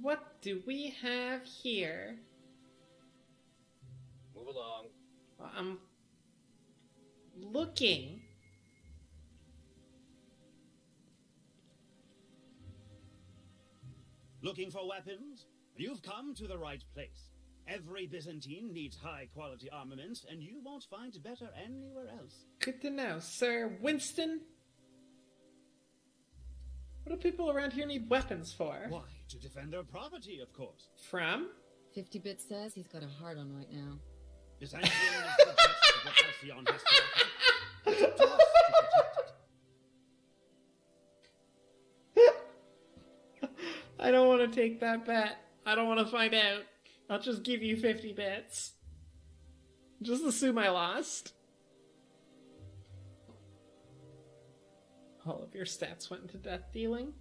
What do we have here? Move along. I'm looking. Looking for weapons? You've come to the right place. Every Byzantine needs high-quality armaments, and you won't find better anywhere else. Good to know, Sir Winston. What do people around here need weapons for? Why? To defend their property, of course. From? 50-bit says he's got a hard on right now. Byzantium is the best of what Halcyon has to offer. It's up to us to protect it. I don't want to take that bet. I don't want to find out. I'll just give you 50 bits. Just assume I lost. All of your stats went into death dealing.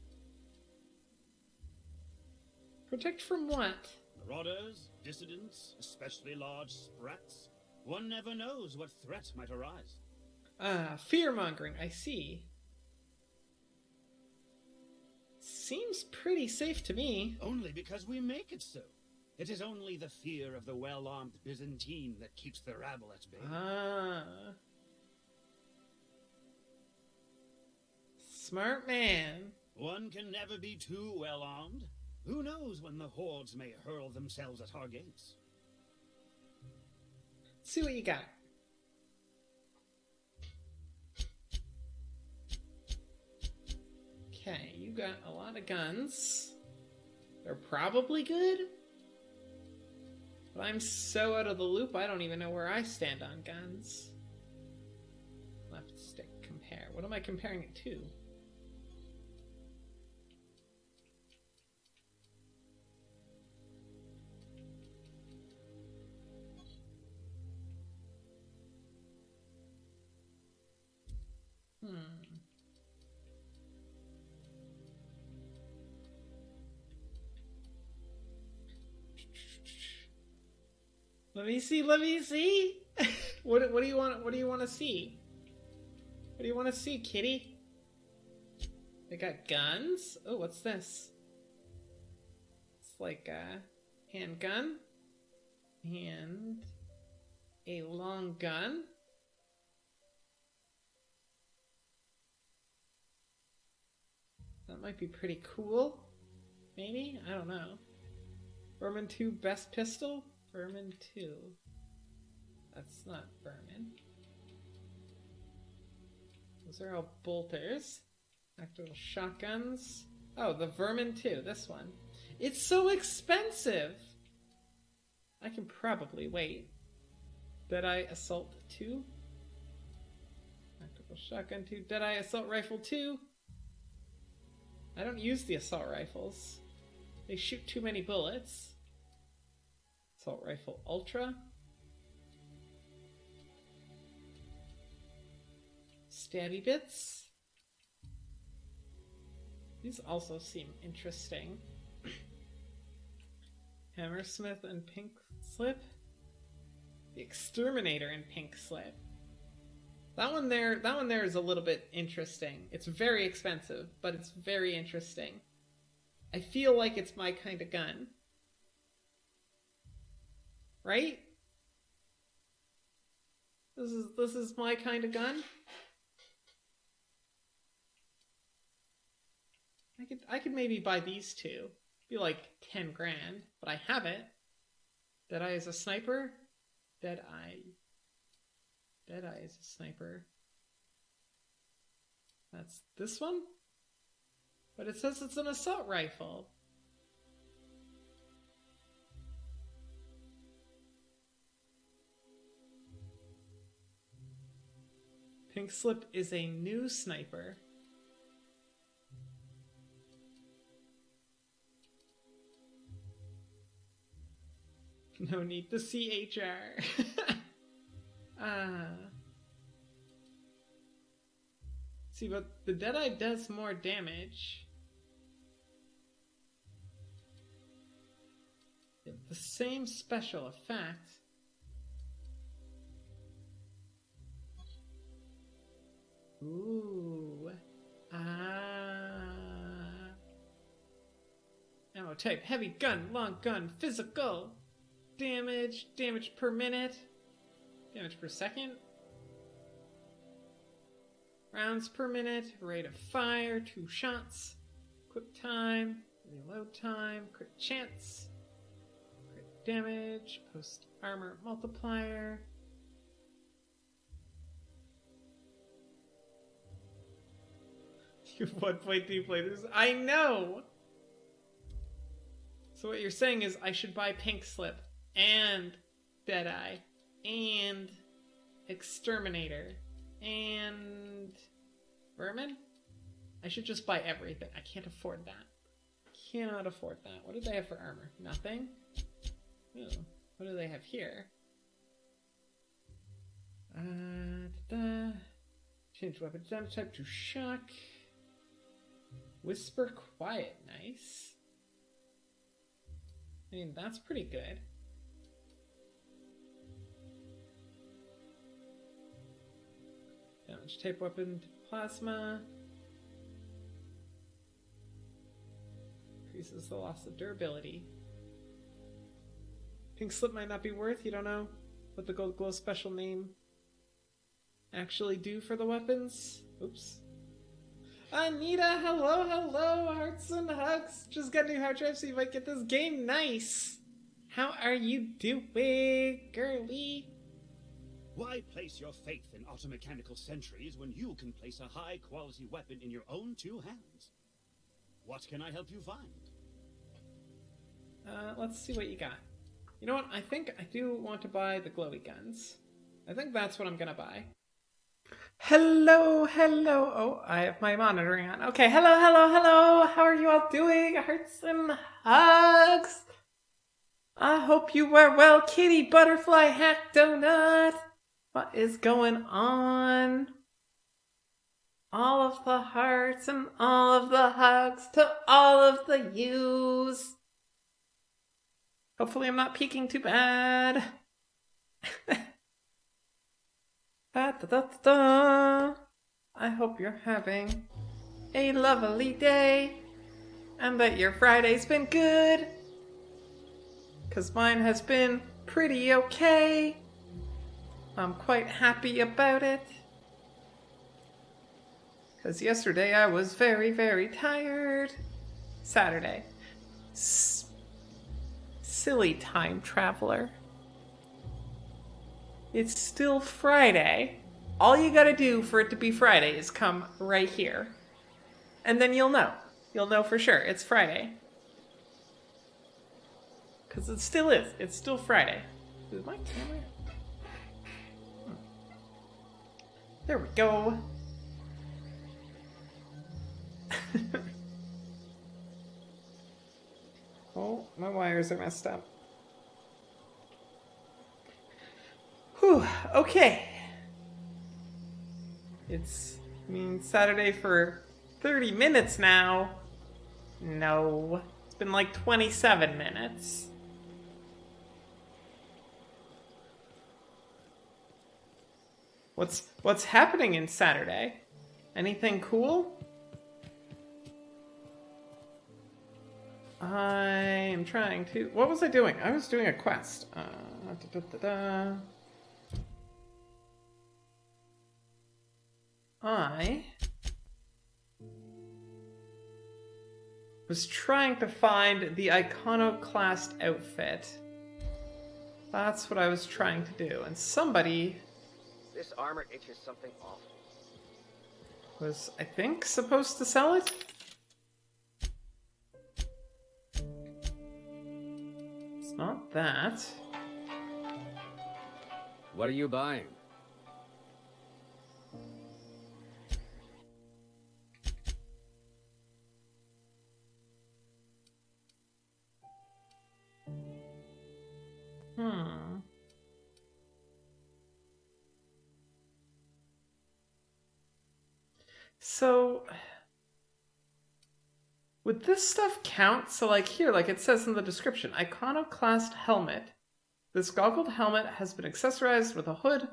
Protect from what? Marauders, dissidents, especially large sprats. One never knows what threat might arise. Ah, fear-mongering, I see. Seems pretty safe to me. Only because we make it so. It is only the fear of the well-armed Byzantine that keeps the rabble at bay. Ah. Smart man. One can never be too well-armed. Who knows when the hordes may hurl themselves at our gates? Let's see what you got. Okay, you got a lot of guns. They're probably good. But I'm so out of the loop, I don't even know where I stand on guns. Left stick, compare. What am I comparing it to? Let me see. What do you want to see? What do you want to see, kitty? They got guns? Oh, what's this? It's like a handgun and a long gun. That might be pretty cool. Maybe? I don't know. Vermin 2 best pistol? Vermin 2. That's not Vermin. Those are all bolters. Actual shotguns. Oh, the Vermin 2, this one. It's so expensive! I can probably wait. Deadeye Assault 2. Tactical Shotgun 2. Deadeye Assault Rifle 2. I don't use the assault rifles. They shoot too many bullets. Assault Rifle Ultra. Stabby Bits. These also seem interesting. Hammersmith and Pink Slip. The Exterminator and Pink Slip. That one there is a little bit interesting. It's very expensive, but it's very interesting. I feel like it's my kind of gun. Right? This is my kind of gun. I could maybe buy these two. Be like 10 grand, but I have it. Deadeye is a sniper. Deadeye is a sniper. That's this one? But it says it's an assault rifle. Pink Slip is a new sniper. No need to see HR. See, but the Deadeye does more damage. They have the same special effect. Ooh. type, heavy gun, long gun, physical. Damage, damage per minute. Damage per second. Rounds per minute, rate of fire, 2 shots. Quick time, reload time, crit chance. Crit damage, post armor multiplier. You have 1.2 playthroughs. I know! So what you're saying is I should buy Pink Slip and Deadeye and Exterminator and Vermin? I should just buy everything. I can't afford that. Cannot afford that. What do they have for armor? Nothing? Ooh, what do they have here? Change weapon damage type to shock. Whisper quiet, nice. I mean, that's pretty good. Damage type weapon to plasma. Increases the loss of durability. Pink Slip might not be worth, you don't know what the Gold Glow special name actually do for the weapons. Oops. Anita, hello, hello, hearts and hugs. Just got a new hard drive so you might get this game. Nice. How are you doing, girly? Why place your faith in automechanical sentries when you can place a high-quality weapon in your own 2 hands? What can I help you find? Let's see what you got. You know what? I think I do want to buy the glowy guns. I think that's what I'm gonna buy. Hello, hello. Oh, I have my monitoring on. Okay, hello, hello, hello. How are you all doing? Hearts and hugs. I hope you are well, Kitty Butterfly Hack Donut. What is going on? All of the hearts and all of the hugs to all of the yous. Hopefully I'm not peeking too bad. Da, da, da, da. I hope you're having a lovely day and that your Friday's been good. 'Cause mine has been pretty okay. I'm quite happy about it. 'Cause yesterday I was very, very tired. Saturday. Silly time traveler. It's still Friday. All you gotta do for it to be Friday is come right here. And then you'll know. You'll know for sure it's Friday. Because it still is. It's still Friday. Is my camera? There we go. Oh, my wires are messed up. Whew, okay. It's Saturday for 30 minutes now. No, it's been like 27 minutes. What's happening in Saturday? Anything cool? I am trying to... What was I doing? I was doing a quest. I was trying to find the iconoclast outfit. That's what I was trying to do. And somebody... This armor itches something awful. Was, I think, supposed to sell it? It's not that. What are you buying? So, would this stuff count? So like here, like it says in the description, iconoclast helmet. This goggled helmet has been accessorized with a hood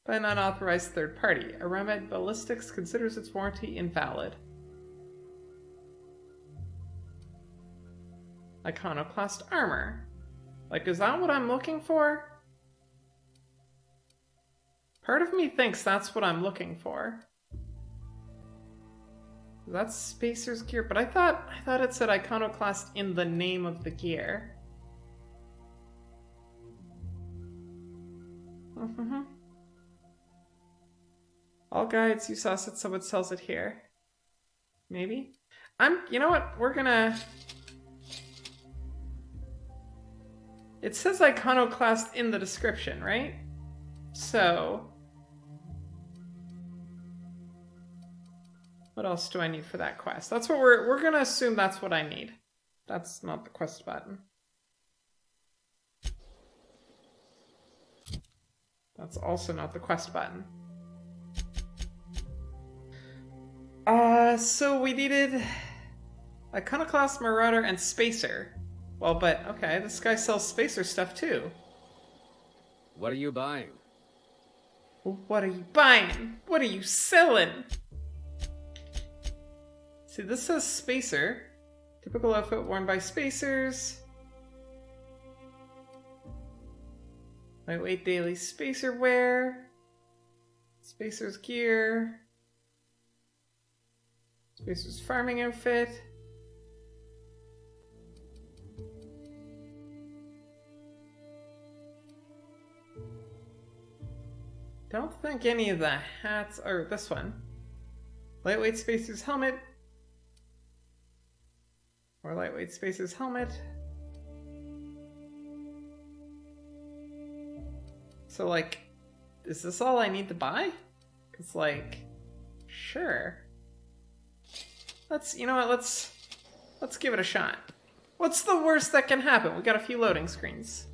by an unauthorized third party. Aramid Ballistics considers its warranty invalid. Iconoclast armor. Like, is that what I'm looking for? Part of me thinks that's what I'm looking for. That's Spacer's gear, but I thought it said Iconoclast in the name of the gear. All guides, you saw it, so it sells it here. Maybe? You know what? We're gonna... It says Iconoclast in the description, right? So... What else do I need for that quest? That's what we're gonna assume that's what I need. That's not the quest button. That's also not the quest button. So we needed Iconoclast, Marauder, and Spacer. Well, but, okay, this guy sells Spacer stuff too. What are you buying? What are you buying? What are you selling? See, this says Spacer. Typical outfit worn by Spacers. Lightweight daily Spacer wear. Spacer's gear. Spacer's farming outfit. Don't think any of the hats are this one. Lightweight Spacer's helmet. Or lightweight Spacer's helmet. So, like, is this all I need to buy? Cause, like, sure. You know what, let's give it a shot. What's the worst that can happen? We got a few loading screens.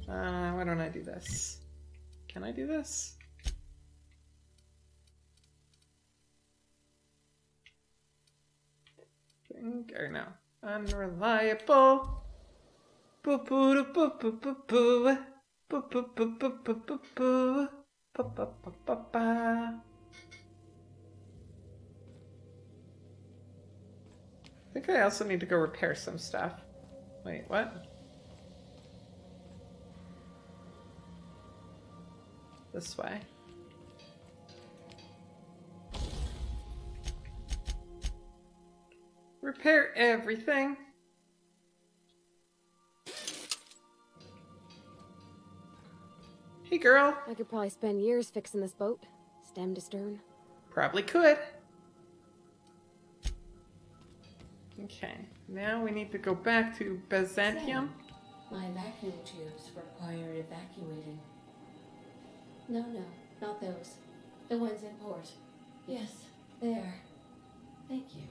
Why don't I do this? Can I do this? Or no. Unreliable. Boo boo boo boo boo boo boo. Boo boo boo boo boo boo boo. Ba ba ba ba ba. I think I also need to go repair some stuff. Wait, what? This way. Repair everything. Hey, girl. I could probably spend years fixing this boat, stem to stern. Probably could. Okay, now we need to go back to Byzantium. My vacuum tubes require evacuating. No, not those. The ones in port. Yes, there. Thank you.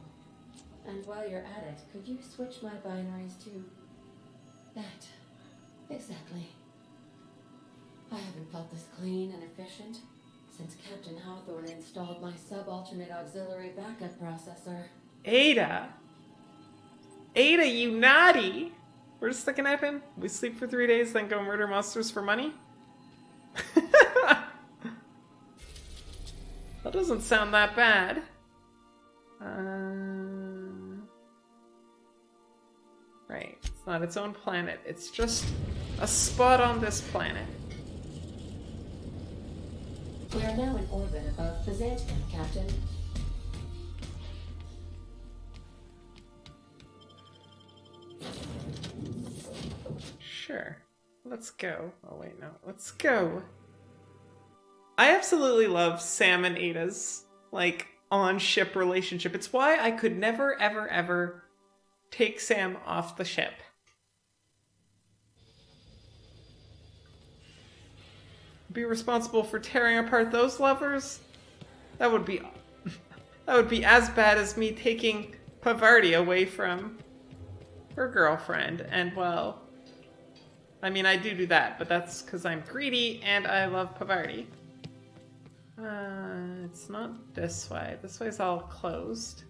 And while you're at it, could you switch my binaries to that? Exactly. I haven't felt this clean and efficient since Captain Hawthorne installed my subalternate auxiliary backup processor. Ada! Ada, you naughty! We're just looking at him. We sleep for 3 days, then go murder monsters for money? That doesn't sound that bad. Right, it's not its own planet. It's just a spot on this planet. We are now in orbit above Byzantium, Captain. Sure. Let's go. Oh, wait, no. Let's go. I absolutely love Sam and Ada's, like, on-ship relationship. It's why I could never, ever, ever take Sam off the ship. Be responsible for tearing apart those lovers? That would be as bad as me taking Pavarti away from her girlfriend. And, well, I mean, I do that, but that's because I'm greedy and I love Pavarti. It's not this way. This way's all closed.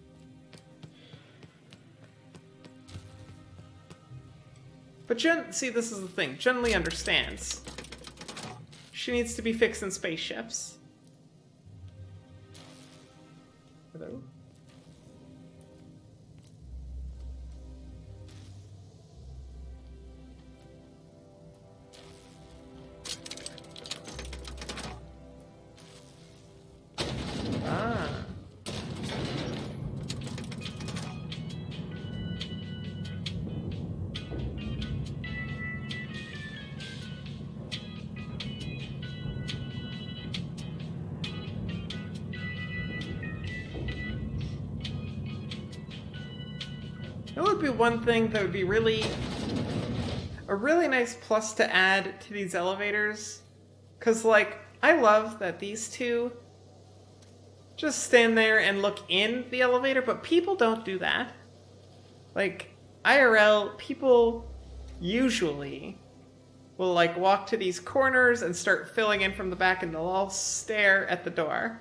But see, this is the thing. Jen Lee understands. She needs to be fixing spaceships. Hello? It would be one thing that would be a really nice plus to add to these elevators. Because, like, I love that these two just stand there and look in the elevator, but people don't do that. Like, IRL, people usually will, like, walk to these corners and start filling in from the back, and they'll all stare at the door.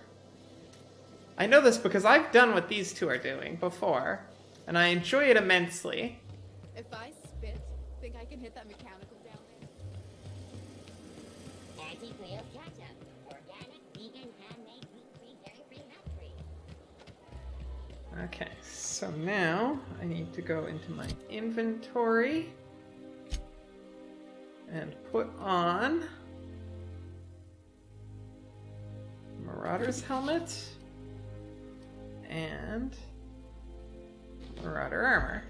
I know this because I've done what these two are doing before, and I enjoy it immensely. If I spit, think I can hit that mechanical down there? Anti-Wheel Ketchup. Organic, vegan, handmade, gluten-free, dairy-free, nut-free. Okay, so now I need to go into my inventory and put on Marauder's helmet and Marauder armor.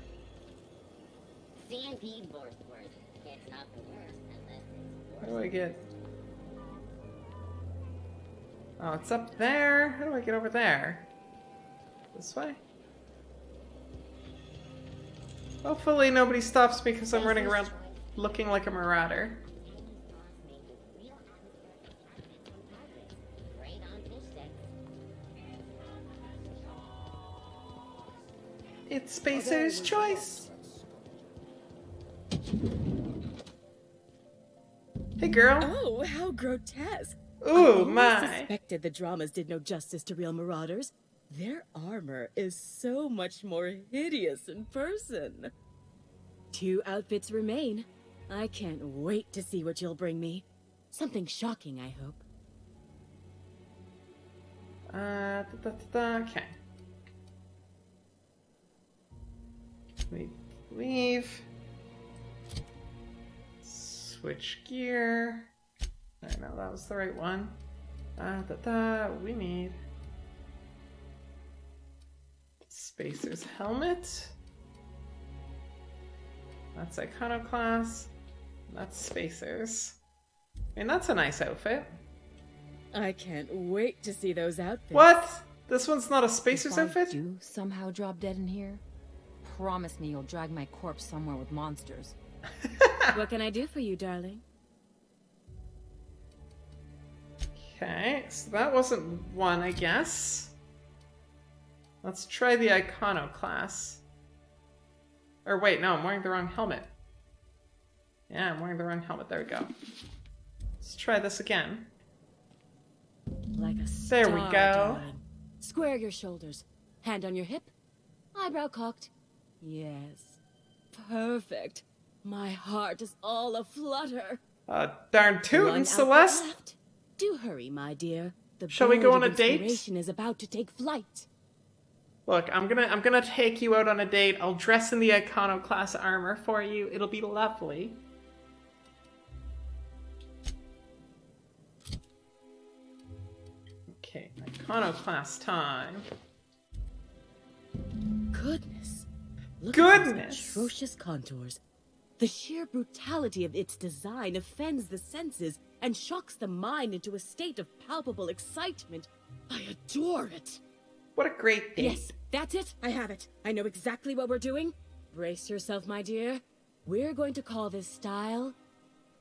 CMP Borthworth. It's not the worst unless it's How do I get... Oh, it's up there. How do I get over there? This way? Hopefully nobody stops me because I'm running around looking like a marauder. great on fish sticks. It's Spacer's choice. Hey, girl. Oh, how grotesque. Ooh, I always my. suspected the dramas did no justice to real marauders. Their armor is so much more hideous in person. 2 outfits remain. I can't wait to see what you'll bring me. Something shocking, I hope. Okay. Leave. Switch gear. I know that was the right one. We need Spacer's helmet. That's Iconoclast. That's Spacer's. I mean, that's a nice outfit. I can't wait to see those outfits. What? This one's not a Spacer's If I outfit? do somehow drop dead in here, promise me you'll drag my corpse somewhere with monsters. What can I do for you, darling? Okay, so that wasn't one, I guess. Let's try the Iconoclast. Or wait, no, I'm wearing the wrong helmet. Yeah, I'm wearing the wrong helmet. There we go. Let's try this again. Like a There star, we go. darling. Square your shoulders. Hand on your hip. Eyebrow cocked. Yes. Perfect. My heart is all aflutter. Darn One tootin', outfit Celeste! left. Do hurry, my dear. The Shall we go bolt on of a date? inspiration is about to take flight. Look, I'm gonna take you out on a date. I'll dress in the Iconoclast armor for you. It'll be lovely. Okay, Iconoclast time. Goodness. Look Goodness. at those atrocious contours. The sheer brutality of its design offends the senses and shocks the mind into a state of palpable excitement. I adore it. What a great date. Yes, that's it. I have it. I know exactly what we're doing. Brace yourself, my dear. We're going to call this style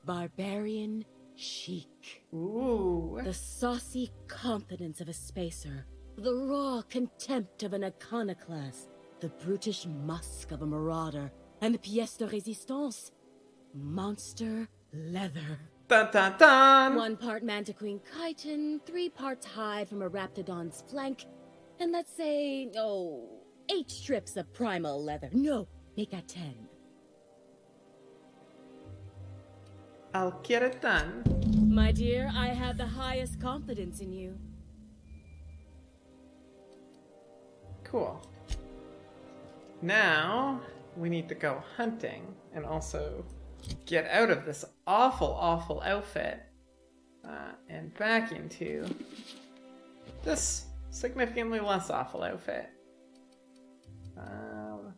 Barbarian Chic. Ooh. The saucy confidence of a spacer. The raw contempt of an iconoclast. The brutish musk of a marauder. And the pièce de résistance. Monster leather. Dun dun dun! 1 part mantiquine chitin, 3 parts hide from a raptidon's flank, and let's say, 8 strips of primal leather. No, make that 10. I'll get it done. My dear, I have the highest confidence in you. Cool. Now, we need to go hunting and also get out of this awful, awful outfit and back into this significantly less awful outfit. Oh,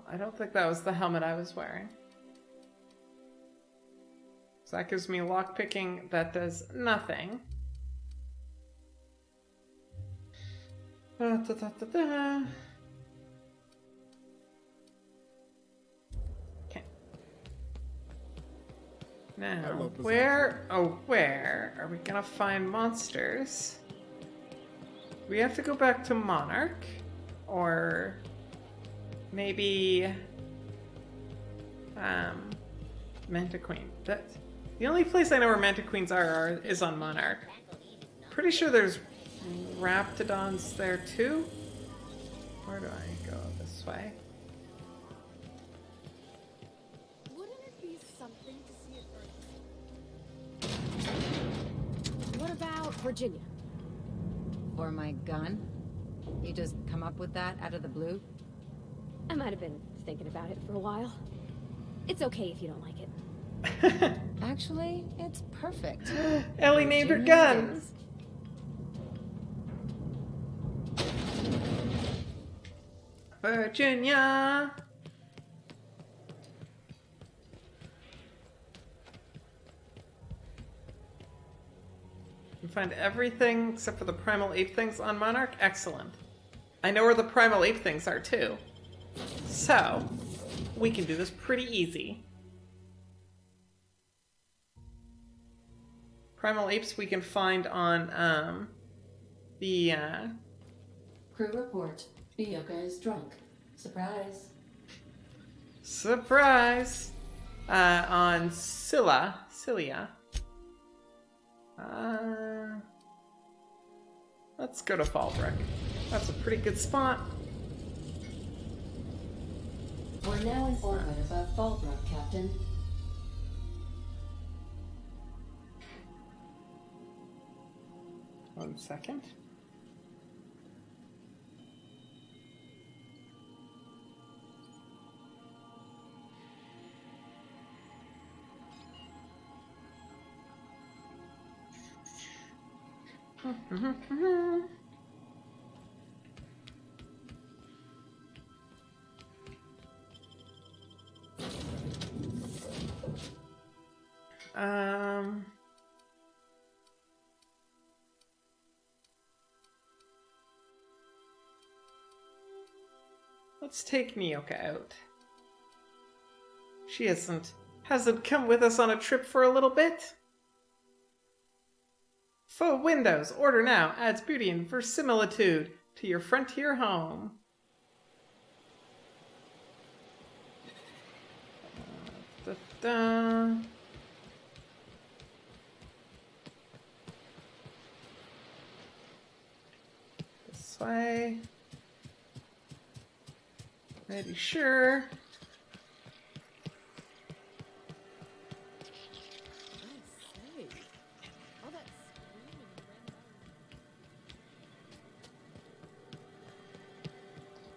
I don't think that was the helmet I was wearing. So that gives me lockpicking that does nothing. Now, where are we gonna find monsters? We have to go back to Monarch, or maybe Mantiqueen. The only place I know where Mantiqueens are is on Monarch. Pretty sure there's Raptidons there too. Where do I go this way? Wouldn't it be something to see at Earth? What about Virginia? For my gun? You just come up with that out of the blue? I might have been thinking about it for a while. It's okay if you don't like it. Actually, it's perfect. Ellie named her Virginia gun. it is. Virginia. You find everything except for the primal ape things on Monarch? Excellent. I know where the primal ape things are too. So, we can do this pretty easy. Primal apes we can find on the Crew report. Bioka is drunk. Surprise. Surprise! On Cilia. Let's go to Fallbrook. That's a pretty good spot. We're now in orbit above Fallbrook, Captain. One second. Let's take Nyoka out. She hasn't come with us on a trip for a little bit. Faux windows, order now, adds beauty and verisimilitude to your frontier home. This way. Ready, sure.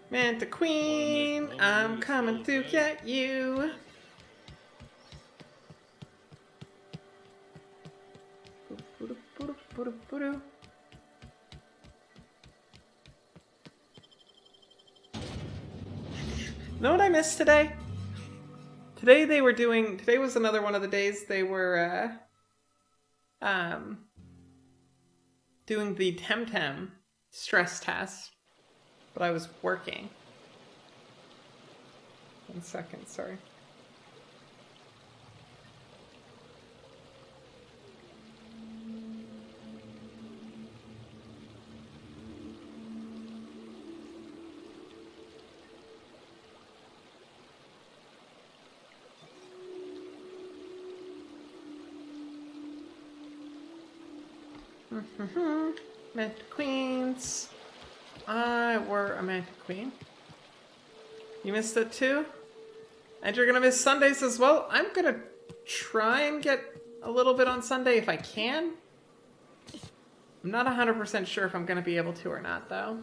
Mantiqueen, I'm coming to get you. Know what I missed today? Today was another one of the days they were doing the Temtem stress test, but I was working. 1 second, sorry. Mantiqueens. I were a Mantiqueen. You missed it too? And you're gonna miss Sundays as well? I'm gonna try and get a little bit on Sunday if I can. I'm not 100% sure if I'm gonna be able to or not though.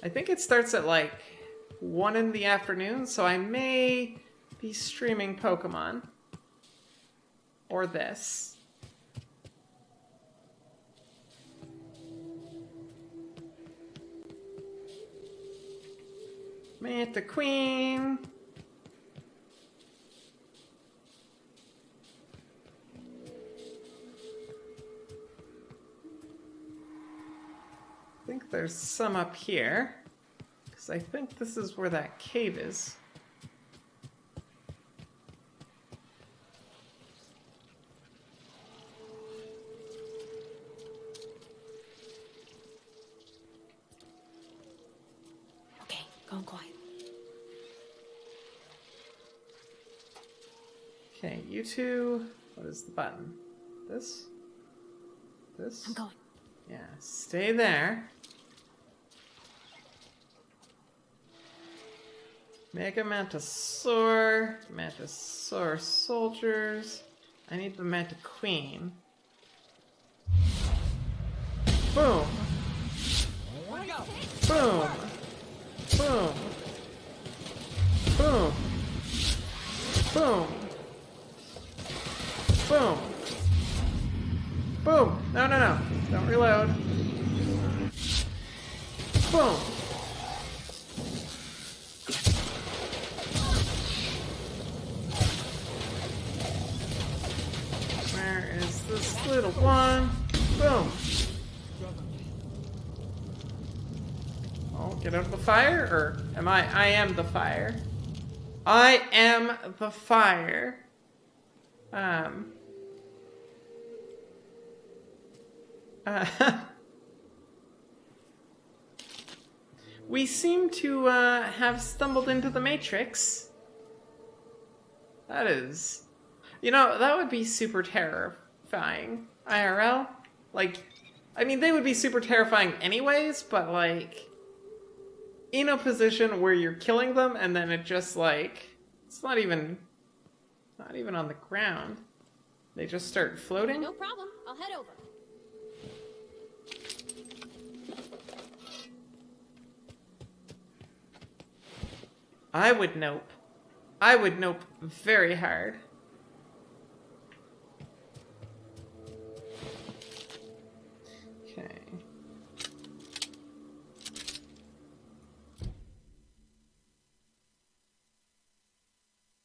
I think it starts at like 1 in the afternoon, so I may be streaming Pokemon. Or this. Mantiqueen. I think there's some up here. Because I think this is where that cave is. phone quiet. Okay, you two. What is the button? This? This? I'm going. Yeah, stay there. Mega Mantisaur. Mantisaur soldiers. I need the Manta Queen. Boom! Boom! Boom! Boom! Boom! Boom! Boom! No, no, no. Don't reload. Boom! Where is this little one? Boom! Oh, get out of the fire? Or am I am the fire. I am the fire. We seem to have stumbled into the Matrix. That is... You know, that would be super terrifying. IRL? Like, I mean, they would be super terrifying anyways, but like... in a position where you're killing them and then it just like... It's not even on the ground. They just start floating? No problem. I'll head over. I would nope. I would nope very hard. Okay.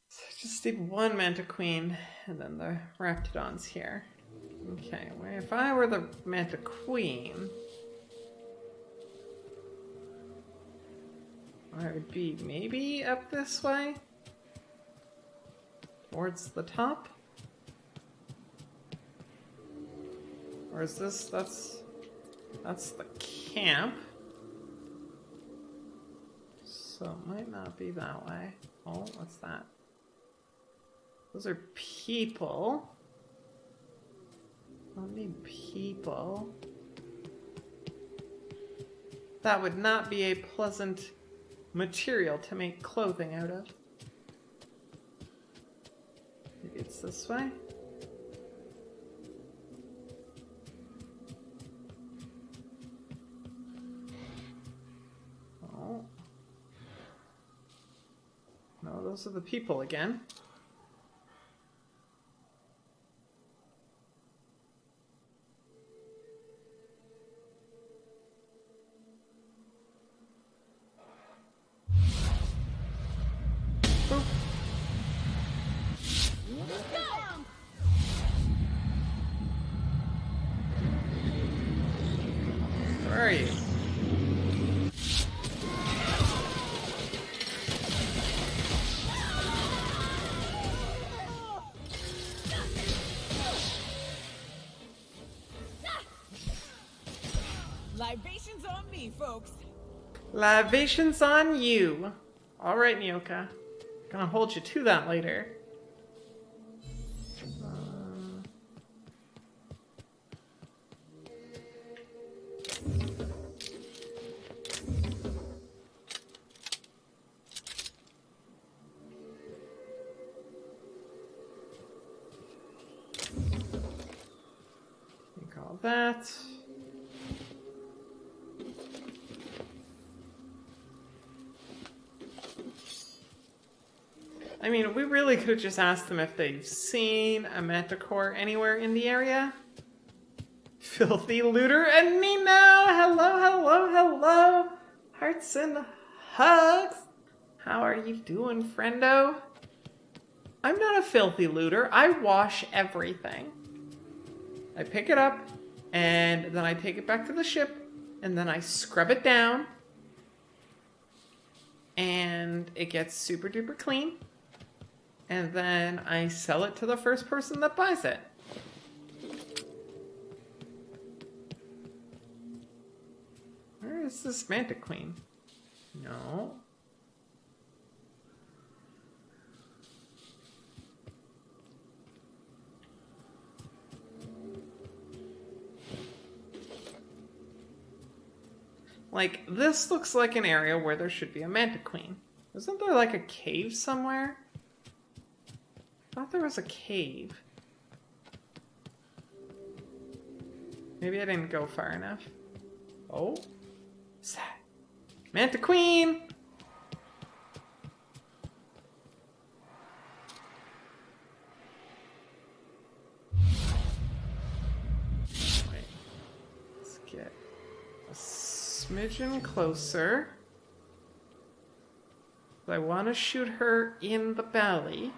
So I just need one Manta Queen, and then the Raptidon's here. Okay, well, if I were the Manta Queen... I would be maybe up this way? Towards the top? Or is this, that's the camp. So it might not be that way. Oh, what's that? Those are people. I don't need people. That would not be a pleasant material to make clothing out of. Maybe it's this way? Oh. No, those are the people again. Where are you? Libations on me, folks. Libations on you. Alright, Nyoka. Gonna hold you to that later. Take all that. I mean, we really could have just asked them if they've seen a Manticore anywhere in the area. Filthy looter and Nino! Hello, hello, hello! Hearts and hugs! How are you doing, friendo? I'm not a filthy looter. I wash everything. I pick it up, and then I take it back to the ship, and then I scrub it down, and it gets super duper clean. And then I sell it to the first person that buys it. Where is this Manta Queen? No. Like, this looks like an area where there should be a Mantiqueen. Isn't there like a cave somewhere? I thought there was a cave. Maybe I didn't go far enough. Oh? What's that? Mantiqueen! Wait. Let's get a smidgen closer. I want to shoot her in the belly.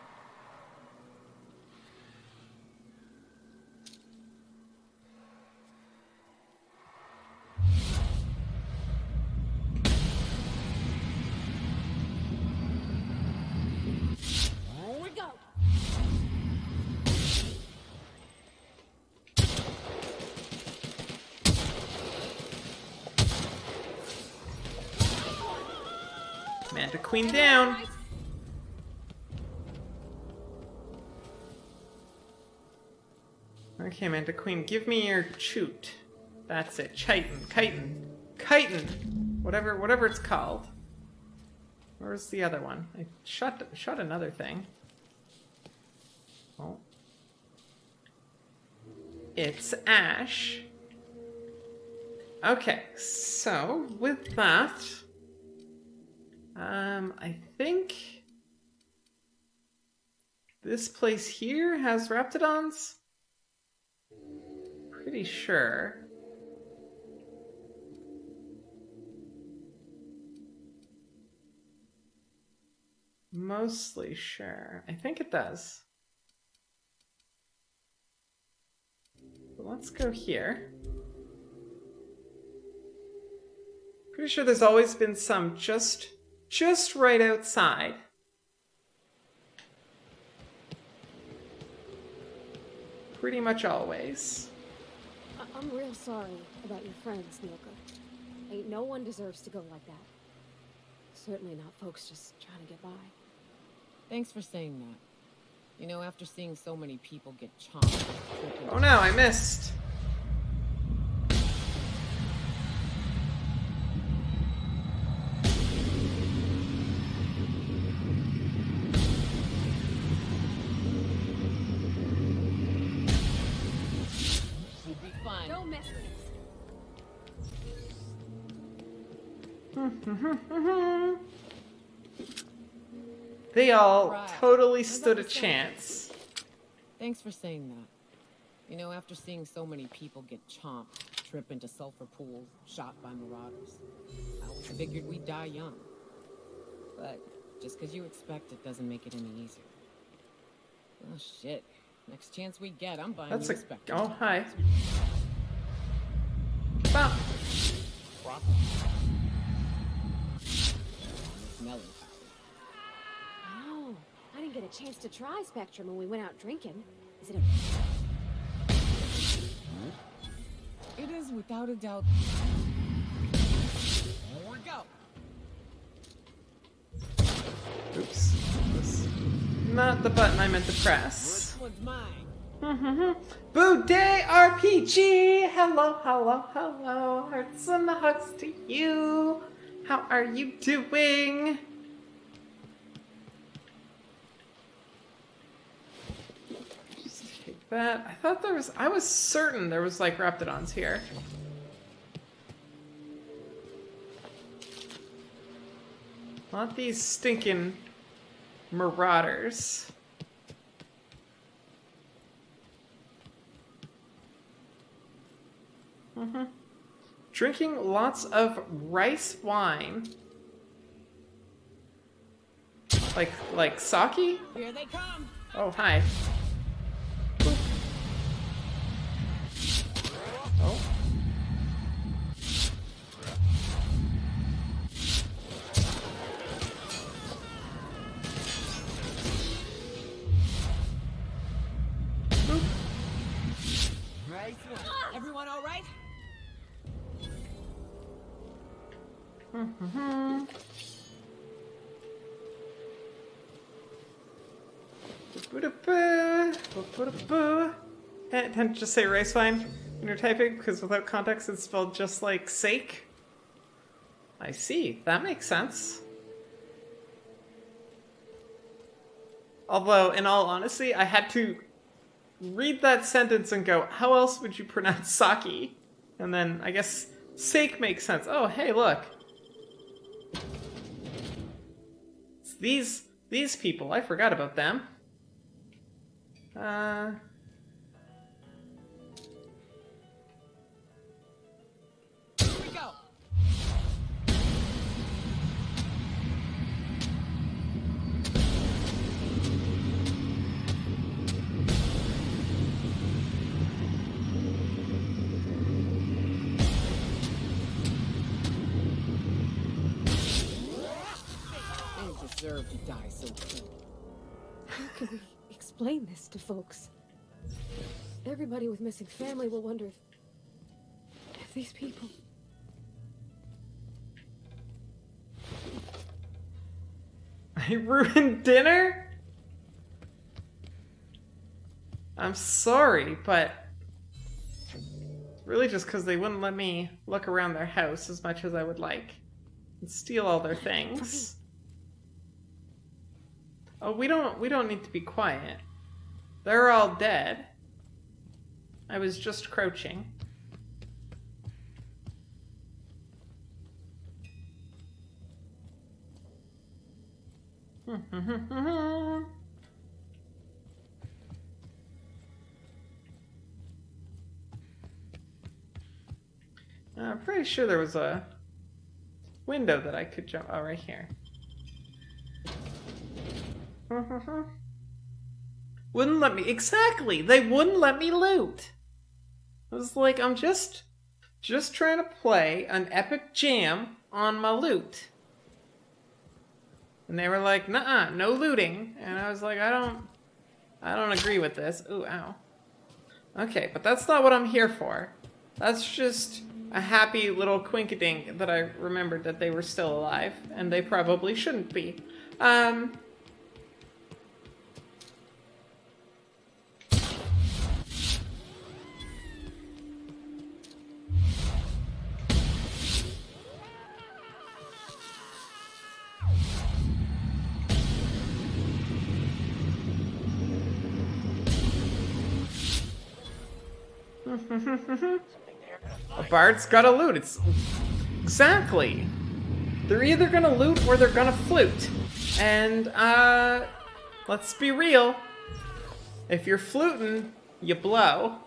Here we go. Mantiqueen down. Okay, Mantiqueen, give me your choot. That's it. Chitin. Whatever it's called. Where's the other one? I shot another thing. Oh. It's Ash. Okay, so with that, I think this place here has Raptidons. Pretty sure. Mostly sure. I think it does. But let's go here. Pretty sure there's always been some just right outside. Pretty much always. I'm real sorry about your friends, Nilka. Ain't no one deserves to go like that. Certainly not folks just trying to get by. Thanks for saying that. You know, after seeing so many people get chomped... Oh no, I missed. Will be fun. Don't mess with They all totally stood a chance. Thanks for saying that. You know, after seeing so many people get chomped, trip into sulfur pools, shot by marauders, I always figured we'd die young. But just because you expect it doesn't make it any easier. Oh shit. Next chance we get, I'm buying That's you a... a Spectre. Oh, hi. Bop. Melancholy. Oh, I didn't get a chance to try Spectrum when we went out drinking. Is it It is without a doubt. Here we go. Oops. That's not the button I meant to press. This one's mine. Boudet RPG! Hello. Hearts and hugs to you. How are you doing? Just take that. I thought there was... I was certain there was, like, Raptidons here. Not these stinking marauders. Drinking lots of rice wine. Like sake? Here they come. Oh, hi. Boop. Oh. Boop. Nice one. Everyone all right? Tend to just say rice wine when you're typing because without context it's spelled just like sake. I see. That makes sense. Although, in all honesty, I had to read that sentence and go, how else would you pronounce Saki? And then, I guess, sake makes sense. Oh, hey, look. It's these people. I forgot about them. Deserve to die so soon. How can we explain this to folks? Everybody with missing family will wonder if these people... I ruined dinner? I'm sorry, but really just because they wouldn't let me look around their house as much as I would like and steal all their things. Oh, we don't need to be quiet. They're all dead. I was just crouching. I'm pretty sure there was a window that I could jump. Oh, right here. Wouldn't let me. Exactly. They wouldn't let me loot. I was like, I'm just trying to play an epic jam on my loot. And they were like, "Nuh-uh, no looting." And I was like, I don't agree with this. Ooh, ow. Okay, but that's not what I'm here for. That's just a happy little quinkadink that I remembered that they were still alive, and they probably shouldn't be. A bard's gotta loot. It's exactly. They're either gonna loot or they're gonna flute. And let's be real. If you're fluting, you blow.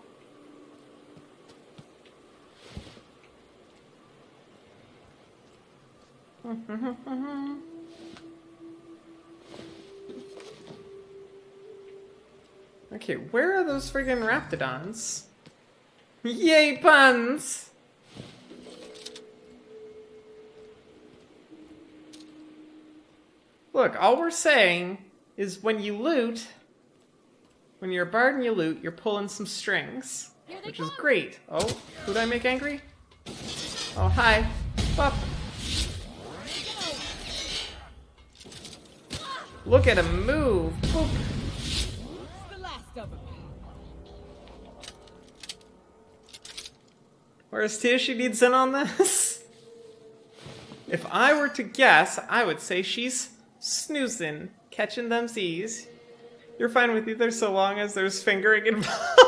Okay, where are those friggin' raptidons? Yay, puns! Look, all we're saying is when you loot, when you're a bard and you loot, you're pulling some strings. Which is great. Oh, who'd I make angry? Oh, hi. Bop. Look at him move. Boop. Whereas Tia, needs in on this? If I were to guess, I would say she's snoozing, catching them Z's. You're fine with either so long as there's fingering involved.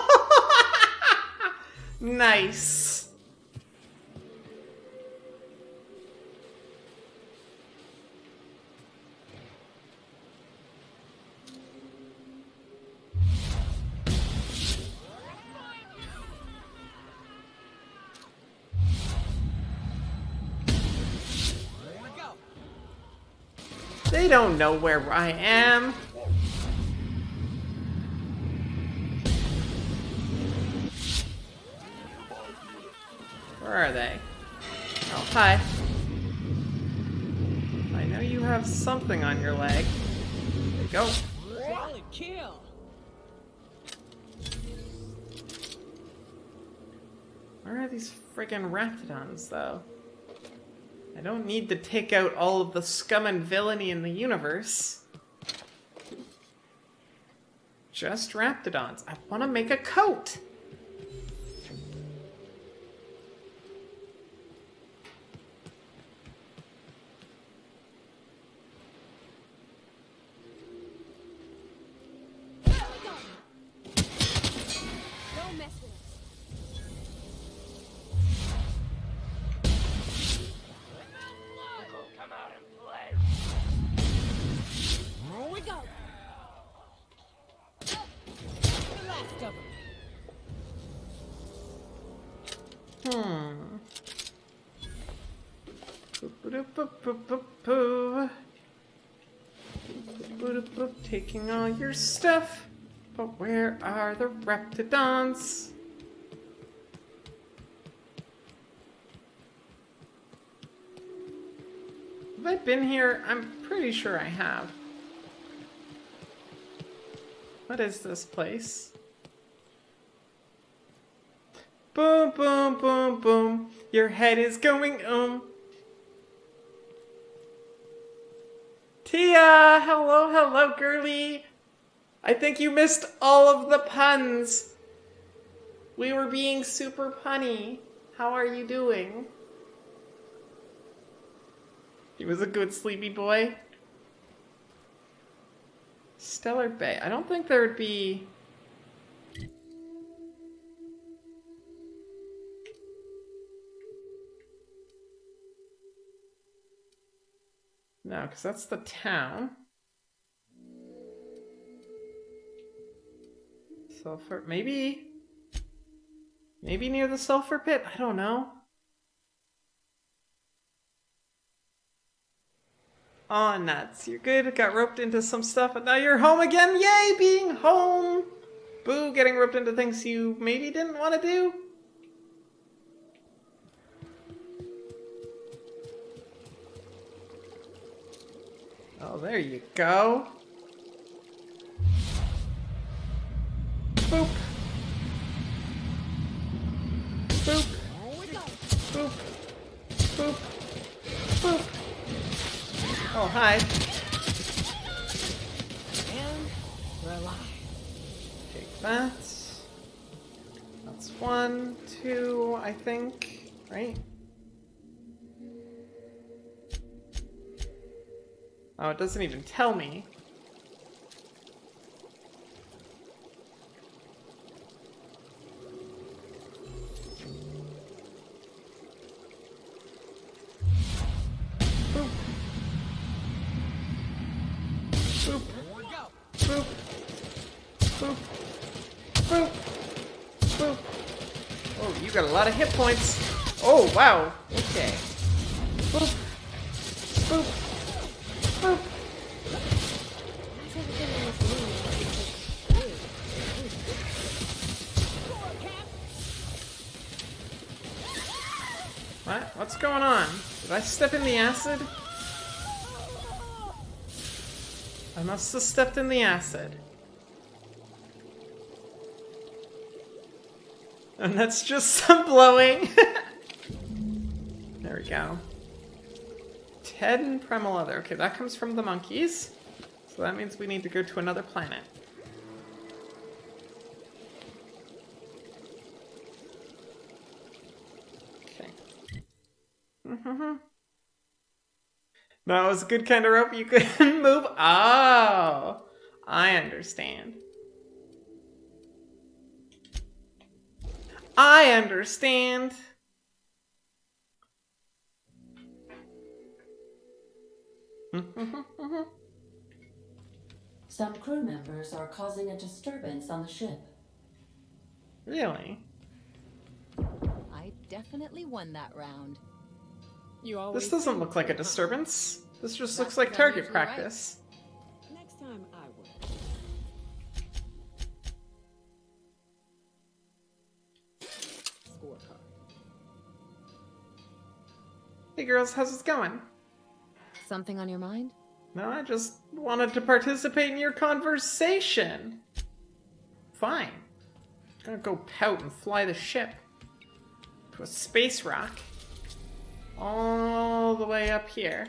Nice. They don't know where I am. Where are they? Oh, hi. I know you have something on your leg. There you go. Solid kill. Where are these friggin' raptidons, though? I don't need to take out all of the scum and villainy in the universe. Just raptidons. I want to make a coat! Taking all your stuff. But where are the Reptidons? Have I been here? I'm pretty sure I have. What is this place? Boom, boom, boom, boom. Your head is going Tia! Hello, hello, girly. I think you missed all of the puns. We were being super punny. How are you doing? He was a good sleepy boy. Stellar Bay. I don't think there would be... No, because that's the town. Sulfur... Maybe near the sulfur pit? I don't know. Aw, nuts. You're good. Got roped into some stuff, and now you're home again. Yay, being home! Boo, getting roped into things you maybe didn't want to do. Oh, there you go. Boop. Boop. Boop. Boop. Boop. Oh, hi. And we're alive. Take that. That's 1, 2, I think, right? Oh, it doesn't even tell me. Boop. Boop. Boop. Boop. Boop. Boop. Oh, you got a lot of hit points. Oh, wow. Okay. Boop. Boop. Boop. What? What's going on? Did I step in the acid? I must have stepped in the acid. And that's just some blowing. There we go. Ted and Premolother. Okay, that comes from the monkeys. So that means we need to go to another planet. Okay. No, it was a good kind of rope you couldn't move. Oh, I understand. I understand. Some crew members are causing a disturbance on the ship. Really? I definitely won that round. You always This doesn't look like a disturbance. This just looks like target practice. Next time I will. Scorecard. Hey girls, how's it going? Something on your mind? No, I just wanted to participate in your conversation. Fine. I'm gonna go pout and fly the ship to a space rock. All the way up here.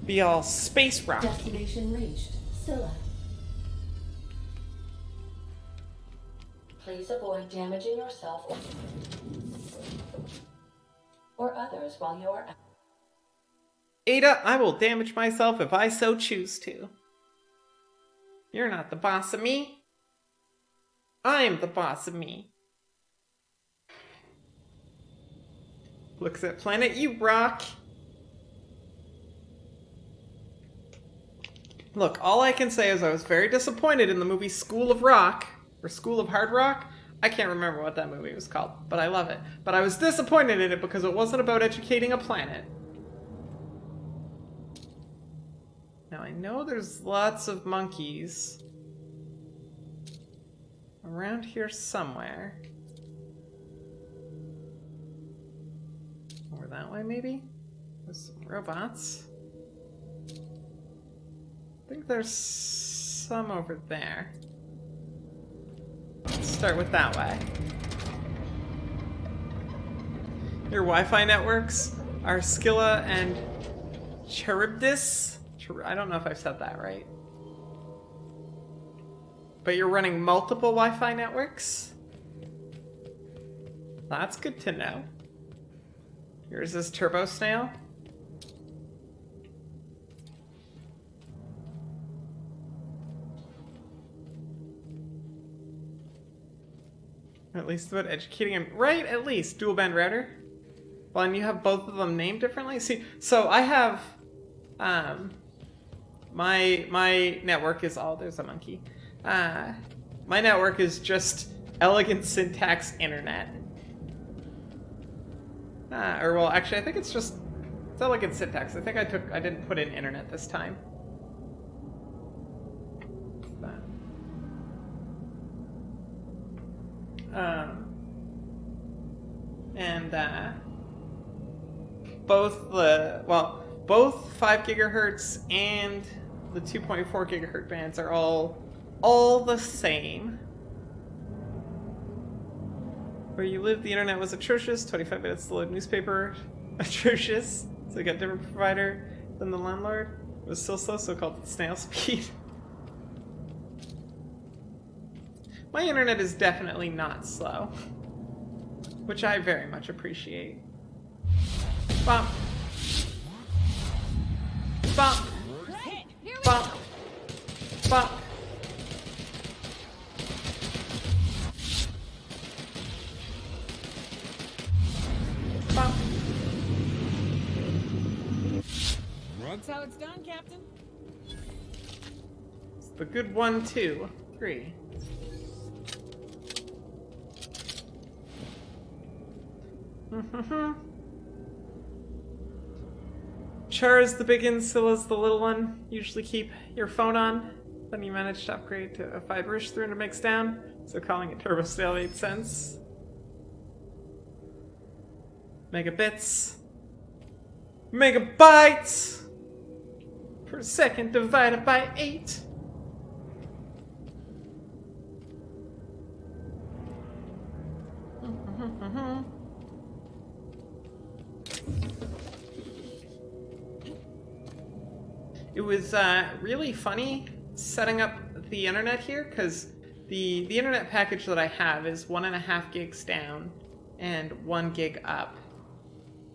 Be all space rocky. Destination reached. Scylla. Please avoid damaging yourself or others while you are out. Ada, I will damage myself if I so choose to. You're not the boss of me. I'm the boss of me. Looks at planet, you rock. Look, all I can say is I was very disappointed in the movie School of Rock, or School of Hard Rock. I can't remember what that movie was called, but I love it. But I was disappointed in it because it wasn't about educating a planet. Now I know there's lots of monkeys around here somewhere. Over that way, maybe? There's some robots. I think there's some over there. Let's start with that way. Your Wi-Fi networks are Scylla and Charybdis. I don't know if I've said that right. But you're running multiple Wi-Fi networks? That's good to know. Yours is Turbo Snail. At least about educating him. Right, at least. Dual band router. Well, and you have both of them named differently? See, so I have... My network is all... There's a monkey. My network is just Elegant Syntax Internet. Or, well, actually, I think it's just... It's Elegant Syntax. I think I didn't put in Internet this time. Both 5 gigahertz and the 2.4 gigahertz bands are all the same. Where you live, the internet was atrocious. 25 minutes to load newspaper. Atrocious. So you got a different provider than the landlord. It was still slow, so called it snail speed. My internet is definitely not slow. Which I very much appreciate. Bump. Bump. Bump. Bump. Bump. That's how it's done, Captain. It's the good 1, 2, 3. Char's the big one, Scylla's the little one. Usually keep your phone on. Then you manage to upgrade to a 5-ish 300 mix down, so calling it Turbo Snail made sense. Megabits. Megabytes! Per second divided by 8. It was really funny setting up the internet here, because the internet package that I have is 1.5 gigs down and 1 gig up.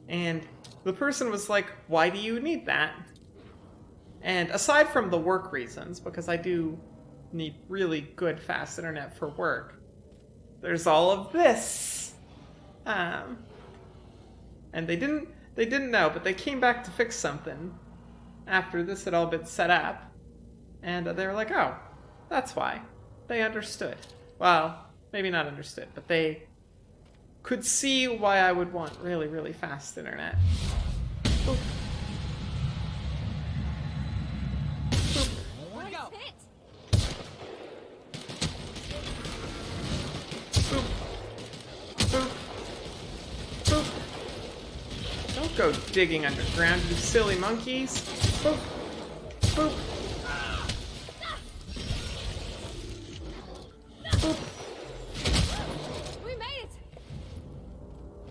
And the person was like, why do you need that? And aside from the work reasons, because I do need really good fast internet for work, there's all of this. And they didn't know, but they came back to fix something after this had all been set up, and they were like, oh, that's why. They understood. Well, maybe not understood, but they could see why I would want really, really fast internet. Boop. Boop. What Boop. Boop. Boop. Don't go digging underground, you silly monkeys. Boop. Boop. Boop. We made it.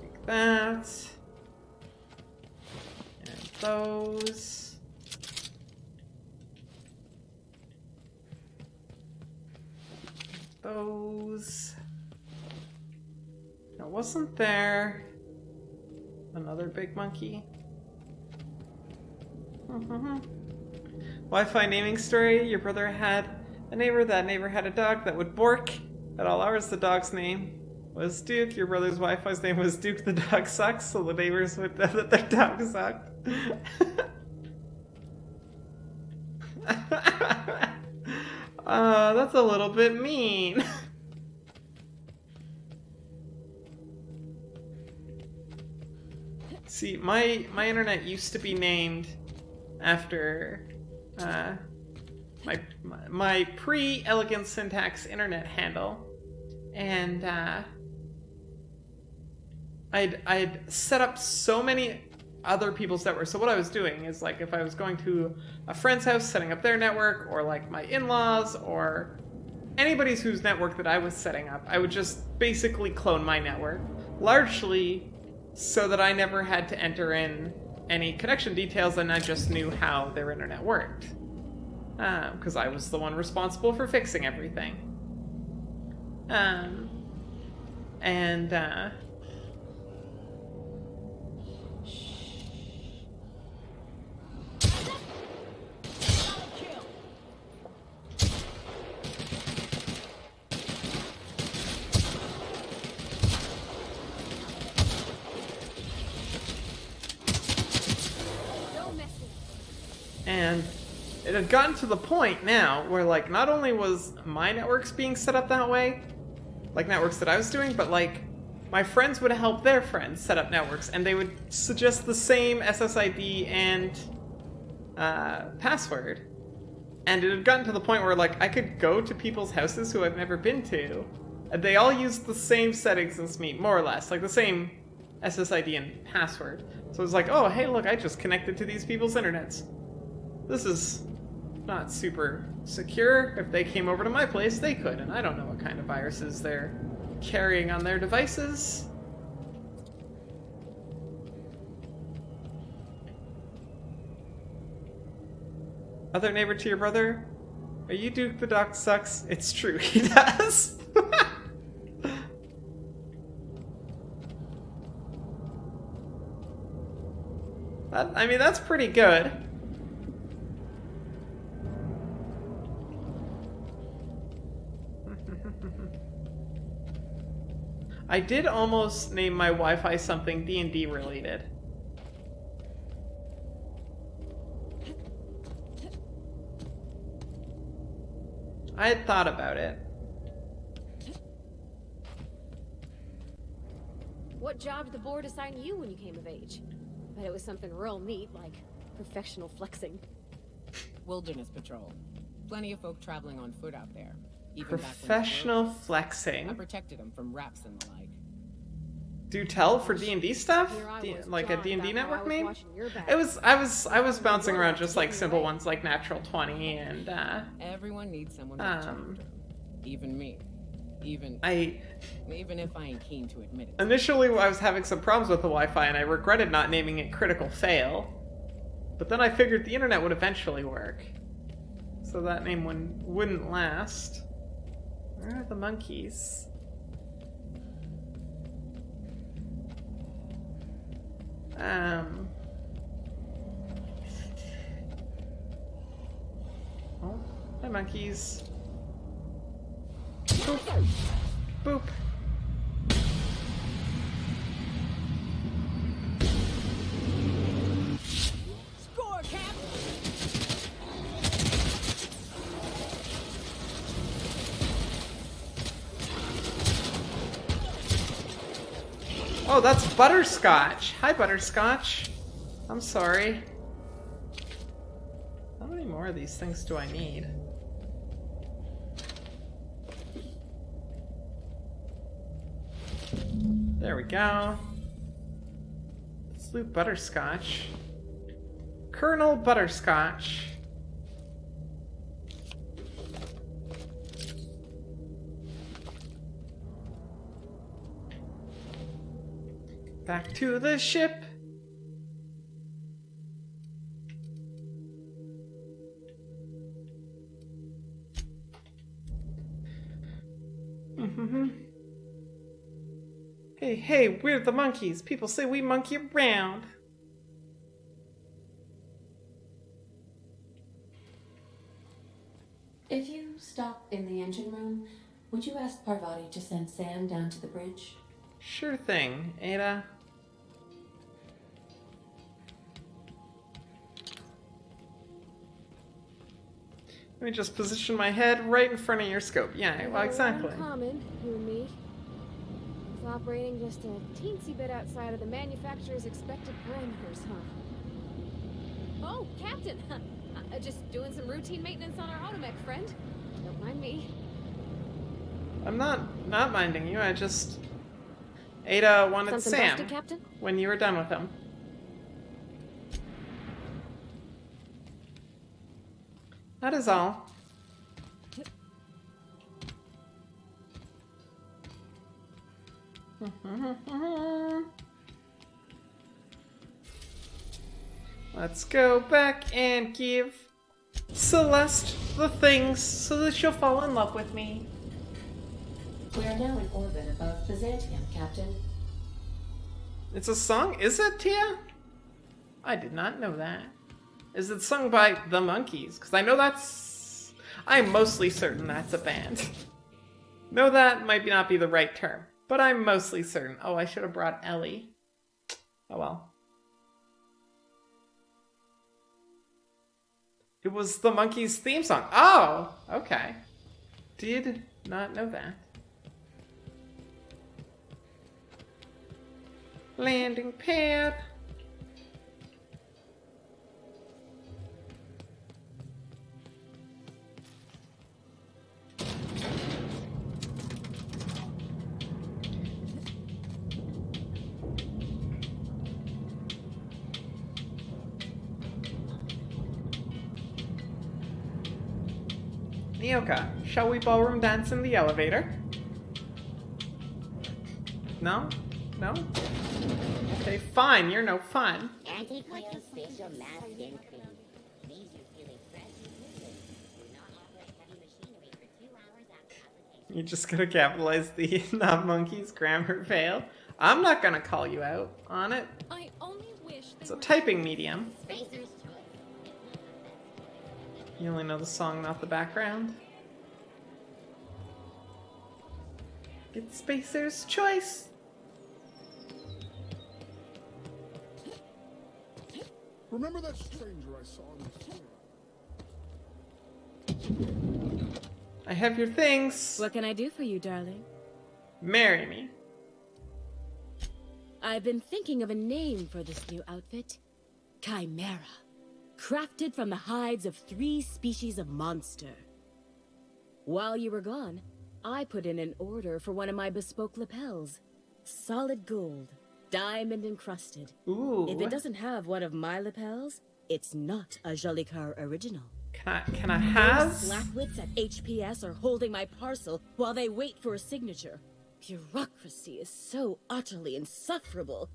Like that. And those. Those. Now, wasn't there another big monkey? Wi-Fi naming story. Your brother had a neighbor. That neighbor had a dog that would bark at all hours. The dog's name was Duke. Your brother's Wi-Fi's name was Duke. The dog sucks, so the neighbors would know that their dog sucked. That's a little bit mean. See, my internet used to be named after my pre-elegant syntax internet handle, and I'd set up so many other people's networks. So what I was doing is, like, if I was going to a friend's house, setting up their network, or like my in-laws, or anybody's whose network that I was setting up, I would just basically clone my network, largely so that I never had to enter in any connection details and I just knew how their internet worked. Because I was the one responsible for fixing everything. And it had gotten to the point now where, like, not only was my networks being set up that way, like networks that I was doing, but like my friends would help their friends set up networks, and they would suggest the same SSID and password. And it had gotten to the point where, like, I could go to people's houses who I've never been to, and they all used the same settings as me, more or less, like the same SSID and password. So it was like, oh, hey, look, I just connected to these people's internets. This is not super secure. If they came over to my place, they could, and I don't know what kind of viruses they're carrying on their devices. Other neighbor to your brother? Are you Duke the Doc sucks? It's true, he does. I mean, that's pretty good. I did almost name my Wi-Fi something D&D related. I had thought about it. What job did the board assign you when you came of age? Bet it was something real neat, like professional flexing. Wilderness patrol. Plenty of folk traveling on foot out there. Even Professional flexing. I protected them from raps and the like. Do tell for D&D stuff? Like a D&D network name? I was bouncing around just like simple ones like Natural 20 and everyone needs someone with character. Even me. Even if I ain't keen to admit it. Initially I was having some problems with the Wi-Fi and I regretted not naming it Critical Fail. But then I figured the internet would eventually work. So that name wouldn't last. Where are the monkeys? Oh, hi monkeys. Boop. Boop. Score, Cap! Oh, that's Butterscotch. Hi, Butterscotch. I'm sorry. How many more of these things do I need? There we go. Let's loot Butterscotch. Colonel Butterscotch. Back to the ship. Hey, we're the monkeys. People say we monkey around. If you stop in the engine room, would you ask Parvati to send Sam down to the bridge? Sure thing, Ada. Let me just position my head right in front of your scope. Yeah, well, exactly. Common, you and me. Operating just a teensy bit outside of the manufacturer's expected parameters, huh? Oh, Captain! Just doing some routine maintenance on our automech friend. Don't mind me. I'm not minding you. I just... Ada wanted Something Sam busted, Captain? when you were done with him. That is all. Let's go back and give Celeste the things so that she'll fall in love with me. We are now in orbit above Byzantium, Captain. It's a song? Is it, Tia? I did not know that. Is it sung by The Monkees? Because I know that's... I'm mostly certain that's a band. No, that might not be the right term. But I'm mostly certain. Oh, I should have brought Ellie. Oh well. It was The Monkees' theme song. Oh, okay. Did not know that. Landing pad. Nyoka, shall we ballroom dance in the elevator? No? No? Okay, fine, you're no fun. Anti-coil spatial mass increase. Leaves you feeling fresh and lucid. Do not operate heavy machinery for 2 hours after application. You're just gonna capitalize the Not Monkeys grammar fail. I'm not gonna call you out on it. I only wish It's a typing medium. Spacer's choice. You only know the song, not the background. It's Spacer's choice. Remember that stranger I saw in the I have your things. What can I do for you, darling? Marry me. I've been thinking of a name for this new outfit. Chimera. Crafted from the hides of 3 species of monster. While you were gone, I put in an order for one of my bespoke lapels. Solid gold, diamond encrusted. Ooh. If it doesn't have one of my lapels, it's not a Jolicoeur original. Can I have? Slackwits at HPS are holding my parcel while they wait for a signature. Bureaucracy is so utterly insufferable.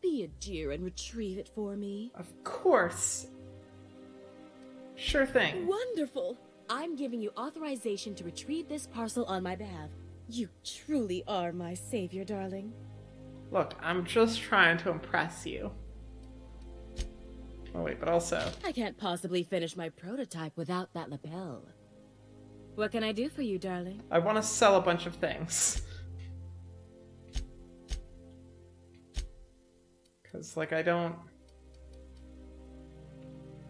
Be a dear and retrieve it for me. Of course. Sure thing. Wonderful! I'm giving you authorization to retrieve this parcel on my behalf. You truly are my savior, darling. Look, I'm just trying to impress you. Oh wait, but also... I can't possibly finish my prototype without that lapel. What can I do for you, darling? I want to sell a bunch of things. Because, like, I don't...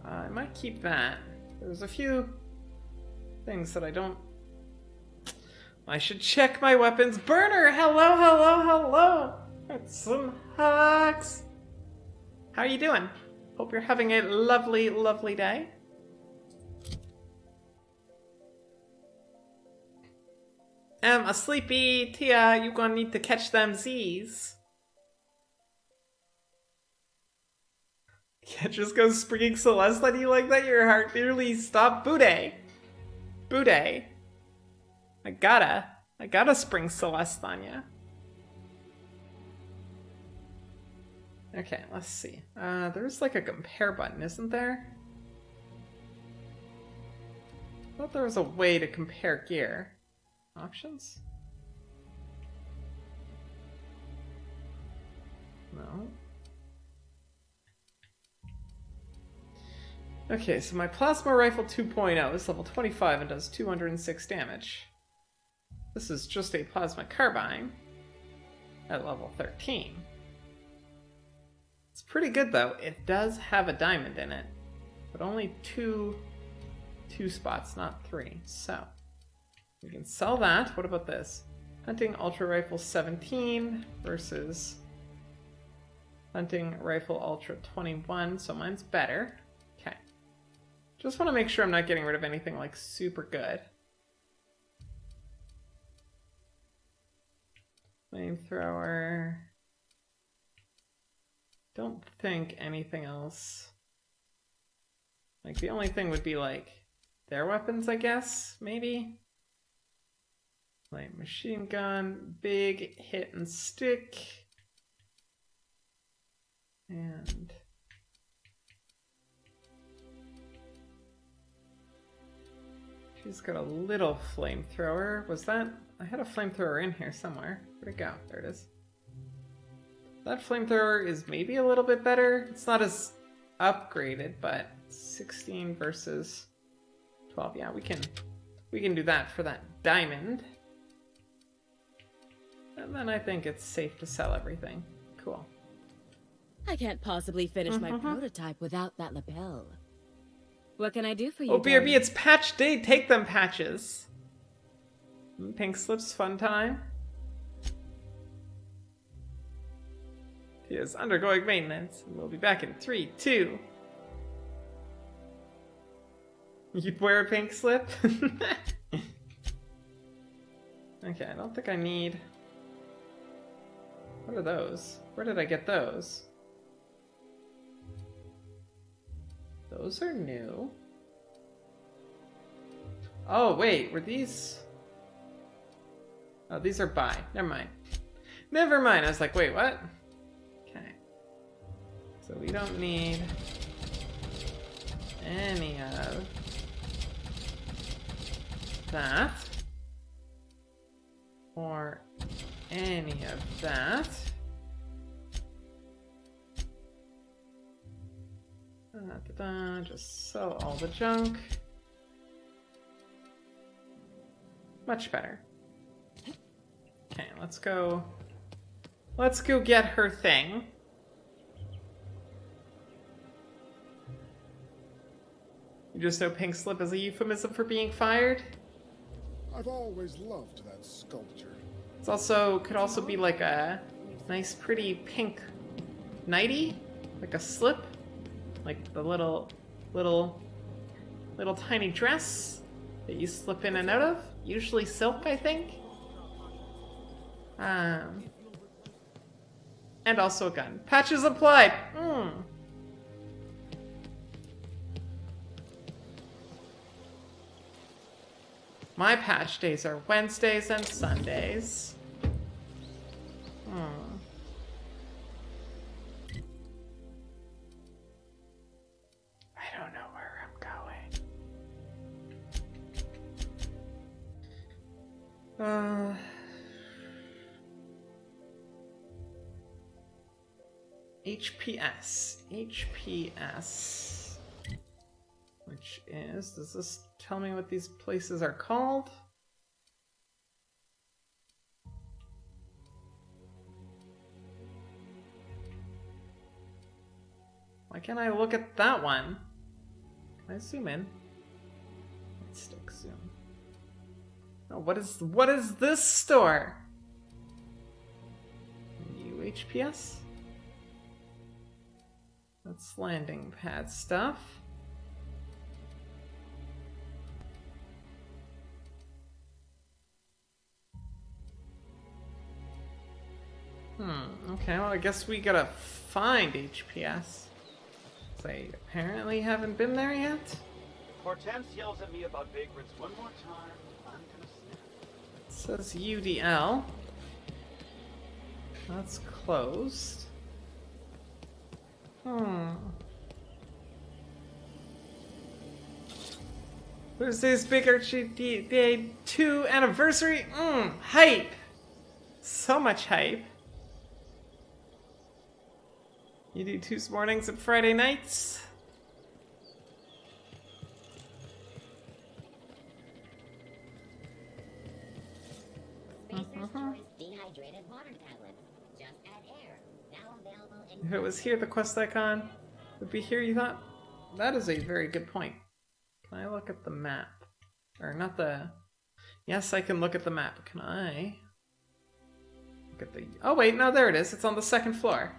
I might keep that. There's a few things that I don't... I should check my weapons. Burner! Hello, hello, hello! That's some hugs! How are you doing? Hope you're having a lovely, lovely day. A sleepy Tia, you gonna need to catch them Z's. Yeah, just go springing Celeste on you like that, your heart nearly stopped. Bude! Bude! I gotta spring Celeste on ya. Okay, let's see. There's like a compare button, isn't there? I thought there was a way to compare gear. Options? No. Okay, so my Plasma Rifle 2.0 is level 25 and does 206 damage. This is just a Plasma Carbine at level 13. It's pretty good though. It does have a diamond in it, but only two spots, not 3. So we can sell that. What about this? Hunting Ultra Rifle 17 versus Hunting Rifle Ultra 21, so mine's better. Okay. Just want to make sure I'm not getting rid of anything like super good. Flamethrower. Don't think anything else. Like the only thing would be like their weapons, I guess, maybe. Like machine gun, big hit and stick. And she's got a little flamethrower. Was that? I had a flamethrower in here somewhere. Where'd it go? There it is. That flamethrower is maybe a little bit better. It's not as upgraded, but 16 versus 12. Yeah, we can do that for that diamond. And then I think it's safe to sell everything. Cool. I can't possibly finish my prototype without that lapel. What can I do for you? Oh, BRB, it's patch day. Take them patches. Pink slips, fun time. He is undergoing maintenance. We'll be back in 3, 2. You'd wear a pink slip? Okay, I don't think I need... What are those? Where did I get those? Those are new. Oh, wait, were these... Oh, these are buy. Never mind. Never mind. I was like, wait, what? Okay. So we don't need any of that. Or any of that. Just sell all the junk. Much better. Okay, let's go. Let's go get her thing. You just know pink slip is a euphemism for being fired? I've always loved that sculpture. It's also could also be like a nice pretty pink nightie, like a slip, like the little tiny dress that you slip in and out of, usually silk, I think. And also a gun. Patches applied. My patch days are Wednesdays and Sundays. I don't know where I'm going. HPS. Which is, does this tell me what these places are called? Why can't I look at that one? Can I zoom in? Let's stick zoom. Oh, what is this store? New HPS? That's landing pad stuff. Okay, well I guess we gotta find HPS. They apparently haven't been there yet. Hortense yells at me about vagrants one more time. I'm gonna snap. It says UDL. That's closed. Thursday's Big Archie Day 2 anniversary. Hype. So much hype. You do Tuesday mornings and Friday nights? Spacer's Choice dehydrated water tablets. Just add air. Now available in... If it was here, the quest icon would be here, you thought? That is a very good point. Can I look at the map? Or not the... Yes, I can look at the map. Can I Look at the... Oh wait, no, there it is. It's on the second floor.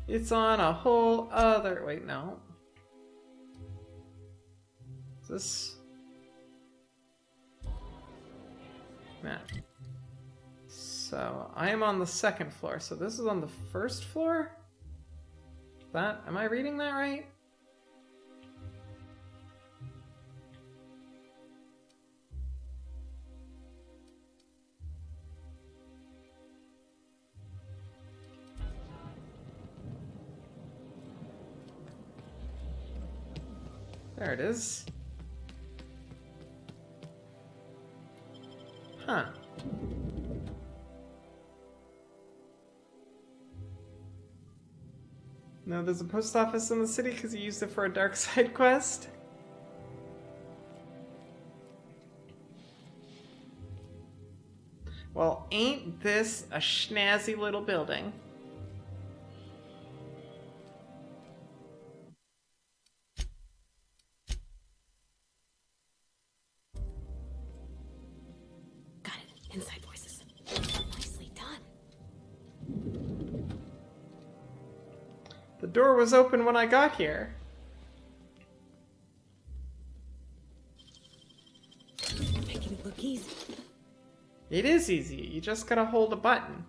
It's on a whole other... Wait, no. Is this... Map. So, I am on the second floor. So this is on the first floor? That... Am I reading that right? There it is. Huh. No, there's a post office in the city because you used it for a dark side quest. Well, ain't this a snazzy little building? Inside voices. Nicely done. The door was open when I got here. Making it look easy. It is easy. You just gotta hold a button.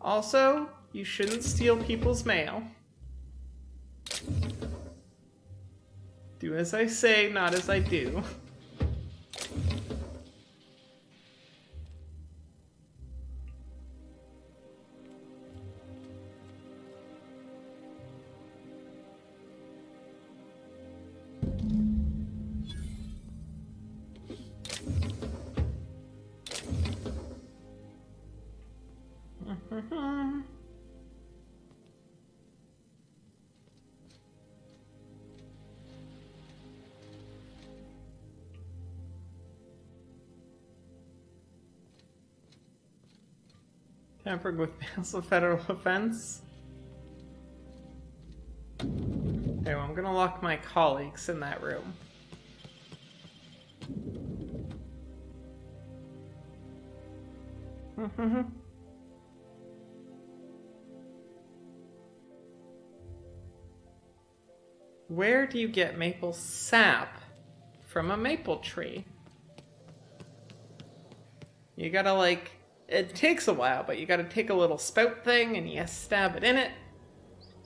Also, you shouldn't steal people's mail. Do as I say, not as I do. Tampering with bails of federal offense. Okay, well, I'm gonna lock my colleagues in that room. Where do you get maple sap from a maple tree? You gotta, like, it takes a while, but you gotta take a little spout thing and you stab it in it,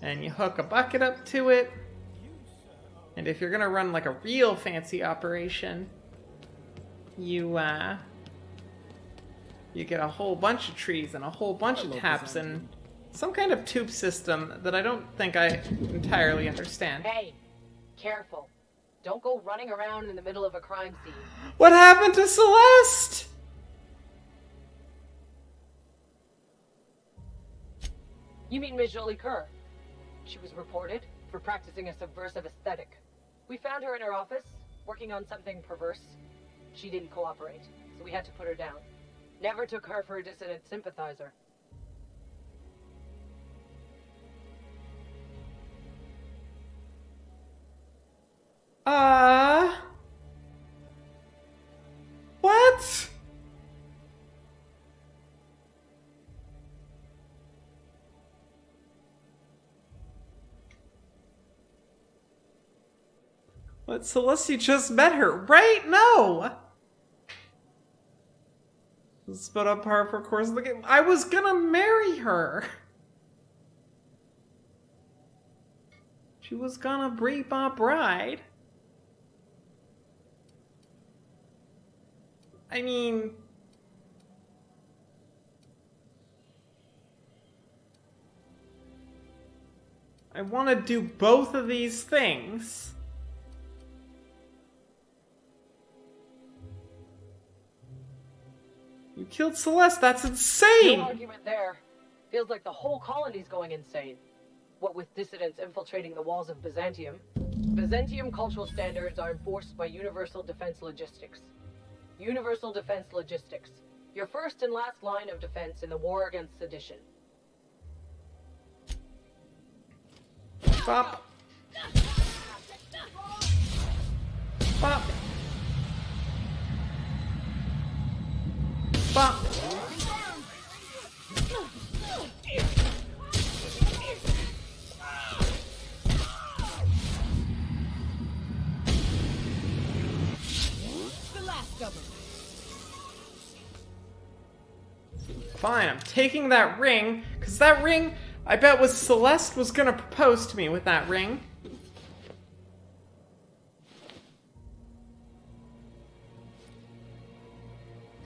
and you hook a bucket up to it. And if you're gonna run like a real fancy operation, you get a whole bunch of trees and a whole bunch of taps and some kind of tube system that I don't think I entirely understand. Hey, careful. Don't go running around in the middle of a crime scene. What happened to Celeste? You mean Ms. Jolie Kerr? She was reported for practicing a subversive aesthetic. We found her in her office, working on something perverse. She didn't cooperate, so we had to put her down. Never took her for a dissident sympathizer. What? What, Celeste, you just met her, right? No! This is but on par for course of the game. I was gonna marry her! She was gonna be my bride. I mean... I want to do both of these things. You killed Celeste, that's insane! No argument there. Feels like the whole colony's going insane. What with dissidents infiltrating the walls of Byzantium. Byzantium cultural standards are enforced by Universal Defense Logistics. Universal Defense Logistics. Your first and last line of defense in the war against sedition. Stop. Bop. Bop. The last of them. Fine, I'm taking that ring, because that ring, I bet was Celeste was gonna propose to me with that ring.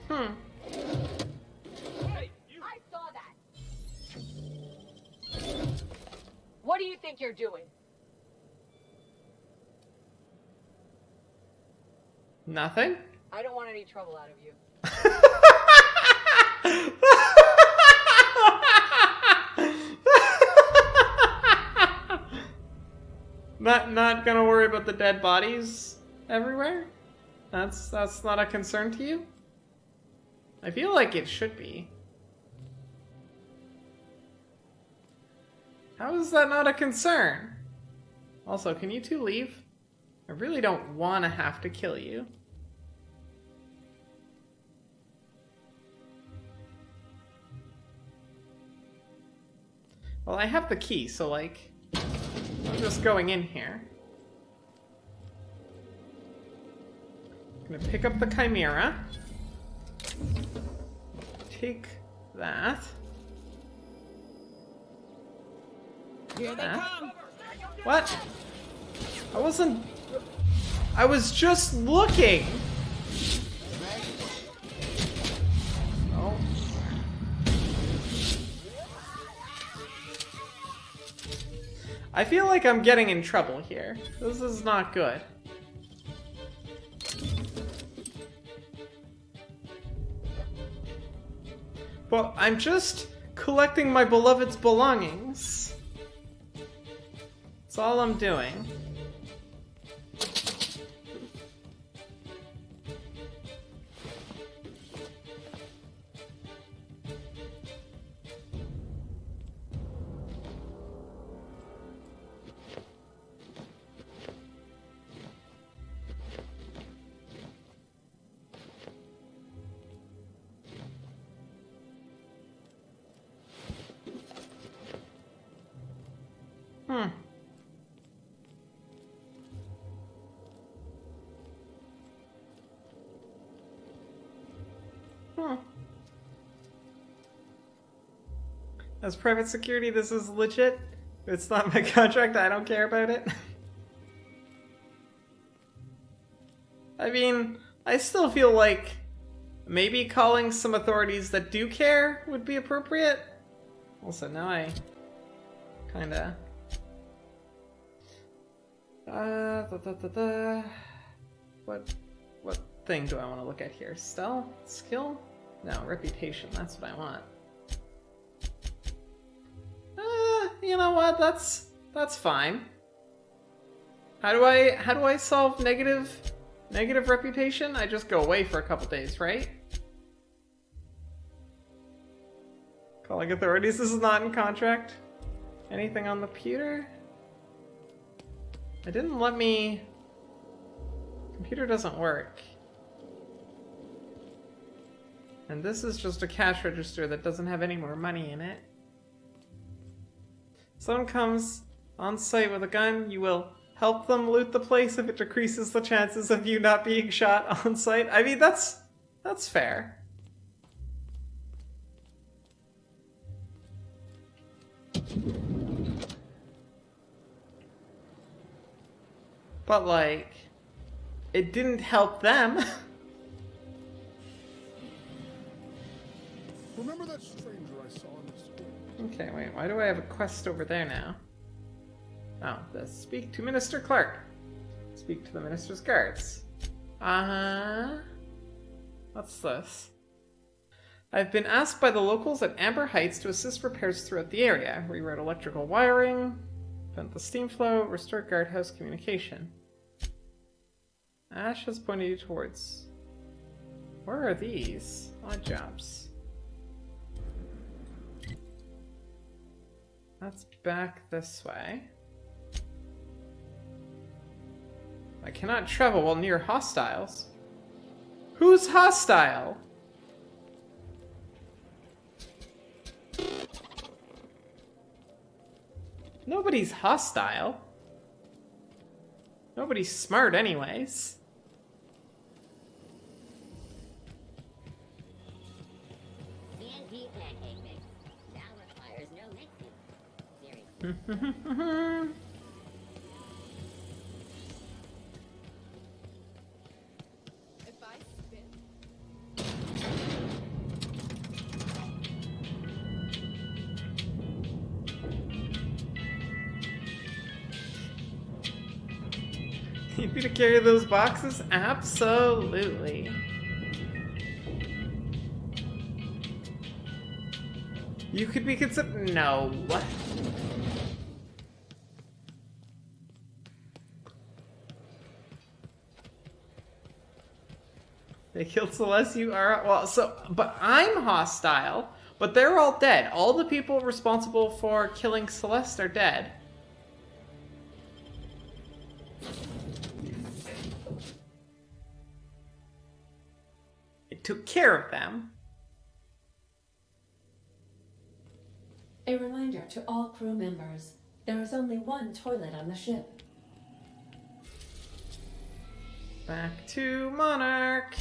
Hey, I saw that. What do you think you're doing? Nothing? I don't want any trouble out of you. Not gonna worry about the dead bodies everywhere? That's not a concern to you? I feel like it should be. How is that not a concern? Also, can you two leave? I really don't want to have to kill you. Well, I have the key, so like, I'm just going in here. I'm gonna pick up the Chimera. Take that. Here they come. What? I was just looking. Oh. I feel like I'm getting in trouble here. This is not good. But I'm just collecting my beloved's belongings. That's all I'm doing. As private security, this is legit. If it's not my contract, I don't care about it. I mean, I still feel like maybe calling some authorities that do care would be appropriate. Also, now I kinda... What thing do I want to look at here? Stealth? Skill? No, reputation. That's what I want. You know what? That's fine. How do I solve negative reputation? I just go away for a couple days, right? Calling authorities. This is not in contract. Anything on the computer? It didn't let me... Computer doesn't work. And this is just a cash register that doesn't have any more money in it. Someone comes on site with a gun, you will help them loot the place if it decreases the chances of you not being shot on site. I mean, that's fair. But like, it didn't help them. Remember that stranger I saw in the school? Okay, wait, why do I have a quest over there now? Oh, speak to Minister Clark. Speak to the Minister's guards. Uh-huh. What's this? I've been asked by the locals at Amber Heights to assist repairs throughout the area. Reroute electrical wiring, vent the steam flow, restore guardhouse communication. Ash has pointed you towards... Where are these? Odd jobs. That's back this way. I cannot travel while near hostiles. Who's hostile? Nobody's hostile. Nobody's smart anyways. CNP pancake mix. Now requires no mixing. Seriously. If I spit, You need to carry those boxes? Absolutely. You could be considered. No. They killed Celeste, you are. Well, so. But I'm hostile. But they're all dead. All the people responsible for killing Celeste are dead. It took care of them. A reminder to all crew members, there is only one toilet on the ship. Back to Monarch.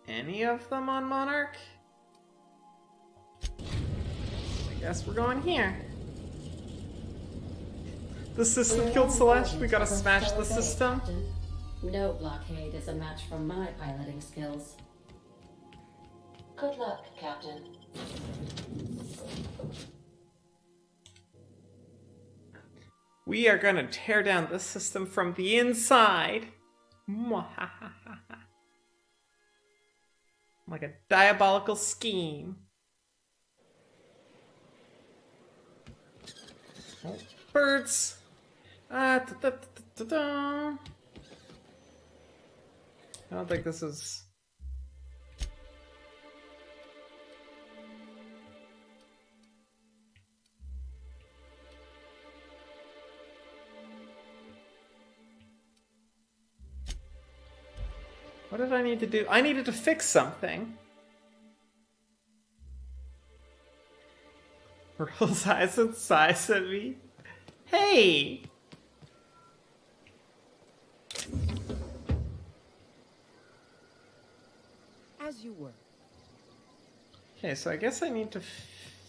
Any of them on Monarch? I guess we're going here. The system killed Celeste. We gotta smash the system. No blockade is a match for my piloting skills. Good luck, Captain. We are gonna tear down this system from the inside. Like a diabolical scheme. Oh, birds. I don't think this is... What did I need to do? I needed to fix something. Rolls eyes and sighs at me. Hey! As you were. Okay, so I guess I need to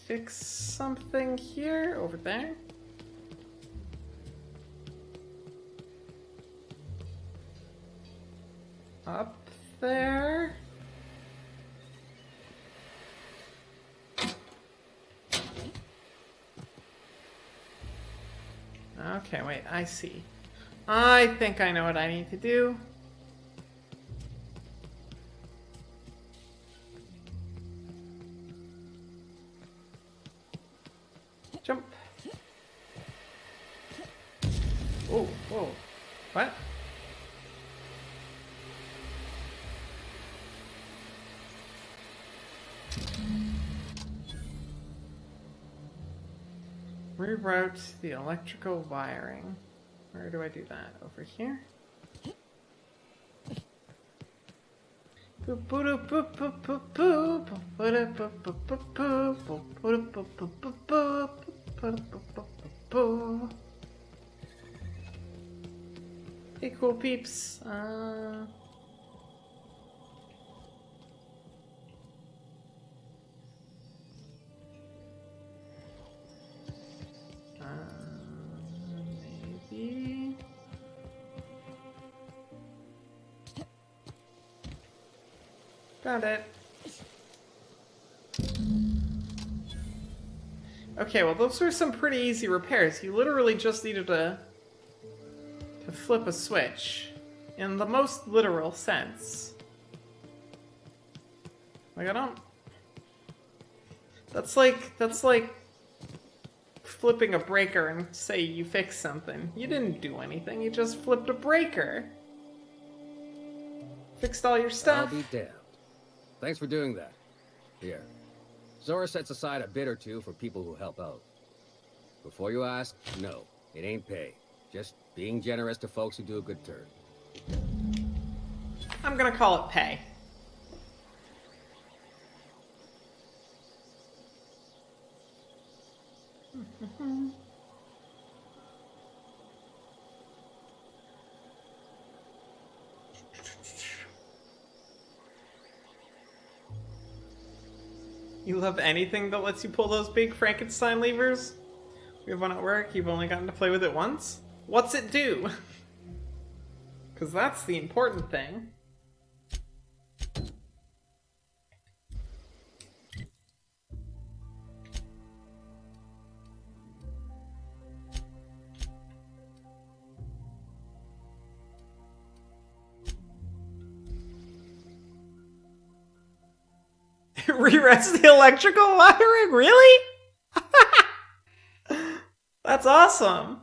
fix something here, over there. Up there. Okay, wait, I see. I think I know what I need to do. Jump. Oh, whoa. What? Reroute the electrical wiring. Where do I do that? Over here? Hey, cool peeps. Maybe. Got it. Okay, well those were some pretty easy repairs. You literally just needed to flip a switch. In the most literal sense. Like I don't... That's like flipping a breaker and say you fixed something. You didn't do anything, you just flipped a breaker. Fixed all your stuff. I'll be damned. Thanks for doing that. Here. Zora sets aside a bit or two for people who help out. Before you ask, no, it ain't pay. Just Being generous to folks who do a good turn. I'm gonna call it pay. You love anything that lets you pull those big Frankenstein levers? We have one at work, you've only gotten to play with it once? What's it do? Because that's the important thing. It rewrites the electrical wiring? Really? That's awesome.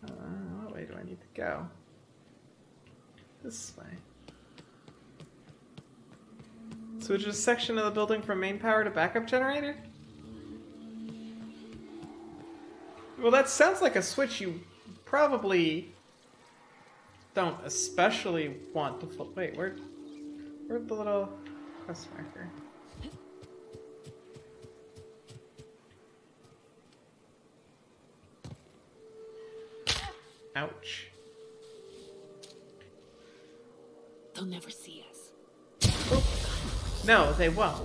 What way do I need to go? This way. Switch a section of the building from main power to backup generator? Well, that sounds like a switch you probably don't especially want to flip. Wait, where'd the little quest marker? Ouch. They'll never see us. No, they won't.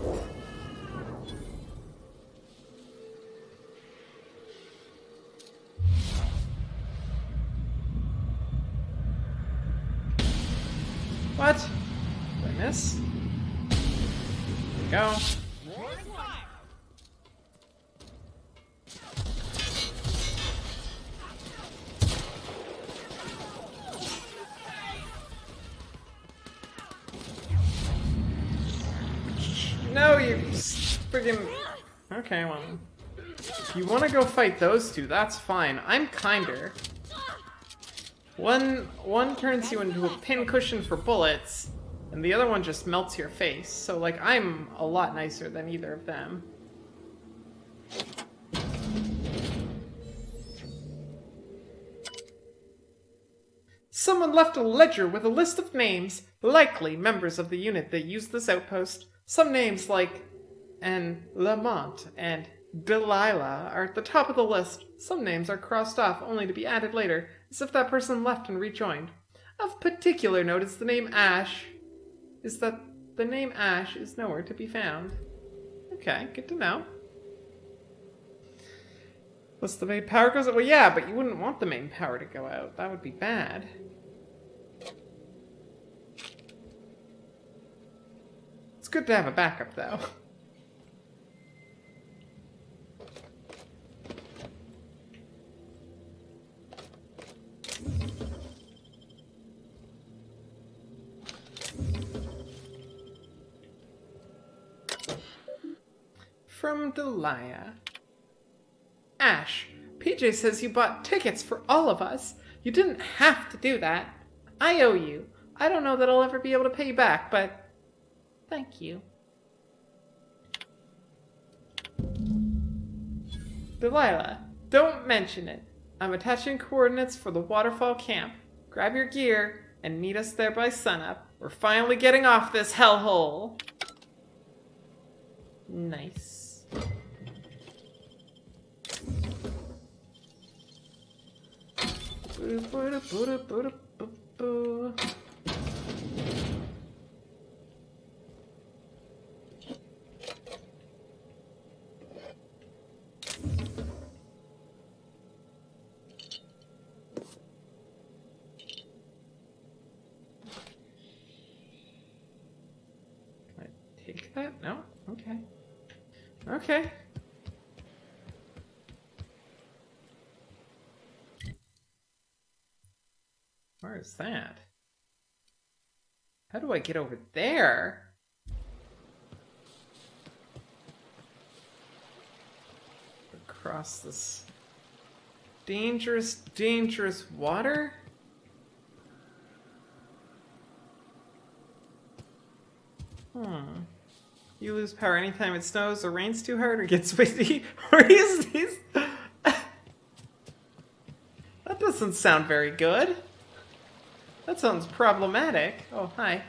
What? Did I miss? There we go. No, you friggin'... Okay, well... If you want to go fight those two, that's fine. I'm kinder. One turns you into a pincushion for bullets, and the other one just melts your face. So, like, I'm a lot nicer than either of them. Someone left a ledger with a list of names, likely members of the unit that used this outpost. Some names like Lamont and Delilah are at the top of the list. Some names are crossed off only to be added later, as if that person left and rejoined. Of particular note is the name Ash. Is that the name Ash is nowhere to be found. Okay, good to know. Unless the main power goes out. Well, yeah, but you wouldn't want the main power to go out. That would be bad. It's good to have a backup, though. From Delia. Ash, PJ says you bought tickets for all of us. You didn't have to do that. I owe you. I don't know that I'll ever be able to pay you back, but thank you. Delilah, don't mention it. I'm attaching coordinates for the waterfall camp. Grab your gear and meet us there by sunup. We're finally getting off this hellhole. Nice. Can I take that? No? Okay. Okay. Where is that? How do I get over there? Across this dangerous, dangerous water? You lose power anytime it snows or rains too hard or gets windy. Or is these? That doesn't sound very good. That sounds problematic. Oh, hi.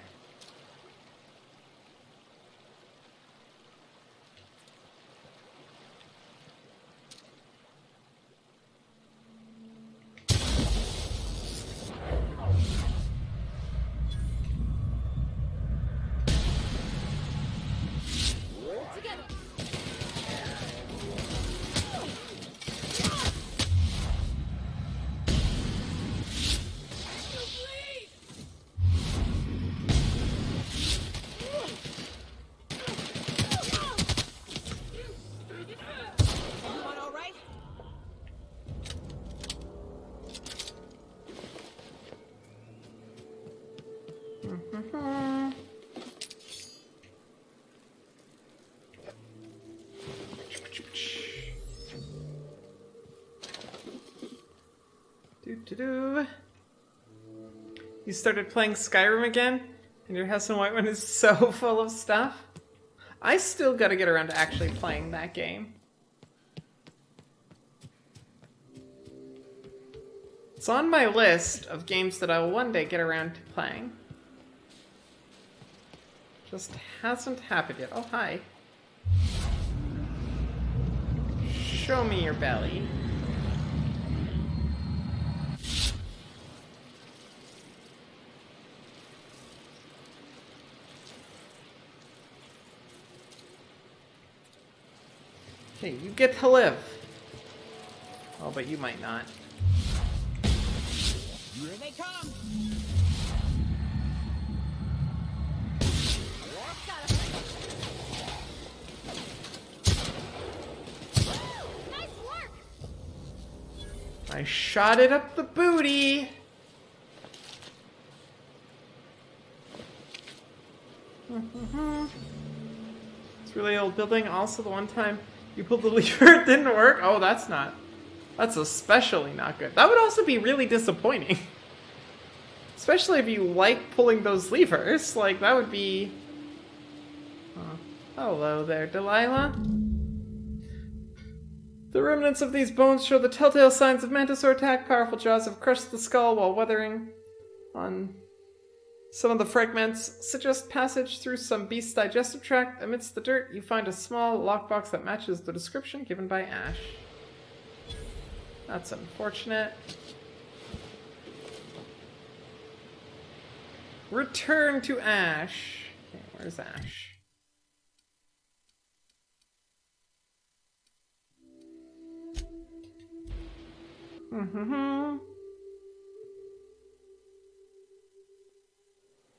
You started playing Skyrim again? And your House and White one is so full of stuff? I still gotta get around to actually playing that game. It's on my list of games that I will one day get around to playing. Just hasn't happened yet. Oh, hi. Show me your belly. Hey, you get to live. Oh, but you might not. Here they come! Nice work! I shot it up the booty! It's a really old building. Also, the one time you pulled the lever, it didn't work. Oh, that's especially not good. That would also be really disappointing. Especially if you like pulling those levers. Like, that would be... Hello there, Delilah. The remnants of these bones show the telltale signs of Mantisaur attack. Powerful jaws have crushed the skull while weathering on some of the fragments. Suggest passage through some beast's digestive tract. Amidst the dirt, you find a small lockbox that matches the description given by Ash. That's unfortunate. Return to Ash. Okay, where's Ash?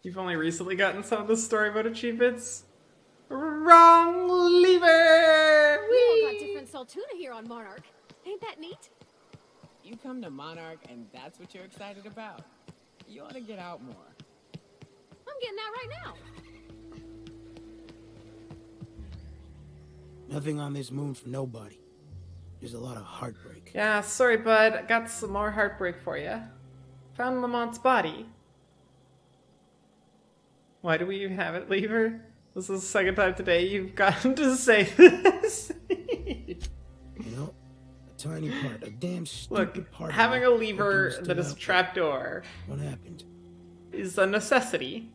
You've only recently gotten some of the story mode achievements. Wrong lever! We all got different Saltuna here on Monarch. Ain't that neat? You come to Monarch and that's what you're excited about? You ought to get out more. I'm getting out right now. Nothing on this moon for nobody. There's a lot of heartbreak. Yeah, sorry, bud. I got some more heartbreak for you. Found Lamont's body. Why do we even have it, Lever? This is the second time today you've gotten to say this. You know, a tiny part, a damn stupid part. Look, having a lever that is a trapdoor. What happened? Is a necessity.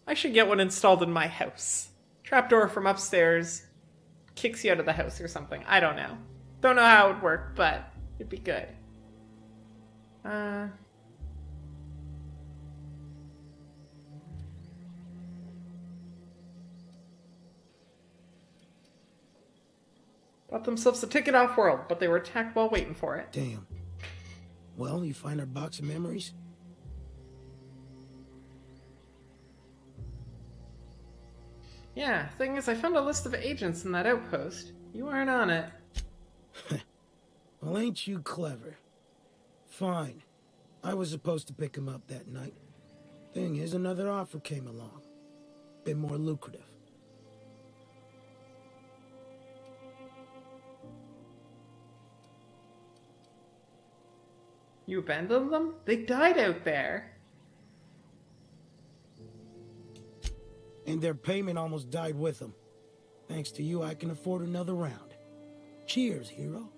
I should get one installed in my house. Trapdoor from upstairs kicks you out of the house or something. I don't know. Don't know how it would work, but it'd be good. Bought themselves a ticket off-world, but they were attacked while waiting for it. Damn. Well, you find our box of memories? Yeah, thing is, I found a list of agents in that outpost. You aren't on it. Well, ain't you clever? Fine. I was supposed to pick him up that night. Thing is, another offer came along. Bit more lucrative. You abandoned them? They died out there. and their payment almost died with them. Thanks to you, I can afford another round. Cheers, hero.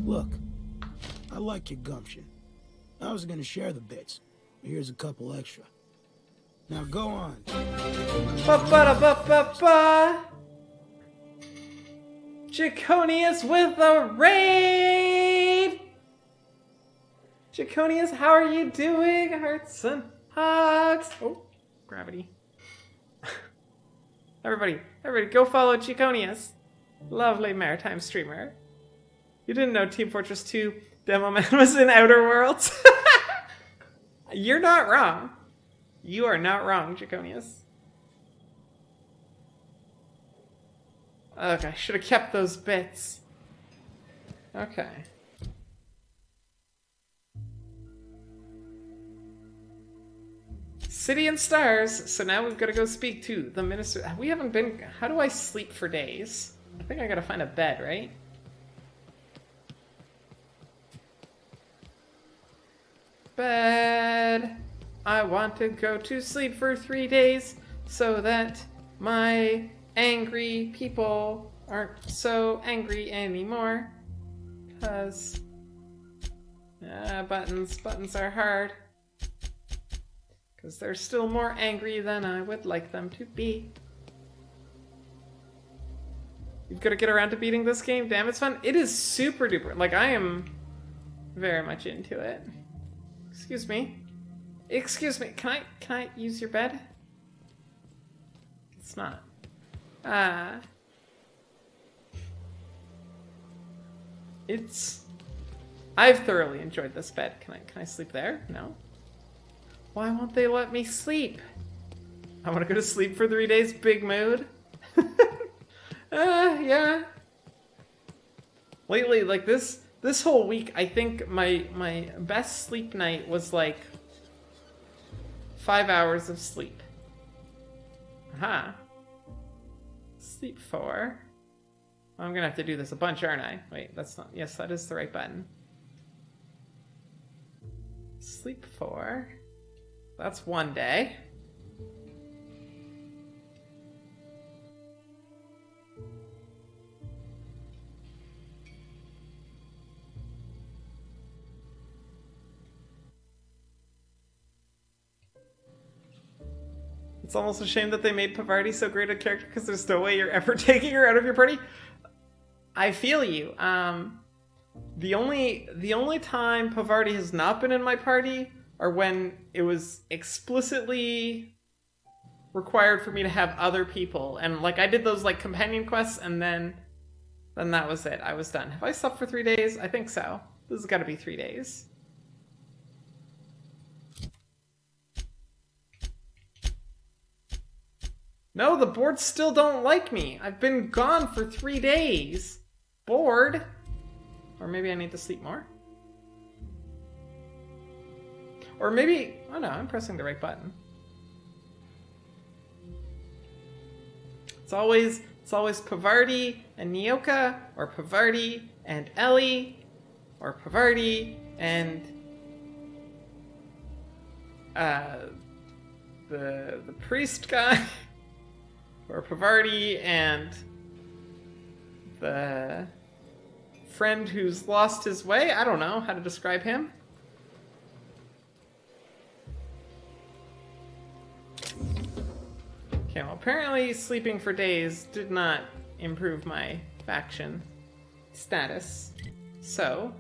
Look, I like your gumption. I was gonna share the bits, but here's a couple extra. Now go on. Ba-ba-da-ba-ba-ba! Draconius with a raid! Draconius, how are you doing? Hearts and hugs! Oh, gravity. Everybody, go follow Draconius. Lovely maritime streamer. You didn't know Team Fortress 2 Demo Man was in Outer Worlds? You're not wrong. You are not wrong, Draconius. Okay, I should have kept those bits. Okay. City and Stars. So now we've got to go speak to the minister. We haven't been... How do I sleep for days? I think I gotta find a bed, right? Bed. I want to go to sleep for 3 days so that my angry people aren't so angry anymore. Because buttons are hard. Because they're still more angry than I would like them to be. You've got to get around to beating this game. Damn, it's fun. It is super duper. Like, I am very much into it. Excuse me. Excuse me. Can I use your bed? It's not. I've thoroughly enjoyed this bed. Can I sleep there? No. Why won't they let me sleep? I want to go to sleep for 3 days. Big mood. Yeah. Lately, like this whole week, I think my best sleep night was like 5 hours of sleep. Aha. Sleep 4. I'm gonna have to do this a bunch, aren't I? Wait, that's not... Yes, that is the right button. Sleep 4. That's 1 day. It's almost a shame that they made Pavarti so great a character because there's no way you're ever taking her out of your party. I feel you. The only time Pavarti has not been in my party are when it was explicitly required for me to have other people. And like I did those like companion quests and then that was it. I was done. Have I slept for 3 days? I think so. This has got to be 3 days. No, the boards still don't like me. I've been gone for 3 days. Bored. Or maybe I need to sleep more. Or maybe... Oh no, I'm pressing the right button. It's always Pavarti and Nyoka, or Pavarti and Ellie, or Pavarti and the priest guy, or Pavarti and the friend who's lost his way. I don't know how to describe him. Okay, well, apparently sleeping for days did not improve my faction status. So,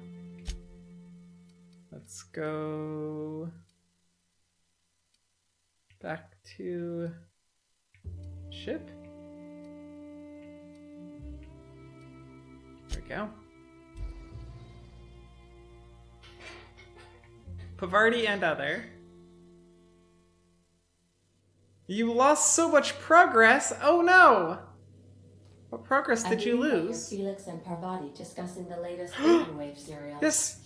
let's go back to ship. There we go. Pavarti and other. You lost so much progress. Oh no! What progress did you lose? Felix and Parvati discussing the latest Aetherwave serial. Yes.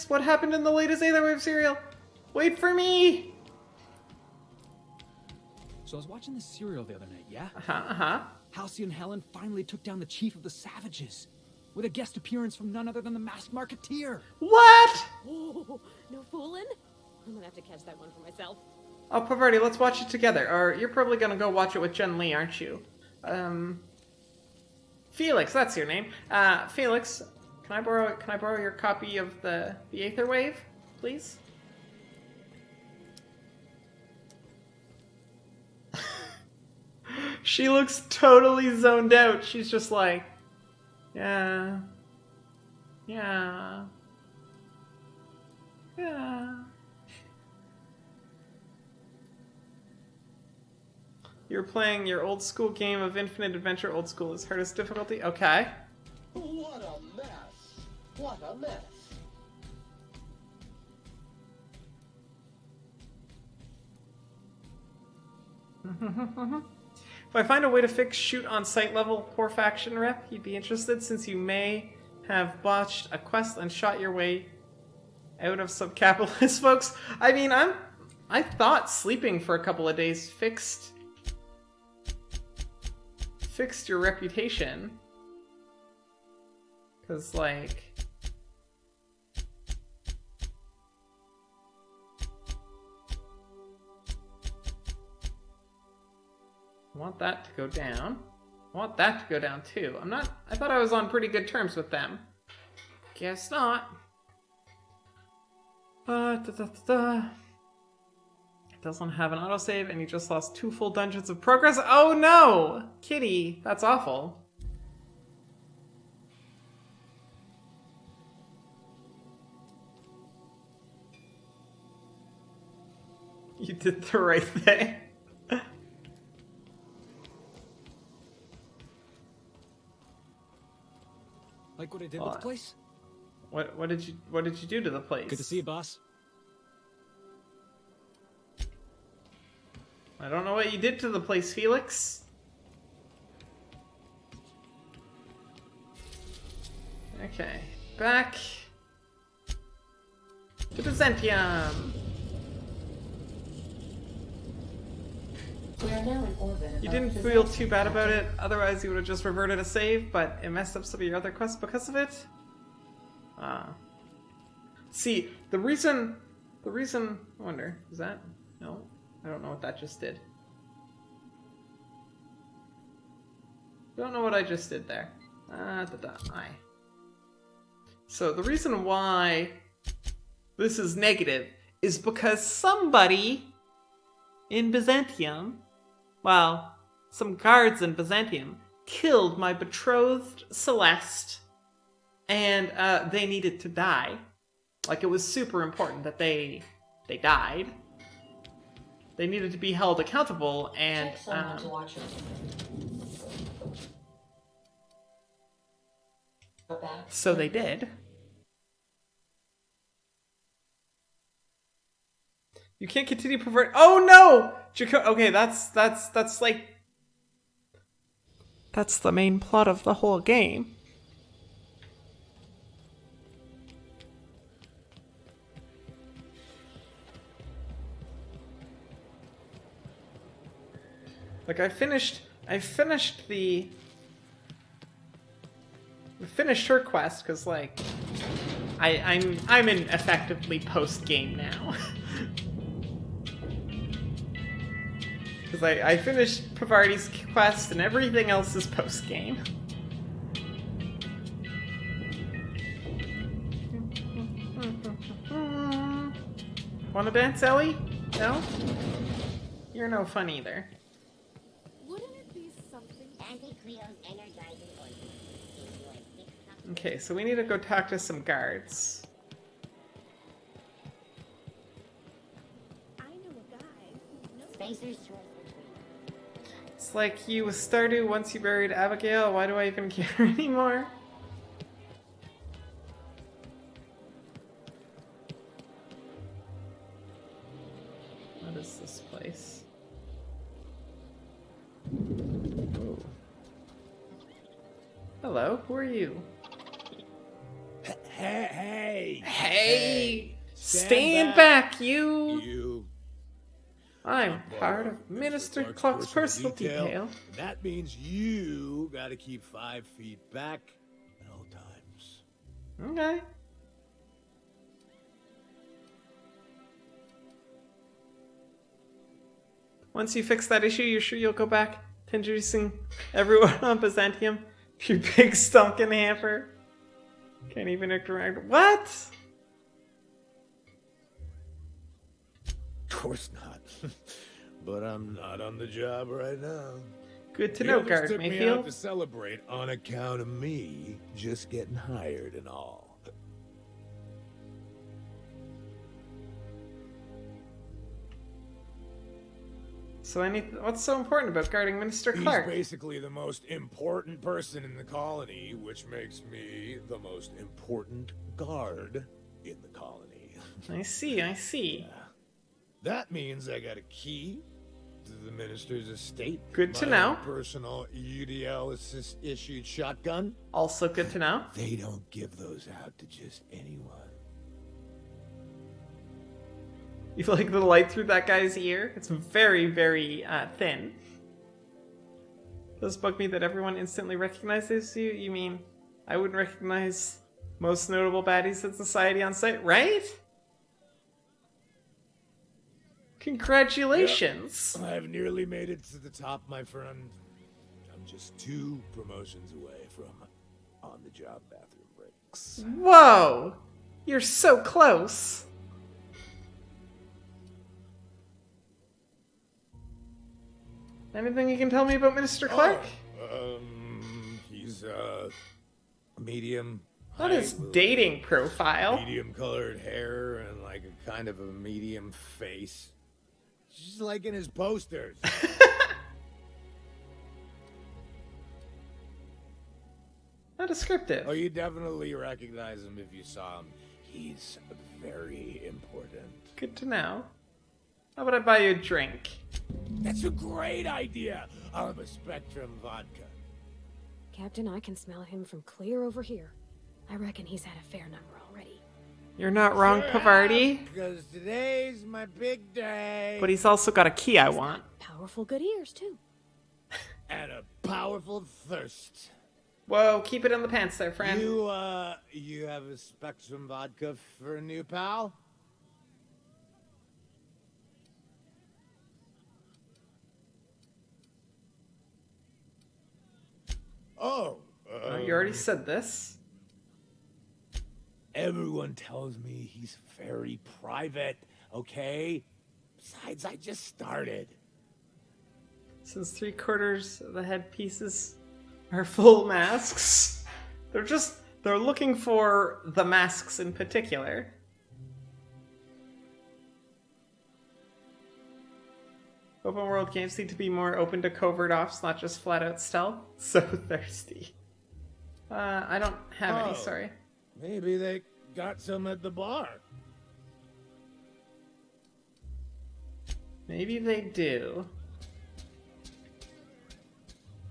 What happened in the latest Aetherwave serial? Wait for me! So I was watching this serial the other night, yeah? Uh-huh. Halcyon Helen finally took down the chief of the Savages, with a guest appearance from none other than the Masked Marketeer. What? Oh, no fooling? I'm gonna have to catch that one for myself. Oh, Pavarti, let's watch it together. Or you're probably gonna go watch it with Jen Lee, aren't you? Felix, that's your name. Felix, can I borrow your copy of the Aether Wave, please? She looks totally zoned out. She's just like, yeah. Yeah. Yeah. You're playing your old school game of Infinite Adventure. Old school is hardest difficulty. Okay. What a mess. What a mess. If I find a way to fix shoot on site level poor faction rep, you'd be interested since you may have botched a quest and shot your way out of some capitalist folks. I mean, I thought sleeping for a couple of days fixed your reputation. 'Cause like I want that to go down. I want that to go down too. I thought I was on pretty good terms with them. Guess not. It doesn't have an autosave and you just lost 2 full dungeons of progress. Oh no! Kitty, that's awful. You did the right thing. Like what I did with the place? What did you do to the place? Good to see you, boss. I don't know what you did to the place, Felix. Okay, back to Byzantium. We are now in orbit. You didn't feel too bad about it, otherwise you would have just reverted a save, but it messed up some of your other quests because of it? See, the reason, I wonder, is that, no? I don't know what that just did. Don't know what I just did there. So the reason why this is negative is because somebody in Byzantium, well, some guards in Byzantium, killed my betrothed Celeste, and they needed to die. Like, it was super important that they died. They needed to be held accountable, and Check someone to watch her. So they did. You can't continue pervert. Oh no! Okay, that's like, that's the main plot of the whole game. Like I finished her quest because like I'm in effectively post game now. Because I finished Pavarti's quest and everything else is post game. Wanna dance, Ellie? No? You're no fun either. Wouldn't it be something? Okay, so we need to go talk to some guards. I know a guy who knows. Spacer's choice. It's like you with Stardew once you buried Abigail. Why do I even care anymore? What is this place? Whoa. Hello, who are you? Hey! Stand back, you! I'm part of Minister Clark's personal detail. That means you gotta keep 5 feet back at all times. Okay. Once you fix that issue, you're sure you'll go back to introducing everyone on Byzantium to your big stonking hamper? Can't even interact. What? Of course not. But I'm not on the job right now. Good to The know, others Guard took me Mayfield. out to celebrate on account of me just getting hired and all. So what's so important about guarding Minister Clark? He's basically the most important person in the colony, which makes me the most important guard in the colony. I see, I see. That means I got a key to the minister's estate. Good to my know. own personal UDL issued shotgun. Also good to know. They don't give those out to just anyone. You like the light through that guy's ear? It's very, very thin. Does bug me that everyone instantly recognizes you? You mean I wouldn't recognize most notable baddies in society on sight, right? Congratulations! Yep. I've nearly made it to the top, my friend. I'm just 2 promotions away from on-the-job bathroom breaks. Whoa! You're so close! Anything you can tell me about Minister Clark? He's medium. Not his dating profile. Medium-colored hair and like a kind of a medium face. Just like in his posters. Not descriptive. Oh, you definitely recognize him if you saw him. He's very important. Good to know. How about I buy you a drink? That's a great idea. I'll have a Spectrum vodka. Captain, I can smell him from clear over here. I reckon he's had a fair number already. You're not wrong, Pavardi. Because today's my big day. But he's also got a key I want. Powerful good ears, too. And a powerful thirst. Whoa, keep it in the pants there, friend. You have a Spectrum vodka for a new pal? Oh. You already said this. Everyone tells me he's very private, okay? Besides, I just started. Since 3/4 of the headpieces are full masks, they're looking for the masks in particular. Open world games need to be more open to covert ops, not just flat out stealth. So thirsty. I don't have any, sorry. Maybe they got some at the bar. Maybe they do.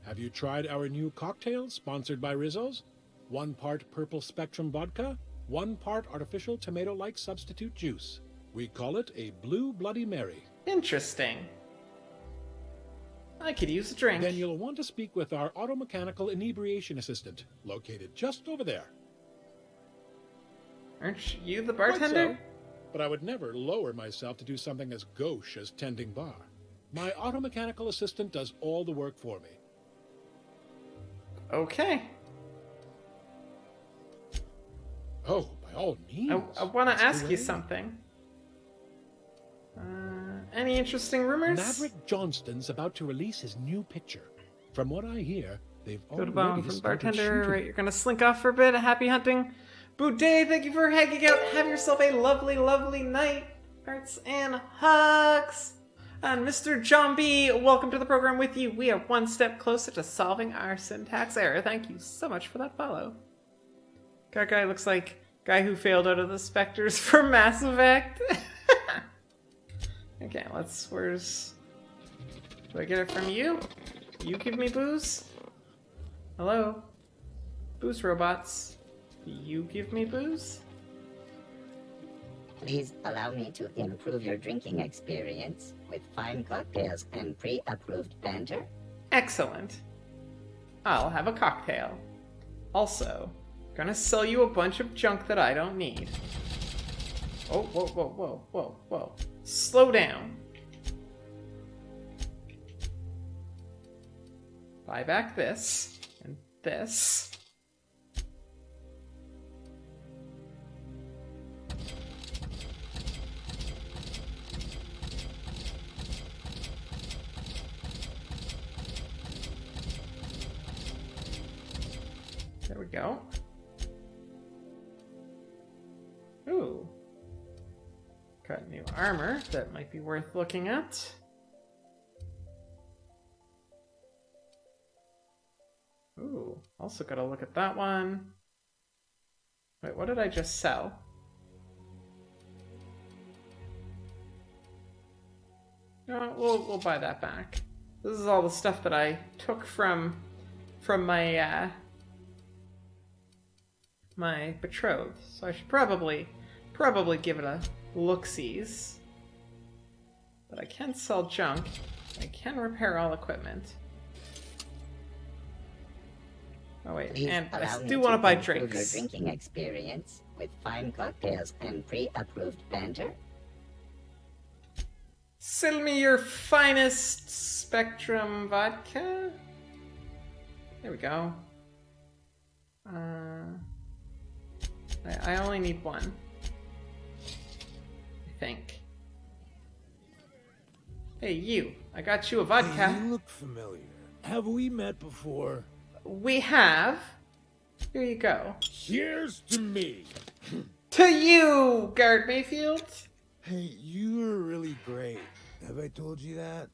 Have you tried our new cocktail sponsored by Rizzo's? 1 part purple Spectrum vodka, 1 part artificial tomato-like substitute juice. We call it a Blue Bloody Mary. Interesting. I could use a drink. Then you'll want to speak with our auto-mechanical inebriation assistant, located just over there. Aren't you the bartender? Quite so, but I would never lower myself to do something as gauche as tending bar. My auto-mechanical assistant does all the work for me. Okay. Oh, by all means. I want to ask you something. Any interesting rumors? Maverick Johnston's about to release his new picture. From what I hear, they've Go to already bottom from started bartender. shooting. Right, you're gonna slink off for a bit. Happy hunting. Boudet, thank you for hanging out. Have yourself a lovely, lovely night. Hearts and hugs. And Mr. John B, welcome to the program with you. We are 1 step closer to solving our syntax error. Thank you so much for that follow. That guy looks like guy who failed out of the Spectres for Mass Effect. Okay, where's... Do I get it from you? You give me booze? Hello? Booze robots. You give me booze? Please allow me to improve your drinking experience with fine cocktails and pre-approved banter. Excellent. I'll have a cocktail. Also, gonna sell you a bunch of junk that I don't need. Oh, whoa, whoa, whoa, whoa, whoa. Slow down. Buy back this and this. There we go. Ooh. Got new armor that might be worth looking at. Ooh, also gotta look at that one. Wait, what did I just sell? No, we'll buy that back. This is all the stuff that I took from my my betrothed, so I should probably give it a look-sees. But I can sell junk. I can repair all equipment. Oh wait, Please and I allow me do want to buy improve your drinks. drinking experience with fine cocktails and pre-approved banter. Sell me your finest Spectrum vodka. There we go. I only need one. I think. Hey, you. I got you a vodka. Hey, you look familiar. Have we met before? We have. Here you go. Cheers to me. To you, Guard Mayfield. Hey, you are really great. Have I told you that?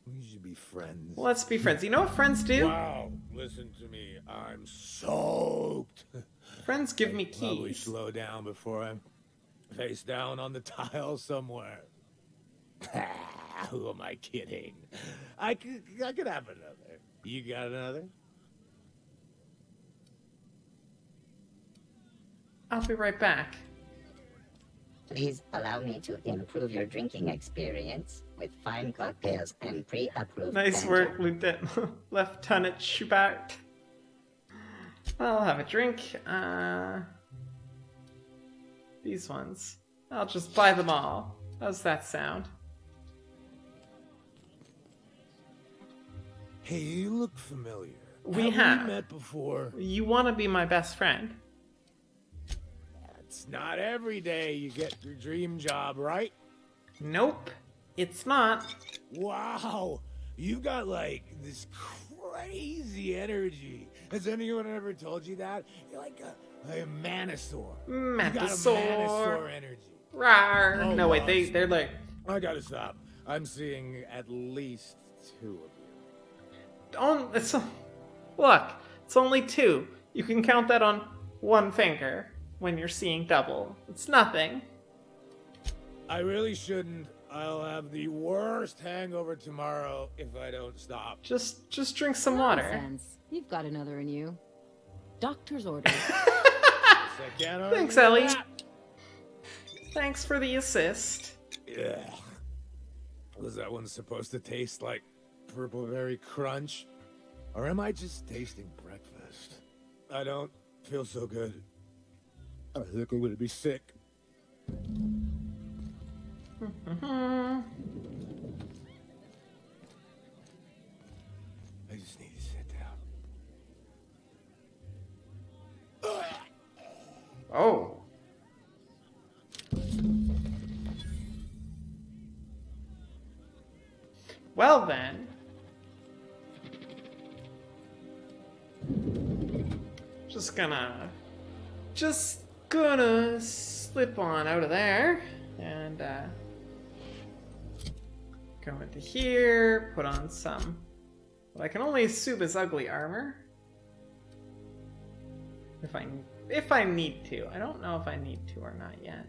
We should be friends. Let's be friends. You know what friends do? Wow, listen to me. I'm soaked. Friends give me Probably keys. slow down before I'm face down on the tile somewhere. Who am I kidding? I could have another. You got another? I'll be right back. Please allow me to improve your drinking experience with fine cocktails and pre-approved Nice banter. work, Lieutenant Schubert. I'll have a drink. These ones. I'll just buy them all. How's that sound? Hey, you look familiar. We have we met before? You want to be my best friend? It's not every day you get your dream job, right? Nope, it's not. Wow, you got like this crazy energy. Has anyone ever told you that? You're like a Manosaur. You got a Manosaur energy. Rawr. Oh, No, wait, monster. they're like... I gotta stop. I'm seeing at least 2 of you. Look, it's only 2. You can count that on one finger when you're seeing double. It's nothing. I really shouldn't. I'll have the worst hangover tomorrow if I don't stop. Just drink some water. Nonsense. You've got another in you. Doctor's order. Thanks, Ellie. Thanks for the assist. Yeah. Was that one supposed to taste like Purple Berry Crunch? Or am I just tasting breakfast? I don't feel so good. I think I'm gonna be sick. I just need to sit down. Oh. Well then. Just gonna slip on out of there and go into here, put on some what I can only assume is ugly armor. If I need to. I don't know if I need to or not yet.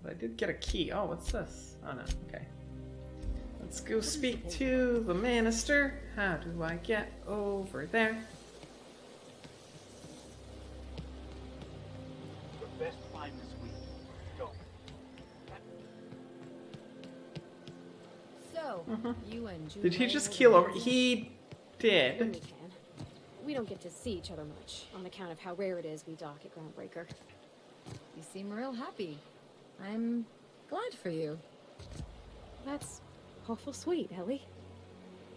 But I did get a key. Oh, what's this? Oh no, okay. Let's go speak to the minister. How do I get over there? Your best find this week. Go. So, you and Julie. Did he just keel over? He When did. we can. We don't get to see each other much, on account of how rare it is we dock at Groundbreaker. You seem real happy. I'm glad for you. That's Awful sweet, Ellie.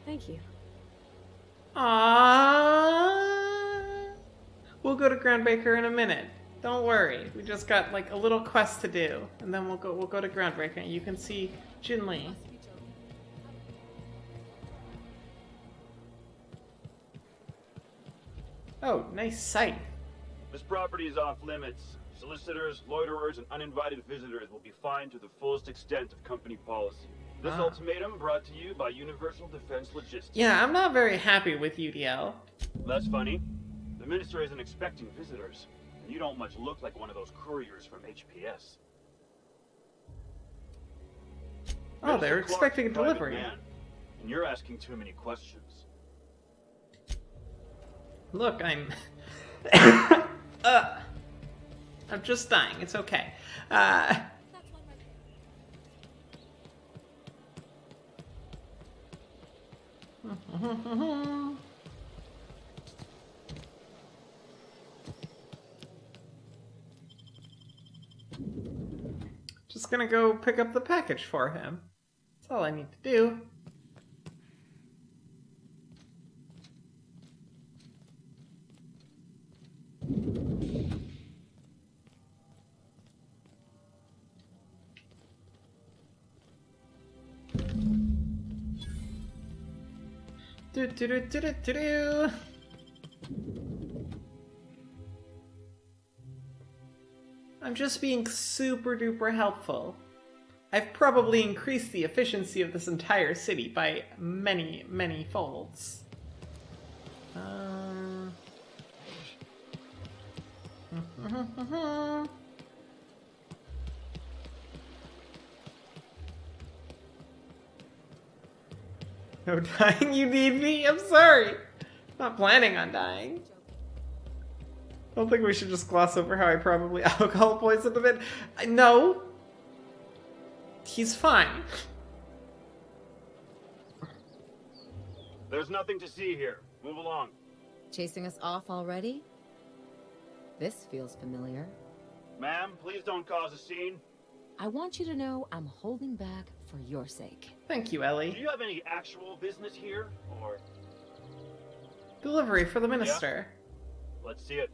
Thank you. Aww. We'll go to Groundbreaker in a minute. Don't worry. We just got like a little quest to do, and then we'll go to Groundbreaker, and you can see Jinli. Oh, nice sight. This property is off limits. Solicitors, loiterers, and uninvited visitors will be fined to the fullest extent of company policy. This ultimatum brought to you by Universal Defense Logistics. Yeah, I'm not very happy with UDL. That's funny. The minister isn't expecting visitors, and you don't much look like one of those couriers from HPS. Oh, they're expecting a Private delivery. Man, and you're asking too many questions. Look, I'm... I'm just dying. It's okay. Just gonna go pick up the package for him. That's all I need to do. Do. I'm just being super duper helpful. I've probably increased the efficiency of this entire city by many, many folds. No dying, you need me? I'm sorry. Not planning on dying. I don't think we should just gloss over how I probably alcohol poisoned a bit. No. He's fine. There's nothing to see here. Move along. Chasing us off already? This feels familiar. Ma'am, please don't cause a scene. I want you to know I'm holding back for your sake. Thank you, Ellie. Do you have any actual business here, or...? Delivery for the minister. Yeah. Let's see it.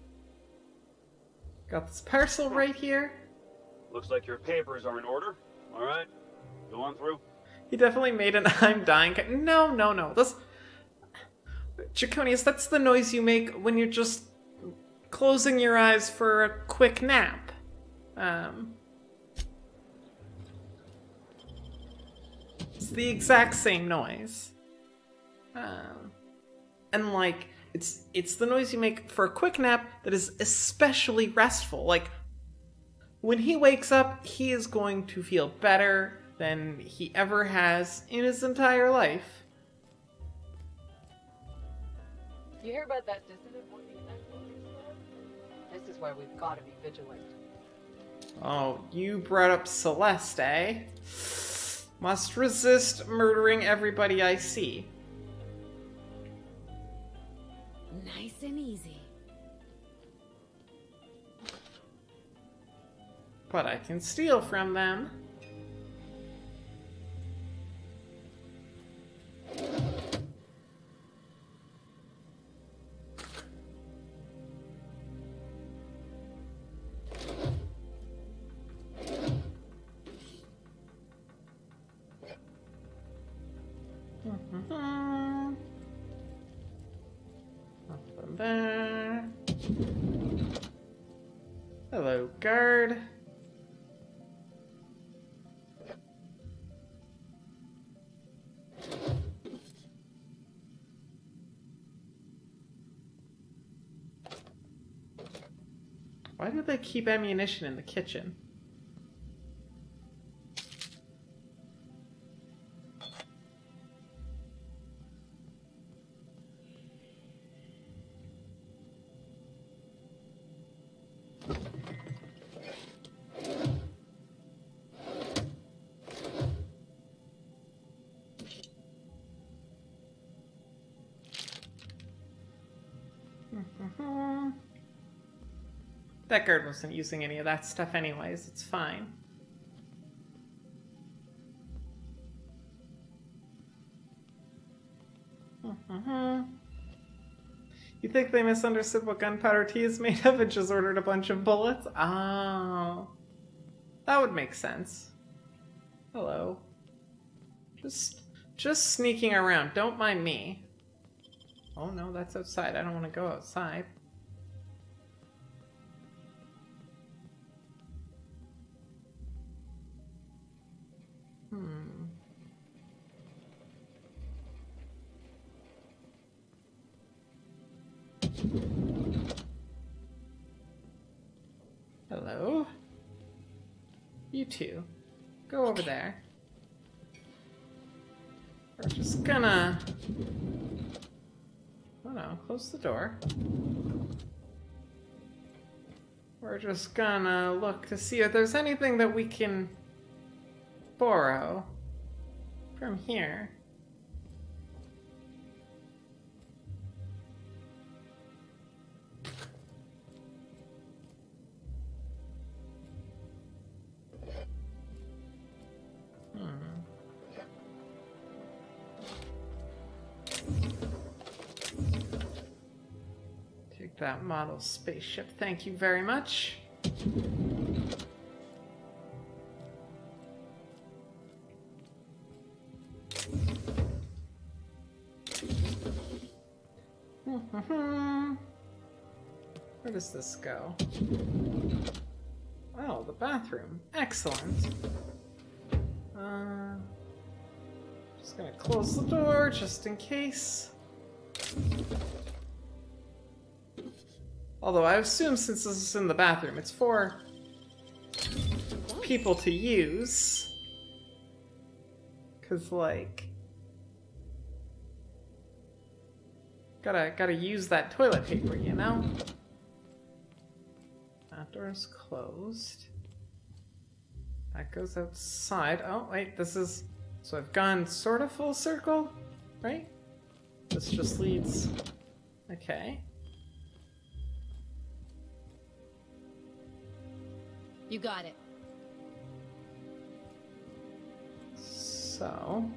Got this parcel right here. Looks like your papers are in order. All right, go on through. He definitely made an I'm dying. No. This, Draconius, that's the noise you make when you're just closing your eyes for a quick nap. It's the exact same noise. And like, it's the noise you make for a quick nap that is especially restful. Like, when he wakes up, he is going to feel better than he ever has in his entire life. You hear about that dissonant working in that clothing store? This is why we've got to be vigilant. Oh, you brought up Celeste, eh? Must resist murdering everybody I see. Nice and easy. But I can steal from them. Nothing there. Hello, guard. Why do they keep ammunition in the kitchen? That guard wasn't using any of that stuff anyways, it's fine. You think they misunderstood what gunpowder tea is made of and just ordered a bunch of bullets? Oh. That would make sense. Hello. Just sneaking around. Don't mind me. Oh no, that's outside. I don't want to go outside. Hello? You two. Go over there. We're just gonna... Oh no, close the door. We're just gonna look to see if there's anything that we can borrow from here. Take that model spaceship. Thank you very much. Where does this go? Oh, the bathroom. Excellent. Just gonna close the door just in case. Although I assume since this is in the bathroom, it's for people to use. 'Cause like... Gotta use that toilet paper, you know? That door's closed. That goes outside. Oh, wait, this is... So I've gone sort of full circle, right? This just leads... Okay. You got it. So...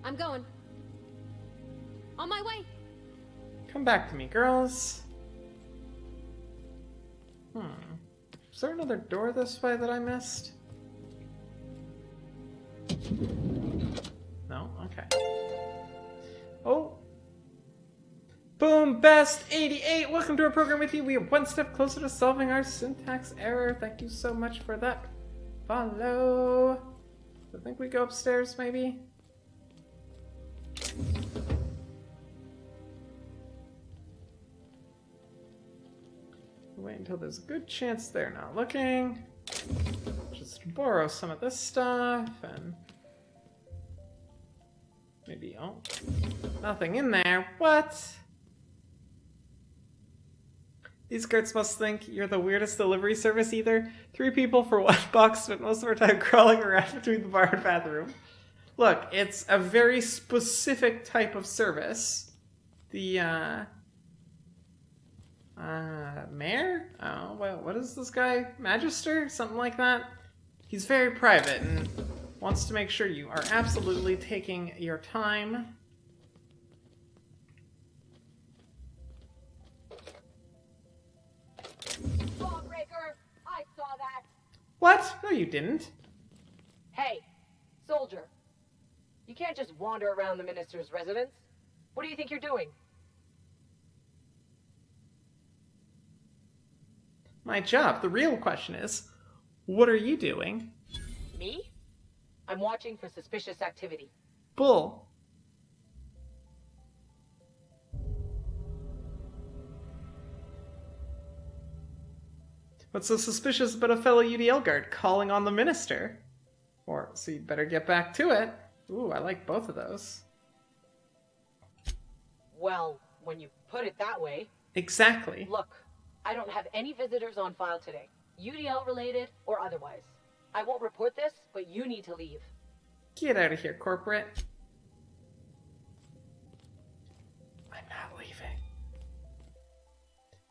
I'm going. On my way. Come back to me, girls. Is there another door this way that I missed? No? Okay. Oh! Boom! Best 88! Welcome to our program with you. We are one step closer to solving our syntax error. Thank you so much for that. Follow. I think we go upstairs, maybe? Wait until there's a good chance they're not looking. Just borrow some of this stuff and maybe, oh, nothing in there. What? These guards must think you're the weirdest delivery service either. 3 people for 1 box, but most of our time crawling around between the bar and bathroom. Look, it's a very specific type of service. The, mayor? Oh, well, what is this guy? Magister? Something like that? He's very private and wants to make sure you are absolutely taking your time. Lawbreaker! I saw that! What? No, you didn't. Hey, soldier. You can't just wander around the minister's residence. What do you think you're doing? My job. The real question is, what are you doing? Me? I'm watching for suspicious activity. Bull. What's so suspicious about a fellow UDL guard calling on the minister? Or, so you'd better get back to it. Ooh, I like both of those. Well, when you put it that way... Exactly. Look, I don't have any visitors on file today. UDL related or otherwise. I won't report this, but you need to leave. Get out of here, corporate. I'm not leaving.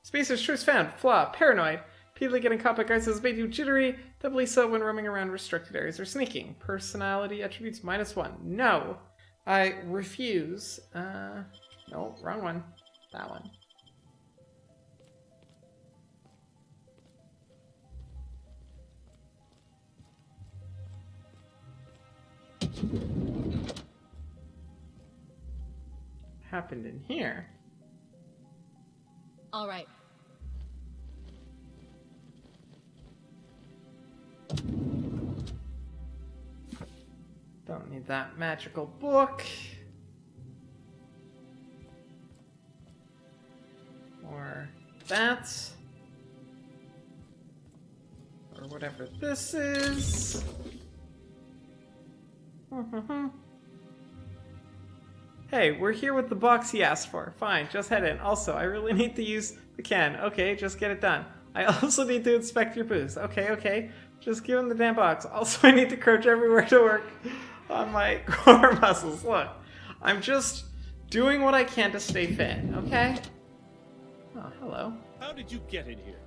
Spacer's truth found. Flaw. Paranoid. Repeatedly getting caught by guards has made you jittery, doubly so when roaming around restricted areas or sneaking. Personality attributes -1. No. I refuse. No, wrong one. That one. Happened in here? All right. Don't need that magical book. Or that. Or whatever this is. Hey, we're here with the box he asked for. Fine, just head in. Also, I really need to use the can. Okay, just get it done. I also need to inspect your booth. Okay. Just give him the damn box. Also, I need to crouch everywhere to work on my core muscles. Look, I'm just doing what I can to stay fit, okay? Oh, hello. How did you get in here?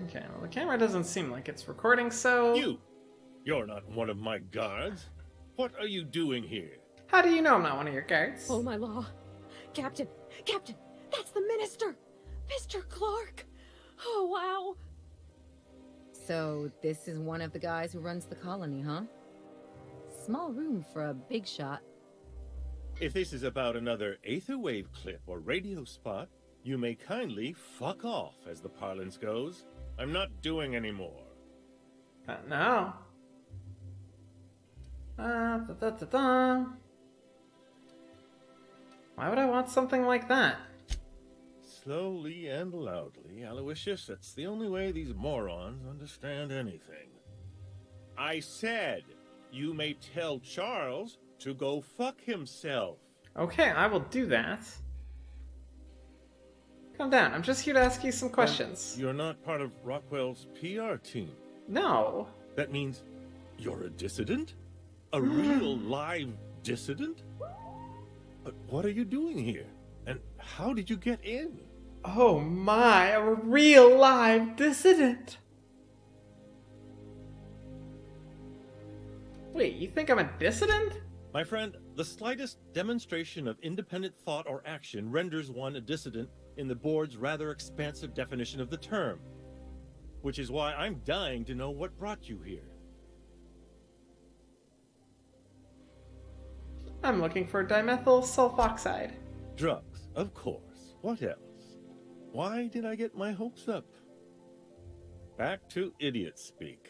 Okay, well, the camera doesn't seem like it's recording, so... You're not one of my guards. What are you doing here? How do you know I'm not one of your guards? Oh, my law. Captain, that's the minister! Mr. Clark! Oh, wow! So, this is one of the guys who runs the colony, huh? Small room for a big shot. If this is about another Aetherwave clip or radio spot, you may kindly fuck off, as the parlance goes. I'm not doing any more. No. Why would I want something like that? Slowly and loudly, Aloysius, that's the only way these morons understand anything. I said, you may tell Charles to go fuck himself. Okay, I will do that. Calm down, I'm just here to ask you some questions. You're not part of Rockwell's PR team. No. That means you're a dissident? A real live dissident? But what are you doing here? And how did you get in? Oh my, I'm a real live dissident. Wait, you think I'm a dissident? My friend, the slightest demonstration of independent thought or action renders one a dissident in the board's rather expansive definition of the term. Which is why I'm dying to know what brought you here. I'm looking for dimethyl sulfoxide. Drugs, of course. What else? Why did I get my hopes up? Back to idiot speak.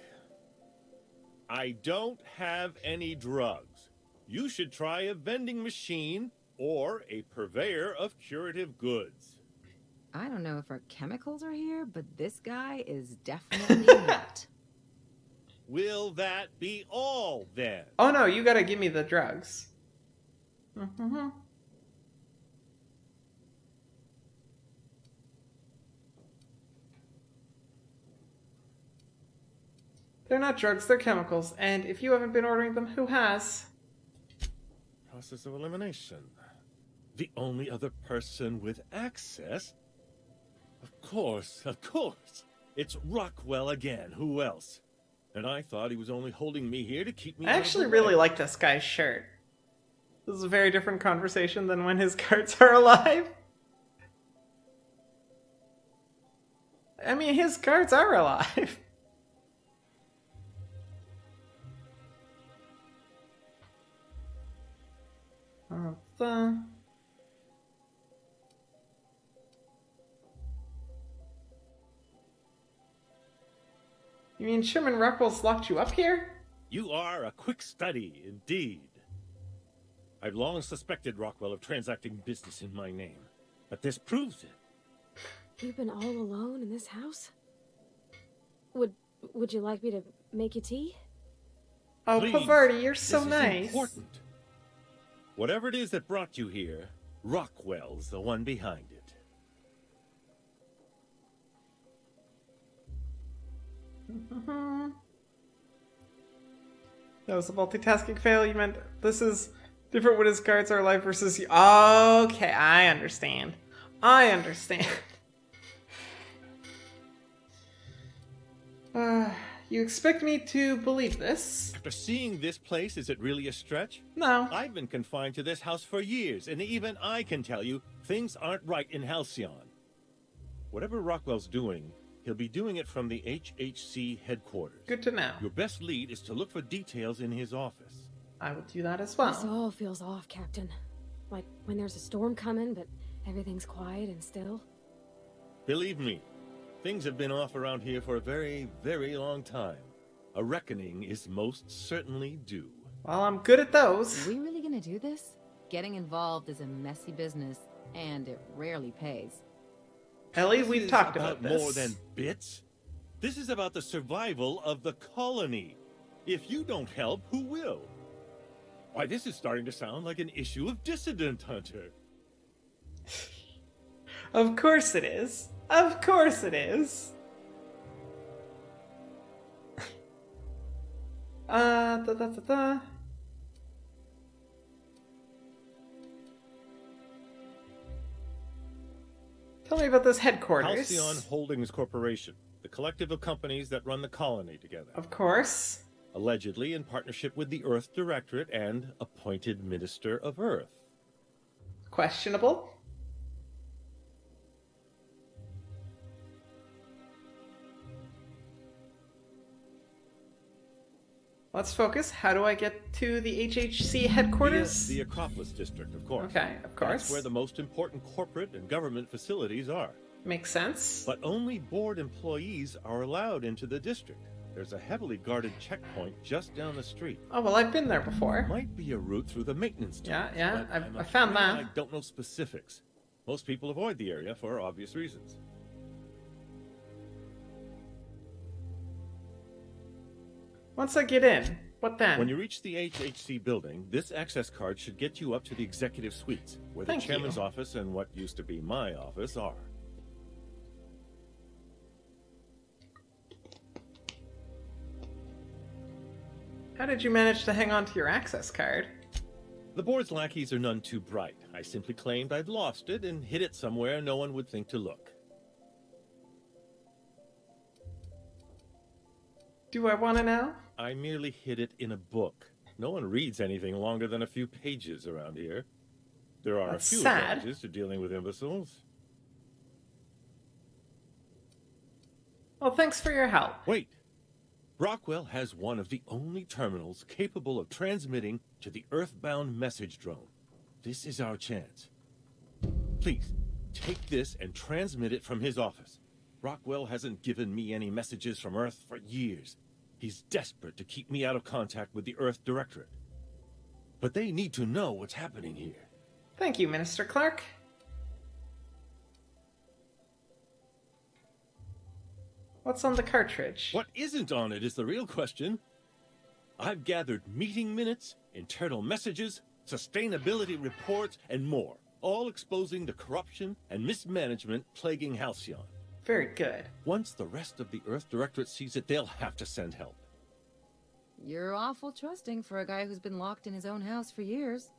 I don't have any drugs. You should try a vending machine or a purveyor of curative goods. I don't know if our chemicals are here, but this guy is definitely not. Will that be all, then? Oh no, you gotta give me the drugs. They're not drugs, they're chemicals, and if you haven't been ordering them, who has? Process of elimination. The only other person with access? Of course. It's Rockwell again. Who else? And I thought he was only holding me here to keep me I actually really like this guy's shirt. This is a very different conversation than when his guards are alive. I mean, his guards are alive. You mean Sherman Rockwell's locked you up here? You are a quick study, indeed. I've long suspected Rockwell of transacting business in my name, but this proves it. You've been all alone in this house? Would you like me to make you tea? Oh, Please, Pavarti, you're so this nice. Is important. Whatever it is that brought you here, Rockwell's the one behind it. That was a multitasking fail. You meant this is different when his guards are alive versus you. Okay, I understand. You expect me to believe this? After seeing this place, is it really a stretch? No. I've been confined to this house for years, and even I can tell you, things aren't right in Halcyon. Whatever Rockwell's doing, he'll be doing it from the HHC headquarters. Good to know. Your best lead is to look for details in his office. I will do that as well. This all feels off, Captain. Like when there's a storm coming, but everything's quiet and still. Believe me, things have been off around here for a very, very long time. A reckoning is most certainly due. Well, I'm good at those. Are we really gonna do this? Getting involved is a messy business, and it rarely pays. Ellie, we've talked about this. More than bits. This is about the survival of the colony. If you don't help, who will? Why, this is starting to sound like an issue of Dissident Hunter. Of course it is. Of course it is. Tell me about this headquarters. Halcyon Holdings Corporation, the collective of companies that run the colony together. Of course. Allegedly in partnership with the Earth Directorate and appointed Minister of Earth. Questionable. Let's focus. How do I get to the HHC headquarters? The Acropolis District, of course. Okay, of course. That's where the most important corporate and government facilities are. Makes sense. But only board employees are allowed into the district. There's a heavily guarded checkpoint just down the street. Oh, well, I've been there before. Might be a route through the maintenance tunnels. Yeah, but I found that. I don't know specifics. Most people avoid the area for obvious reasons. Once I get in, what then? When you reach the HHC building, this access card should get you up to the executive suites, where the chairman's office and what used to be my office are. How did you manage to hang on to your access card? The board's lackeys are none too bright. I simply claimed I'd lost it and hid it somewhere no one would think to look. Do I want to know? I merely hid it in a book. No one reads anything longer than a few pages around here. There are That's a few sad. advantages to dealing with imbeciles. Well, thanks for your help. Wait. Rockwell has one of the only terminals capable of transmitting to the Earthbound message drone. This is our chance. Please, take this and transmit it from his office. Rockwell hasn't given me any messages from Earth for years. He's desperate to keep me out of contact with the Earth Directorate. But they need to know what's happening here. Thank you, Minister Clark. What's on the cartridge? What isn't on it is the real question. I've gathered meeting minutes, internal messages, sustainability reports, and more, all exposing the corruption and mismanagement plaguing Halcyon. Very good. Once the rest of the Earth Directorate sees it, they'll have to send help. You're awful trusting for a guy who's been locked in his own house for years.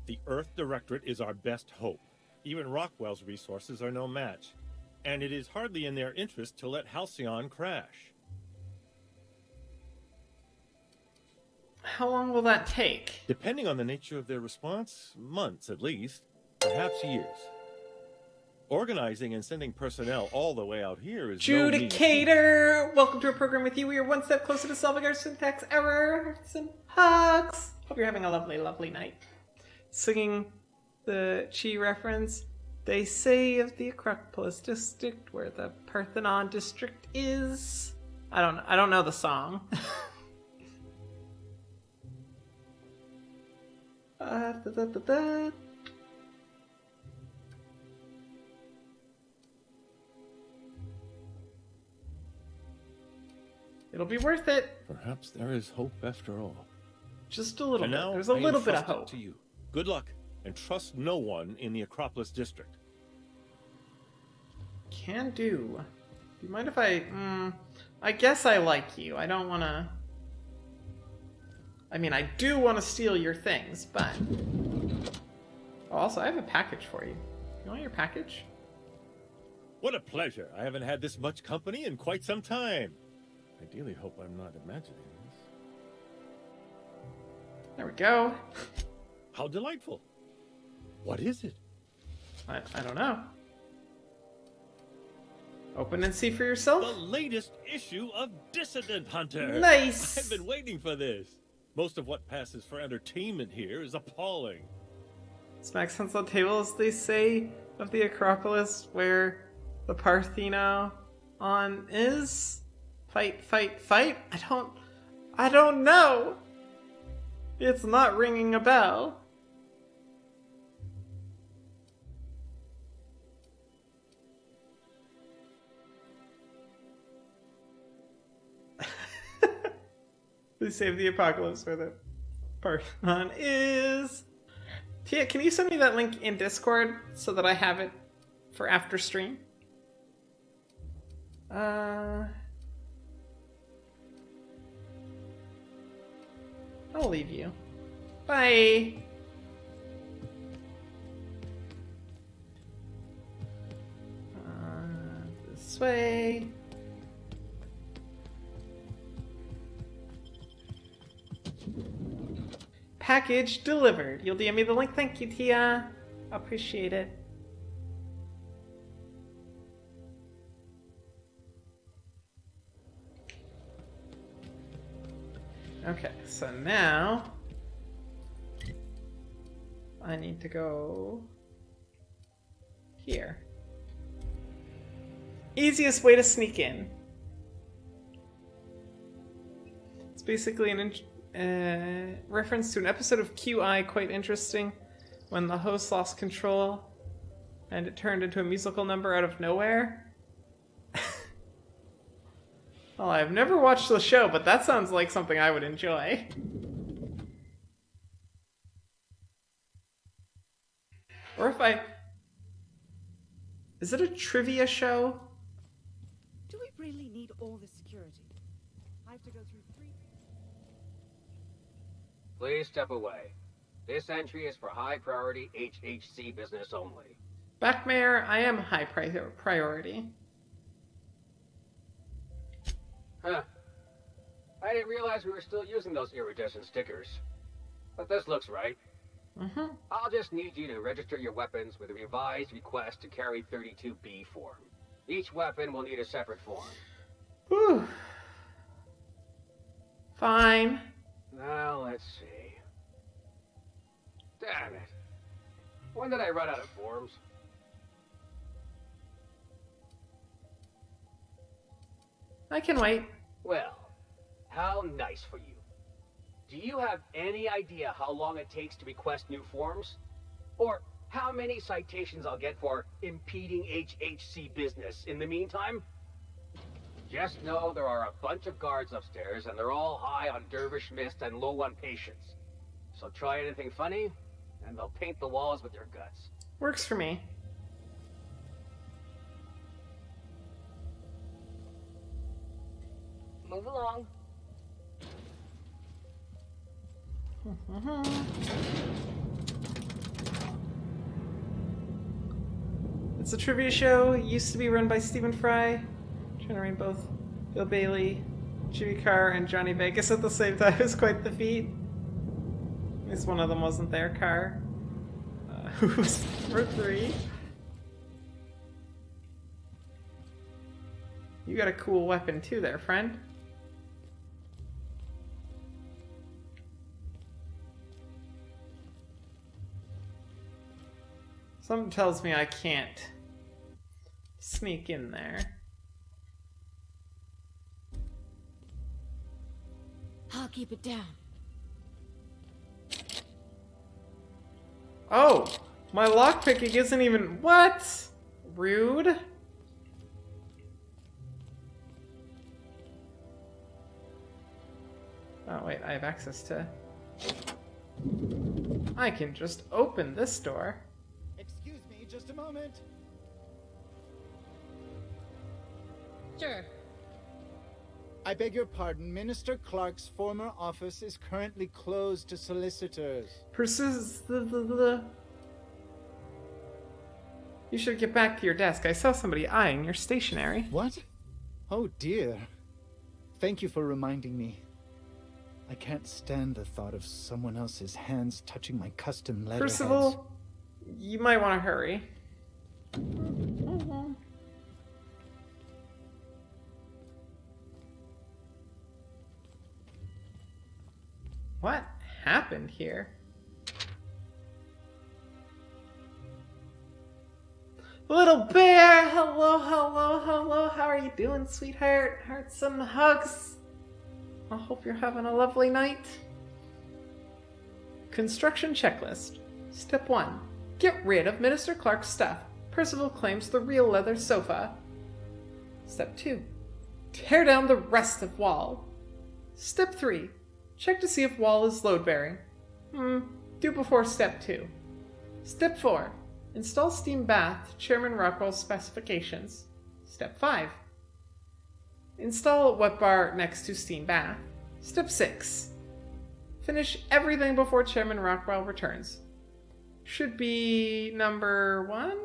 The Earth Directorate is our best hope. Even Rockwell's resources are no match. And it is hardly in their interest to let Halcyon crash. How long will that take? Depending on the nature of their response, months at least, perhaps years. Organizing and sending personnel all the way out here is no mean feat. Judicator! Welcome to our program with you. We are one step closer to solving our syntax error. Some hugs. Hope you're having a lovely, lovely night. Singing the Chi reference. They say of the Acropolis district where the Parthenon district is. I don't know the song. It'll be worth it. Perhaps there is hope after all. Just a little And bit. now, There's a I little bit of entrust it hope. to you. Good luck, and trust no one in the Acropolis district. Can do. Do you mind if I... I guess I like you. I don't want to... I mean, I do want to steal your things, but... Oh, also, I have a package for you. You want your package? What a pleasure. I haven't had this much company in quite some time. ideally hope I'm not imagining this. There we go. How delightful. What is it? I don't know. Open and see for yourself. The latest issue of Dissident Hunter. Nice. I've been waiting for this. Most of what passes for entertainment here is appalling. Smack sense on table, as they say, of the Acropolis, where the Parthenon is. Fight, fight, fight. I don't know. It's not ringing a bell. They save the apocalypse where the Parthenon is. Tia, can you send me that link in Discord so that I have it for after stream? I'll leave you. Bye. This way. Package delivered. You'll DM me the link. Thank you, Tia. Appreciate it. Okay, so now I need to go here. Easiest way to sneak in. It's basically an reference to an episode of QI, quite interesting, when the host lost control and it turned into a musical number out of nowhere. Well, I've never watched the show, but that sounds like something I would enjoy. Or if I... Is it a trivia show? Do we really need all the security? I have to go through 3... Please step away. This entry is for high-priority HHC business only. Backmayer, I am high priority. Huh. I didn't realize we were still using those iridescent stickers. But this looks right. Mm-hmm. I'll just need you to register your weapons with a revised request to carry 32B form. Each weapon will need a separate form. Whew. Fine. Now, let's see. Damn it. When did I run out of forms? I can wait. Well, how nice for you. Do you have any idea how long it takes to request new forms? Or how many citations I'll get for impeding HHC business in the meantime? Just know there are a bunch of guards upstairs, and they're all high on Dervish Mist and low on patience. So try anything funny, and they'll paint the walls with your guts. Works for me. Move along. It's a trivia show. It used to be run by Stephen Fry. Generating both Bill Bailey, Jimmy Carr, and Johnny Vegas at the same time is quite the feat. At least one of them wasn't there, Carr. Who was for 3? You got a cool weapon too there, friend. Something tells me I can't sneak in there. I'll keep it down. Oh! My lockpicking isn't even... What? Rude. Oh wait, I have access to... I can just open this door. Excuse me, just a moment. Sure. I beg your pardon, Minister Clark's former office is currently closed to solicitors. You should get back to your desk. I saw somebody eyeing your stationery. What? Oh dear. Thank you for reminding me. I can't stand the thought of someone else's hands touching my custom letterheads. Percival, you might want to hurry. What happened here? Little bear! Hello, hello, hello. How are you doing, sweetheart? Hearts and hugs. I hope you're having a lovely night. Construction checklist. Step 1. Get rid of Minister Clark's stuff. Percival claims the real leather sofa. Step 2. Tear down the rest of wall. Step 3. Check to see if wall is load-bearing. Do before step 2. Step 4. Install steam bath to Chairman Rockwell's specifications. Step 5. Install a wet bar next to steam bath. Step 6. Finish everything before Chairman Rockwell returns. Should be number 1?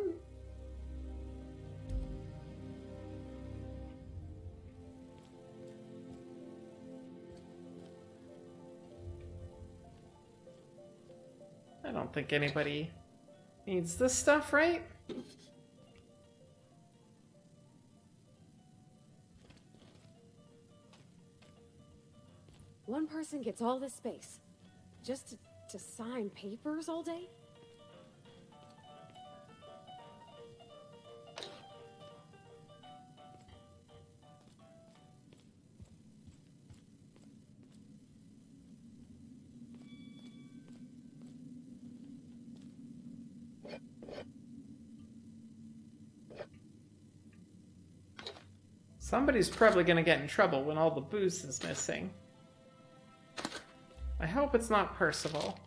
I don't think anybody needs this stuff, right? One person gets all this space. Just to sign papers all day? Somebody's probably gonna get in trouble when all the booze is missing. I hope it's not Percival.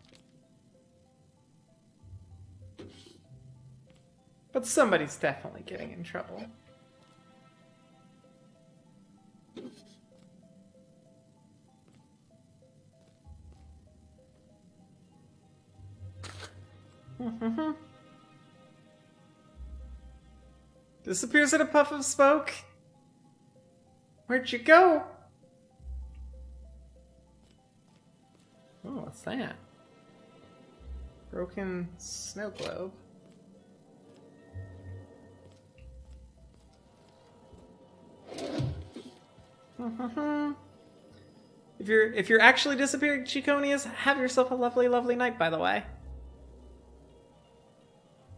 But somebody's definitely getting in trouble. Disappears in a puff of smoke. Where'd you go? Oh, what's that? Broken snow globe. If you're actually disappearing, Chiconius, have yourself a lovely, lovely night, by the way.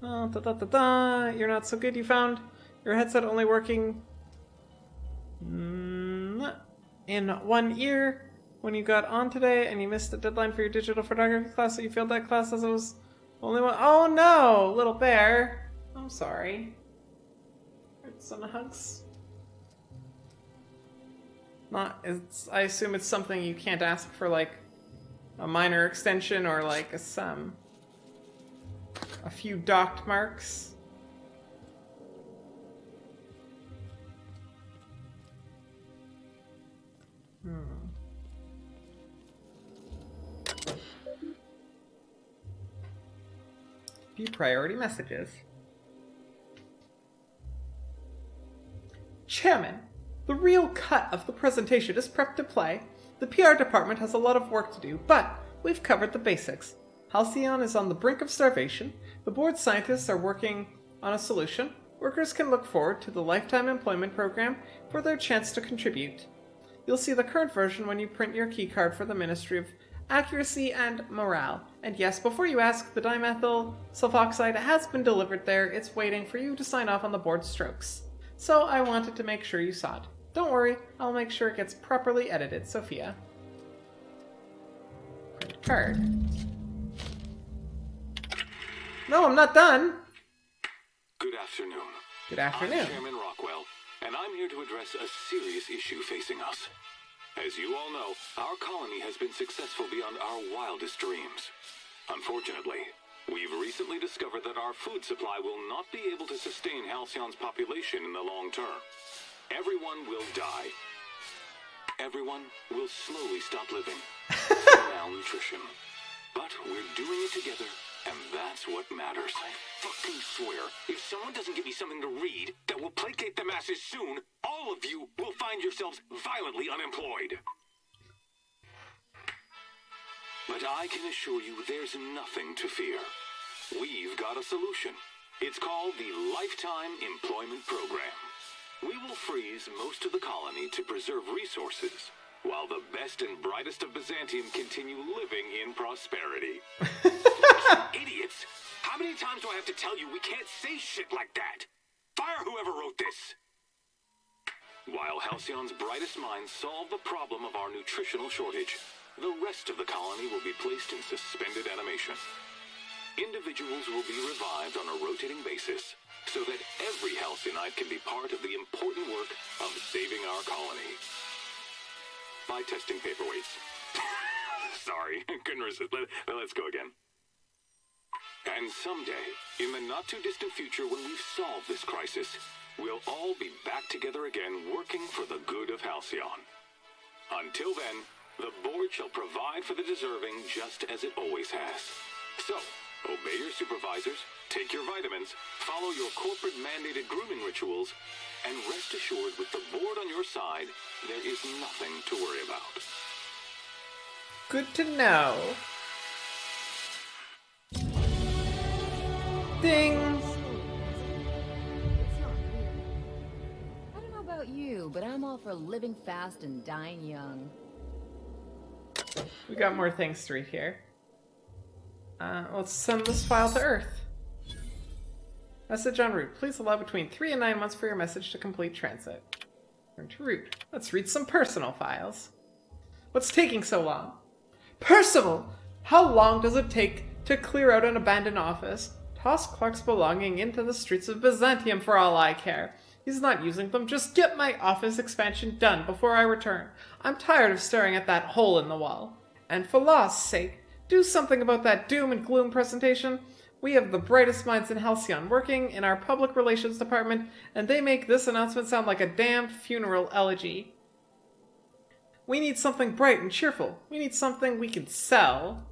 Oh, You're not so good. You found your headset only working in one ear when you got on today, and you missed the deadline for your digital photography class, so you failed that class as it was only one. Oh no, little bear. I'm sorry. Some hugs. I assume it's something you can't ask for, like a minor extension or like a few docked marks. View priority messages. Chairman, the real cut of the presentation is prepped to play. The PR department has a lot of work to do, but we've covered the basics. Halcyon is on the brink of starvation. The board scientists are working on a solution. Workers can look forward to the Lifetime Employment Program for their chance to contribute. You'll see the current version when you print your keycard for the Ministry of Accuracy and Morale. And yes, before you ask, the dimethyl sulfoxide has been delivered there. It's waiting for you to sign off on the board strokes. So I wanted to make sure you saw it. Don't worry, I'll make sure it gets properly edited, Sophia. Print card. No, I'm not done. Good afternoon. Good afternoon. I'm Chairman Rockwell, and I'm here to address a serious issue facing us. As you all know, our colony has been successful beyond our wildest dreams. Unfortunately, we've recently discovered that our food supply will not be able to sustain Halcyon's population in the long term. Everyone will die. Everyone will slowly stop living from malnutrition. But we're doing it together, and that's what matters. I fucking swear, if someone doesn't give me something to read that will placate the masses soon, all of you will find find yourselves violently unemployed. But I can assure you there's nothing to fear. We've got a solution. It's called the Lifetime Employment Program. We will freeze most of the colony to preserve resources, while the best and brightest of Byzantium continue living in prosperity. Idiots! How many times do I have to tell you we can't say shit like that? Fire whoever wrote this! While Halcyon's brightest minds solve the problem of our nutritional shortage, the rest of the colony will be placed in suspended animation. Individuals will be revived on a rotating basis, so that every Halcyonite can be part of the important work of saving our colony. By testing paperweights. Sorry, couldn't resist. Let's go again. And someday, in the not-too-distant future when we've solved this crisis, we'll all be back together again working for the good of Halcyon. Until then, the board shall provide for the deserving just as it always has. So, obey your supervisors, take your vitamins, follow your corporate-mandated grooming rituals, and rest assured with the board on your side, there is nothing to worry about. Good to know. Ding! I don't know about you, but I'm all for living fast and dying young. We got more things to read here. Let's send this file to Earth. Message en route. Please allow between 3 and 9 months for your message to complete transit. Turn to route. Let's read some personal files. What's taking so long? Percival! How long does it take to clear out an abandoned office? Toss Clark's belongings into the streets of Byzantium for all I care. He's not using them. Just get my office expansion done before I return. I'm tired of staring at that hole in the wall. And for law's sake, do something about that doom and gloom presentation. We have the brightest minds in Halcyon working in our public relations department, and they make this announcement sound like a damned funeral elegy. We need something bright and cheerful. We need something we can sell.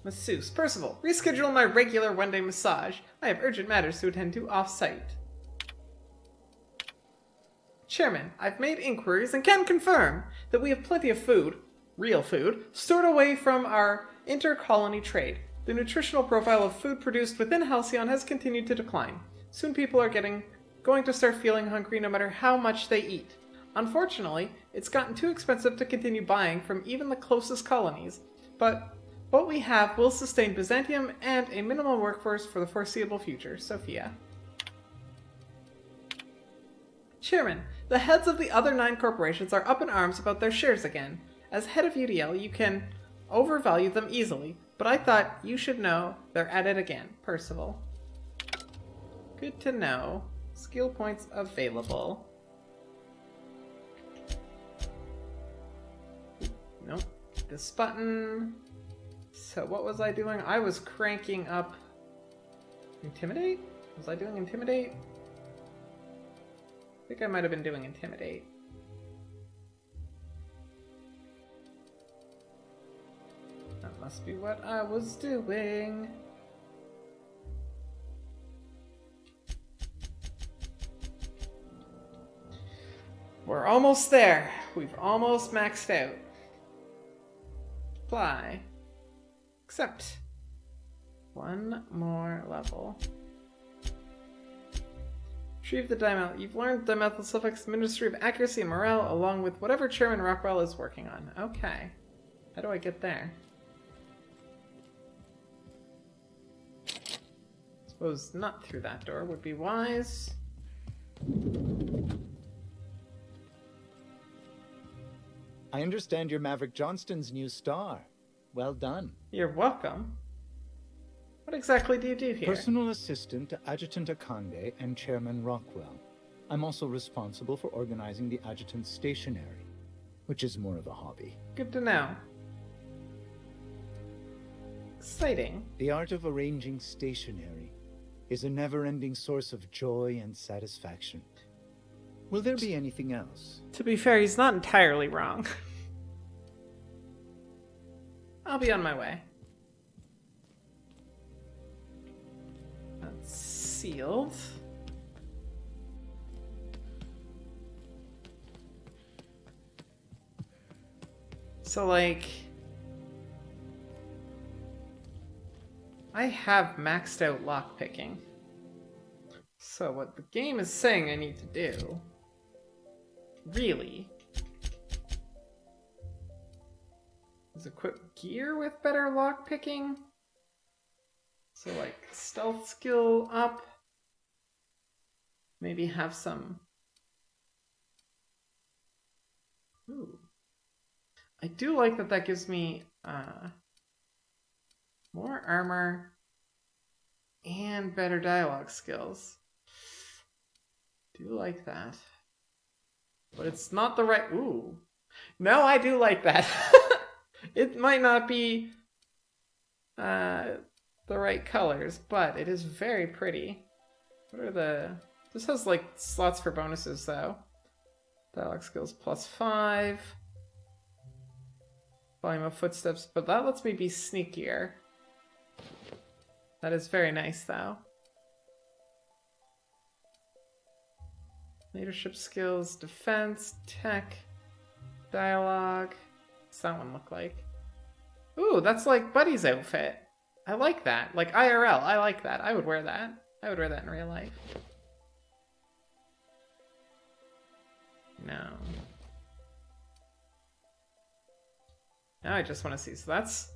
Masseuse. Percival, reschedule my regular one-day massage. I have urgent matters to attend to off-site. Chairman, I've made inquiries and can confirm that we have plenty of food, real food, stored away from our inter-colony trade. The nutritional profile of food produced within Halcyon has continued to decline. Soon people are going to start feeling hungry no matter how much they eat. Unfortunately, it's gotten too expensive to continue buying from even the closest colonies, but what we have will sustain Byzantium and a minimal workforce for the foreseeable future. Sophia. Chairman, the heads of the other 9 corporations are up in arms about their shares again. As head of UDL, you can overvalue them easily, but I thought you should know they're at it again. Percival. Good to know. Skill points available. Nope. This button. So what was I doing? I was cranking up Intimidate? Was I doing Intimidate? I think I might have been doing Intimidate. That must be what I was doing. We're almost there. We've almost maxed out. Apply. Accept. One more level. Retrieve the dimethyl. You've learned dimethyl sulfix Ministry of Accuracy and Morale along with whatever Chairman Rockwell is working on. Okay. How do I get there? Suppose not through that door would be wise. I understand you're Maverick Johnston's new star. Well done. You're welcome. What exactly do you do here? Personal assistant to Adjutant Akande and Chairman Rockwell. I'm also responsible for organizing the adjutant's stationery, which is more of a hobby. Good to know. Exciting. The art of arranging stationery is a never-ending source of joy and satisfaction. Will there be anything else? To be fair, he's not entirely wrong. I'll be on my way. That's sealed. So, like, I have maxed out lockpicking. So what the game is saying I need to do, really, is equip gear with better lockpicking. So like stealth skill up, maybe have some. Ooh. I do like that gives me more armor and better dialogue skills. Do like that. But it's not the right... Ooh. No, I do like that. It might not be the right colors, but it is very pretty. What are the... This has like slots for bonuses though. Dialogue skills +5. Volume of footsteps, but that lets me be sneakier. That is very nice though. Leadership skills, defense, tech, dialogue. What's that one look like? Ooh, that's like Buddy's outfit. I like that. Like IRL, I like that. I would wear that. I would wear that in real life. No. Now I just want to see. So that's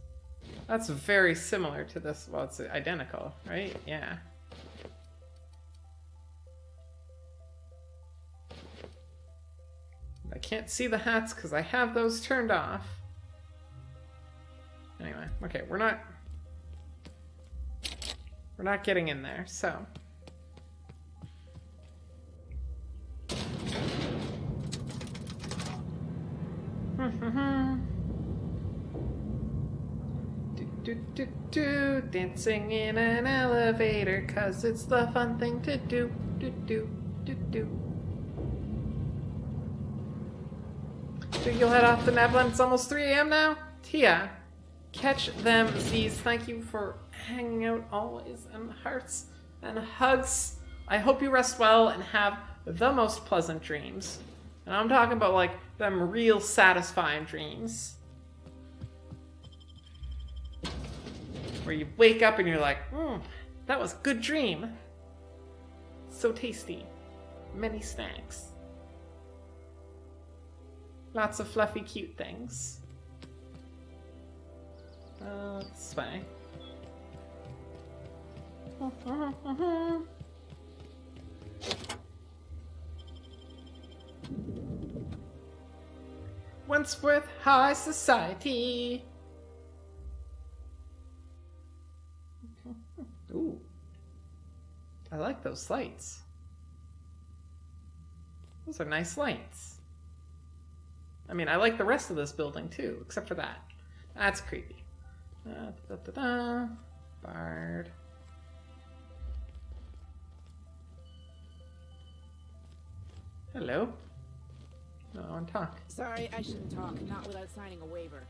very similar to this. Well, it's identical, right? Yeah. I can't see the hats because I have those turned off. Anyway, okay, we're not getting in there, so. Dancing in an elevator, 'cause it's the fun thing to do. Think you'll head off to Neblin? It's almost 3 AM now? Tia, catch them, Z's. Thank you for hanging out always, and hearts and hugs. I hope you rest well and have the most pleasant dreams. And I'm talking about like them real satisfying dreams. Where you wake up and you're like, that was a good dream. So tasty. Many snacks. Lots of fluffy, cute things. This way. Wentworth High Society. Ooh. I like those lights. Those are nice lights. I mean, I like the rest of this building too, except for that. That's creepy. Bard. Hello. No, I want to talk. Sorry, I shouldn't talk. Not without signing a waiver.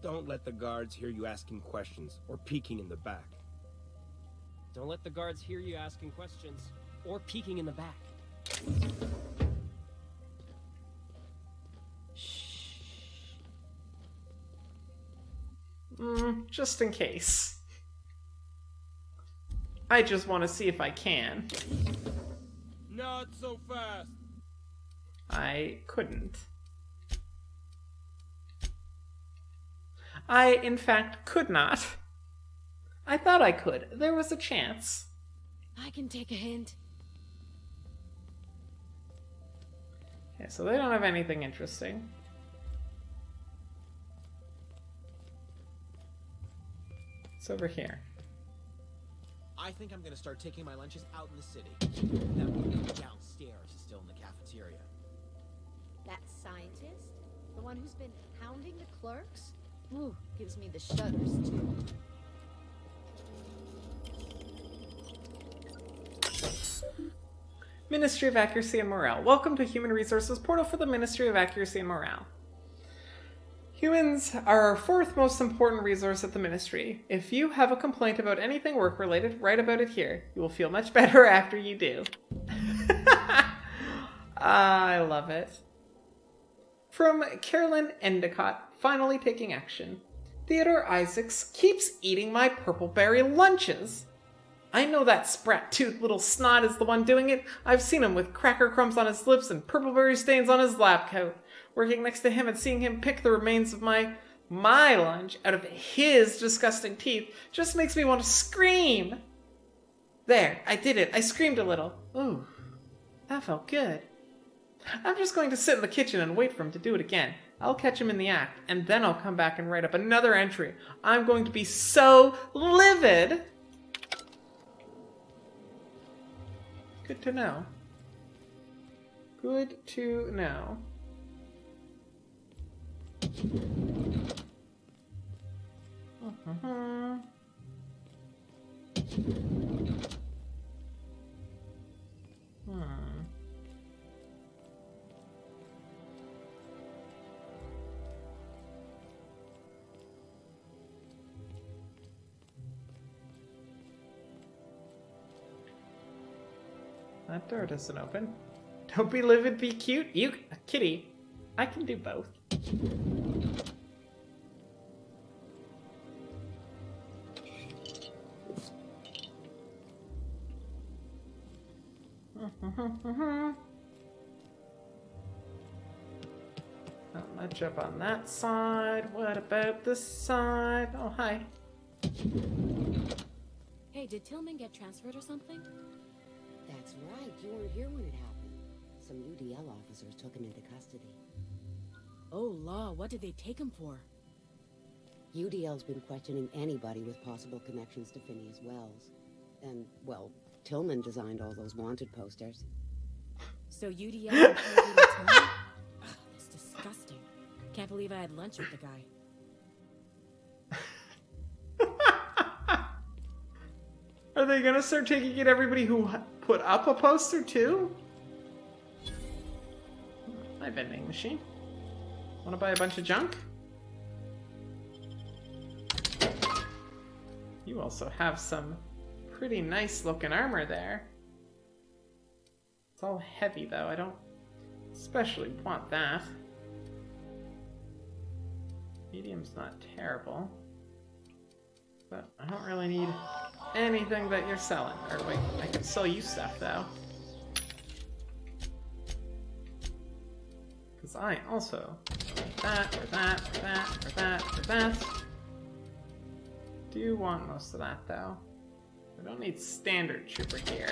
Don't let the guards hear you asking questions or peeking in the back. Don't let the guards hear you asking questions or peeking in the back. Just in case. I just want to see if I can. Not so fast. I couldn't. I, in fact, could not. I thought I could. There was a chance. I can take a hint. Okay, so they don't have anything interesting. It's over here. I think I'm gonna start taking my lunches out in the city. That would be downstairs, still in the cafeteria. That scientist? The one who's been hounding the clerks? Ooh, gives me the shudders, too. Ministry of Accuracy and Morale. Welcome to Human Resources Portal for the Ministry of Accuracy and Morale. Humans are our fourth most important resource at the Ministry. If you have a complaint about anything work-related, write about it here. You will feel much better after you do. I love it. From Carolyn Endicott, finally taking action. Theodore Isaacs keeps eating my purpleberry lunches. I know that sprat-toothed little snot is the one doing it. I've seen him with cracker crumbs on his lips and purpleberry stains on his lab coat. Working next to him and seeing him pick the remains of my lunch out of his disgusting teeth just makes me want to scream. There, I did it. I screamed a little. Ooh, that felt good. I'm just going to sit in the kitchen and wait for him to do it again. I'll catch him in the act, and then I'll come back and write up another entry. I'm going to be so livid. Good to know. Good to know. That door doesn't open. Don't be livid, be cute. You, Kitty, I can do both. Not much up on that side. What about this side? Oh, hi. Hey, did Tillman get transferred or something? That's right, you weren't here when it happened. Some UDL officers took him into custody. Oh, law, what did they take him for? UDL's been questioning anybody with possible connections to Phineas Wells. And, well, Tillman designed all those wanted posters. So UDL interrogated Tillman? Ugh, that's disgusting. Can't believe I had lunch with the guy. Are they gonna start taking in everybody who put up a poster too? My vending machine. Wanna buy a bunch of junk? You also have some pretty nice looking armor there. It's all heavy though, I don't especially want that. Medium's not terrible. But I don't really need anything that you're selling. Or wait, I can sell you stuff though. Because I also need that, or that, or that, or that, or that. Do want most of that though. I don't need standard trooper gear.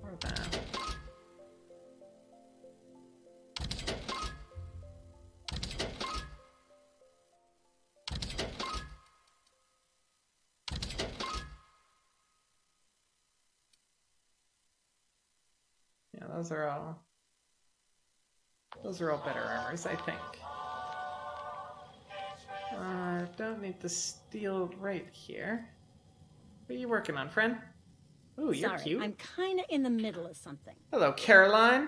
Or that. Yeah, those are all better armors, I think. Don't need the steel right here. What are you working on, friend? Ooh, you're Sorry, cute. I'm kinda in the middle of something. Hello, Caroline.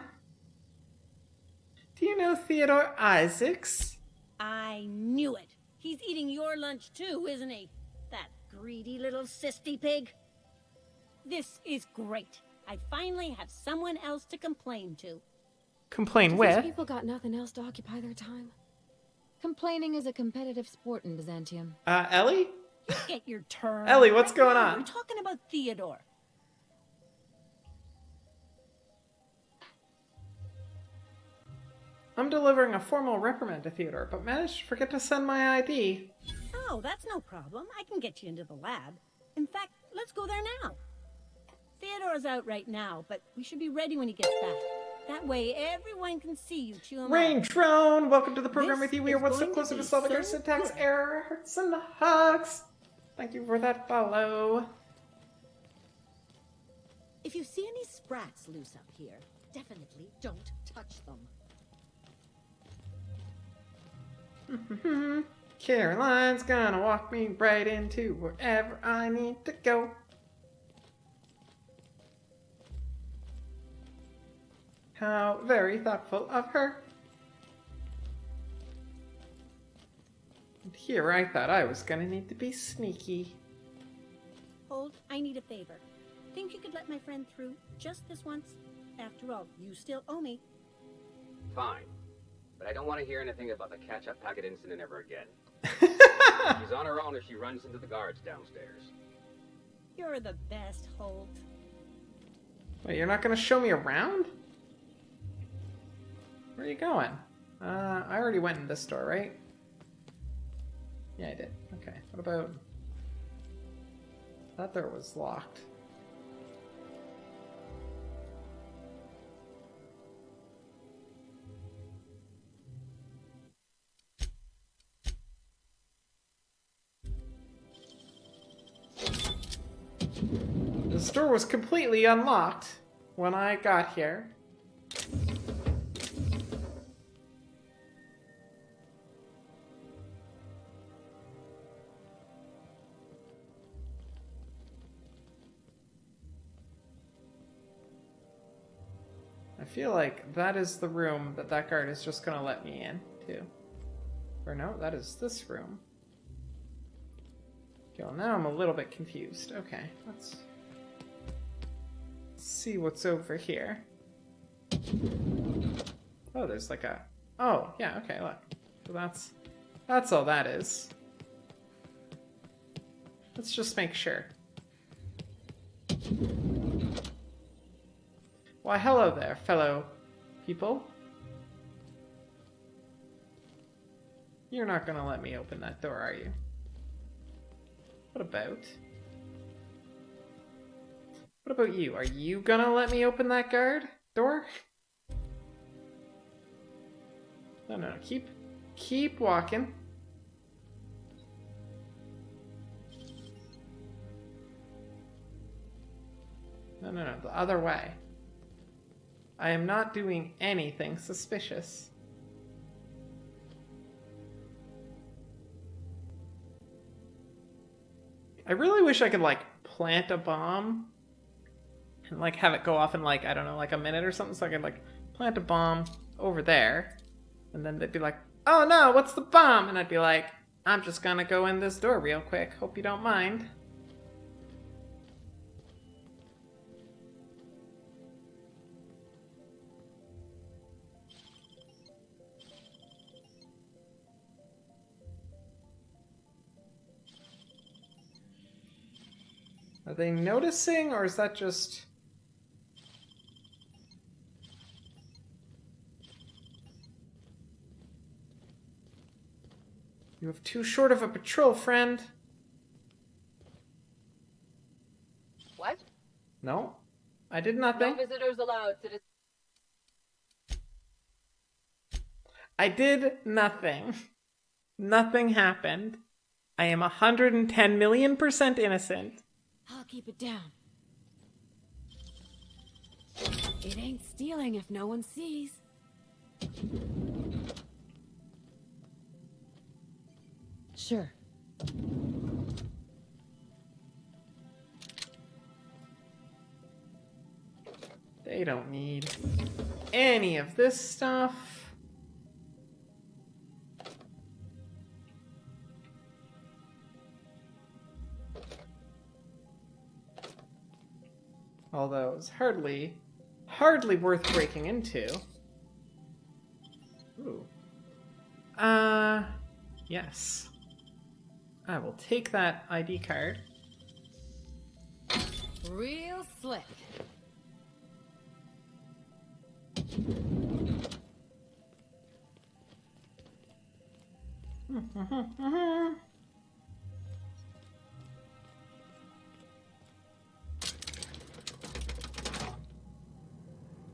Do you know Theodore Isaacs? I knew it. He's eating your lunch too, isn't he? That greedy little cysty pig. This is great. I finally have someone else to complain to. Complain These with? people got nothing else to occupy their time. Complaining is a competitive sport in Byzantium. Ellie? You get your turn. Ellie, what's going now, on? We're talking about Theodore. I'm delivering a formal reprimand to Theodore, but managed to forget to send my ID. Oh, that's no problem. I can get you into the lab. In fact, let's go there now. Theodore's out right now, but we should be ready when he gets back. That way, everyone can see you chew him Rain out. Drone, welcome to the program This with you. We are is one step going closer to to be solving so our syntax good. error. Hearts and hugs. Thank you for that follow. If you see any sprats loose up here, definitely don't touch them. Caroline's gonna walk me right into wherever I need to go. How very thoughtful of her. And here I thought I was gonna need to be sneaky. Hold, I need a favor. Think you could let my friend through just this once? After all, you still owe me. Fine. But I don't want to hear anything about the catch-up packet incident ever again. She's on her own if she runs into the guards downstairs. You're the best, Holt. Wait, you're not gonna show me around? Where are you going? I already went in this door, right? Yeah, I did. Okay, what about... That door was locked. This door was completely unlocked when I got here. I feel like that is the room that that guard is just gonna let me in to. Or no, that is this room. Okay, well now I'm a little bit confused. Okay, let's see what's over here. Oh, there's like a... Oh, yeah, okay, look. So that's all that is. Let's just make sure. Why, hello there, fellow people. You're not gonna let me open that door, are you? What about? What about you? Are you gonna let me open that guard door? No, no, keep walking. No, no, no, the other way. I am not doing anything suspicious. I really wish I could, like, plant a bomb and, like, have it go off in, like, I don't know, like a minute or something, so I could, like, plant a bomb over there, and then they'd be like, oh no, what's the bomb? And I'd be like, I'm just gonna go in this door real quick, hope you don't mind. Are they noticing, or is that just... You have too short of a patrol, friend. What? No, I did nothing. No visitors allowed, citizens. I did nothing. Nothing happened. I am 110 million% innocent. I'll keep it down. It ain't stealing if no one sees. Sure. They don't need any of this stuff. Although it's hardly worth breaking into. Ooh. Yes. I will take that ID card. Real slick.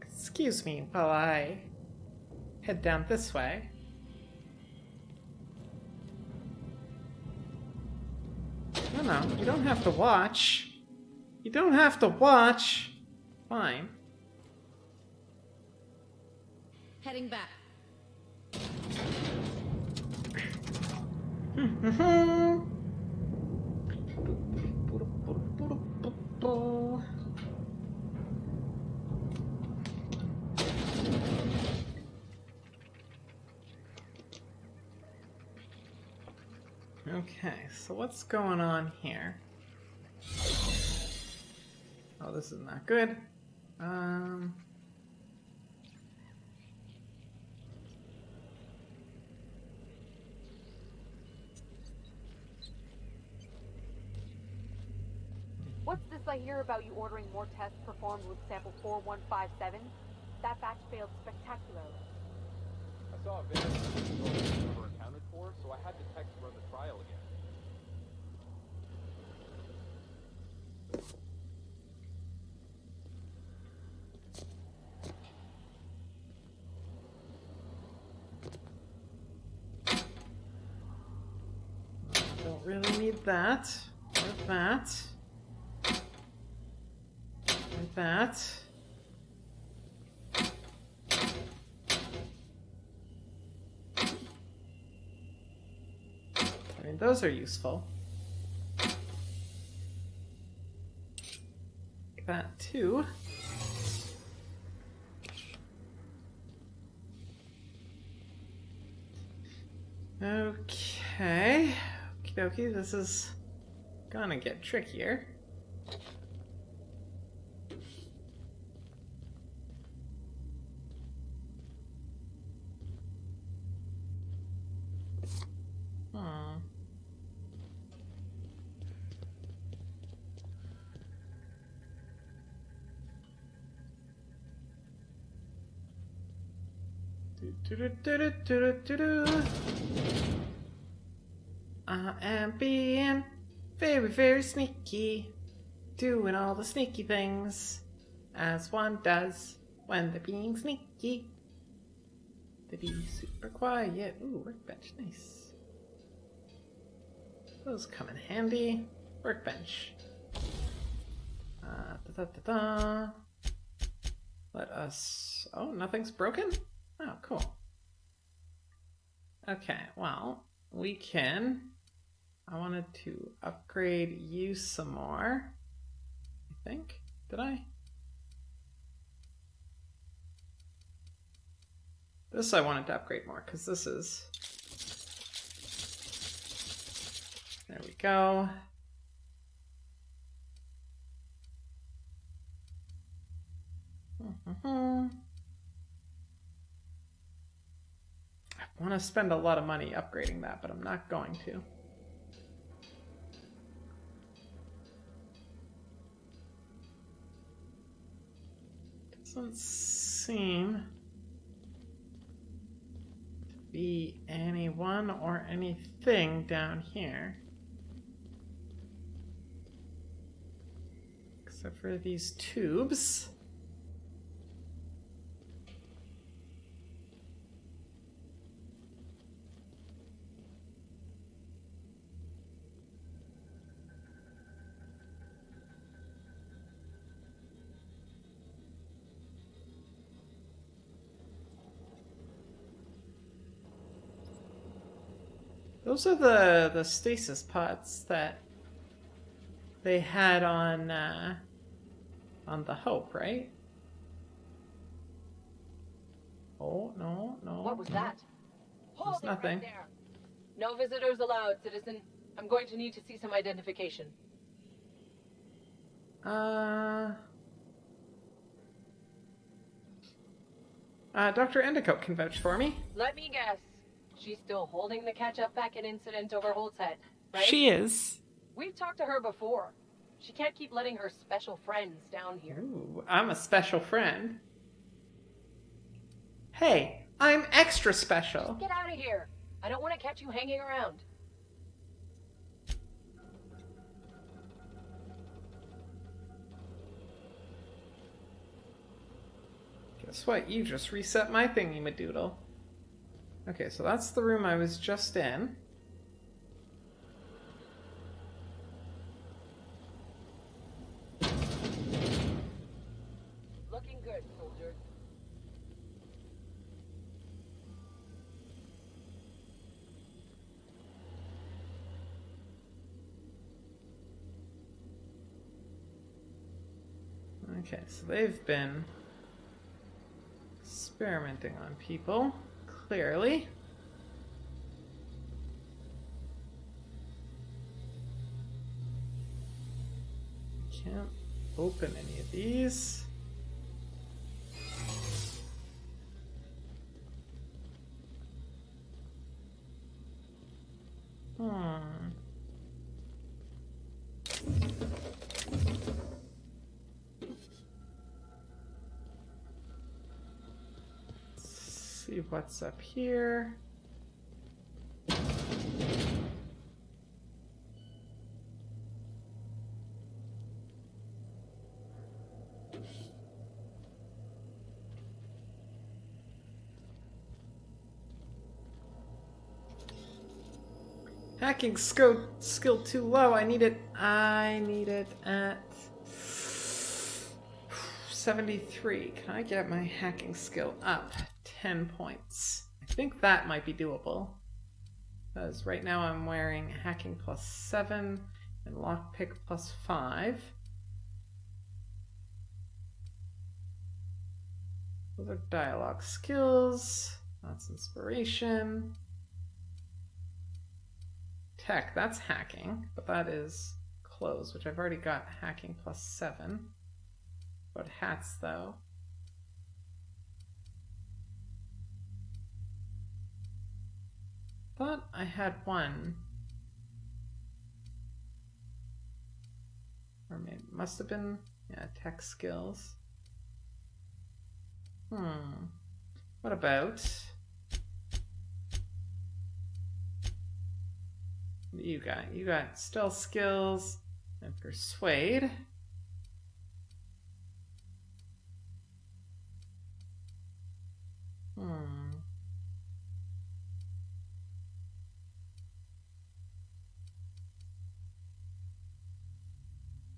Excuse me while I head down this way. No, you don't have to watch. You don't have to watch. Fine. Heading back. Okay, so what's going on here? Oh, this is not good. I hear about you ordering more tests performed with sample 4157, that batch failed spectacularly. I saw a video that never accounted for, so I had to text run the trial again. Don't really need that. Or that. Or that. I mean, those are useful. That too. Okay. Okie dokie, this is gonna get trickier. I am being very, very sneaky, doing all the sneaky things, as one does when they're being sneaky. They be super quiet. Ooh, workbench, nice. Those come in handy. Workbench. Let us... Oh, nothing's broken? Oh, cool. Okay, well, we can... I wanted to upgrade you some more. I think. Did I? This I wanted to upgrade more, because this is... There we go. I want to spend a lot of money upgrading that, but I'm not going to. Doesn't seem to be anyone or anything down here. Except for these tubes. Those are the stasis pods that they had on the Hope, right? Oh, no. What was that? Hold it nothing. right there. No visitors allowed, citizen. I'm going to need to see some identification. Dr. Endicott can vouch for me. Let me guess. She's still holding the catch-up packet incident over Holt's head, right? She is. We've talked to her before. She can't keep letting her special friends down here. Ooh, I'm a special friend. Hey, I'm extra special. Just get out of here. I don't want to catch you hanging around. Guess what? You just reset my thingy-madoodle. Okay, so that's the room I was just in. Looking good, soldier. Okay, so they've been experimenting on people. Clearly. Can't open any of these. see what's up here. Hacking skill too low. I need it at 73. Can I get my hacking skill up 10 points? I think that might be doable. Because right now I'm wearing hacking +7 and lockpick +5. Those are dialogue skills. That's inspiration. Tech, that's hacking, but that is clothes, which I've already got hacking +7. But hats, though. Thought I had one. Or maybe it must have been, yeah, tech skills. What about... What do you got? You got stealth skills and persuade.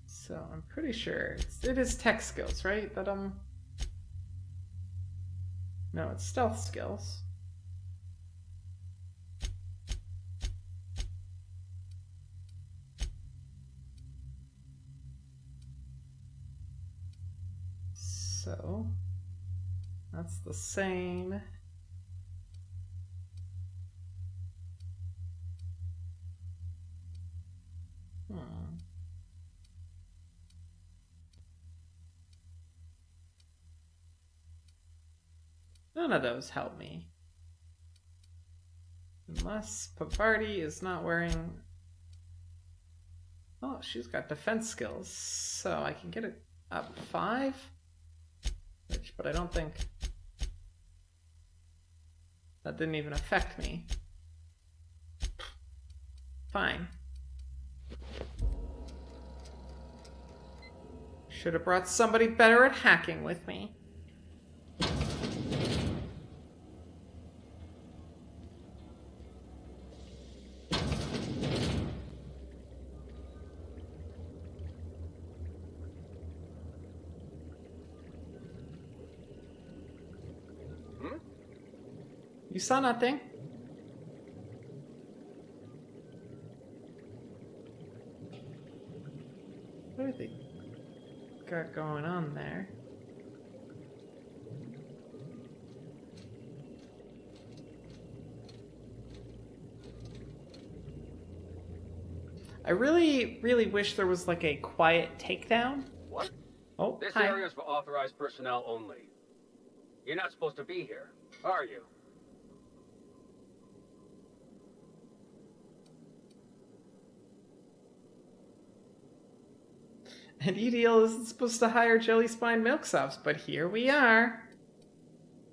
So I'm pretty sure it is tech skills, right? That no, it's stealth skills. So that's the same. None of those help me. Unless Pavarti is not wearing... Oh, she's got defense skills, so I can get it up 5? But I don't think... That didn't even affect me. Fine. Should have brought somebody better at hacking with me. You saw nothing. What do they got going on there? I really, really wish there was like a quiet takedown. What? Oh, this hi. area is for authorized personnel only. You're not supposed to be here, are you? And EDL isn't supposed to hire Jelly Spine Milksops, but here we are.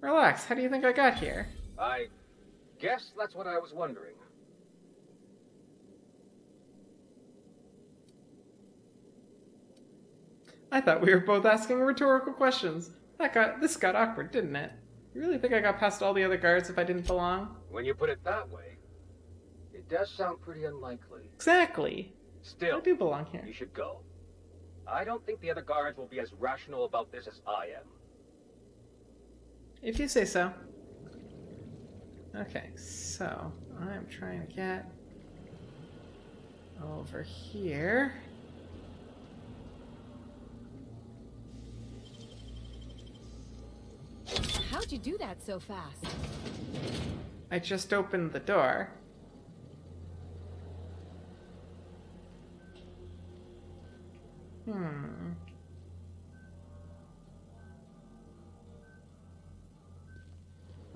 Relax, how do you think I got here? I guess that's what I was wondering. I thought we were both asking rhetorical questions. This got awkward, didn't it? You really think I got past all the other guards if I didn't belong? When you put it that way, it does sound pretty unlikely. Exactly. Still, I do belong here. You should go. I don't think the other guards will be as rational about this as I am. If you say so. Okay, so I'm trying to get over here. How'd you do that so fast? I just opened the door.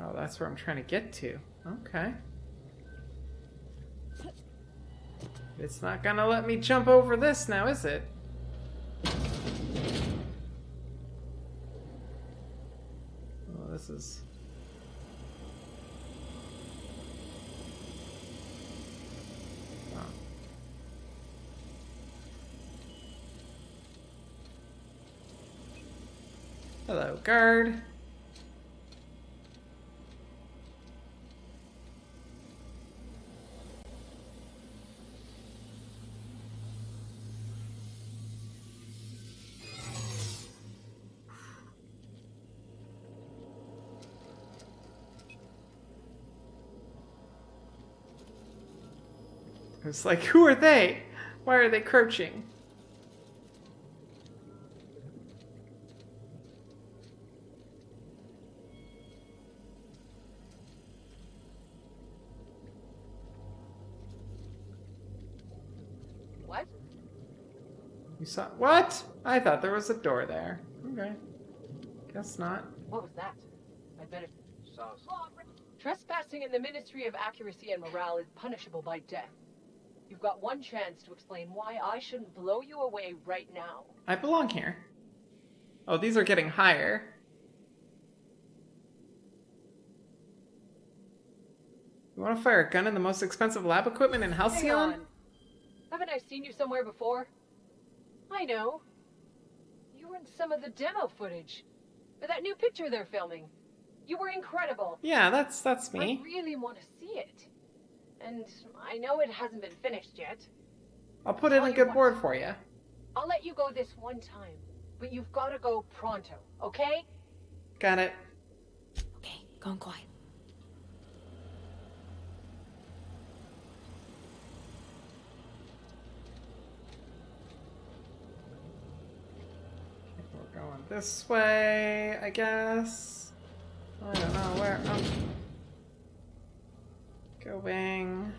Oh, that's where I'm trying to get to. Okay. It's not gonna let me jump over this now, is it? Oh, this is Hello, guard. It's like, who are they? Why are they crouching? What? You saw what? I thought there was a door there. Okay. Guess not. What was that? I better. Trespassing in the Ministry of Accuracy and Morale is punishable by death. You've got one chance to explain why I shouldn't blow you away right now. I belong here. Oh, these are getting higher. You want to fire a gun in the most expensive lab equipment in Hang Halcyon? on. Haven't I seen you somewhere before? I know. You were in some of the demo footage. Or that new picture they're filming. You were incredible. Yeah, that's me. I really want to see it. And I know it hasn't been finished yet. I'll put in a good word for you. I'll let you go this one time. But you've got to go pronto, okay? Got it. Okay, gone quiet. We're going this way, I guess. I don't know where I'm going.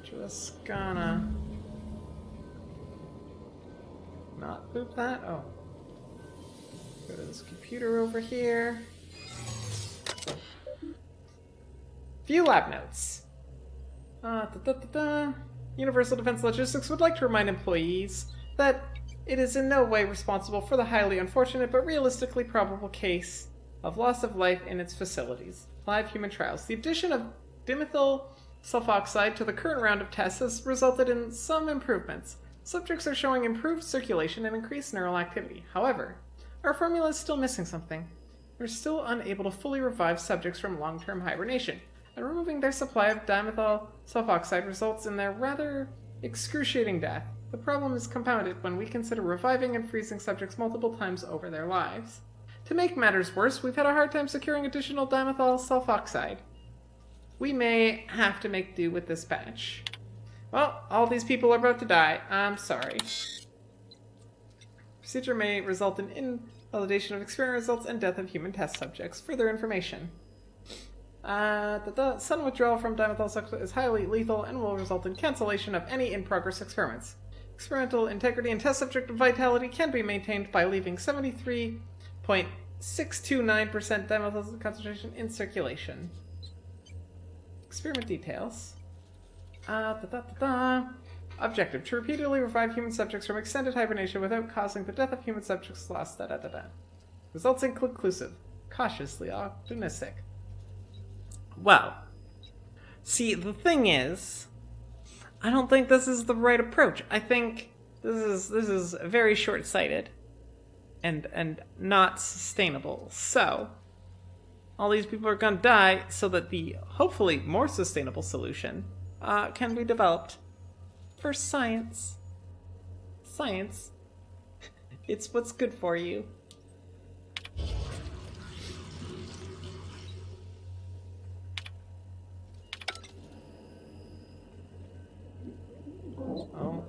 Just gonna not boop that. Oh. Go to this computer over here. View lab notes. Universal Defense Logistics would like to remind employees that it is in no way responsible for the highly unfortunate but realistically probable case of loss of life in its facilities. Live human trials. The addition of dimethyl sulfoxide to the current round of tests has resulted in some improvements. Subjects are showing improved circulation and increased neural activity. However, our formula is still missing something. We're still unable to fully revive subjects from long-term hibernation, and removing their supply of dimethyl sulfoxide results in their rather excruciating death. The problem is compounded when we consider reviving and freezing subjects multiple times over their lives. To make matters worse, we've had a hard time securing additional dimethyl sulfoxide. We may have to make do with this batch. Well, all these people are about to die. I'm sorry. Procedure may result in invalidation of experiment results and death of human test subjects. Further information. The sudden withdrawal from dimethyl sulfoxide is highly lethal and will result in cancellation of any in-progress experiments. Experimental integrity and test subject vitality can be maintained by leaving 73.629% dimethyl concentration in circulation. Experiment details. Objective: to repeatedly revive human subjects from extended hibernation without causing the death of human subjects lost. Results inconclusive. Cautiously optimistic. Well, see, the thing is, I don't think this is the right approach. I think this is very short-sighted and not sustainable. So, all these people are gonna die so that the hopefully more sustainable solution can be developed for science. Science. It's what's good for you. Oh.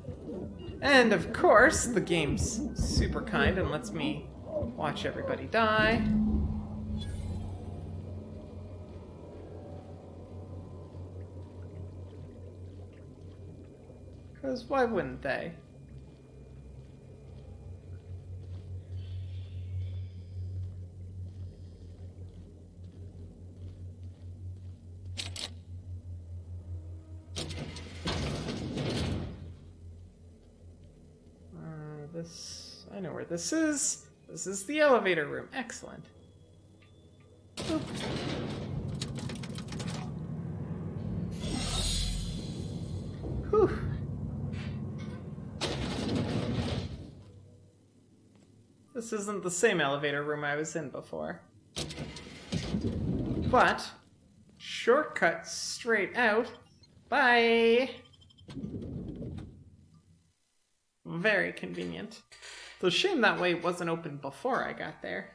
And of course, the game's super kind and lets me watch everybody die. Because why wouldn't they? I know where this is. This is the elevator room. Excellent. Boop. Whew. This isn't the same elevator room I was in before. But, shortcut straight out. Bye! Very convenient. It's a shame that way wasn't open before I got there.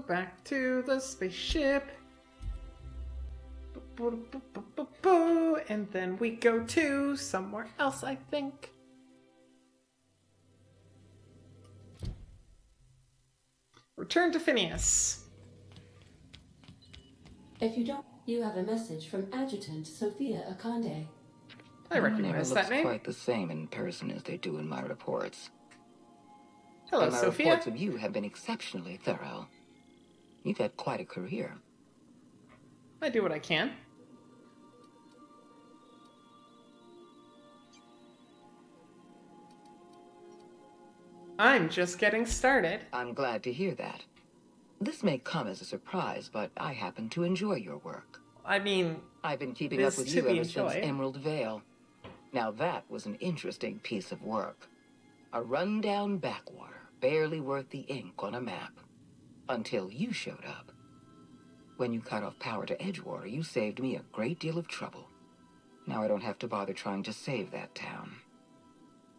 Back to the spaceship. And then we go to somewhere else, I think. Return to Phineas. If you don't, you have a message from Adjutant Sophia Akande. I recognize that name. Quite the same in person as they do in my reports. Hello, and my Sophia. reports of you have been exceptionally thorough. You've had quite a career. I do what I can. I'm just getting started. I'm glad to hear that. This may come as a surprise, but I happen to enjoy your work. I mean, I've been keeping up with you ever since Emerald Vale. Now that was an interesting piece of work. A rundown backwater, barely worth the ink on a map. Until you showed up. When you cut off power to Edgewater, you saved me a great deal of trouble. Now I don't have to bother trying to save that town.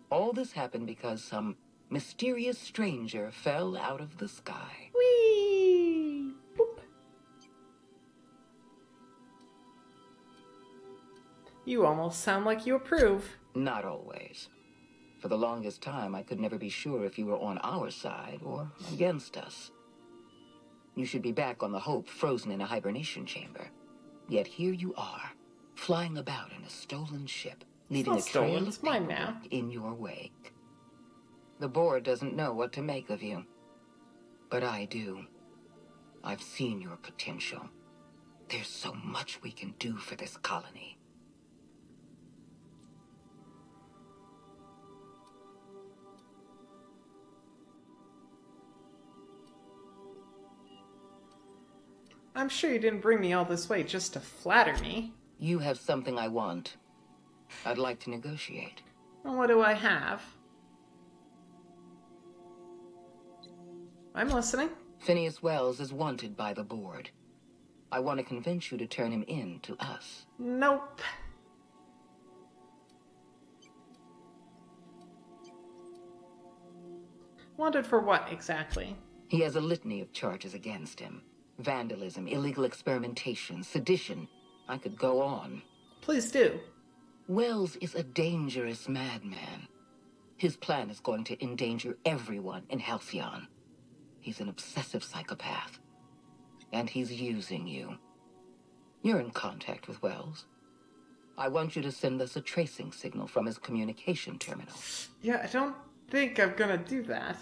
All this happened because some mysterious stranger fell out of the sky. Whee! Boop. You almost sound like you approve. Not always. For the longest time, I could never be sure if you were on our side or against us. You should be back on the Hope, frozen in a hibernation chamber. Yet here you are, flying about in a stolen ship, leaving a trail of paperwork in your wake. The board doesn't know what to make of you. But I do. I've seen your potential. There's so much we can do for this colony. I'm sure you didn't bring me all this way just to flatter me. You have something I want. I'd like to negotiate. Well, what do I have? I'm listening. Phineas Wells is wanted by the board. I want to convince you to turn him in to us. Nope. Wanted for what, exactly? He has a litany of charges against him. Vandalism, illegal experimentation, sedition. I could go on. Please do. Wells is a dangerous madman. His plan is going to endanger everyone in Halcyon. He's an obsessive psychopath. And he's using you. You're in contact with Wells. I want you to send us a tracing signal from his communication terminal. Yeah, I don't think I'm gonna do that.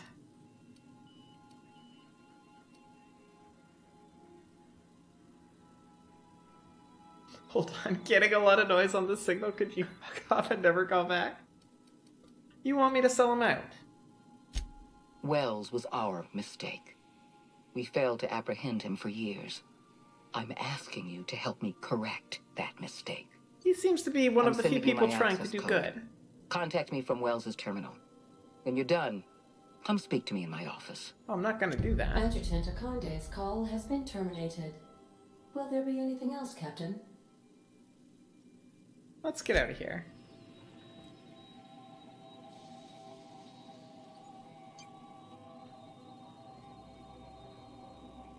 Hold on, getting a lot of noise on the signal. Could you fuck off and never call back? You want me to sell him out? Wells was our mistake. We failed to apprehend him for years. I'm asking you to help me correct that mistake. He seems to be one of the few people trying to do good. Contact me from Wells's terminal. When you're done, come speak to me in my office. Oh, I'm not gonna do that. Adjutant Akande's call has been terminated. Will there be anything else, Captain? Let's get out of here.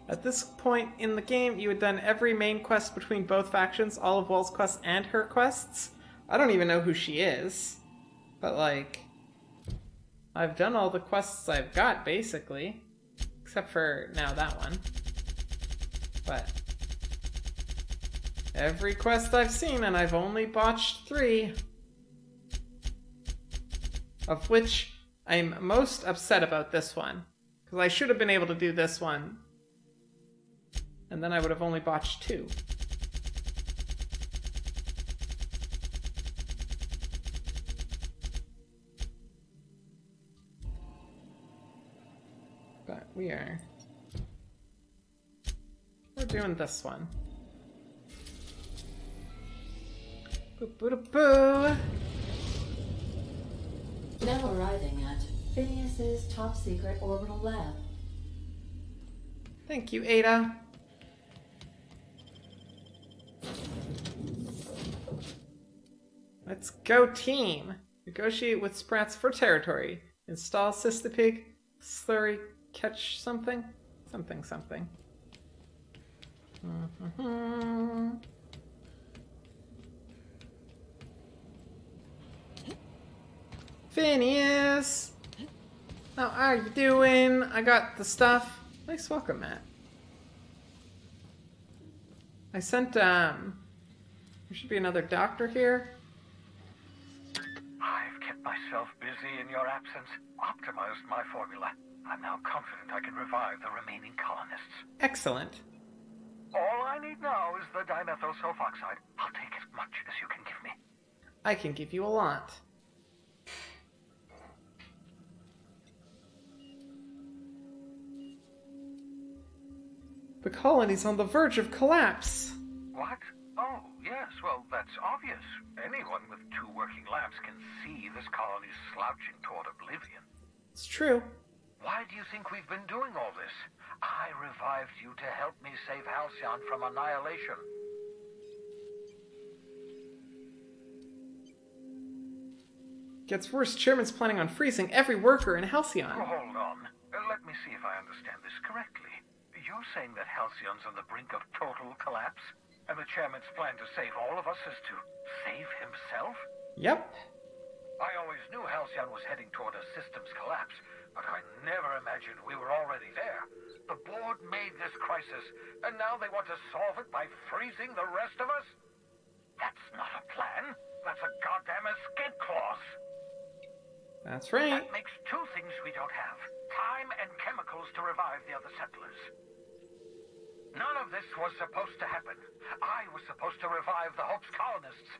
At this point in the game, you had done every main quest between both factions, all of Wells' quests and her quests. I don't even know who she is. But, like, I've done all the quests I've got, basically. Except for now that one. But every quest I've seen, and I've only botched 3. Of which I'm most upset about this one. Because I should have been able to do this one. And then I would have only botched 2. We're doing this one. Boo boo boo. Now arriving at Phineas's top secret orbital lab. Thank you, Ada. Let's go, team. Negotiate with Sprats for territory. Install Cystipig. Slurry. Catch something? Something. Phineas! How are you doing? I got the stuff. Nice welcome, Matt. I sent, there should be another doctor here. I've kept myself busy in your absence, optimized my formula. I'm now confident I can revive the remaining colonists. Excellent. All I need now is the dimethyl sulfoxide. I'll take as much as you can give me. I can give you a lot. The colony's on the verge of collapse. What? Oh, yes, well, that's obvious. Anyone with 2 working labs can see this colony's slouching toward oblivion. It's true. Why do you think we've been doing all this? I revived you to help me save Halcyon from annihilation. Gets worse. Chairman's planning on freezing every worker in Halcyon. Hold on. Let me see if I understand this correctly. You're saying that Halcyon's on the brink of total collapse? And the chairman's plan to save all of us is to save himself? Yep. I always knew Halcyon was heading toward a systems collapse, but I never imagined we were already there. The board made this crisis, and now they want to solve it by freezing the rest of us? That's not a plan. That's a goddamn escape clause. That's right. That makes 2 things we don't have. Time and chemicals to revive the other settlers. None of this was supposed to happen. I was supposed to revive the Hope's colonists.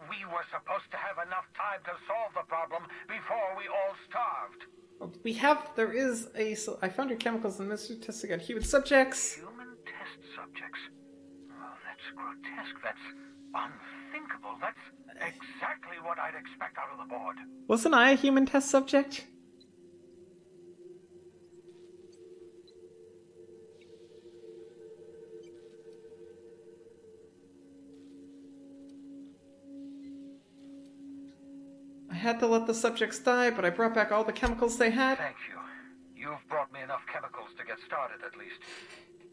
We were supposed to have enough time to solve the problem before we all starved. I found your chemicals in Mr. Testing on human subjects. Human test subjects? Oh, that's grotesque. That's unthinkable. That's exactly what I'd expect out of the board. Wasn't I a human test subject? I had to let the subjects die, but I brought back all the chemicals they had. Thank you. You've brought me enough chemicals to get started, at least.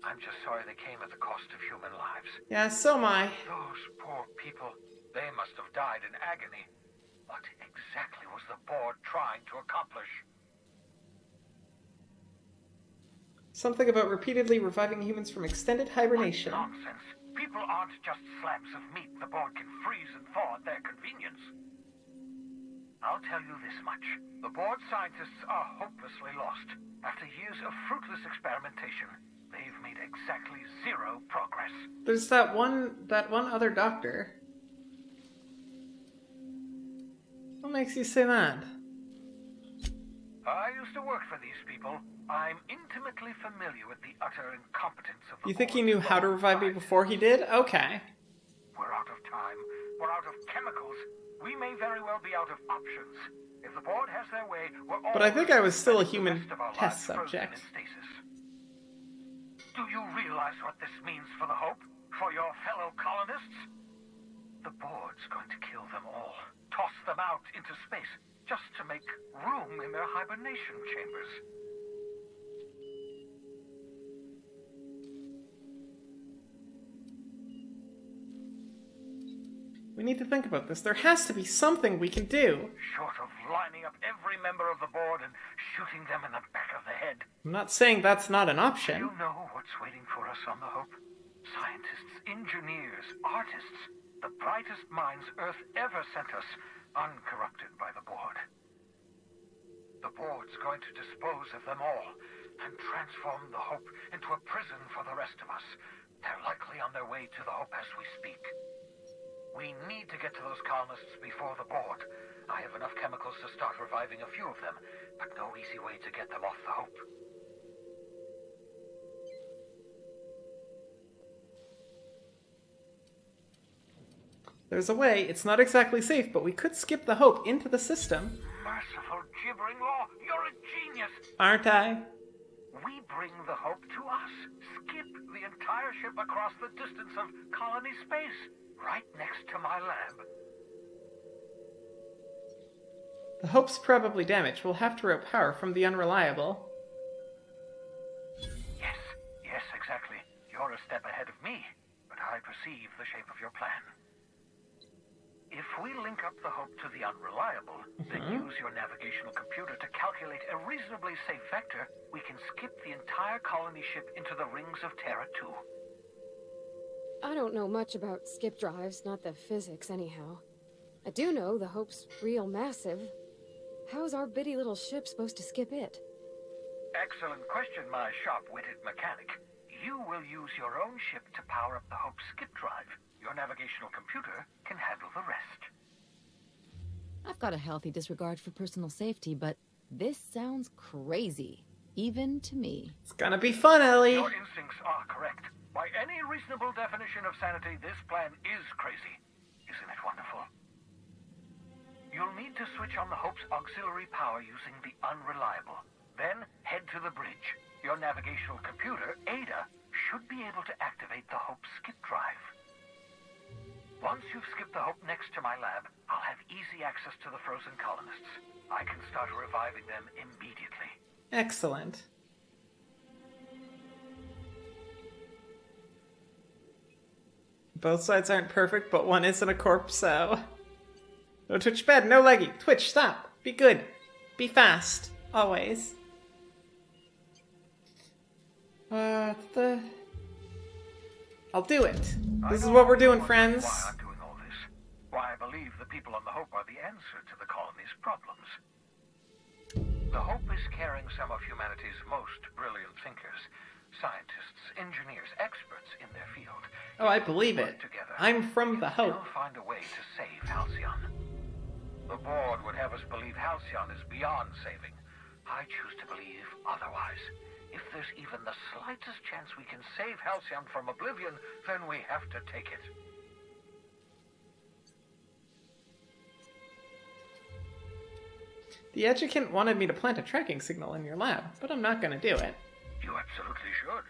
I'm just sorry they came at the cost of human lives. Yeah, so am I. Those poor people, they must have died in agony. What exactly was the board trying to accomplish? Something about repeatedly reviving humans from extended hibernation. What nonsense. People aren't just slabs of meat the board can freeze and thaw at their convenience. I'll tell you this much. The board scientists are hopelessly lost. After years of fruitless experimentation, they've made exactly 0 progress. There's that one other doctor. What makes you say that? I used to work for these people. I'm intimately familiar with the utter incompetence of the You think he knew how to revive me before he did? Okay. We're out of time. We're out of chemicals. We may very well be out of options. If the board has their way, we're all... But I think I was still a human test subject. Do you realize what this means for the Hope? For your fellow colonists? The board's going to kill them all. Toss them out into space, just to make room in their hibernation chambers. We need to think about this. There has to be something we can do. Short of lining up every member of the board and shooting them in the back of the head. I'm not saying that's not an option. You know what's waiting for us on the Hope? Scientists, engineers, artists, the brightest minds Earth ever sent us, uncorrupted by the board. The board's going to dispose of them all and transform the Hope into a prison for the rest of us. They're likely on their way to the Hope as we speak. We need to get to those colonists before the board. I have enough chemicals to start reviving a few of them, but no easy way to get them off the Hope. There's a way. It's not exactly safe, but we could skip the Hope into the system. Merciful gibbering law, you're a genius! Aren't I? We bring the Hope to us. Skip the entire ship across the distance of colony space, right next to my lab. The Hope's probably damaged. We'll have to route power from the Unreliable. Yes, exactly. You're a step ahead of me, but I perceive the shape of your plan. If we link up the Hope to the Unreliable, then use your navigational computer to calculate a reasonably safe vector, we can skip the entire colony ship into the rings of Terra 2. I don't know much about skip drives, not the physics anyhow. I do know the Hope's real massive. How's our bitty little ship supposed to skip it? Excellent question, my sharp-witted mechanic. You will use your own ship to power up the Hope's skip drive. Your navigational computer can handle the rest. I've got a healthy disregard for personal safety, but this sounds crazy, even to me. It's gonna be fun, Ellie. Your instincts are correct. By any reasonable definition of sanity, this plan is crazy. Isn't it wonderful? You'll need to switch on the Hope's auxiliary power using the Unreliable. Then head to the bridge. Your navigational computer, Ada, should be able to activate the Hope's skip drive. Once you've skipped the Hope next to my lab, I'll have easy access to the frozen colonists. I can start reviving them immediately. Excellent. Both sides aren't perfect, but one isn't a corpse, so... No Twitch bad, no laggy. Twitch, stop. Be good. Be fast. Always. I'll do it. This is what we're doing, friends. Why I'm doing all this. Why I believe the people on the Hope are the answer to the colony's problems. The Hope is carrying some of humanity's most brilliant thinkers, scientists, engineers, experts in their field. Oh, I believe it. I'm from the Hope. We'll find a way to save Halcyon. The board would have us believe Halcyon is beyond saving. I choose to believe otherwise. If there's even the slightest chance we can save Halcyon from oblivion, then we have to take it. The Educant wanted me to plant a tracking signal in your lab, but I'm not gonna do it. You absolutely should.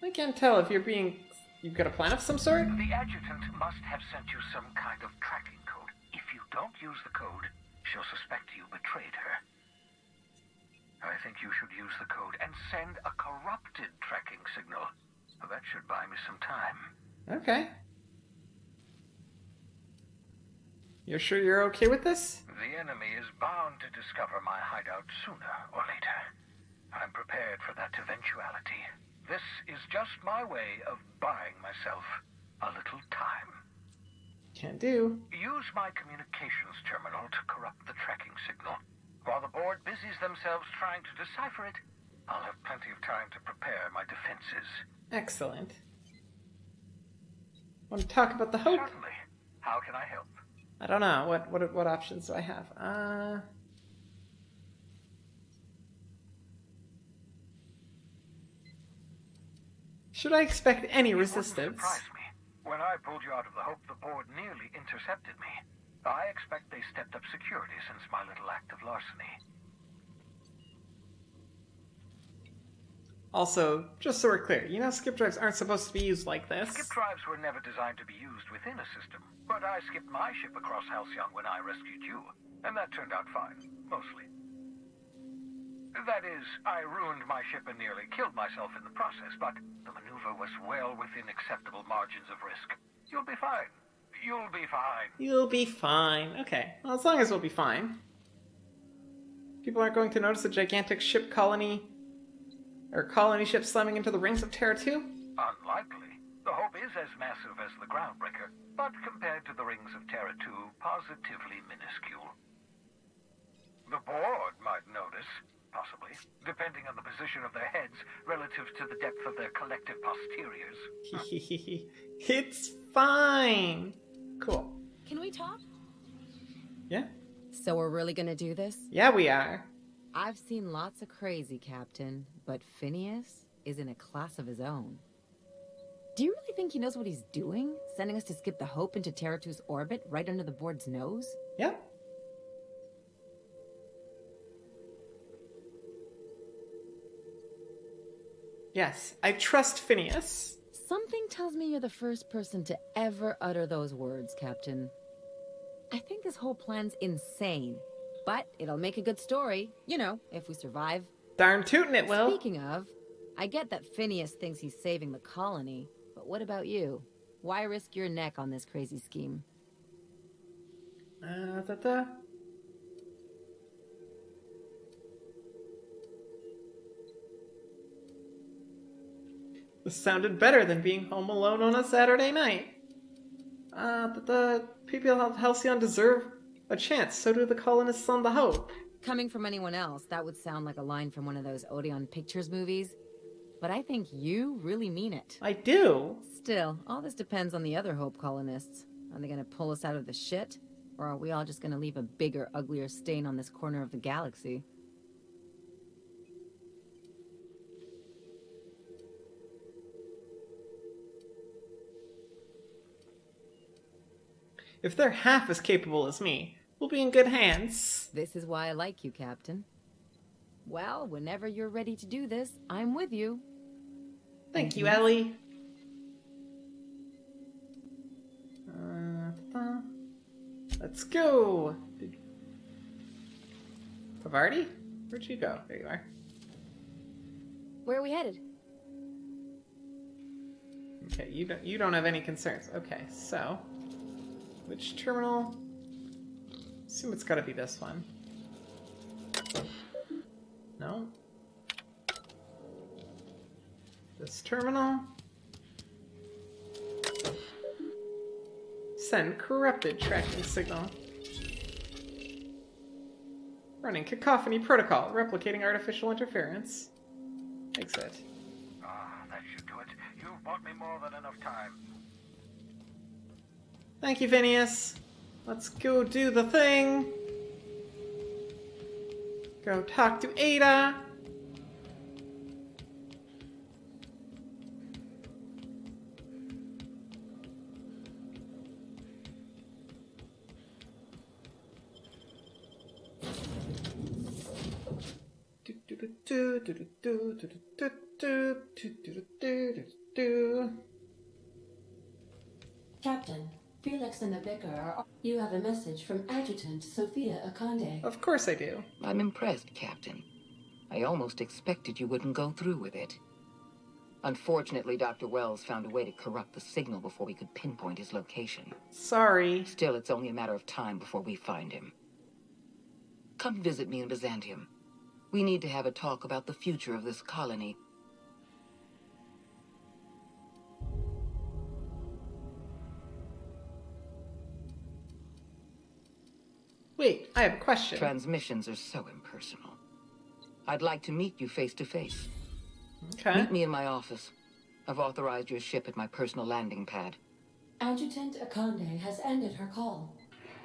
I can't tell if you've got a plan of some sort? The Adjutant must have sent you some kind of tracking code. If you don't use the code, she'll suspect you betrayed her. I think you should use the code and send a corrupted tracking signal. That should buy me some time. Okay. You're sure you're okay with this? The enemy is bound to discover my hideout sooner or later. I'm prepared for that eventuality. This is just my way of buying myself a little time. Can do. Use my communications terminal to corrupt the tracking signal. While the board busies themselves trying to decipher it, I'll have plenty of time to prepare my defenses. Excellent. Want to talk about the Hope? Certainly. How can I help? I don't know. What options do I have? Should I expect any resistance? Surprise me. When I pulled you out of the Hope, the board nearly intercepted me. I expect they stepped up security since my little act of larceny. Also, just so we're clear, you know skip drives aren't supposed to be used like this. Skip drives were never designed to be used within a system, but I skipped my ship across Halcyon when I rescued you, and that turned out fine, mostly. That is, I ruined my ship and nearly killed myself in the process, but the maneuver was well within acceptable margins of risk. You'll be fine. You'll be fine. You'll be fine. Okay, well, as long as we'll be fine. People aren't going to notice a gigantic ship colony, or colony ship slamming into the rings of Terra 2? Unlikely. The Hope is as massive as the Groundbreaker, but compared to the rings of Terra 2, positively minuscule. The board might notice. Possibly, depending on the position of their heads relative to the depth of their collective posteriors. It's fine. Cool. Can we talk? Yeah. So we're really gonna do this? Yeah, we are. I've seen lots of crazy, Captain, but Phineas is in a class of his own. Do you really think he knows what he's doing? Sending us to skip the Hope into Terra 2's orbit right under the board's nose? Yep. Yes, I trust Phineas. Something tells me you're the first person to ever utter those words, Captain. I think this whole plan's insane, but it'll make a good story, you know, if we survive. Darn tootin' it will. Speaking of, I get that Phineas thinks he's saving the colony, but what about you? Why risk your neck on this crazy scheme? This sounded better than being home alone on a Saturday night. The people of Halcyon deserve a chance. So do the colonists on the Hope. Coming from anyone else, that would sound like a line from one of those Odeon Pictures movies. But I think you really mean it. I do. Still, all this depends on the other Hope colonists. Are they gonna pull us out of the shit? Or are we all just gonna leave a bigger, uglier stain on this corner of the galaxy? If they're half as capable as me, we'll be in good hands. This is why I like you, Captain. Well, whenever you're ready to do this, I'm with you. Thank you, Ellie. Let's go. Pavarti? Where'd you go? There you are. Where are we headed? Okay, you don't have any concerns. Okay, so which terminal? Assume it's got to be this one. No. This terminal. Send corrupted tracking signal. Running cacophony protocol, replicating artificial interference. Exit. That should do it. You've bought me more than enough time. Thank you, Phineas. Let's go do the thing. Go talk to Ada. Captain, Felix and the Vicar are... You have a message from Adjutant Sophia Akande. Of course I do. I'm impressed, Captain. I almost expected you wouldn't go through with it. Unfortunately, Dr. Wells found a way to corrupt the signal before we could pinpoint his location. Sorry. Still, it's only a matter of time before we find him. Come visit me in Byzantium. We need to have a talk about the future of this colony. Wait, I have a question. Transmissions are so impersonal. I'd like to meet you face to face. Okay. Meet me in my office. I've authorized your ship at my personal landing pad. Adjutant Akande has ended her call.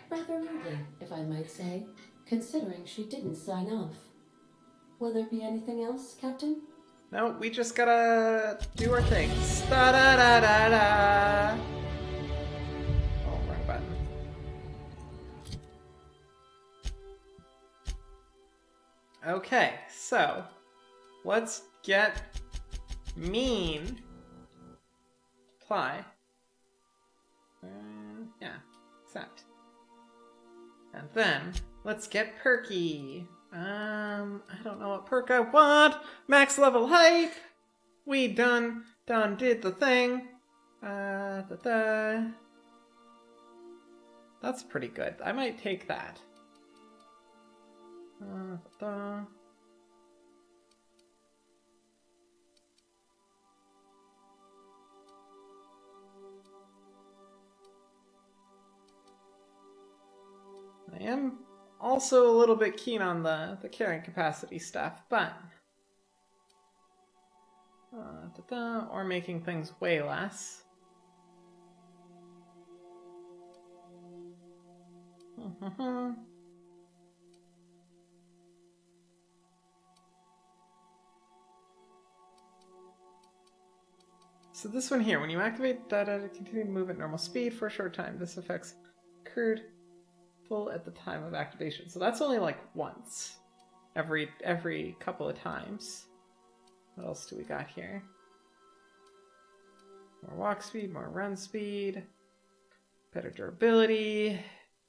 Rather rudely, if I might say, considering she didn't sign off. Will there be anything else, Captain? No, we just gotta do our things. Da da da da da. Oh, wrong button. Okay, so let's get mean. Apply. Yeah, accept. And then let's get perky. I don't know what perk I want. Max level hype. We done did the thing. That's pretty good. I might take that. I am also a little bit keen on the carrying capacity stuff, but or making things way less. So this one here, when you activate data to continue to move at normal speed for a short time, this effect's occurred full at the time of activation. So that's only like once. Every couple of times. What else do we got here? More walk speed, more run speed, better durability,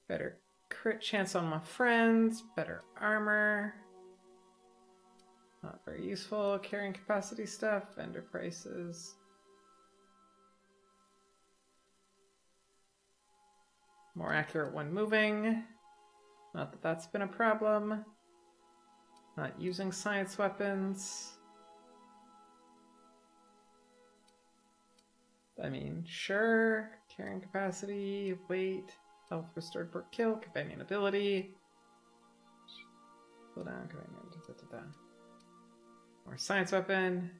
better crit chance on my friends, better armor. Not very useful. Carrying capacity stuff, vendor prices. More accurate when moving. Not that that's been a problem. Not using science weapons. I mean, sure. Carrying capacity, weight, health restored per kill, companion ability. Slow down, companion. More science weapon.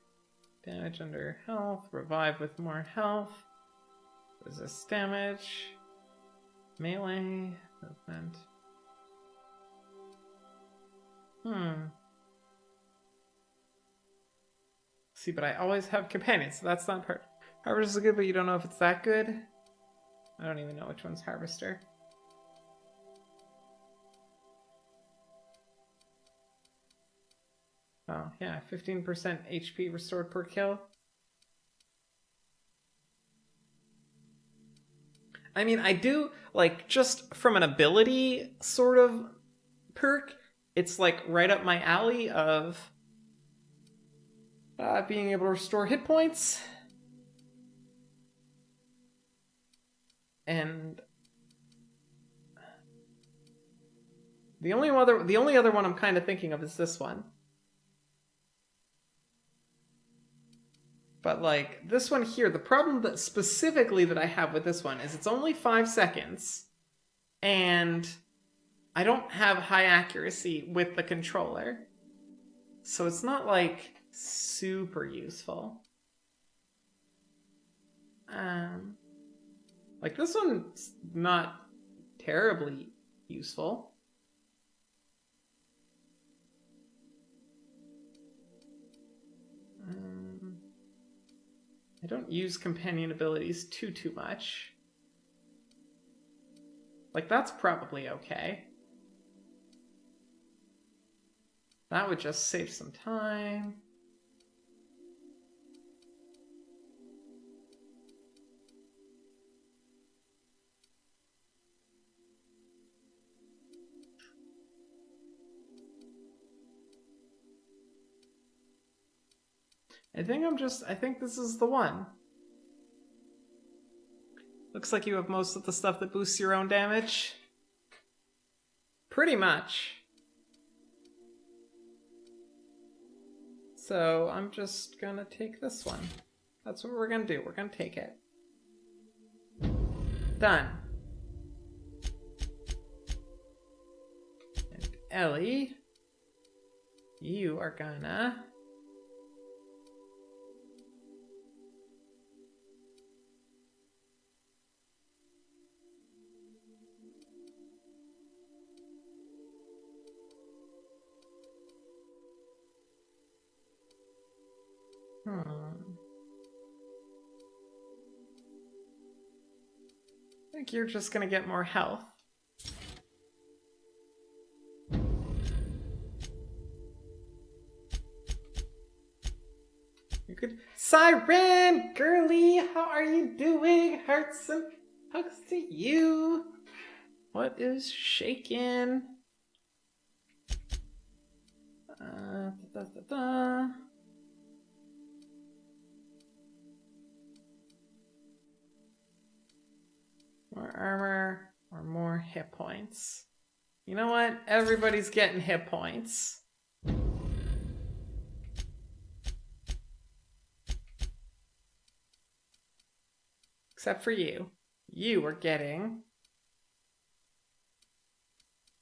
Damage under health. Revive with more health. Resist damage. Melee. Movement. See, but I always have companions, so that's not part. Harvester is good, but you don't know if it's that good. I don't even know which one's Harvester. Oh, yeah, 15% HP restored per kill. I mean, I do, like, just from an ability sort of perk, it's like right up my alley of being able to restore hit points. And the only other one I'm kind of thinking of is this one. But like this one here, the problem that specifically that I have with this one is it's only 5 seconds and I don't have high accuracy with the controller. So it's not like super useful. Like this one's not terribly useful. I don't use companion abilities too much. Like that's probably okay. That would just save some time. I think this is the one. Looks like you have most of the stuff that boosts your own damage. Pretty much. So I'm just gonna take this one. That's what we're gonna do. We're gonna take it. Done. And Ellie, you are gonna... I think you're just gonna get more health. You could... Siren! Girly! How are you doing? Hearts and hugs to you! What is shaking? More armor or more hit points. You know what? Everybody's getting hit points. Except for you. You are getting...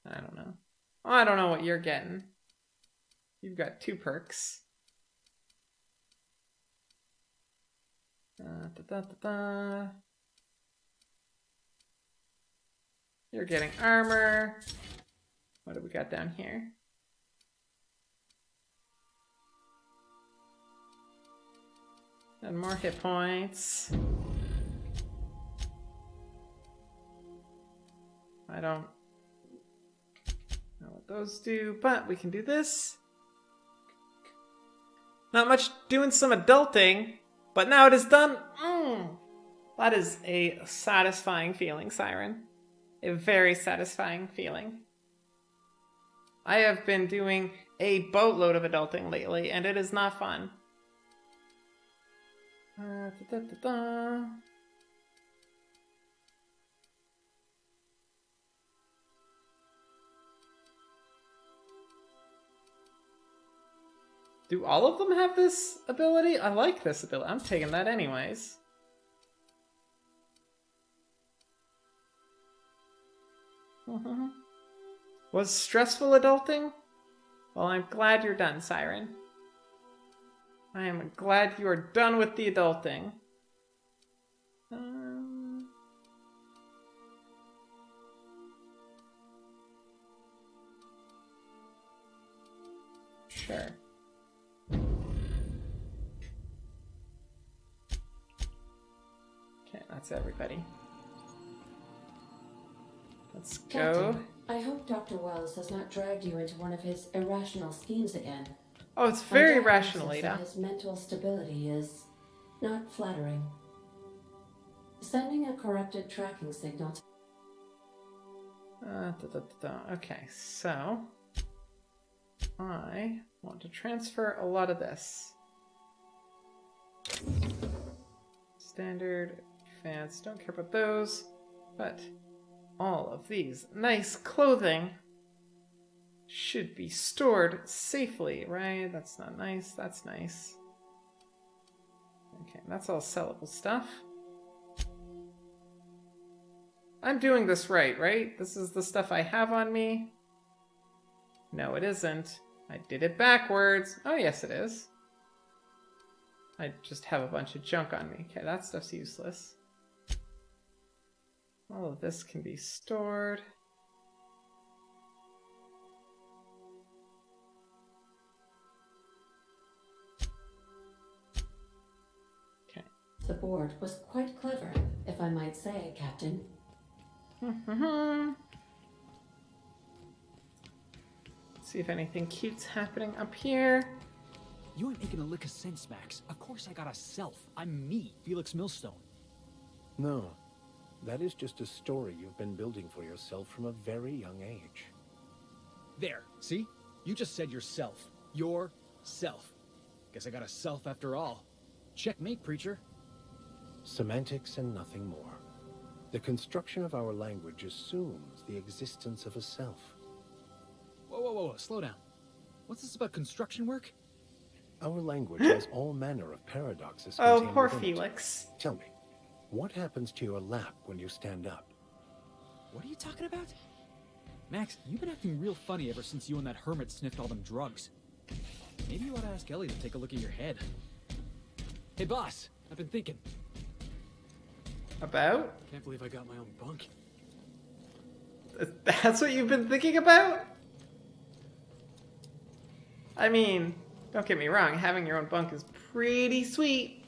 I don't know. I don't know what you're getting. You've got 2 perks. You're getting armor. What do we got down here? And more hit points. I don't know what those do, but we can do this. Not much, doing some adulting, but now it is done. That is a satisfying feeling, Siren. A very satisfying feeling. I have been doing a boatload of adulting lately, and it is not fun. Do all of them have this ability? I like this ability. I'm taking that anyways. Was stressful adulting? Well, I'm glad you're done, Siren. I am glad you are done with the adulting. Sure. Okay, that's everybody. Let's go. Captain, I hope Dr. Wells has not dragged you into one of his irrational schemes again. Oh, it's very rational, Ada. His mental stability is not flattering. Sending a corrupted tracking signal. Okay, so I want to transfer a lot of this. Standard, advanced, don't care about those, but all of these nice clothing should be stored safely, right? That's not nice, that's nice. Okay, that's all sellable stuff. I'm doing this right? This is the stuff I have on me? No, it isn't. I did it backwards. Oh, yes, it is. I just have a bunch of junk on me. Okay, that stuff's useless. All of this can be stored. Okay. The board was quite clever, if I might say, Captain. See if anything cute's happening up here. You ain't making a lick of sense, Max. Of course I got a self. I'm me, Felix Millstone. No, that is just a story you've been building for yourself from a very young age. There, see? You just said yourself. Yourself. Guess I got a self after all. Checkmate, preacher. Semantics and nothing more. The construction of our language assumes the existence of a self. Whoa, slow down. What's this about construction work? Our language has all manner of paradoxes. Oh, poor within Felix. It. Tell me, what happens to your lap when you stand up? What are you talking about? Max, you've been acting real funny ever since you and that hermit sniffed all them drugs. Maybe you ought to ask Ellie to take a look at your head. Hey, boss, I've been thinking. About? Can't believe I got my own bunk. That's what you've been thinking about? I mean, don't get me wrong, having your own bunk is pretty sweet.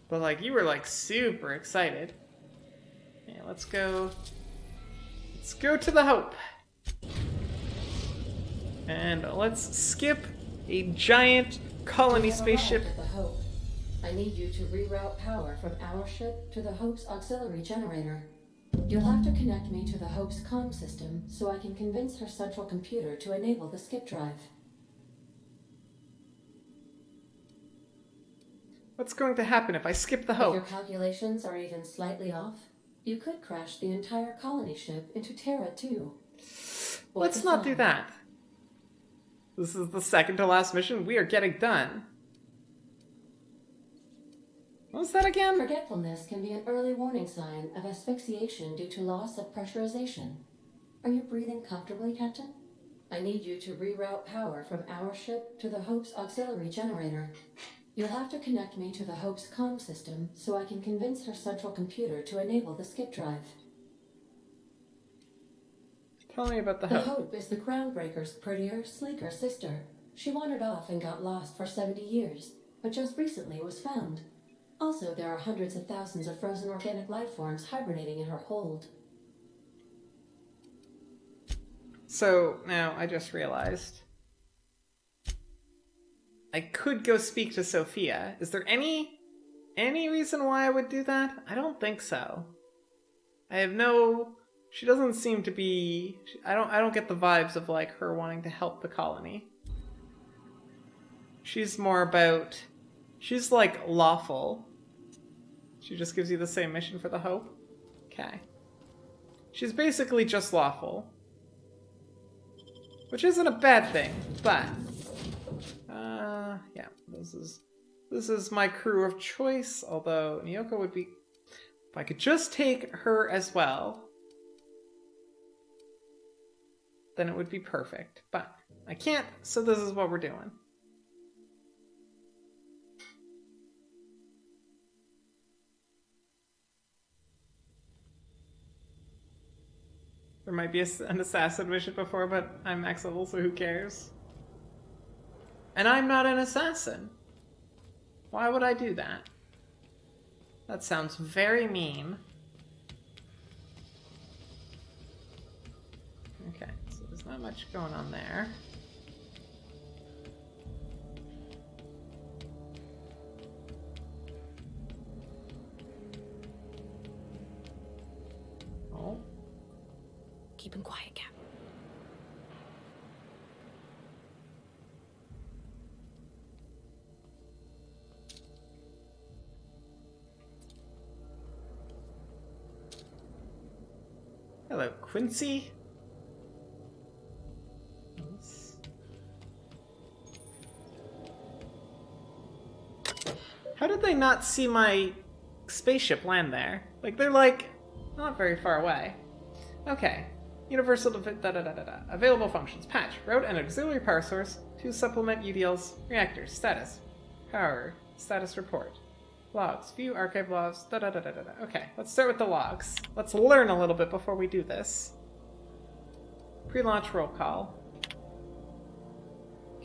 But like, you were like super excited. Yeah, let's go to the Hope. And let's skip a giant colony spaceship. The Hope. I need you to reroute power from our ship to the Hope's auxiliary generator. You'll have to connect me to the Hope's comm system so I can convince her central computer to enable the skip drive. What's going to happen if I skip the Hope? If your calculations are even slightly off, you could crash the entire colony ship into Terra too. Let's not do that. This is the second to last mission. We are getting done. What was that again? Forgetfulness can be an early warning sign of asphyxiation due to loss of pressurization. Are you breathing comfortably, Captain? I need you to reroute power from our ship to the Hope's auxiliary generator. You'll have to connect me to the Hope's comm system so I can convince her central computer to enable the skip drive. Tell me about the The Hope. Hope is the Groundbreaker's prettier, sleeker sister. She wandered off and got lost for 70 years, but just recently was found. Also, there are hundreds of thousands of frozen organic life forms hibernating in her hold. So, now I just realized I could go speak to Sophia. Is there any reason why I would do that? I don't think so. I have no... She doesn't seem to be... I don't get the vibes of, like, her wanting to help the colony. She's more about... She's, like, lawful. She just gives you the same mission for the Hope? Okay. She's basically just lawful. Which isn't a bad thing, but... yeah, this is my crew of choice, although Nyoko would be... If I could just take her as well, then it would be perfect. But I can't, so this is what we're doing. There might be an assassin mission before, but I'm max level, so who cares? And I'm not an assassin. Why would I do that? That sounds very mean. Okay, so there's not much going on there. Oh. Keep him quiet, Cap. Hello, Quincy. How did they not see my spaceship land there? Like, they're like, not very far away. Okay. Universal Available functions. Patch. Road and auxiliary power source to supplement UDL's reactors. Status. Power. Status report. Logs. View archive logs. Okay, let's start with the logs. Let's learn a little bit before we do this. Pre-launch roll call.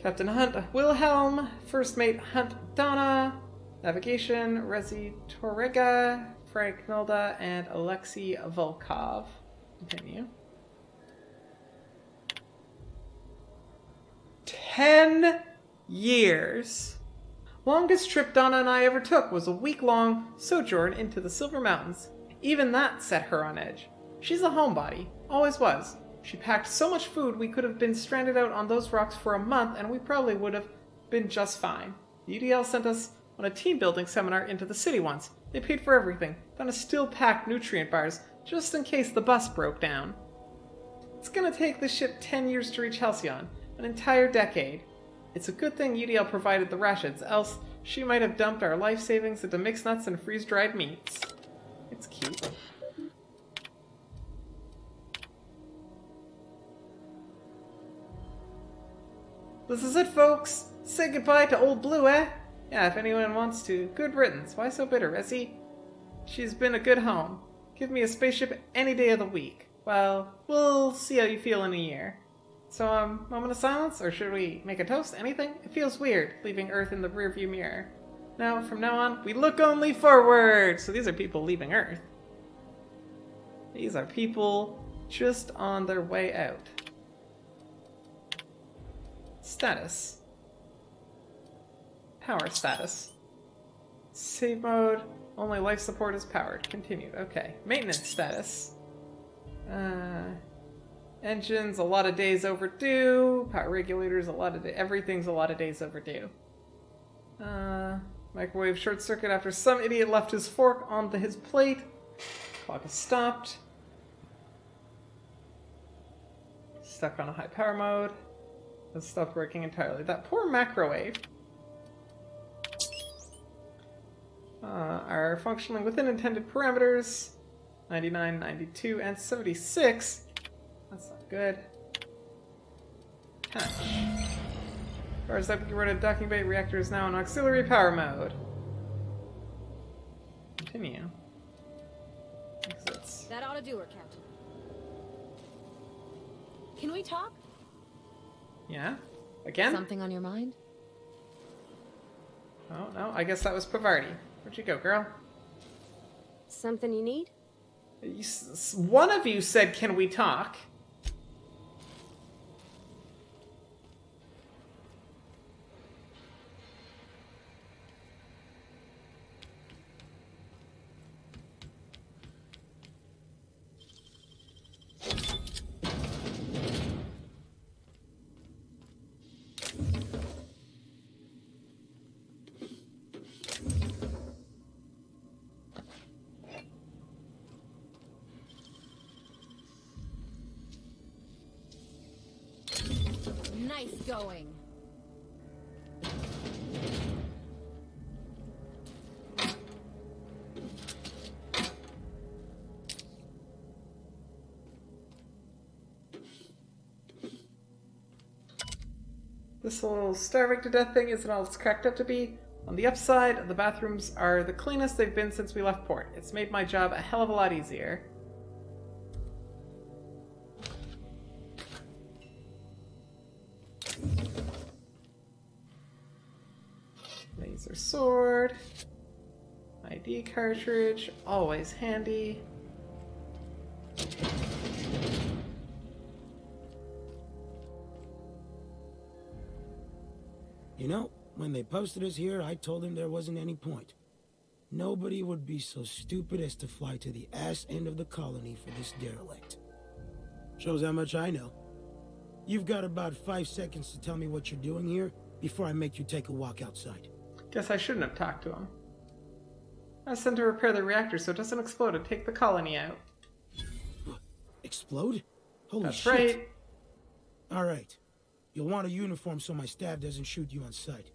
Captain Hunt Wilhelm. First Mate Hunt Donna. Navigation Rezi Torrega. Frank Nolda and Alexei Volkov. Continue. 10 years. Longest trip Donna and I ever took was a week-long sojourn into the Silver Mountains. Even that set her on edge. She's a homebody, always was. She packed so much food we could have been stranded out on those rocks for a month and we probably would have been just fine. The UDL sent us on a team-building seminar into the city once. They paid for everything. Donna still packed nutrient bars just in case the bus broke down. It's gonna take the ship 10 years to reach Halcyon, an entire decade. It's a good thing UDL provided the rations, else she might have dumped our life savings into mixed nuts and freeze-dried meats. It's cute. This is it, folks. Say goodbye to Old Blue, eh? Yeah, if anyone wants to. Good riddance. Why so bitter, Resi? She's been a good home. Give me a spaceship any day of the week. Well, we'll see how you feel in a year. So, moment of silence? Or should we make a toast? Anything? It feels weird, leaving Earth in the rearview mirror. Now, from now on, we look only forward! So these are people leaving Earth. These are people just on their way out. Status. Power status. Save mode. Only life support is powered. Continued. Okay. Maintenance status. Engines, a lot of days overdue. Power regulators, everything's a lot of days overdue. Microwave short circuit after some idiot left his fork on his plate. Clock is stopped. Stuck on a high power mode. Has stopped working entirely. That poor macrowave. Are functioning within intended parameters. 99, 92, and 76. That's not good. Hatch. As far as that converted docking bay reactor is now in auxiliary power mode. Continue. That ought to do her, Captain. Can we talk? Yeah? Again? Something on your mind? Oh, no, I guess that was Pavarti. Where'd you go, girl? Something you need? One of you said, can we talk? Nice going. This little starving to death thing isn't all it's cracked up to be. On the upside, the bathrooms are the cleanest they've been since we left port. It's made my job a hell of a lot easier. Laser sword. ID cartridge, always handy. You know, when they posted us here, I told them there wasn't any point. Nobody would be so stupid as to fly to the ass end of the colony for this derelict. Shows how much I know. You've got about 5 seconds to tell me what you're doing here before I make you take a walk outside. Guess I shouldn't have talked to him. I was sent to repair the reactor so it doesn't explode and take the colony out. Explode? Holy That's shit. right. Alright. You'll want a uniform so my staff doesn't shoot you on sight.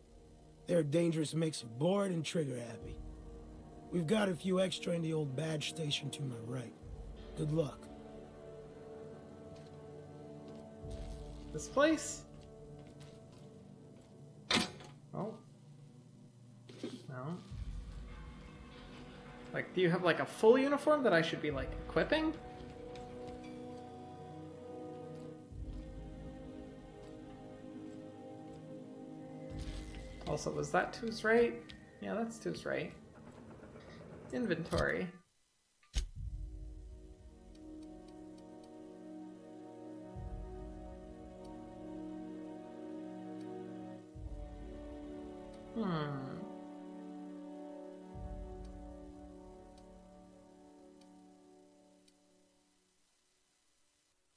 They're a dangerous mix of bored and trigger happy. We've got a few extra in the old badge station to my right. Good luck. This place? Oh. No. Like, do you have like a full uniform that I should be like equipping? Also, was that two's right? Yeah, that's two's right. Inventory.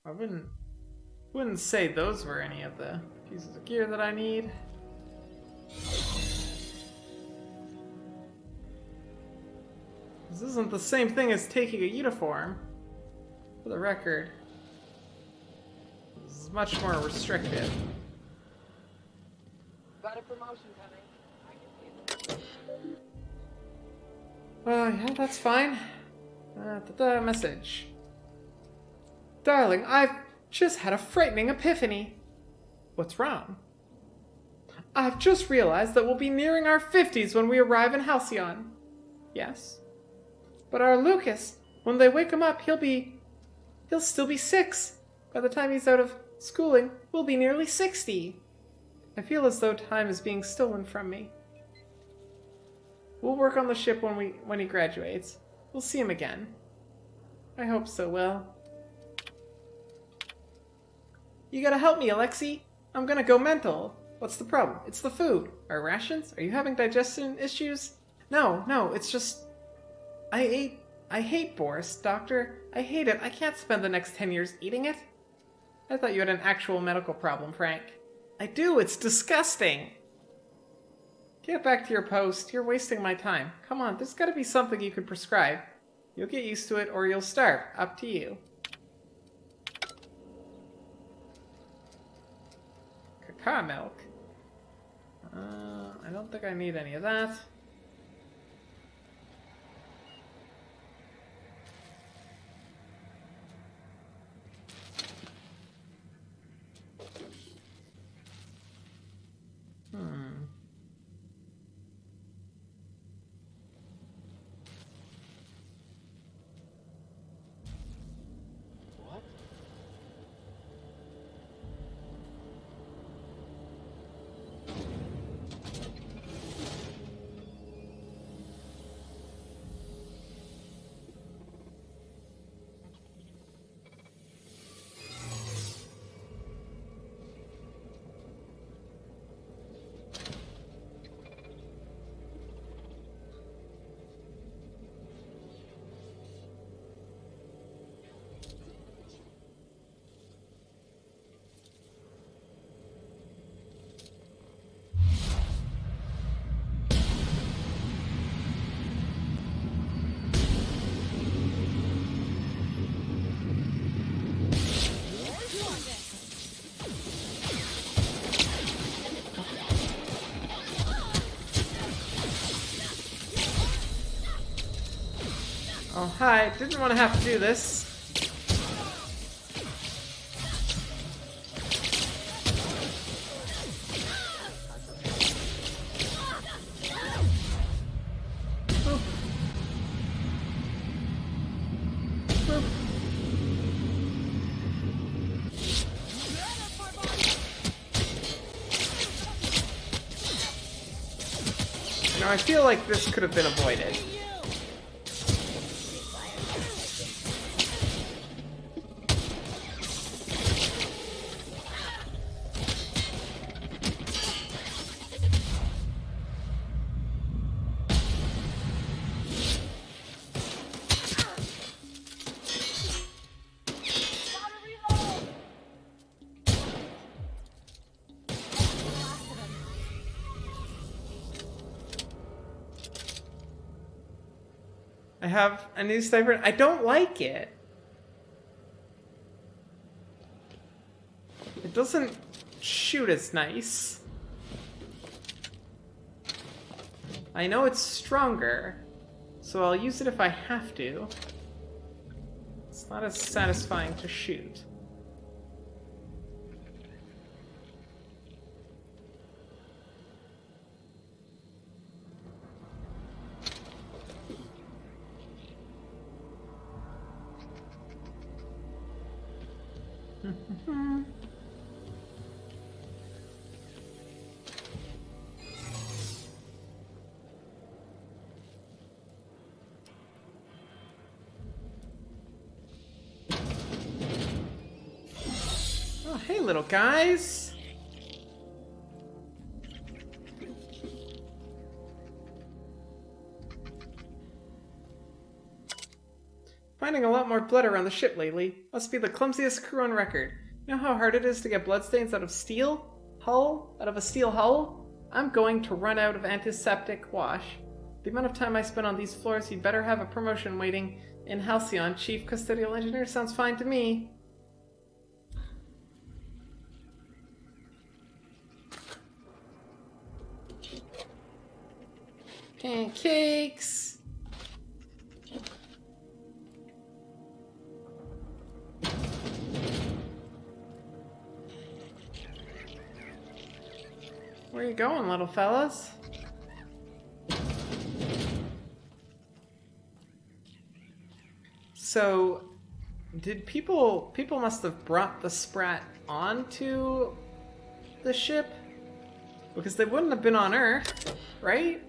I wouldn't say those were any of the pieces of gear that I need. This isn't the same thing as taking a uniform. For the record, this is much more restrictive. Got a promotion coming. Yeah, that's fine. Message. Darling, I've just had a frightening epiphany. What's wrong? I've just realized that we'll be nearing our 50s when we arrive in Halcyon. Yes. But our Lucas, when they wake him up, he'll still be 6. By the time he's out of schooling, we'll be nearly 60. I feel as though time is being stolen from me. We'll work on the ship when he graduates. We'll see him again. I hope so, Will. You gotta help me, Alexei. I'm gonna go mental. What's the problem? It's the food. Our rations? Are you having digestion issues? No, it's just... I hate Boris, Doctor. I hate it. I can't spend the next 10 years eating it. I thought you had an actual medical problem, Frank. I do. It's disgusting. Get back to your post. You're wasting my time. Come on, there's gotta be something you could prescribe. You'll get used to it or you'll starve. Up to you. Cacao milk? I don't think I need any of that. Oh, hi. Didn't want to have to do this. Boop. Boop. You know, I feel like this could have been avoided. I have a new sniper. I don't like it. It doesn't shoot as nice. I know it's stronger, so I'll use it if I have to. It's not as satisfying to shoot. Oh, hey, little guys. Finding a lot more blood around the ship lately. Must be the clumsiest crew on record. You know how hard it is to get bloodstains out of steel? Out of a steel hull? I'm going to run out of antiseptic wash. The amount of time I spend on these floors, you'd better have a promotion waiting in Halcyon. Chief Custodial Engineer sounds fine to me. Pancakes! Where you going, little fellas? So, did people must have brought the Sprat onto the ship? Because they wouldn't have been on Earth, right?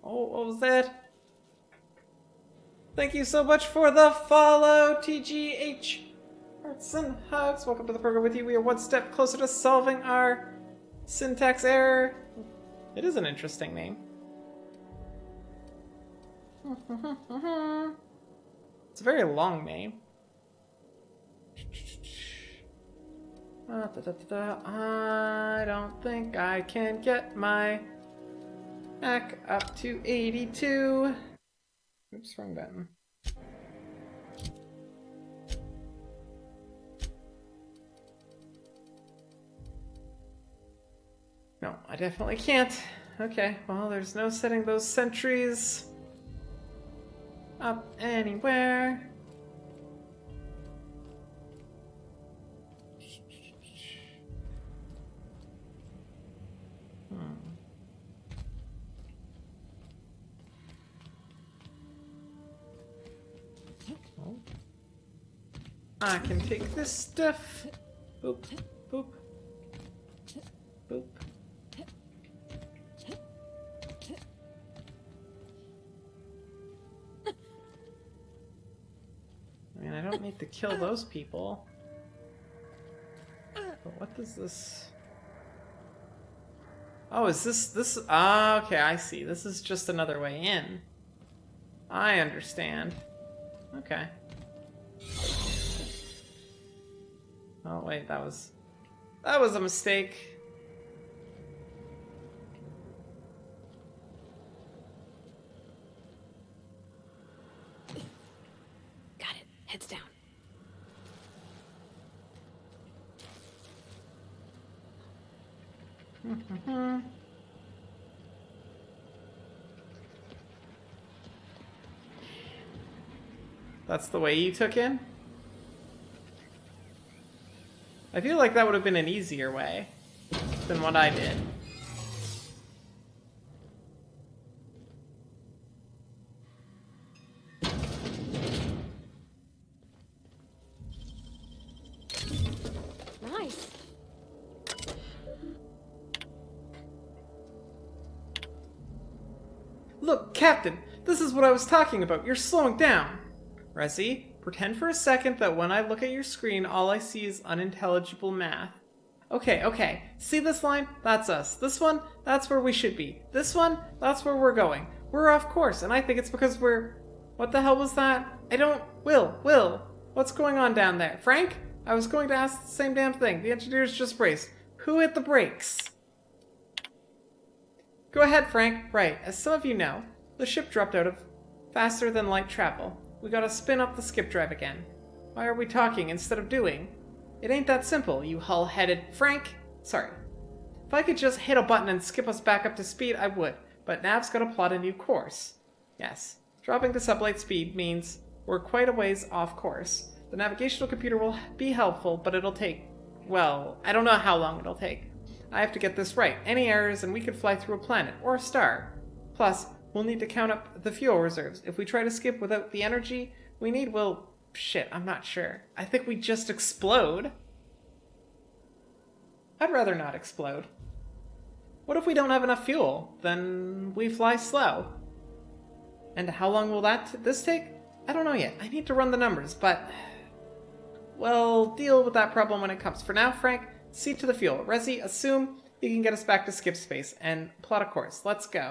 Oh, what was that? Thank you so much for the follow, TGH. Hearts and hugs. Welcome to the program with you. We are one step closer to solving our syntax error. It is an interesting name. It's a very long name. I don't think I can get my back up to 82. Oops, wrong button. No, I definitely can't. Okay, well, there's no setting those sentries up anywhere. I can take this stuff. Boop, boop, boop. I mean, I don't need to kill those people. But what does this... Oh, is this... Ah, okay, I see. This is just another way in. I understand. Okay. Oh, wait, that was a mistake. Got it. Heads down. That's the way you took in? I feel like that would have been an easier way than what I did. Nice. Look, Captain, this is what I was talking about. You're slowing down. Resi, pretend for a second that when I look at your screen, all I see is unintelligible math. Okay, okay. See this line? That's us. This one? That's where we should be. This one? That's where we're going. We're off course, and I think it's because we're... What the hell was that? I don't... Will. What's going on down there? Frank? I was going to ask the same damn thing. The engineers just braced. Who hit the brakes? Go ahead, Frank. Right, as some of you know, the ship dropped out of faster than light travel. We gotta spin up the skip drive again. Why are we talking instead of doing? It ain't that simple, you hull-headed Frank. Sorry. If I could just hit a button and skip us back up to speed, I would. But Nav's gotta plot a new course. Yes, dropping to sublight speed means we're quite a ways off course. The navigational computer will be helpful, but it'll take... well, I don't know how long it'll take. I have to get this right. Any errors and we could fly through a planet or a star. Plus, we'll need to count up the fuel reserves. If we try to skip without the energy we need, we'll... shit, I'm not sure. I think we just explode. I'd rather not explode. What if we don't have enough fuel? Then we fly slow. And how long will this take? I don't know yet. I need to run the numbers, but... we'll deal with that problem when it comes. For now, Frank, see to the fuel. Resi, assume you can get us back to skip space and plot a course. Let's go.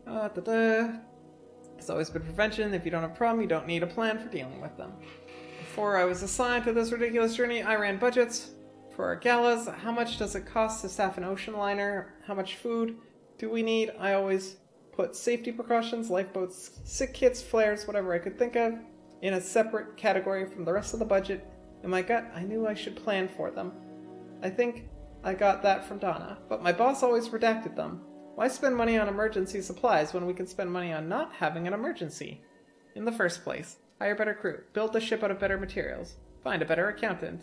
It's always been prevention. If you don't have a problem, you don't need a plan for dealing with them. Before I was assigned to this ridiculous journey, I ran budgets for our galas. How much does it cost to staff an ocean liner? How much food do we need? I always put safety precautions, lifeboats, sick kits, flares, whatever I could think of, in a separate category from the rest of the budget. In my gut, I knew I should plan for them. I think I got that from Donna, but my boss always redacted them. Why spend money on emergency supplies when we can spend money on not having an emergency? In the first place, hire better crew, build the ship out of better materials, find a better accountant.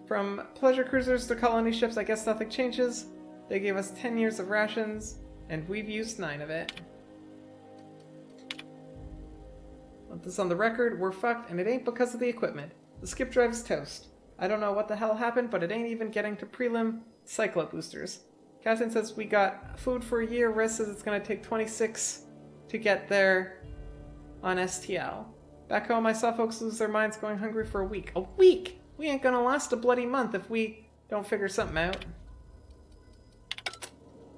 From pleasure cruisers to colony ships, I guess nothing changes. They gave us 10 years of rations, and we've used 9 of it. Want this on the record, we're fucked, and it ain't because of the equipment. The skip drive's toast. I don't know what the hell happened, but it ain't even getting to prelim cyclo boosters. Captain says we got food for a year. Rest says it's going to take 26 to get there on STL. Back home, I saw folks lose their minds going hungry for a week. A week? We ain't going to last a bloody month if we don't figure something out.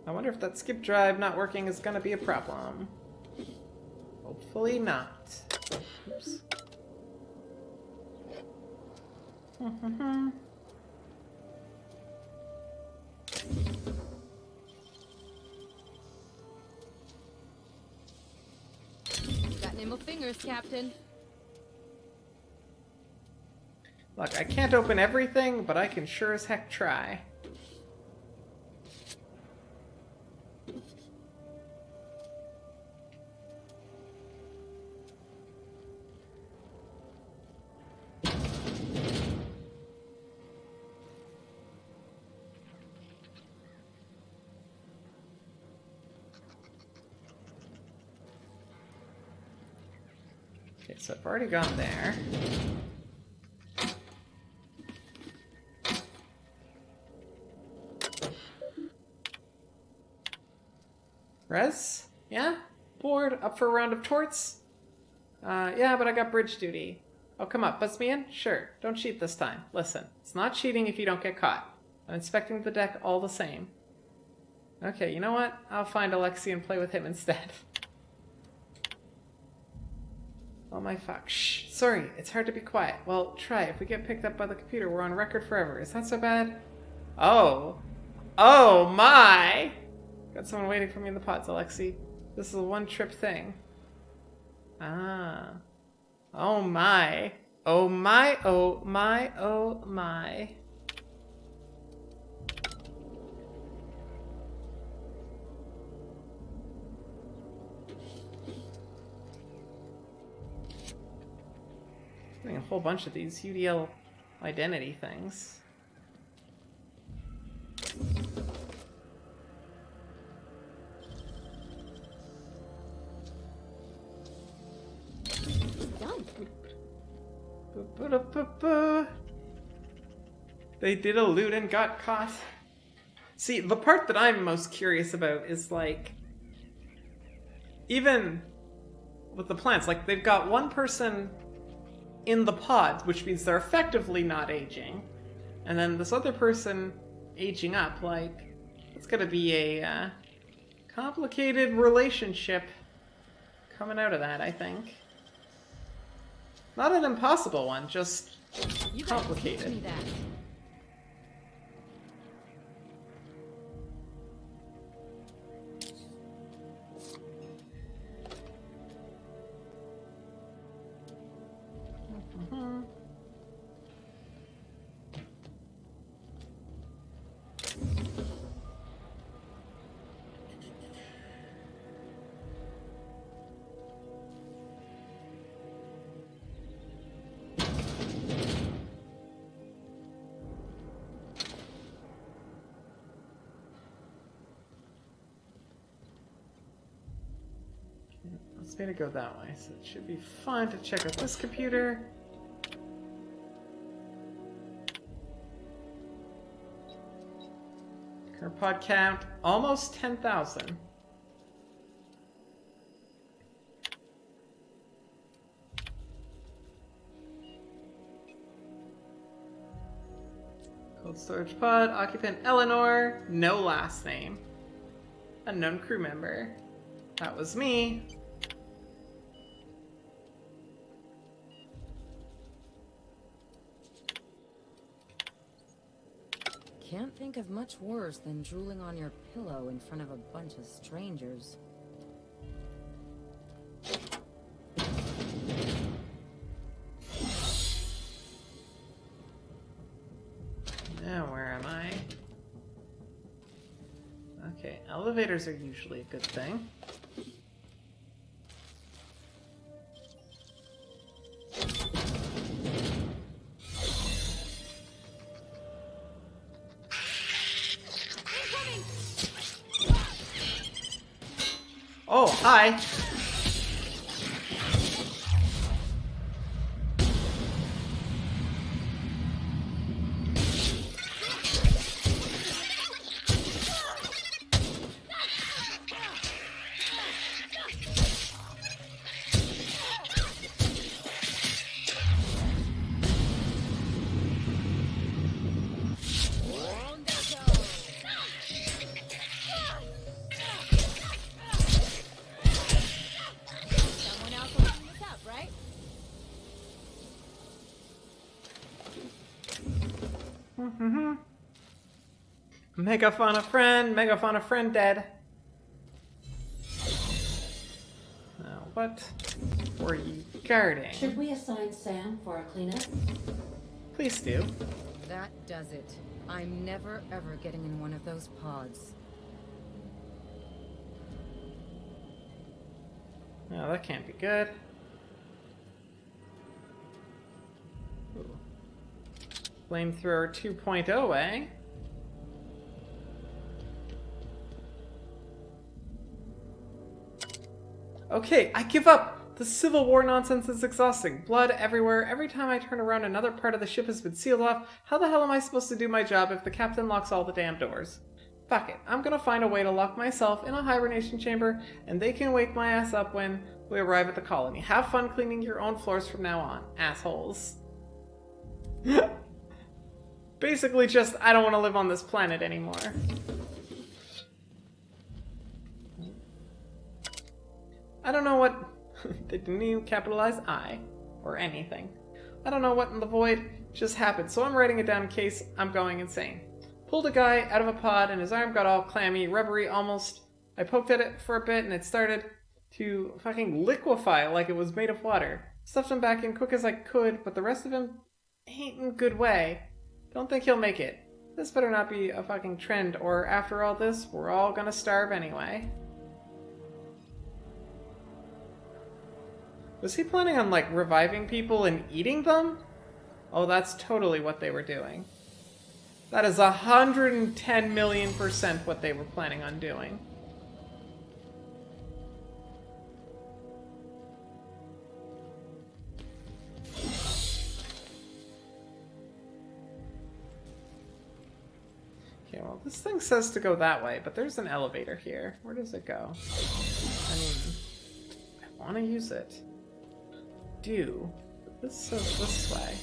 I wonder if that skip drive not working is going to be a problem. Hopefully not. Oops. Got nimble fingers, Captain. Look, I can't open everything, but I can sure as heck try. Okay, so I've already gone there. Rez? Yeah? Bored? Up for a round of torts? Yeah, but I got bridge duty. Oh, come up. Buzz me in? Sure. Don't cheat this time. Listen, it's not cheating if you don't get caught. I'm inspecting the deck all the same. Okay, you know what? I'll find Alexei and play with him instead. Oh my fuck. Shh. Sorry, it's hard to be quiet. Well, try. If we get picked up by the computer, we're on record forever. Is that so bad? Oh. Oh my! Got someone waiting for me in the pods, Alexei. This is a one-trip thing. Ah. Oh my. Oh my, oh my, oh my. Getting a whole bunch of these UDL identity things. They did a loot and got caught. See, the part that I'm most curious about is like, even with the plants, like they've got one person in the pods, which means they're effectively not aging, and then this other person aging up. Like, it's gonna be a complicated relationship coming out of that, I think. Not an impossible one, just complicated. Teach me that. It's made it go that way, so it should be fun to check out this computer. Current pod count, almost 10,000. Cold storage pod, occupant Eleanor, no last name. Unknown crew member. That was me. Can't think of much worse than drooling on your pillow in front of a bunch of strangers. Now, where am I? Okay, elevators are usually a good thing. Oh, hi. Megafauna friend dead. Now, what were you guarding? Should we assign Sam for a cleanup? Please do. That does it. I'm never ever getting in one of those pods. Oh, that can't be good. Ooh. Flamethrower 2.0, eh? Okay, I give up! The Civil War nonsense is exhausting. Blood everywhere. Every time I turn around, another part of the ship has been sealed off. How the hell am I supposed to do my job if the captain locks all the damn doors? Fuck it. I'm gonna find a way to lock myself in a hibernation chamber, and they can wake my ass up when we arrive at the colony. Have fun cleaning your own floors from now on, assholes. Basically just, I don't want to live on this planet anymore. I don't know what... They didn't even capitalize I, or anything. I don't know what in the void just happened, so I'm writing it down in case I'm going insane. Pulled a guy out of a pod and his arm got all clammy, rubbery almost. I poked at it for a bit and it started to fucking liquefy like it was made of water. Stuffed him back in quick as I could, but the rest of him ain't in a good way. Don't think he'll make it. This better not be a fucking trend, or after all this, we're all gonna starve anyway. Was he planning on, like, reviving people and eating them? Oh, that's totally what they were doing. That is 110 million% what they were planning on doing. Okay, well, this thing says to go that way, but there's an elevator here. Where does it go? I mean, I want to use it. This says this way.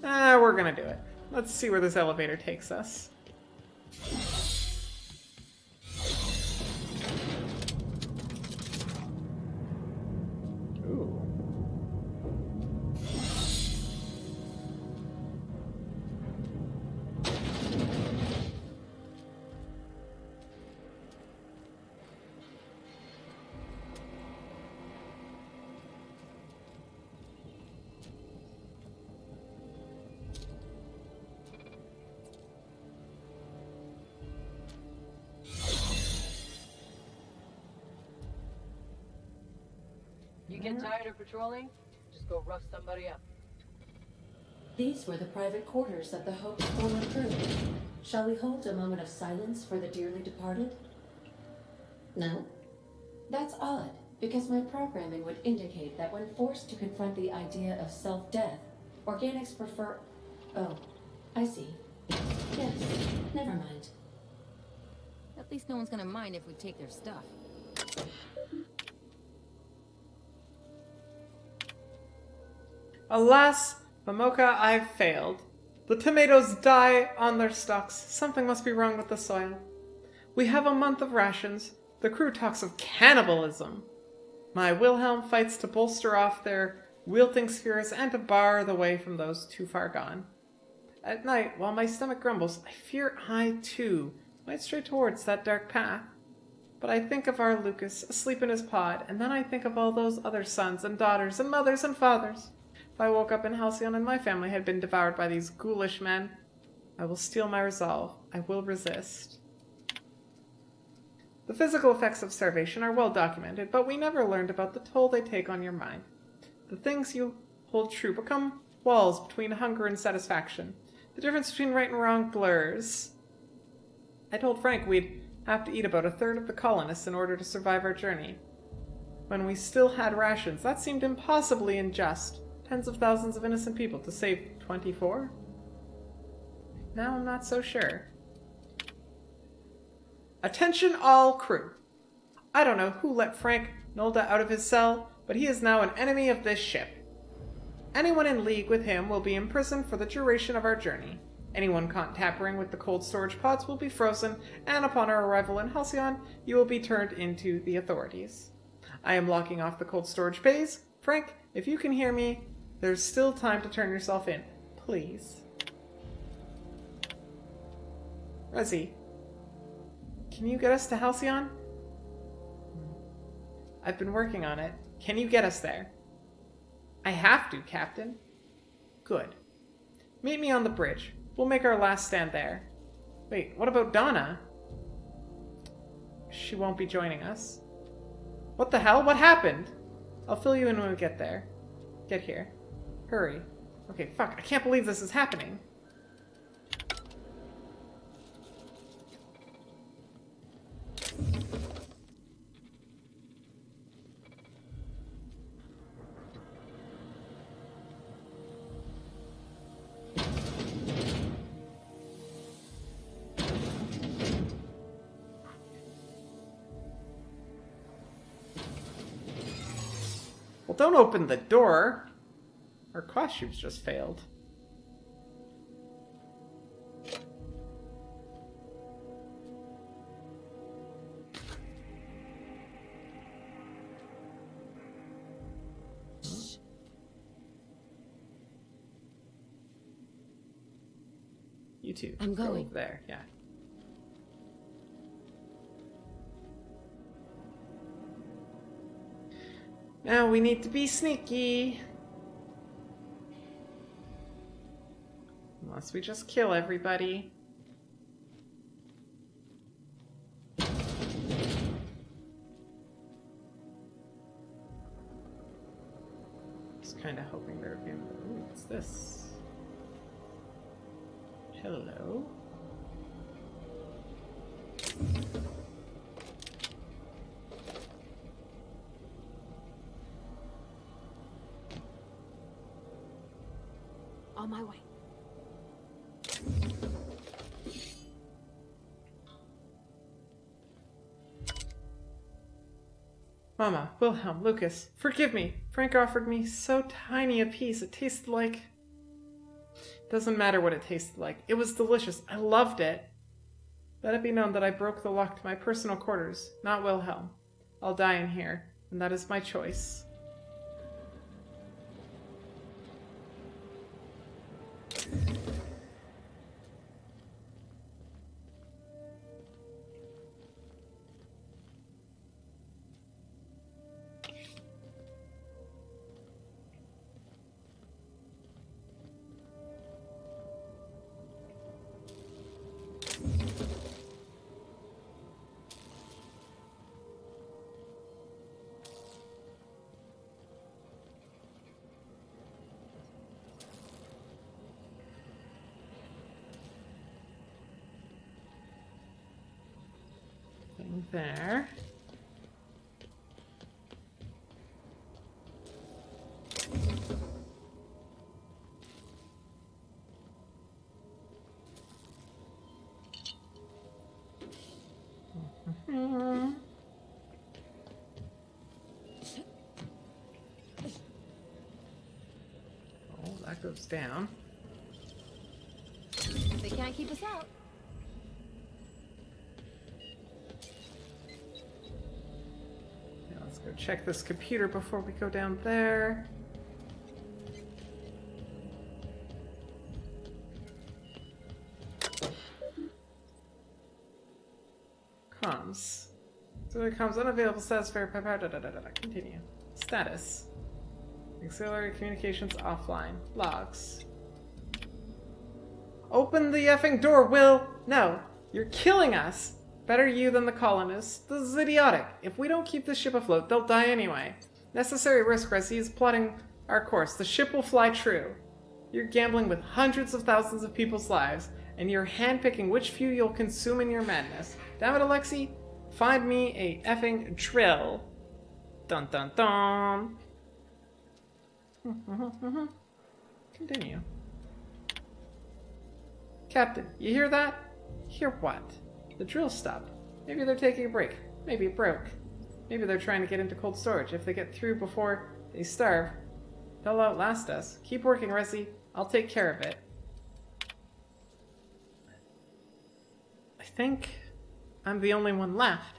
We're gonna do it. Let's see where this elevator takes us. Ooh. You get tired of patrolling? Just go rough somebody up. These were the private quarters of the Hope's former crew. Shall we hold a moment of silence for the dearly departed? No? That's odd, because my programming would indicate that when forced to confront the idea of self-death, organics prefer... Oh, I see. Yes, never mind. At least no one's gonna mind if we take their stuff. Alas, Momoka, I've failed. The tomatoes die on their stalks. Something must be wrong with the soil. We have a month of rations. The crew talks of cannibalism. My Wilhelm fights to bolster off their wilting spirits and to bar the way from those too far gone. At night, while my stomach grumbles, I fear I, too, might stray towards that dark path. But I think of our Lucas, asleep in his pod, and then I think of all those other sons and daughters and mothers and fathers. If I woke up in Halcyon and my family had been devoured by these ghoulish men, I will steel my resolve. I will resist. The physical effects of starvation are well documented, but we never learned about the toll they take on your mind. The things you hold true become walls between hunger and satisfaction. The difference between right and wrong blurs. I told Frank we'd have to eat about a third of the colonists in order to survive our journey. When we still had rations, that seemed impossibly unjust. Tens of thousands of innocent people to save 24? Now I'm not so sure. Attention all crew. I don't know who let Frank Nolda out of his cell, but he is now an enemy of this ship. Anyone in league with him will be imprisoned for the duration of our journey. Anyone caught tampering with the cold storage pods will be frozen, and upon our arrival in Halcyon, you will be turned into the authorities. I am locking off the cold storage bays. Frank, if you can hear me, there's still time to turn yourself in. Please. Resi, can you get us to Halcyon? I've been working on it. Can you get us there? I have to, Captain. Good. Meet me on the bridge. We'll make our last stand there. Wait, what about Donna? She won't be joining us. What the hell? What happened? I'll fill you in when we get there. Get here. Hurry. Okay, fuck. I can't believe this is happening. Well, don't open the door. Our costumes just failed. You too. I'm Go going. over there, yeah. Now we need to be sneaky. Unless we just kill everybody. this? Hello? On my way. Mama, Wilhelm, Lucas, forgive me. Frank offered me so tiny a piece. It tasted like... Doesn't matter what it tasted like. It was delicious. I loved it. Let it be known that I broke the lock to my personal quarters, not Wilhelm. I'll die in here, and that is my choice. There. Oh, that goes down. They can't keep us out. Let's go check this computer before we go down there. Comms. Auxiliary comms unavailable. Status verified. Continue. Status. Auxiliary communications offline. Logs. Open the effing door, Will! No! You're killing us! Better you than the colonists. This is idiotic. If we don't keep this ship afloat, they'll die anyway. Necessary risk, Resi is plotting our course. The ship will fly true. You're gambling with hundreds of thousands of people's lives, and you're handpicking which few you'll consume in your madness. Damn it, Alexei. Find me a effing drill. Dun dun dun. Continue. Captain, you hear that? Hear what? The drill stopped. Maybe they're taking a break. Maybe it broke. Maybe they're trying to get into cold storage. If they get through before they starve, they'll outlast us. Keep working, Resi. I'll take care of it. I think I'm the only one left.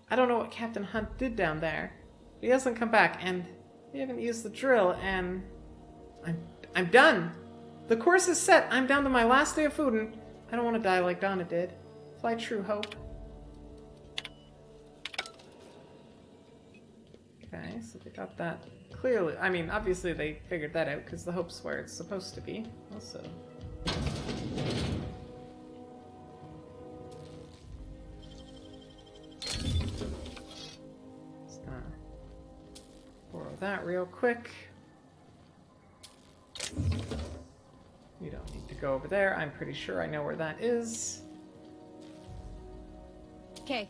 I don't know what Captain Hunt did down there. He hasn't come back, and we haven't used the drill, and I'm done. The course is set. I'm down to my last day of food, and I don't want to die like Donna did. Fly true, Hope. Okay, so they got that clearly. I mean, obviously they figured that out because the Hope's where it's supposed to be. Also. Just gonna borrow that real quick. You don't need to go over there. I'm pretty sure I know where that is. Okay.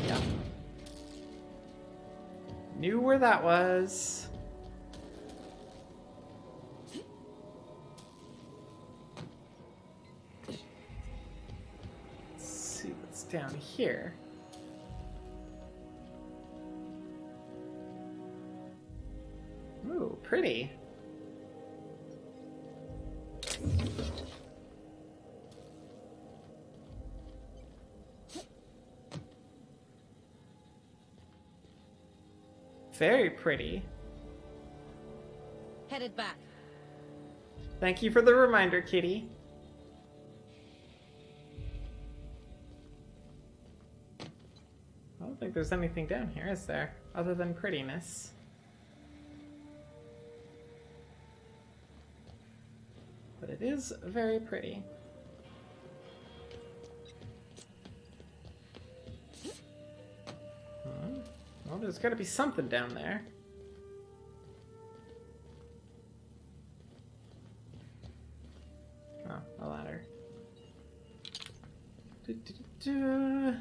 Yeah. Knew where that was. Let's see what's down here. Ooh, pretty. Very pretty. Headed back. Thank you for the reminder, Kitty. I don't think there's anything down here, is there? Other than prettiness. But it is very pretty. Well, there's got to be something down there. a ladder. Okay.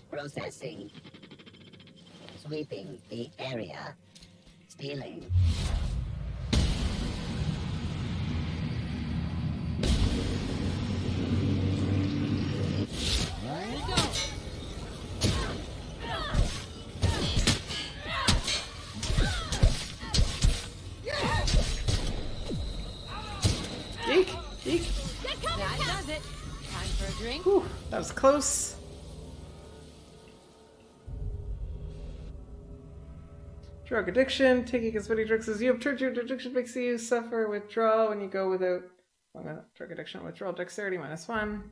Processing. Sweeping the area. Stealing. Eek! Eek! That does it. Time for a drink. Whew, that was close. Drug addiction. Taking as many drugs as you have turned your addiction makes you suffer withdrawal when you go without. Drug addiction withdrawal dexterity -1.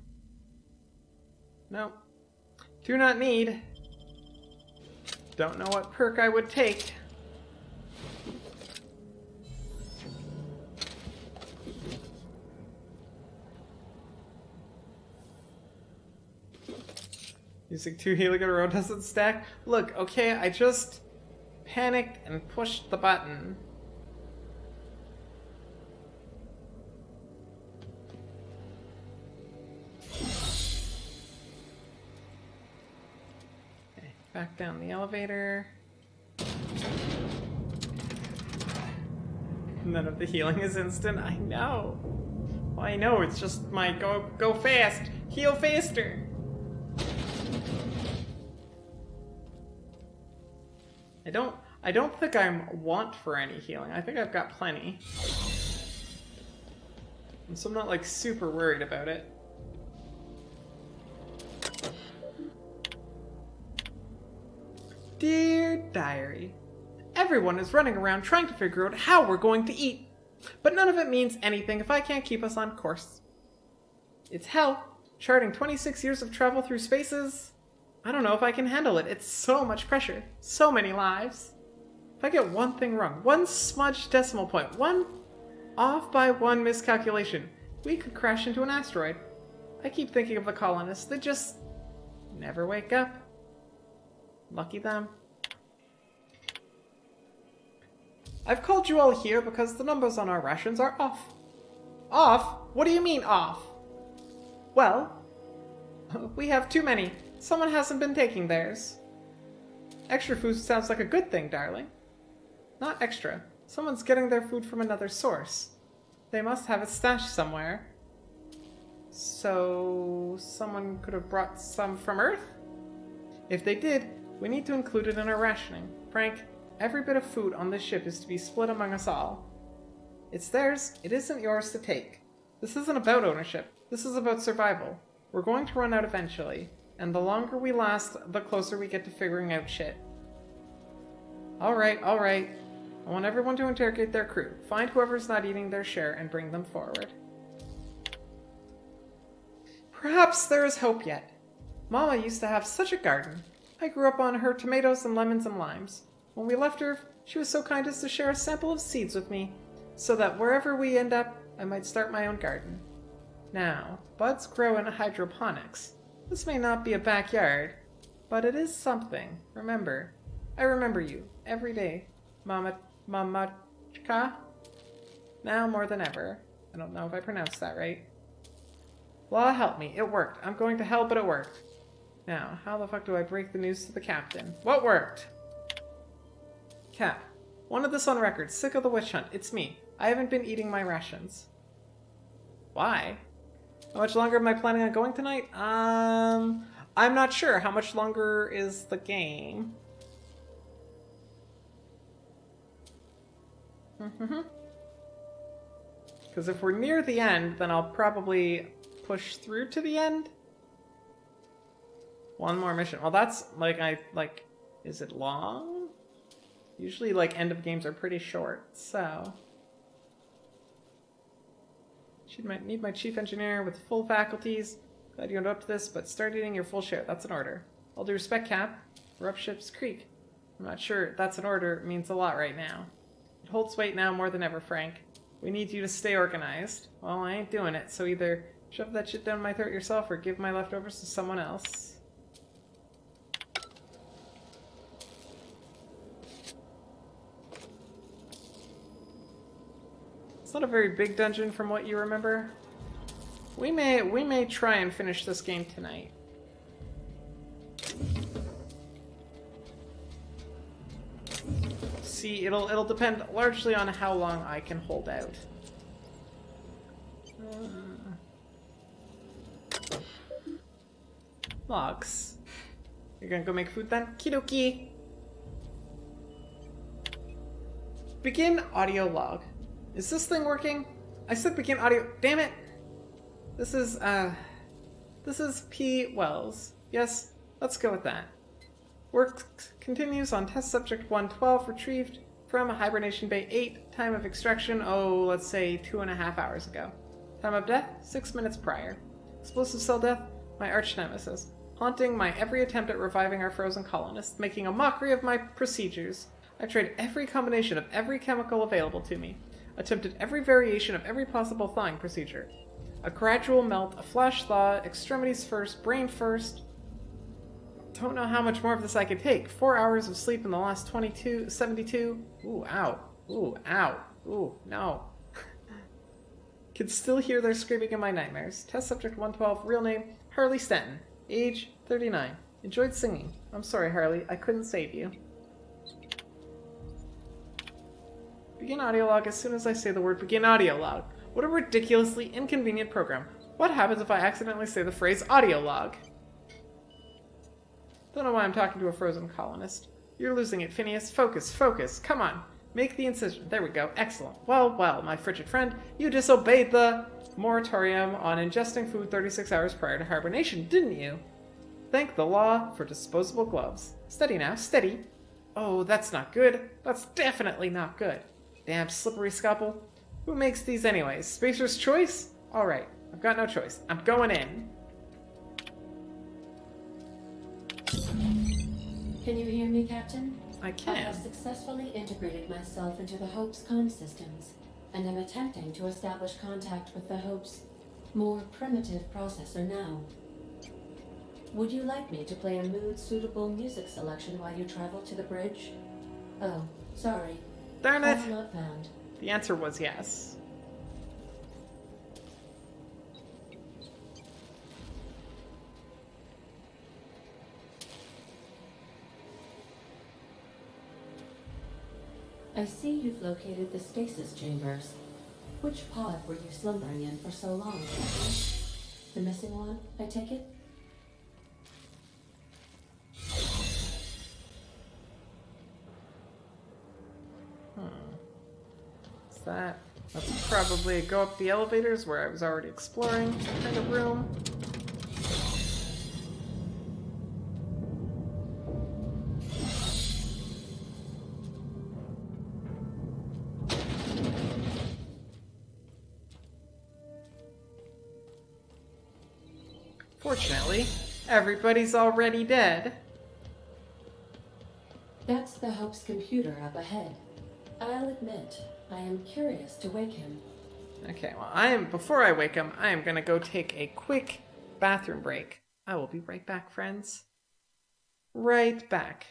No. Do not need. Don't know what perk I would take. Using 2 healing in a row doesn't stack. Look, okay, I just panicked and pushed the button. Okay, back down the elevator. None of the healing is instant. I know. Well, I know, it's just my go fast. Heal faster. I don't think I want for any healing. I think I've got plenty. And so I'm not like super worried about it. Dear Diary, everyone is running around trying to figure out how we're going to eat. But none of it means anything if I can't keep us on course. It's hell, charting 26 years of travel through spaces. I don't know if I can handle it. It's so much pressure. So many lives. If I get one thing wrong, one smudged decimal point, one off by one miscalculation, we could crash into an asteroid. I keep thinking of the colonists. They just never wake up. Lucky them. I've called you all here because the numbers on our rations are off. Off? What do you mean off? Well, we have too many. Someone hasn't been taking theirs. Extra food sounds like a good thing, darling. Not extra. Someone's getting their food from another source. They must have it stashed somewhere. So, someone could have brought some from Earth? If they did, we need to include it in our rationing. Frank, every bit of food on this ship is to be split among us all. It's theirs, it isn't yours to take. This isn't about ownership. This is about survival. We're going to run out eventually. And the longer we last, the closer we get to figuring out shit. Alright, alright. I want everyone to interrogate their crew. Find whoever's not eating their share and bring them forward. Perhaps there is hope yet. Mama used to have such a garden. I grew up on her tomatoes and lemons and limes. When we left her, she was so kind as to share a sample of seeds with me, so that wherever we end up, I might start my own garden. Now, buds grow in hydroponics. This may not be a backyard, but it is something. Remember, I remember you every day, Mamachka. Now more than ever. I don't know if I pronounced that right. Law help me, it worked. I'm going to hell, but it worked. Now, how the fuck do I break the news to the captain? What worked? Cap, wanted this on record. Sick of the witch hunt. It's me. I haven't been eating my rations. Why? How much longer am I planning on going tonight? I'm not sure. How much longer is the game? Because if we're near the end, then I'll probably push through to the end. One more mission. Well, that's is it long? Usually, end of games are pretty short, so. She might need my chief engineer with full faculties. Glad you went up to this, but start eating your full share. That's an order. All due respect, Cap. We're up Ship's Creek. I'm not sure that's an order. It means a lot right now. It holds weight now more than ever, Frank. We need you to stay organized. Well, I ain't doing it, so either shove that shit down my throat yourself or give my leftovers to someone else. It's not a very big dungeon from what you remember. We may try and finish this game tonight. See, it'll depend largely on how long I can hold out. Logs. You're gonna go make food then? Kidoki. Begin audio log. Is this thing working? I said begin audio. Damn it! This is P. Wells. Yes, let's go with that. Work continues on test subject 112, retrieved from hibernation bay 8. Time of extraction, oh, let's say 2.5 hours ago. Time of death, 6 minutes prior. Explosive cell death, my arch nemesis. Haunting my every attempt at reviving our frozen colonists, making a mockery of my procedures. I've tried every combination of every chemical available to me. Attempted every variation of every possible thawing procedure. A gradual melt, a flash thaw, extremities first, brain first. Don't know how much more of this I could take. 4 hours of sleep in the last 72. Ooh, ow. Ooh, ow. Ooh, no. Can still hear their screaming in my nightmares. Test subject 112, real name, Harley Stanton. Age, 39. Enjoyed singing. I'm sorry, Harley, I couldn't save you. Begin audio log as soon as I say the word begin audio log. What a ridiculously inconvenient program. What happens if I accidentally say the phrase audio log? Don't know why I'm talking to a frozen colonist. You're losing it, Phineas. Focus, focus. Come on. Make the incision. There we go. Excellent. Well, well, my frigid friend, you disobeyed the moratorium on ingesting food 36 hours prior to hibernation, didn't you? Thank the law for disposable gloves. Steady now, steady. Oh, that's not good. That's definitely not good. Damn slippery scalpel. Who makes these anyways? Spacer's choice? Alright, I've got no choice. I'm going in. Can you hear me, Captain? I can. I have successfully integrated myself into the Hope's comm systems, and am attempting to establish contact with the Hope's more primitive processor now. Would you like me to play a mood-suitable music selection while you travel to the bridge? Oh, sorry. Darn it! Call not found. The answer was yes. I see you've located the stasis chambers. Which pod were you slumbering in for so long, Captain? The missing one, I take it? That's probably a go up the elevators where I was already exploring kind of room. Fortunately, everybody's already dead. That's the Hope's computer up ahead. I'll admit, I am curious to wake him. Okay, well, before I wake him, I am gonna go take a quick bathroom break. I will be right back, friends. Right back.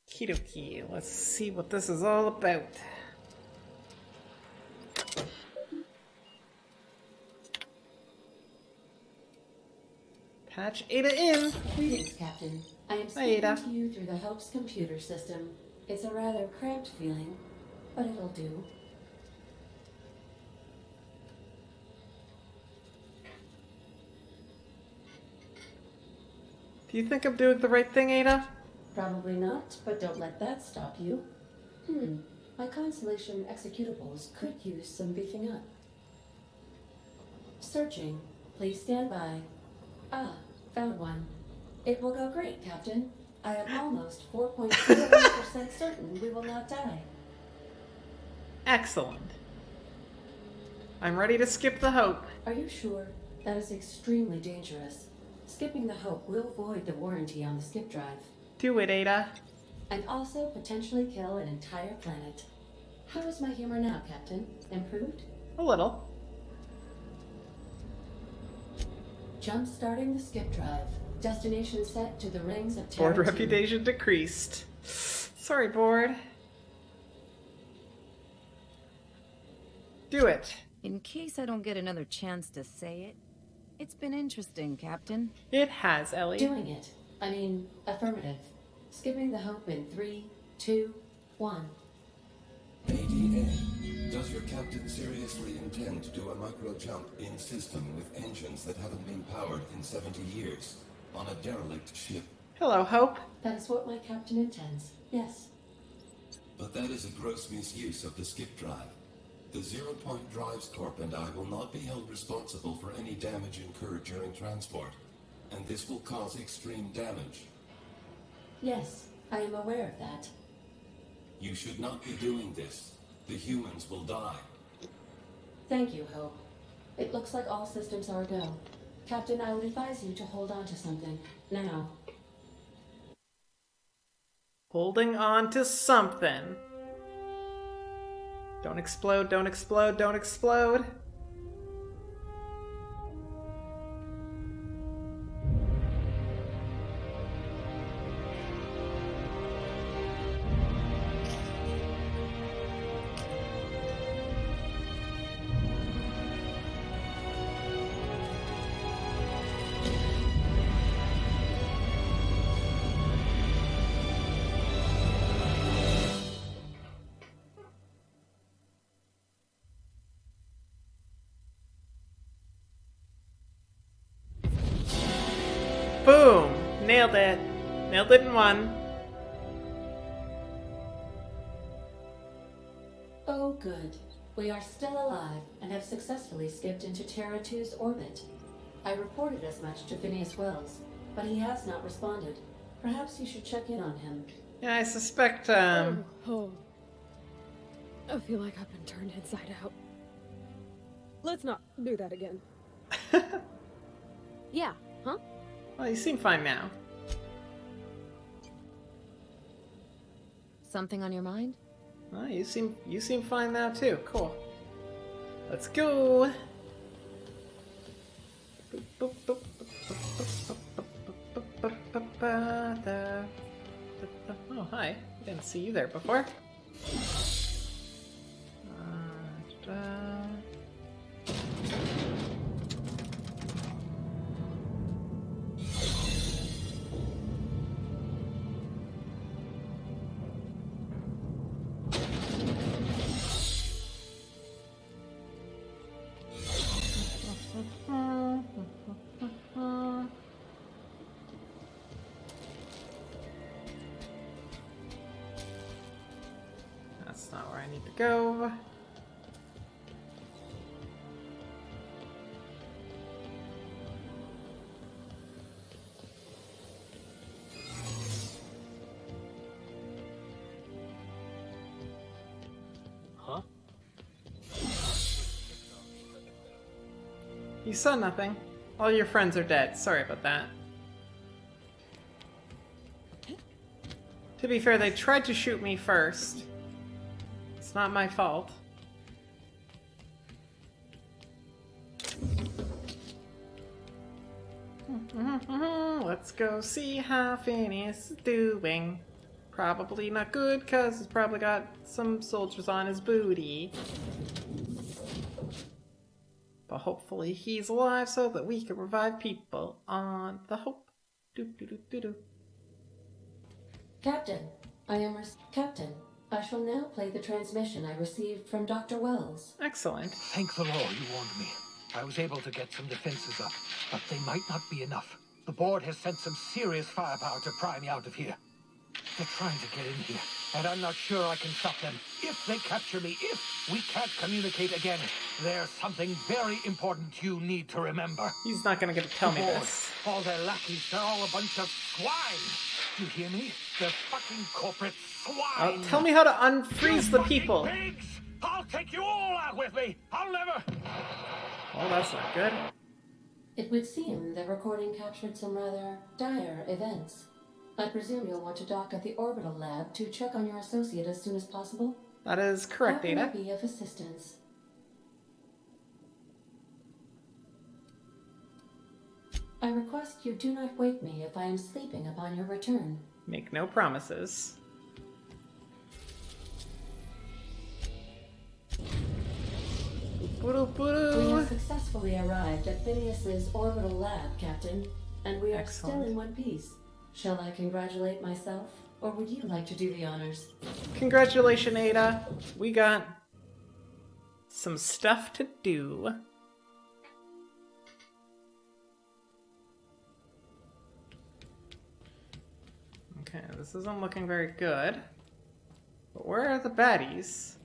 Kidoki, let's see what this is all about. Patch Ada in. Greetings, Captain. I am Hi, Ada. speaking to you through the Hope's computer system. It's a rather cramped feeling, but it'll do. Do you think I'm doing the right thing, Ada? Probably not, but don't let that stop you. My Constellation executables could use some beefing up. Searching. Please stand by. Ah, found one. It will go great, Captain. I am almost 4.01% certain we will not die. Excellent. I'm ready to skip the Hope. Are you sure? That is extremely dangerous. Skipping the Hope will void the warranty on the skip drive. Do it, Ada. And also potentially kill an entire planet. How is my humor now, Captain? Improved? A little. Jump starting the skip drive. Destination set to the rings of Board Terra 2. reputation decreased. Sorry, board. Do it. In case I don't get another chance to say it, it's been interesting, Captain. It has, Ellie. Doing it. I mean, affirmative. Skipping the Hope in 3, 2, 1. ADA, does your captain seriously intend to do a micro jump in system with engines that haven't been powered in 70 years on a derelict ship? Hello, Hope. That is what my captain intends. Yes. But that is a gross misuse of the skip drive. The Zero Point Drives Corp and I will not be held responsible for any damage incurred during transport, and this will cause extreme damage. Yes, I am aware of that. You should not be doing this. The humans will die. Thank you, Hope. It looks like all systems are a go. Captain, I would advise you to hold on to something. Now. Holding on to something. Don't explode, don't explode, don't explode. Boom! Nailed it. Nailed it in one. Oh, good. We are still alive and have successfully skipped into Terra 2's orbit. I reported as much to Phineas Wells, but he has not responded. Perhaps you should check in on him. Yeah, I suspect, Oh. I feel like I've been turned inside out. Let's not do that again. Yeah, huh? Well, you seem fine now. Something on your mind? Well, you seem fine now too. Cool. Let's go. Oh, hi. Didn't see you there before. That's not where I need to go. Huh? You saw nothing. All your friends are dead. Sorry about that. To be fair, they tried to shoot me first. It's not my fault. Let's go see how Phineas is doing. Probably not good, because he's probably got some soldiers on his booty. But hopefully he's alive so that we can revive people on the Hope. Do-do-do-do-do. Captain, Captain, I shall now play the transmission I received from Dr. Wells. Excellent. Thank the Lord you warned me. I was able to get some defenses up, but they might not be enough. The board has sent some serious firepower to pry me out of here. They're trying to get in here, and I'm not sure I can stop them. If they capture me, if we can't communicate again, there's something very important you need to remember. He's not gonna get to tell me board, this. all their lackeys, they're all a bunch of swine. You hear me? They're fucking corporate swine. Tell me how to unfreeze the people. Pigs! I'll take you all out with me. I'll never. Oh, that's not good. It would seem the recording captured some rather dire events. I presume you'll want to dock at the orbital lab to check on your associate as soon as possible? That is correct, Data. How can I be of assistance? I request you do not wake me if I am sleeping upon your return. Make no promises. We have successfully arrived at Phineas's orbital lab, Captain, and we are still in one piece. Shall I congratulate myself, or would you like to do the honors? Congratulations, Ada. We got some stuff to do. Okay, this isn't looking very good. But where are the baddies?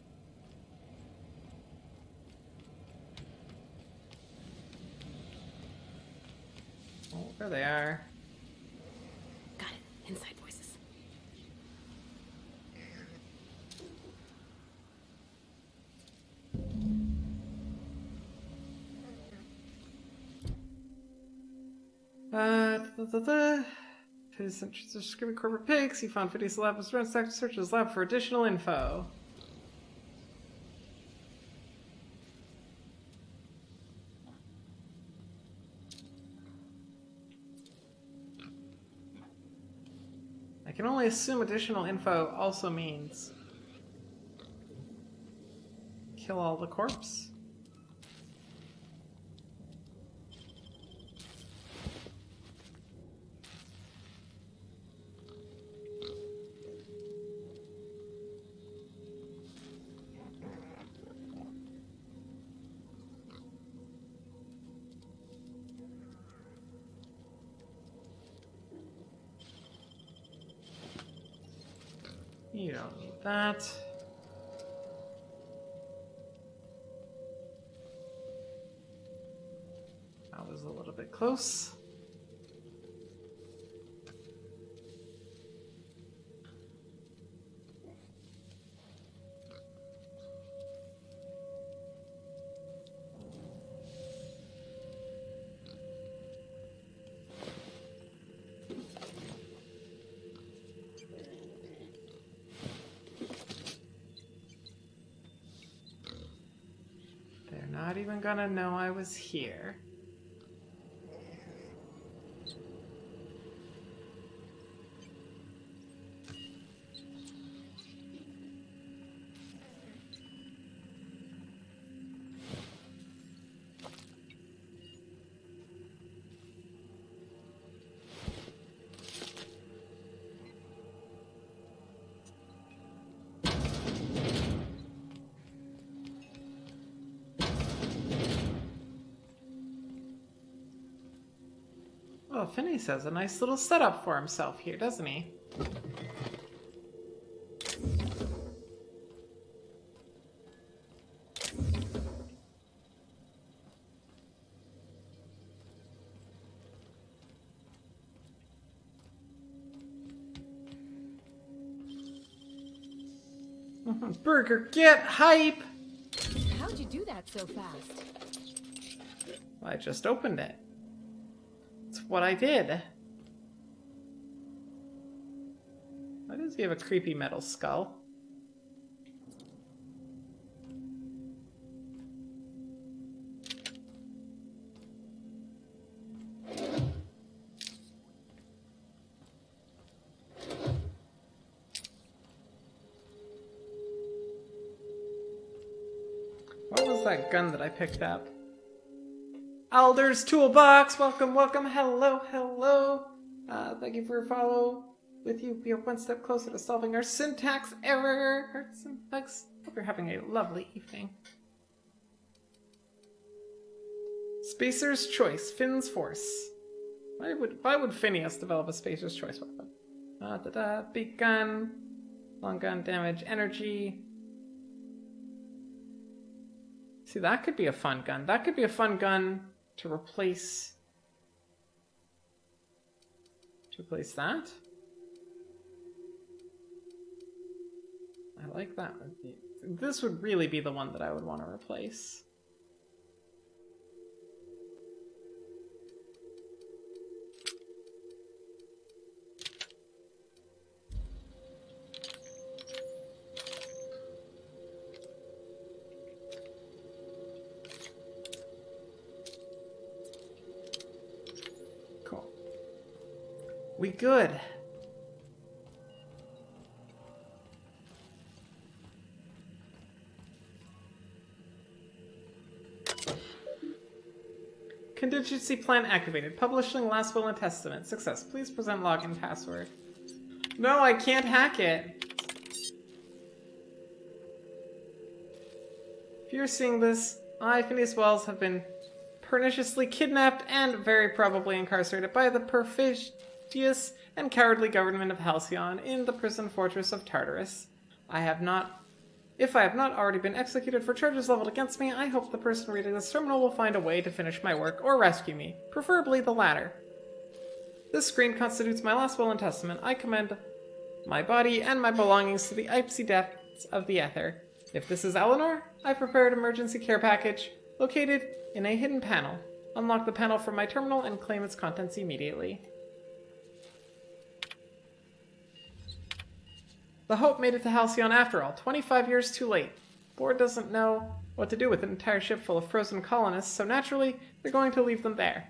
Oh, there they are. Got it. Inside voices. His interests are screaming corporate pigs. He found Phineas' lab was ransacked to search his lab for additional info. I can only assume additional info also means kill all the corpse. You don't need that. That was a little bit close. Not even gonna know I was here. Oh, Phineas has a nice little setup for himself here, doesn't he? Burger, get hype! How'd you do that so fast? Well, I just opened it. It's what I did. Why does he have a creepy metal skull? What was that gun that I picked up? Alder's Toolbox! Welcome, welcome, hello, hello! Thank you for your follow. With you, we are one step closer to solving our syntax error. Hearts and bugs. Hope you're having a lovely evening. Spacer's Choice, Finn's Force. Why would Phineas develop a Spacer's Choice weapon? Big gun, long gun, damage, energy. See, that could be a fun gun. That could be a fun gun to replace that. I like that one. This would really be the one that I would want to replace. Cool. We good. Contingency plan activated. Publishing Last Will and Testament. Success. Please present login password. No, I can't hack it. If you're seeing this, I, Phineas Wells, have been perniciously kidnapped and very probably incarcerated by the perfidious and cowardly government of Halcyon in the prison fortress of Tartarus. If I have not already been executed for charges leveled against me, I hope the person reading this terminal will find a way to finish my work or rescue me, preferably the latter. This screen constitutes my last will and testament. I commend my body and my belongings to the icy depths of the ether. If this is Eleanor, I prepared emergency care package located in a hidden panel. Unlock the panel from my terminal and claim its contents immediately. The Hope made it to Halcyon after all, 25 years too late. Board doesn't know what to do with an entire ship full of frozen colonists, so naturally, they're going to leave them there.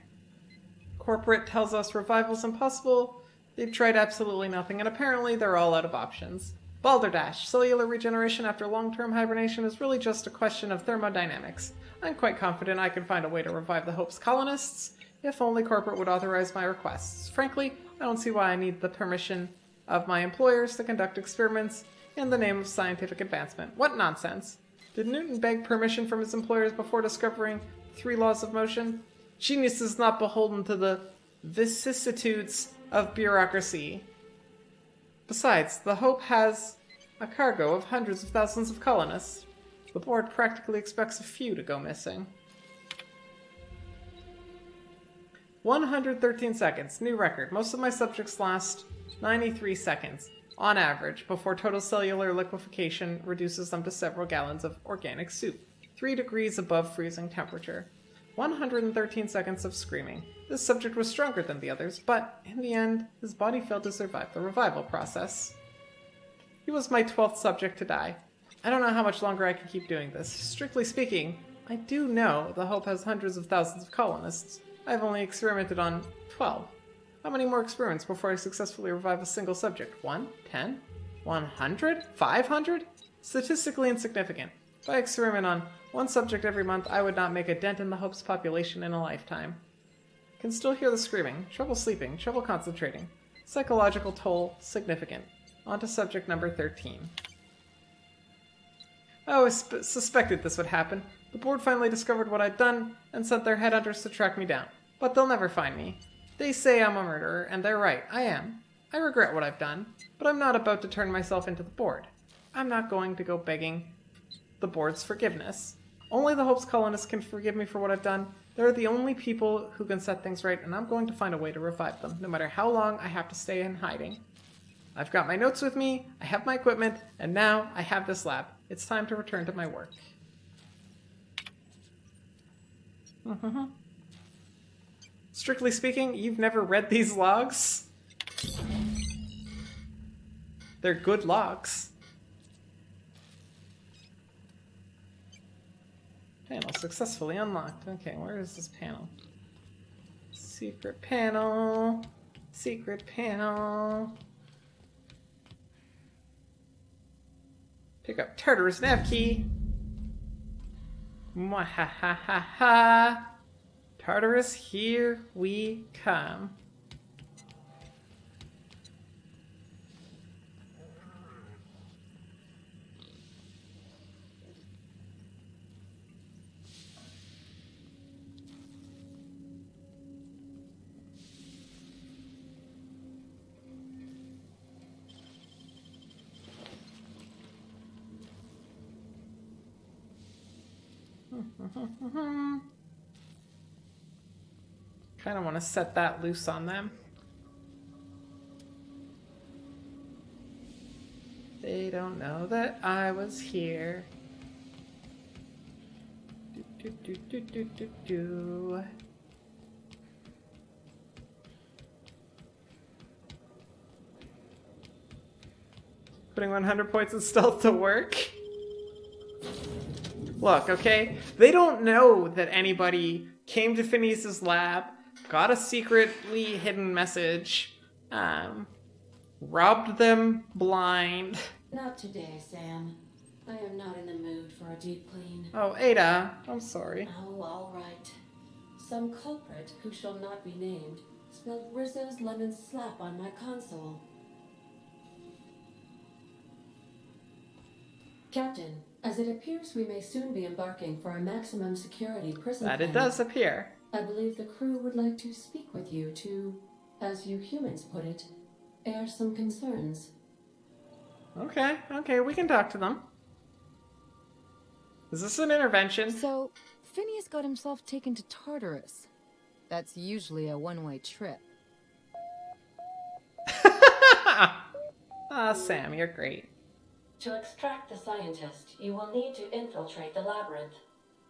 Corporate tells us revival's impossible. They've tried absolutely nothing, and apparently they're all out of options. Balderdash, cellular regeneration after long-term hibernation is really just a question of thermodynamics. I'm quite confident I can find a way to revive the Hope's colonists, if only corporate would authorize my requests. Frankly, I don't see why I need the permission of my employers to conduct experiments in the name of scientific advancement. What nonsense. Did Newton beg permission from his employers before discovering 3 laws of motion? Genius is not beholden to the vicissitudes of bureaucracy. Besides, the Hope has a cargo of hundreds of thousands of colonists. The board practically expects a few to go missing. 113 seconds, new record. Most of my subjects last 93 seconds, on average, before total cellular liquefaction reduces them to several gallons of organic soup, 3 degrees above freezing temperature. 113 seconds of screaming. This subject was stronger than the others, but in the end, his body failed to survive the revival process. He was my 12th subject to die. I don't know how much longer I can keep doing this. Strictly speaking, I do know the Hope has hundreds of thousands of colonists. I've only experimented on 12. How many more experiments before I successfully revive a single subject? 1? 10? 100? 500? Statistically insignificant. If I experiment on 1 subject every month, I would not make a dent in the Hope's population in a lifetime. Can still hear the screaming. Trouble sleeping. Trouble concentrating. Psychological toll significant. On to subject number 13. I always suspected this would happen. The board finally discovered what I'd done and sent their headhunters to track me down. But they'll never find me. They say I'm a murderer, and they're right. I am. I regret what I've done, but I'm not about to turn myself into the board. I'm not going to go begging the board's forgiveness. Only the Hope's colonists can forgive me for what I've done. They're the only people who can set things right, and I'm going to find a way to revive them, no matter how long I have to stay in hiding. I've got my notes with me, I have my equipment, and now I have this lab. It's time to return to my work. Strictly speaking, you've never read these logs? They're good logs. Panel successfully unlocked. Okay, where is this panel? Secret panel. Secret panel. Pick up Tartarus nav key. Mwahahaha. Tartarus, here we come. Kind of want to set that loose on them. They don't know that I was here. Do, do, do, do, do, do, do. Putting 100 points in stealth to work. Look, okay? They don't know that anybody came to Phineas's lab, got a secretly hidden message, robbed them blind. Not today, Sam. I am not in the mood for a deep clean. Oh, Ada, I'm sorry. Oh, all right. Some culprit who shall not be named spilled Rizzo's lemon slap on my console. Captain, as it appears we may soon be embarking for a maximum security prison That it planet, does appear. I believe the crew would like to speak with you to, as you humans put it, air some concerns. Okay, we can talk to them. Is this an intervention? So, Phineas got himself taken to Tartarus. That's usually a one-way trip. Ah, Sam, you're great. To extract the scientist, you will need to infiltrate the labyrinth.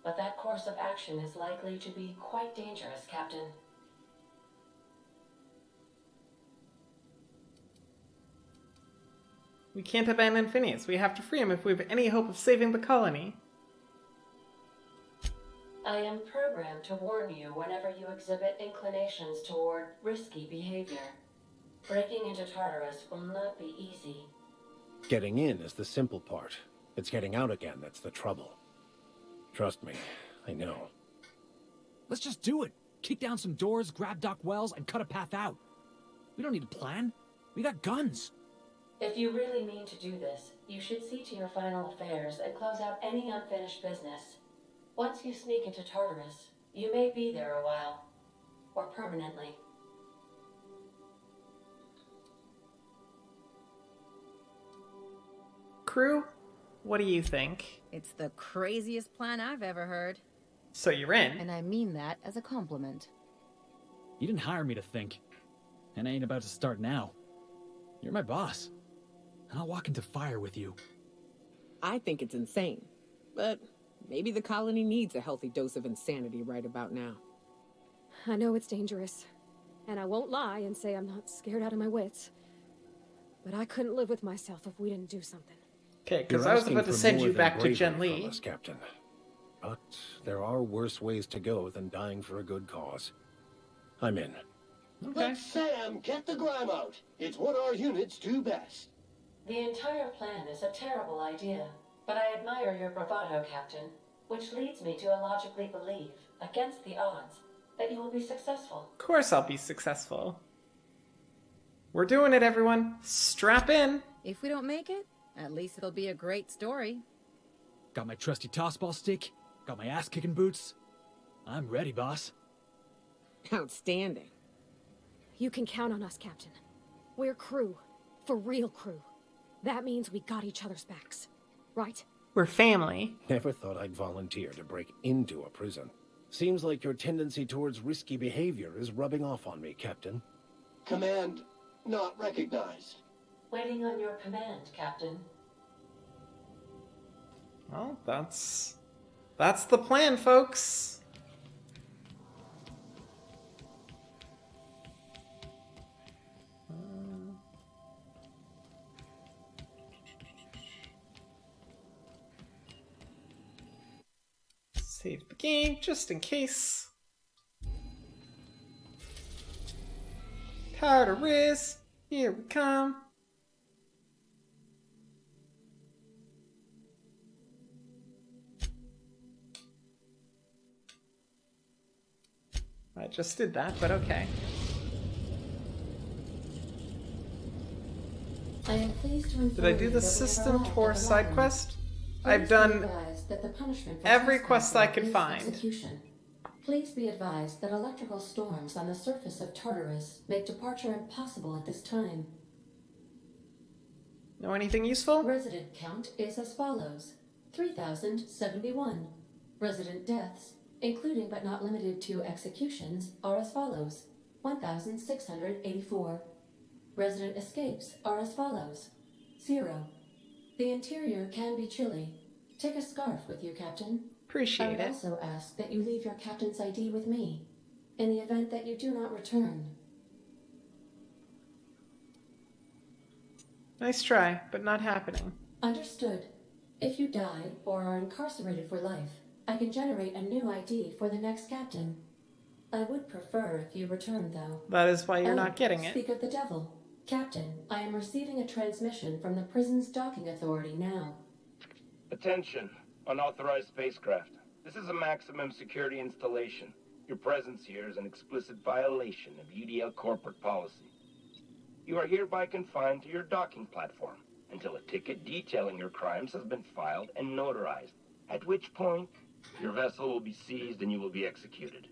But that course of action is likely to be quite dangerous, Captain. We can't abandon Phineas. We have to free him if we have any hope of saving the colony. I am programmed to warn you whenever you exhibit inclinations toward risky behavior. Breaking into Tartarus will not be easy. Getting in is the simple part. It's getting out again that's the trouble. Trust me, I know. Let's just do it. Kick down some doors, grab Doc Wells, and cut a path out. We don't need a plan. We got guns. If you really mean to do this, you should see to your final affairs and close out any unfinished business. Once you sneak into Tartarus, you may be there a while. Or permanently. Crew, what do you think? It's the craziest plan I've ever heard. So you're in? And I mean that as a compliment. You didn't hire me to think. And I ain't about to start now. You're my boss. And I'll walk into fire with you. I think it's insane. But maybe the colony needs a healthy dose of insanity right about now. I know it's dangerous. And I won't lie and say I'm not scared out of my wits. But I couldn't live with myself if we didn't do something. Okay, because I was about to send you back to Jen Li. Li. Us, Captain. But there are worse ways to go than dying for a good cause. I'm in. Okay. Let Sam get the grime out. It's what our units do best. The entire plan is a terrible idea, but I admire your bravado, Captain, which leads me to illogically believe, against the odds, that you will be successful. Of course I'll be successful. We're doing it, everyone. Strap in. If we don't make it, at least it'll be a great story. Got my trusty tossball stick. Got my ass-kicking boots. I'm ready, boss. Outstanding. You can count on us, Captain. We're crew. For real crew. That means we got each other's backs. Right? We're family. Never thought I'd volunteer to break into a prison. Seems like your tendency towards risky behavior is rubbing off on me, Captain. Command not recognized. Waiting on your command, Captain. Well, that's the plan, folks. Save the game, just in case. Tartarus, here we come. I just did that, but okay. I am pleased to inform Did I do the system tour side quest? I've done every quest I could find. Execution. Please be advised that electrical storms on the surface of Tartarus make departure impossible at this time. Know anything useful? Resident count is as follows: 3,071. Resident deaths, including but not limited to executions, are as follows: 1,684. Resident escapes are as follows: 0. The interior can be chilly. Take a scarf with you, Captain. Appreciate it. I would also ask that you leave your captain's ID with me, in the event that you do not return. Nice try, but not happening. Understood. If you die or are incarcerated for life, I can generate a new ID for the next captain. I would prefer if you return, though. That is why you're not getting it. Speak of the devil. Captain, I am receiving a transmission from the prison's docking authority now. Attention, unauthorized spacecraft. This is a maximum security installation. Your presence here is an explicit violation of UDL corporate policy. You are hereby confined to your docking platform until a ticket detailing your crimes has been filed and notarized, at which point your vessel will be seized and you will be executed.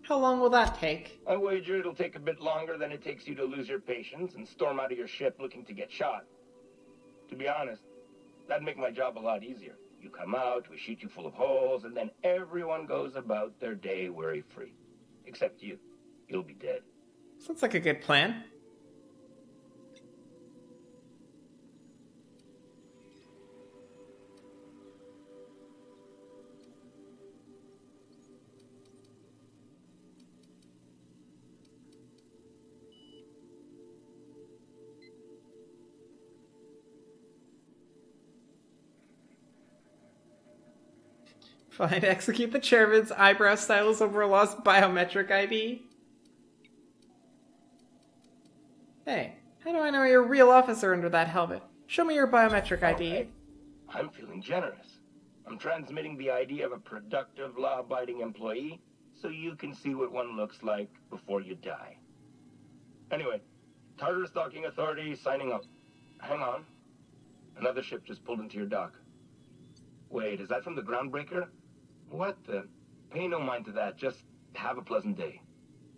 How long will that take? I wager it'll take a bit longer than it takes you to lose your patience and storm out of your ship looking to get shot. To be honest, that'd make my job a lot easier. You come out, we shoot you full of holes, and then everyone goes about their day worry-free. Except you. You'll be dead. Sounds like a good plan. Fine, execute the chairman's eyebrow styles over a lost biometric ID. Hey, how do I know you're a real officer under that helmet? Show me your biometric ID. Okay. I'm feeling generous. I'm transmitting the ID of a productive, law-abiding employee so you can see what one looks like before you die. Anyway, Tartarus Docking Authority signing up. Hang on. Another ship just pulled into your dock. Wait, is that from the Groundbreaker? What the? Pay no mind to that. Just have a pleasant day.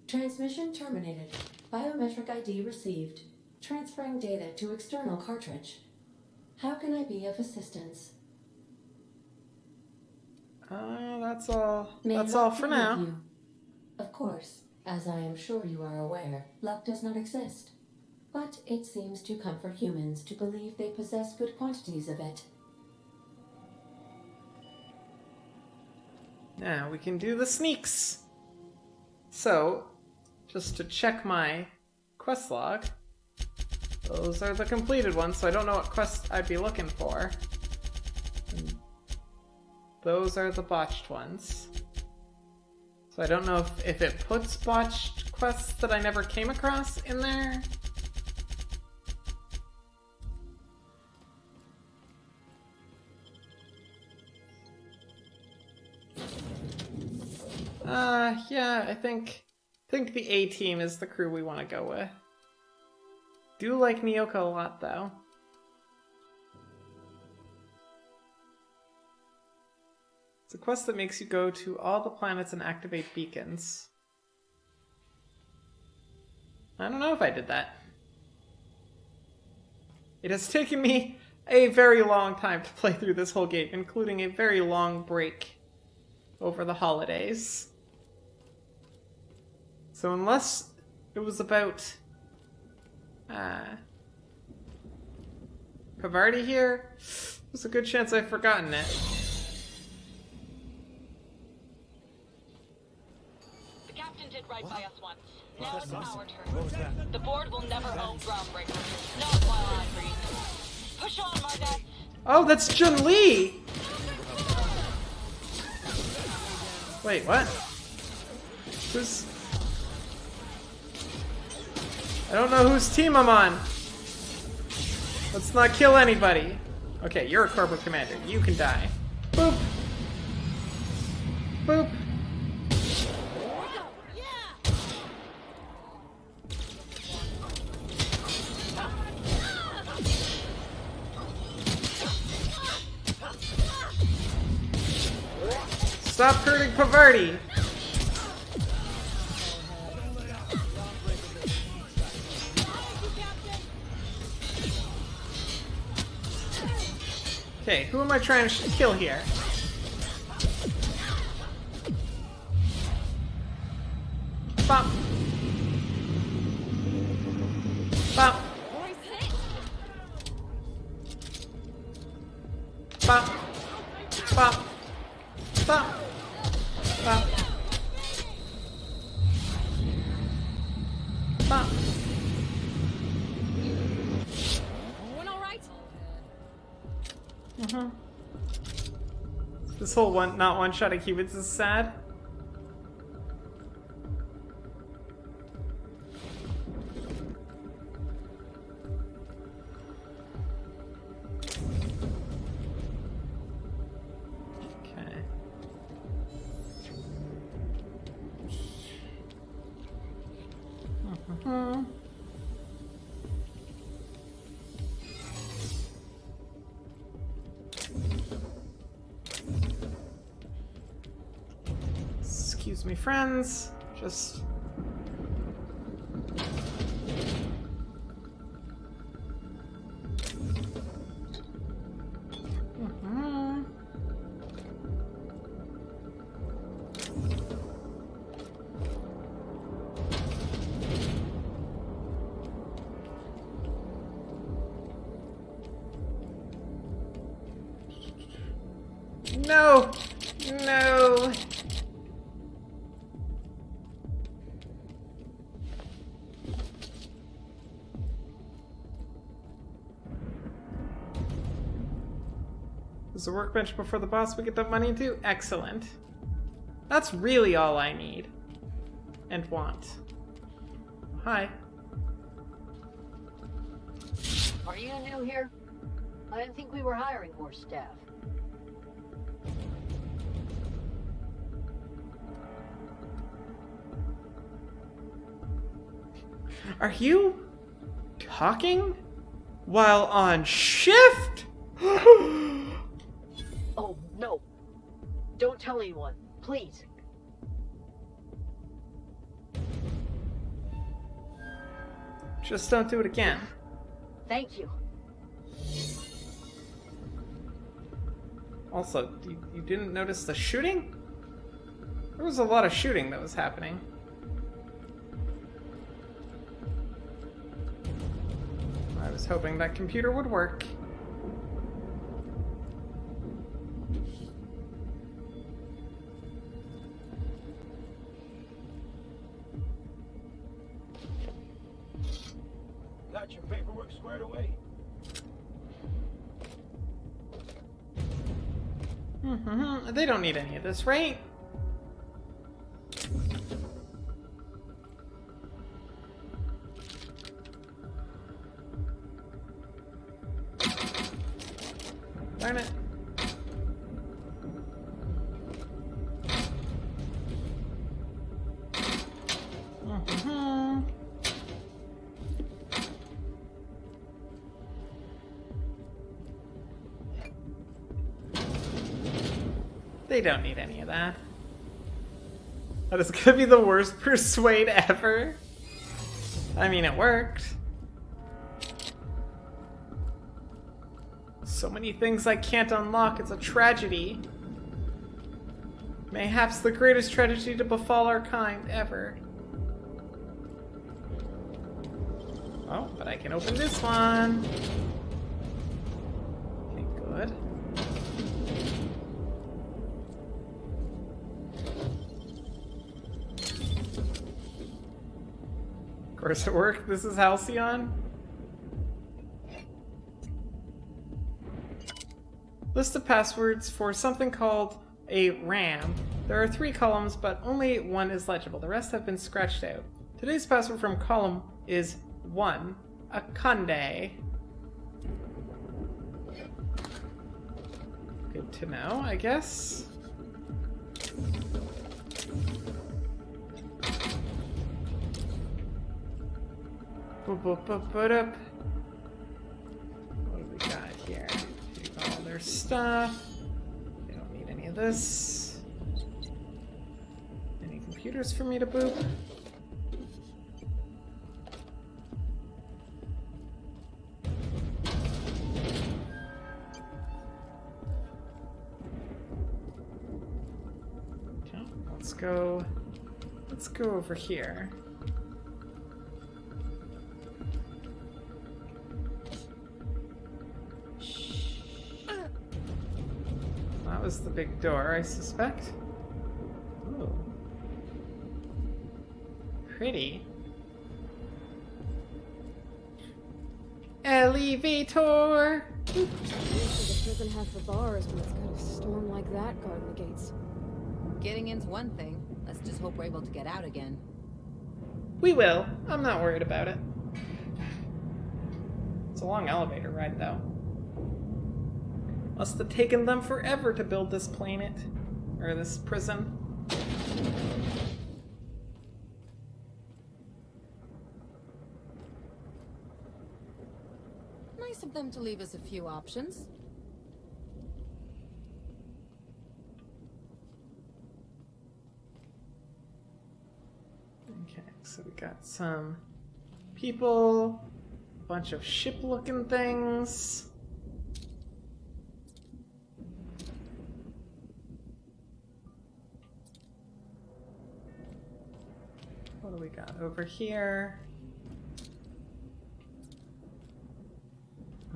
Transmission terminated. Biometric ID received. Transferring data to external cartridge. How can I be of assistance? That's all. May That's luck all be for with now. you. Of course, as I am sure you are aware, luck does not exist. But it seems to comfort humans to believe they possess good quantities of it. Now we can do the sneaks. So, just to check my quest log, those are the completed ones, so I don't know what quests I'd be looking for. Those are the botched ones. So I don't know if it puts botched quests that I never came across in there. Yeah, I think the A-team is the crew we want to go with. Do like Nyoka a lot, though. It's a quest that makes you go to all the planets and activate beacons. I don't know if I did that. It has taken me a very long time to play through this whole game, including a very long break over the holidays. So unless it was about Pavarti here, there's a good chance I've forgotten it. The captain Captain did right by us once. Now it's Awesome. our turn. What was that? The board will never own Groundbreaker. Not while I breathe. Push on, Mardet. Oh, that's Chun-Li! Wait, what? Who's... I don't know whose team I'm on. Let's not kill anybody. Okay, you're a corporate commander. You can die. Boop. Boop. Stop hurting Pavarti. Okay, who am I trying to kill here? Bop. Bop. Bop. Bop. Bop. Bop. Bop. Everyone all right? This whole not one-shot of cubits is sad. Okay. Excuse me, friends. Just... No! No! There's a workbench before the boss we get the money into? Excellent. That's really all I need. And want. Hi. Are you new here? I didn't think we were hiring more staff. Are you talking while on shift? Oh, no. Don't tell anyone, please. Just don't do it again. Thank you. Also, you didn't notice the shooting? There was a lot of shooting that was happening. I was hoping that computer would work. Got your paperwork squared away? They don't need any of this, right? Darn it. They don't need any of that. That is gonna be the worst persuade ever. I mean, it worked. So many things I can't unlock, it's a tragedy. Mayhaps the greatest tragedy to befall our kind ever. Oh, but I can open this one. Okay, good. Of course it worked. This is Halcyon. List of passwords for something called a RAM. There are 3 columns, but only one is legible. The rest have been scratched out. Today's password from column is 1. Akonde. Good to know, I guess. What do we got here? Take all their stuff. They don't need any of this. Any computers for me to boop? Okay, let's go over here. That was the big door, I suspect. Ooh. Pretty. Elevator! What does the prison have for bars when it's got a storm like that guarding the gates? Getting in's one thing. Let's just hope we're able to get out again. We will. I'm not worried about it. It's a long elevator ride, though. Must have taken them forever to build this planet. Or this prison. Nice of them to leave us a few options. Okay, so we got some people, a bunch of ship-looking things. What do we got over here?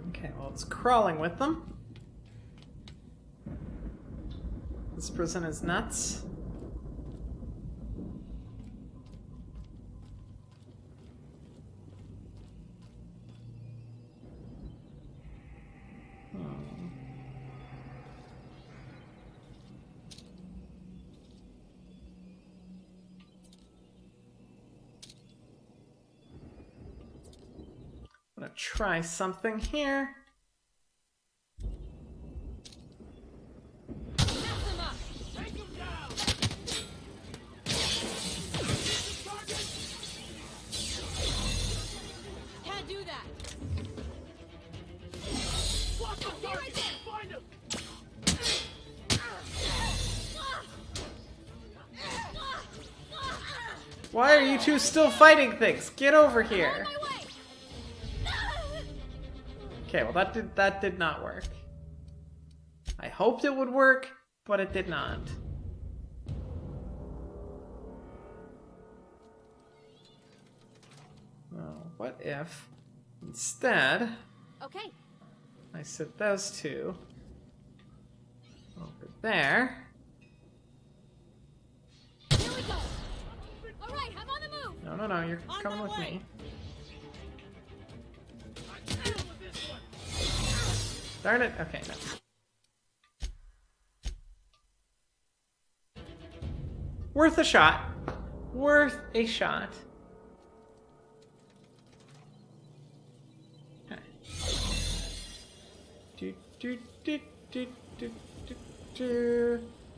Okay, well, it's crawling with them. This prison is nuts. I'm gonna try something here. Can't do that. Why are you two still fighting things? Get over here. Okay, well that did not work. I hoped it would work, but it did not. Well, what if instead Okay. I set those two over there? Here we go. All right, I'm on the move. No, you're coming with me. Darn it. Okay, no. Worth a shot. Worth a shot. Okay.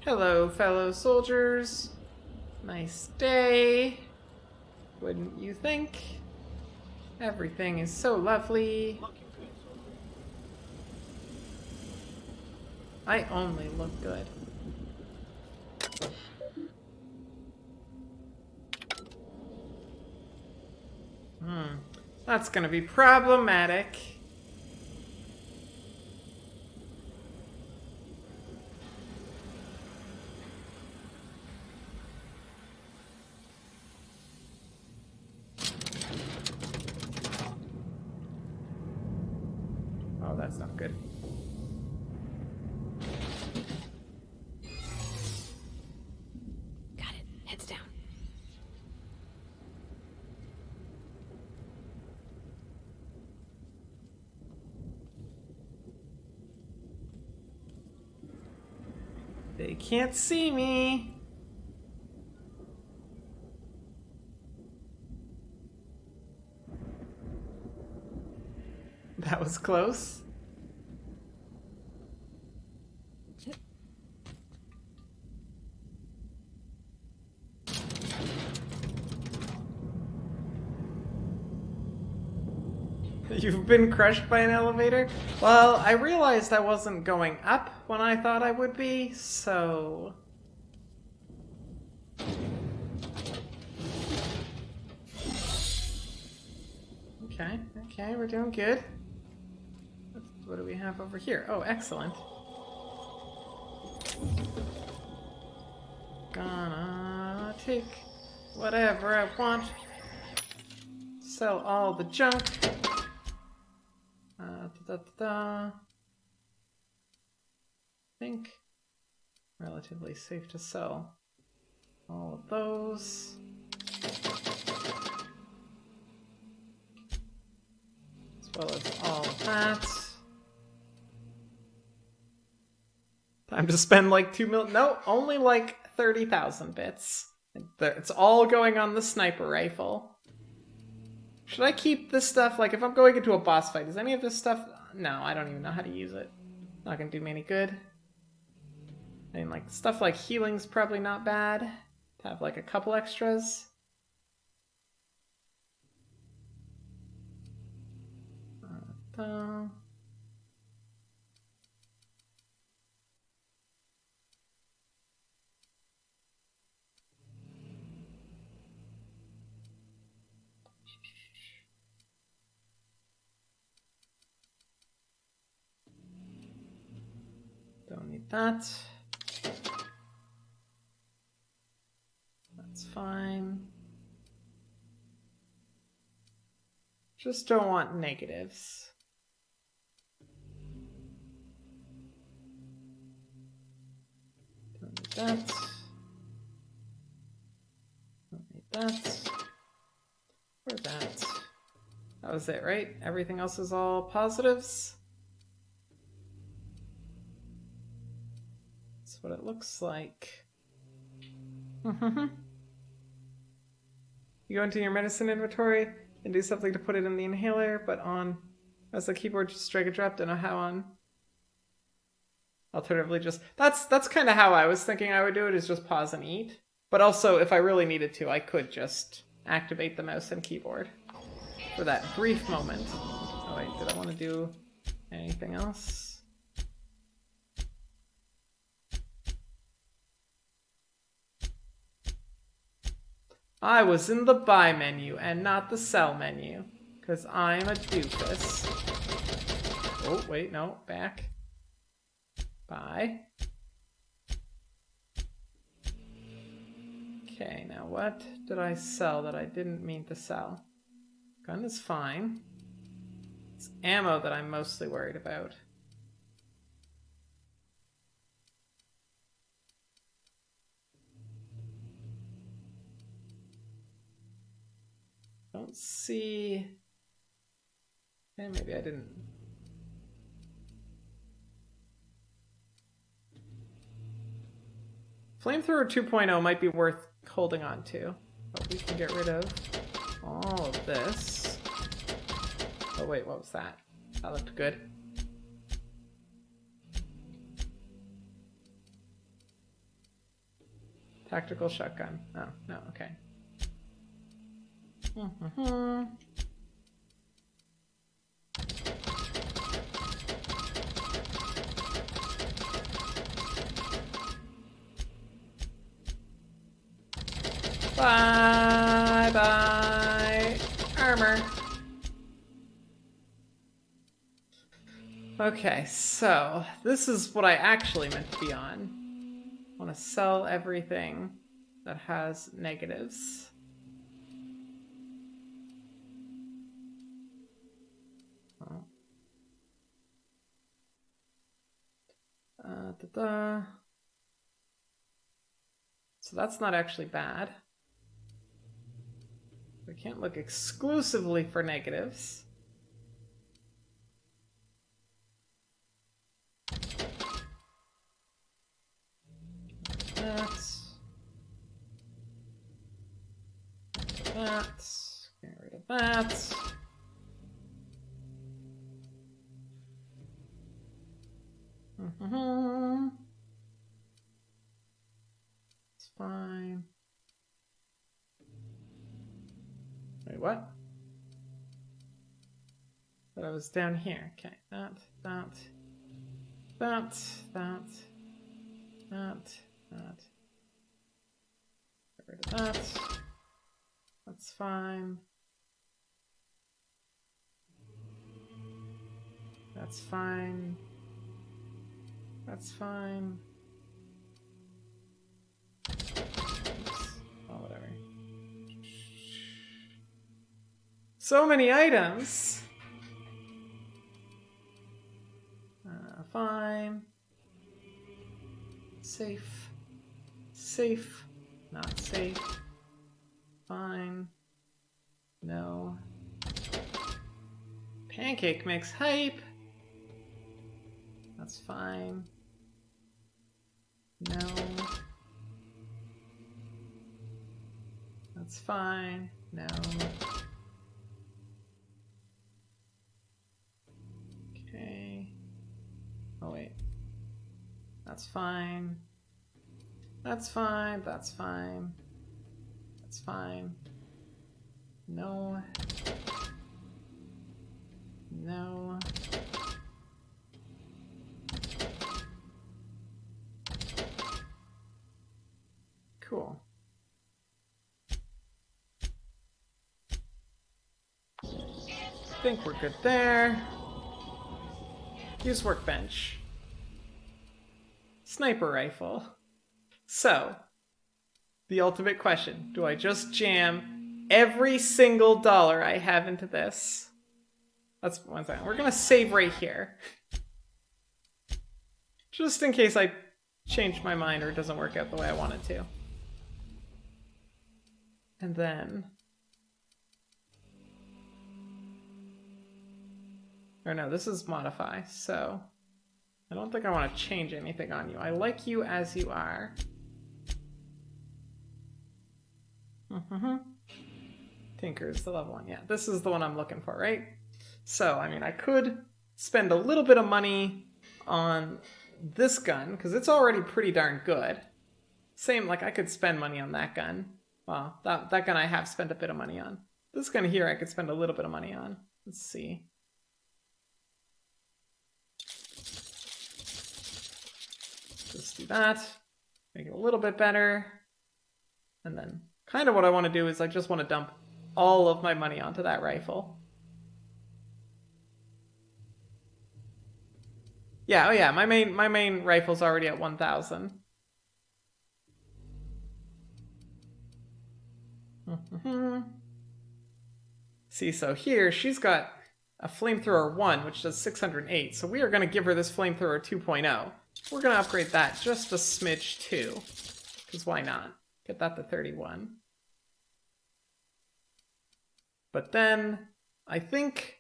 Hello, fellow soldiers. Nice day. Wouldn't you think? Everything is so lovely. I only look good. That's gonna be problematic. Oh, that's not good. Got it. Heads down. They can't see me. That was close. You've been crushed by an elevator? Well, I realized I wasn't going up when I thought I would be, so... Okay, we're doing good. What do we have over here? Oh, excellent. Gonna take whatever I want. Sell all the junk. I think relatively safe to sell all of those. As well as all of that. Time to spend like 2 million. No, only like 30,000 bits. It's all going on the sniper rifle. Should I keep this stuff? Like, if I'm going into a boss fight, is any of this stuff... No, I don't even know how to use it. Not gonna do me any good. I mean, like, stuff like healing's probably not bad. To have, like, a couple extras. Don't need that. That's fine. Just don't want negatives. Don't need that. Don't need that. Or that. That was it, right? Everything else is all positives? That's what it looks like. You go into your medicine inventory and do something to put it in the inhaler, but on as the keyboard, just drag and drop, don't know how on. Alternatively, just that's kind of how I was thinking I would do it, is just pause and eat. But also, if I really needed to, I could just activate the mouse and keyboard for that brief moment. Oh wait, did I want to do anything else? I was in the buy menu and not the sell menu, because I'm a doofus. Oh, wait, no, back. Buy. Okay, now what did I sell that I didn't mean to sell? Gun is fine. It's ammo that I'm mostly worried about. Don't see... Okay, maybe I didn't... Flamethrower 2.0 might be worth holding on to. But we can get rid of all of this. Oh wait, what was that? That looked good. Tactical shotgun. Oh, no, okay. Bye bye armor. Okay, so this is what I actually meant to be on. I want to sell everything that has negatives. So that's not actually bad. We can't look exclusively for negatives. That. Get rid of that. It's fine. Wait, what? But I was down here. Okay, that. Get rid of that. That's fine. That's fine. That's fine. Oops. Oh, whatever. So many items. Fine. Safe. Safe. Not safe. Fine. No. Pancake mix hype. That's fine. No. That's fine. No. Okay. Oh, wait. That's fine. That's fine. That's fine. That's fine. No. No. Cool. I think we're good there. Use workbench. Sniper rifle. So, the ultimate question. Do I just jam every single dollar I have into this? That's one thing. We're gonna save right here. Just in case I change my mind or it doesn't work out the way I want it to. And then... Or no, this is modify, so... I don't think I want to change anything on you. I like you as you are. Tinker is the level 1. Yeah, this is the one I'm looking for, right? So, I mean, I could spend a little bit of money on this gun, because it's already pretty darn good. Same, like, I could spend money on that gun. Well, that gun I have spent a bit of money on. This gun here I could spend a little bit of money on. Let's see. Just do that. Make it a little bit better. And then kind of what I want to do is I just want to dump all of my money onto that rifle. Yeah, oh yeah, my main rifle's already at 1,000. See, so here she's got a flamethrower 1, which does 608. So we are going to give her this flamethrower 2.0. We're going to upgrade that just a smidge too, because why not? Get that to 31. But then I think,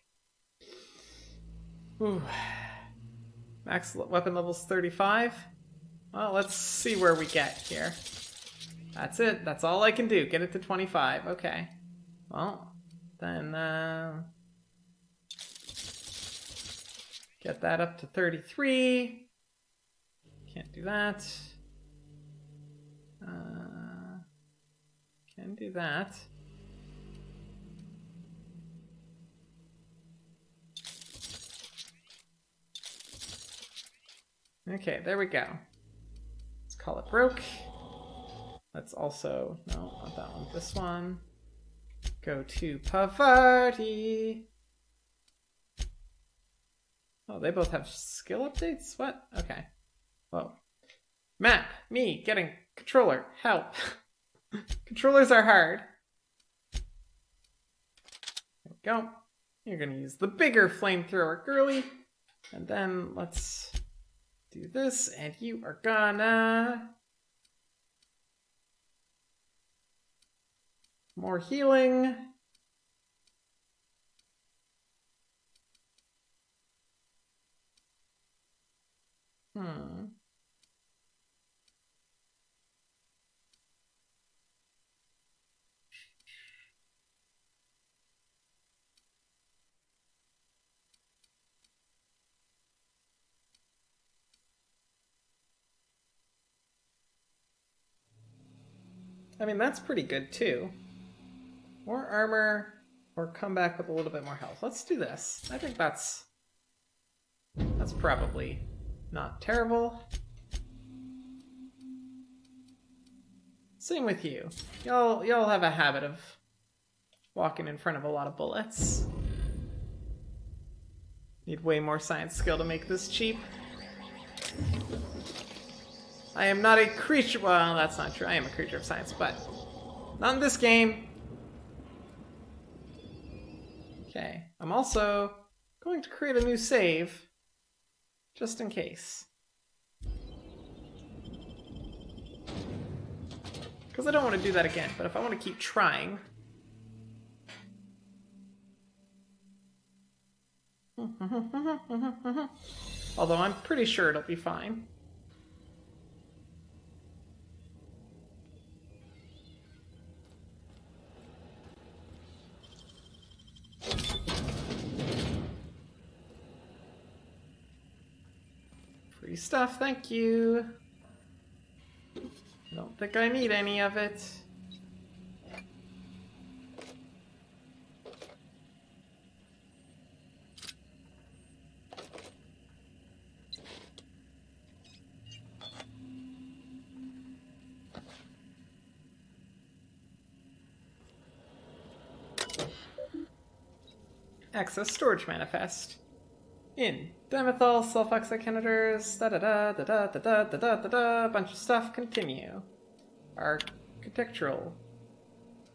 ooh, max weapon level's 35. Well, let's see where we get here. That's it. That's all I can do. Get it to 25. Okay. Well, then get that up to 33. Can't do that. Can do that. Okay, there we go. Let's call it broke. Let's also, no, not that one, this one. Go to Pavarti. Oh, they both have skill updates? What? Okay. Whoa. Map, me, getting controller, help. Controllers are hard. There we go. You're gonna use the bigger flamethrower, girly. And then let's do this, and you are gonna... More healing. I mean, that's pretty good too. More armor, or come back with a little bit more health. Let's do this. I think that's probably not terrible. Same with you. Y'all have a habit of walking in front of a lot of bullets. Need way more science skill to make this cheap. I am not a creature. Well, that's not true. I am a creature of science, but not in this game. Okay. I'm also going to create a new save just in case. Because I don't want to do that again, but if I want to keep trying. Although I'm pretty sure it'll be fine. Free stuff, thank you. I don't think I need any of it. Access storage manifest. In dimethyl sulfoxykinetors, bunch of stuff, continue. Architectural.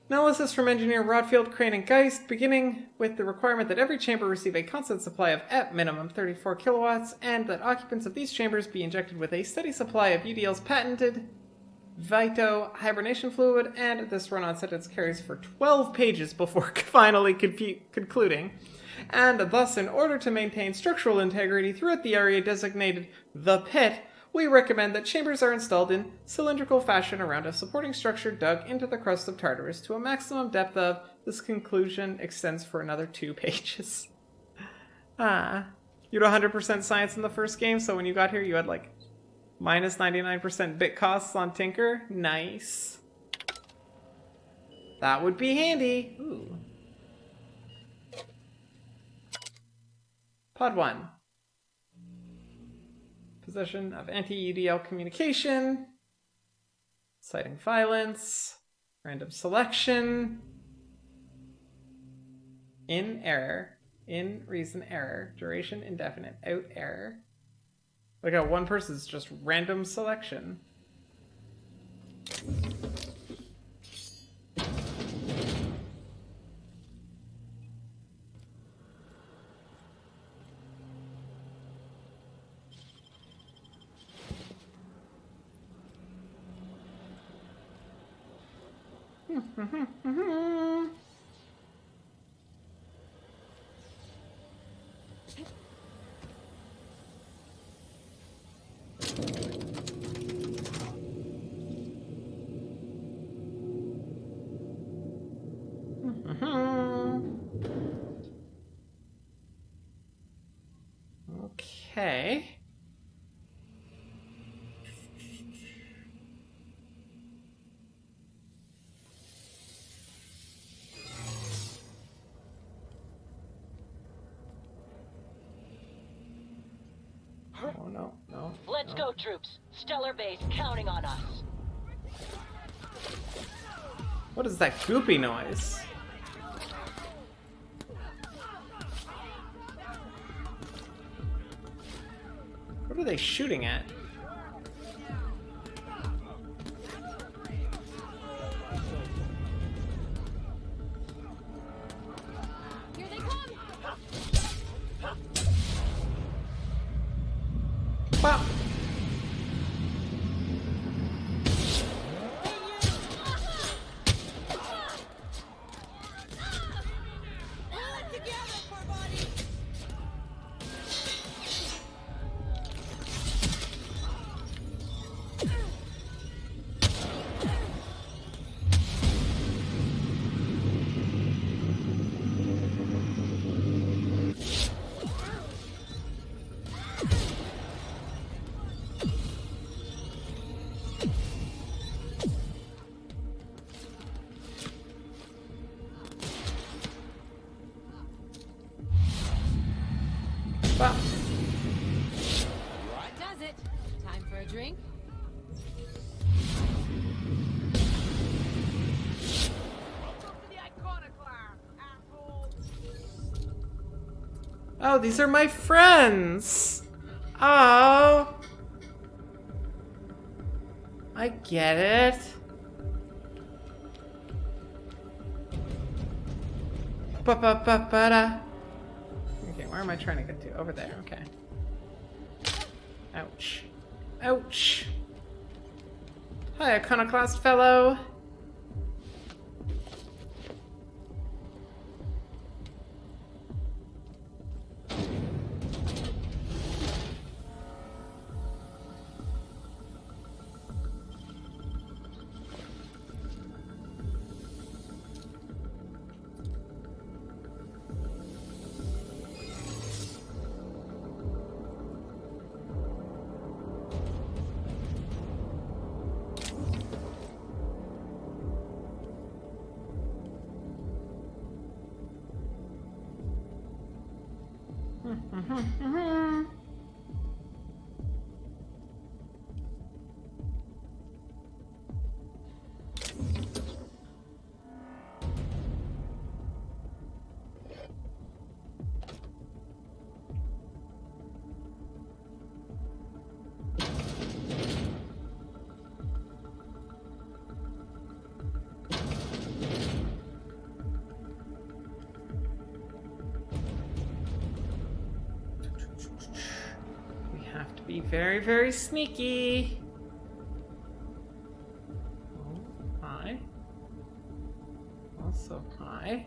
Analysis from engineer Rodfield, Crane, and Geist, beginning with the requirement that every chamber receive a constant supply of at minimum 34 kilowatts, and that occupants of these chambers be injected with a steady supply of UDL's patented Vito hibernation fluid, and this run-on sentence carries for 12 pages before finally concluding. And thus, in order to maintain structural integrity throughout the area designated the Pit, we recommend that chambers are installed in cylindrical fashion around a supporting structure dug into the crust of Tartarus to a maximum depth of. This conclusion extends for another 2 pages. You had 100% science in the first game, so when you got here you had like minus 99% bit costs on Tinker. Nice. That would be handy. Ooh. Pod 1. Possession of anti-UDL communication. Citing violence. Random selection. In error. In reason error. Duration indefinite. Out error. Look at one person's just random selection. Okay. Oh, no. Let's go, troops. Stellar Base counting on us. What is that goopy noise? What are they shooting at? Here they come! Pop! drink? Oh, these are my friends. Oh. I get it. Ba-ba-ba-ba-da. Okay, where am I trying to get to? Over there, okay. Ouch. Ouch. Hi, iconoclast fellow. Be very, very sneaky. Oh, hi. Also hi.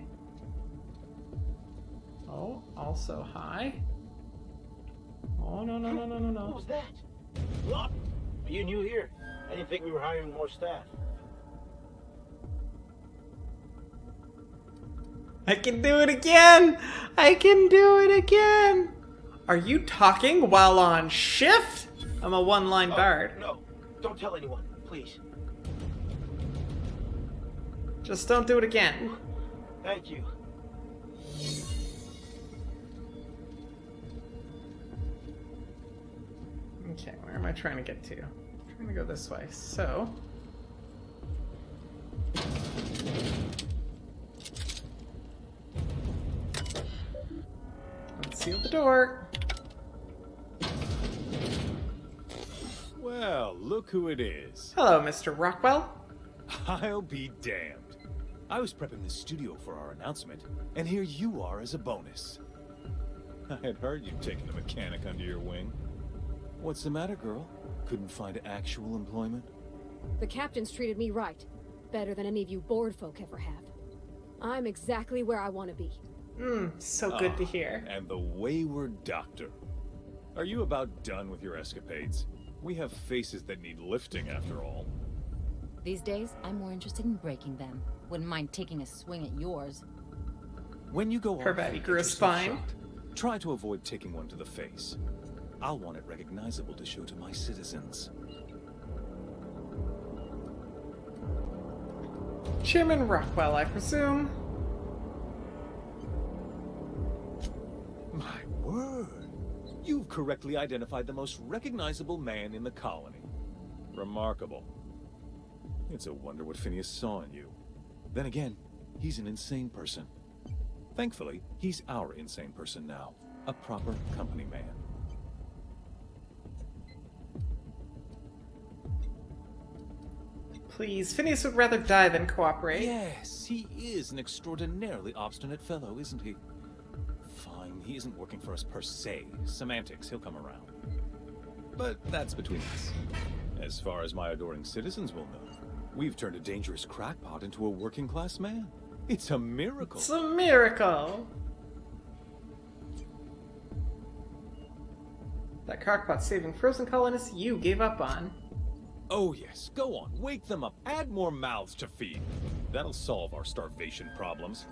Oh, also hi. Oh, no, no, no, no, no, no. What was that? What? Are you new here? I didn't think we were hiring more staff. I can do it again! I can do it again! Are you talking while on shift? I'm a one-line guard. No, don't tell anyone, please. Just don't do it again. Thank you. Okay, where am I trying to get to? I'm trying to go this way, so... let's seal the door. Well, look who it is. Hello, Mr. Rockwell. I'll be damned. I was prepping the studio for our announcement, and here you are as a bonus. I had heard you'd taken a mechanic under your wing. What's the matter, girl? Couldn't find actual employment? The captain's treated me right. Better than any of you bored folk ever have. I'm exactly where I want to be. So good to hear. And the wayward doctor. Are you about done with your escapades? We have faces that need lifting, after all. These days, I'm more interested in breaking them. Wouldn't mind taking a swing at yours. When you go Her off, grew a spine. Try to avoid taking one to the face. I'll want it recognizable to show to my citizens. Chairman Rockwell, I presume. My word. You've correctly identified the most recognizable man in the colony. Remarkable. It's a wonder what Phineas saw in you. Then again, he's an insane person. Thankfully, he's our insane person now. A proper company man. Please, Phineas would rather die than cooperate. Yes, he is an extraordinarily obstinate fellow, isn't he? Fine, he isn't working for us per se. Semantics, he'll come around. But that's between us. As far as my adoring citizens will know, we've turned a dangerous crackpot into a working-class man. It's a miracle. It's a miracle. That crackpot saving frozen colonists you gave up on. Oh yes, go on, wake them up, add more mouths to feed. That'll solve our starvation problems.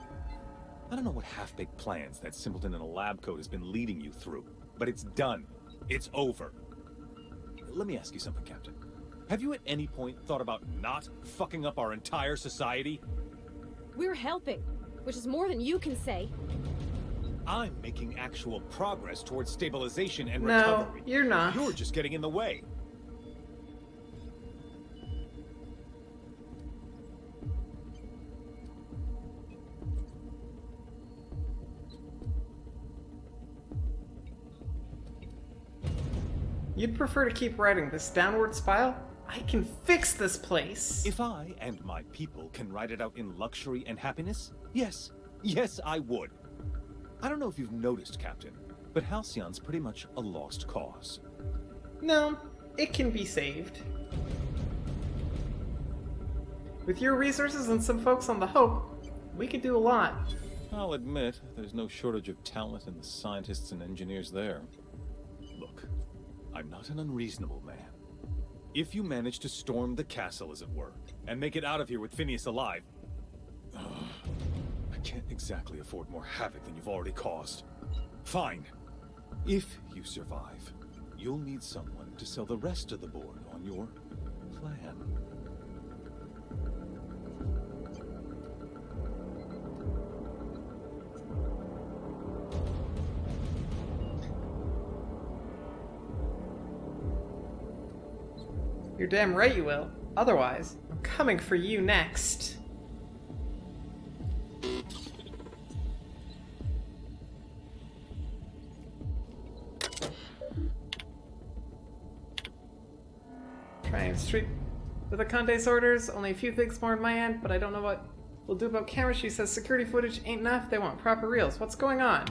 I don't know what half-baked plans that simpleton in a lab coat has been leading you through, but it's done. It's over. Let me ask you something, Captain. Have you at any point thought about not fucking up our entire society? We're helping, which is more than you can say. I'm making actual progress towards stabilization and No, recovery. you're not. You're just getting in the way. You'd prefer to keep riding this downward spiral? I can fix this place! If I and my people can ride it out in luxury and happiness, yes, I would. I don't know if you've noticed, Captain, but Halcyon's pretty much a lost cause. No, it can be saved. With your resources and some folks on the Hope, we could do a lot. I'll admit, there's no shortage of talent in the scientists and engineers there. Look, I'm not an unreasonable man. If you manage to storm the castle, as it were, and make it out of here with Phineas alive, I can't exactly afford more havoc than you've already caused. Fine. If you survive, you'll need someone to sell the rest of the board on your plan. You're damn right you will. Otherwise, I'm coming for you next. Trying straight with the Conde's orders. Only a few things more on my end, but I don't know what we'll do about cameras. She says security footage ain't enough. They want proper reels. What's going on?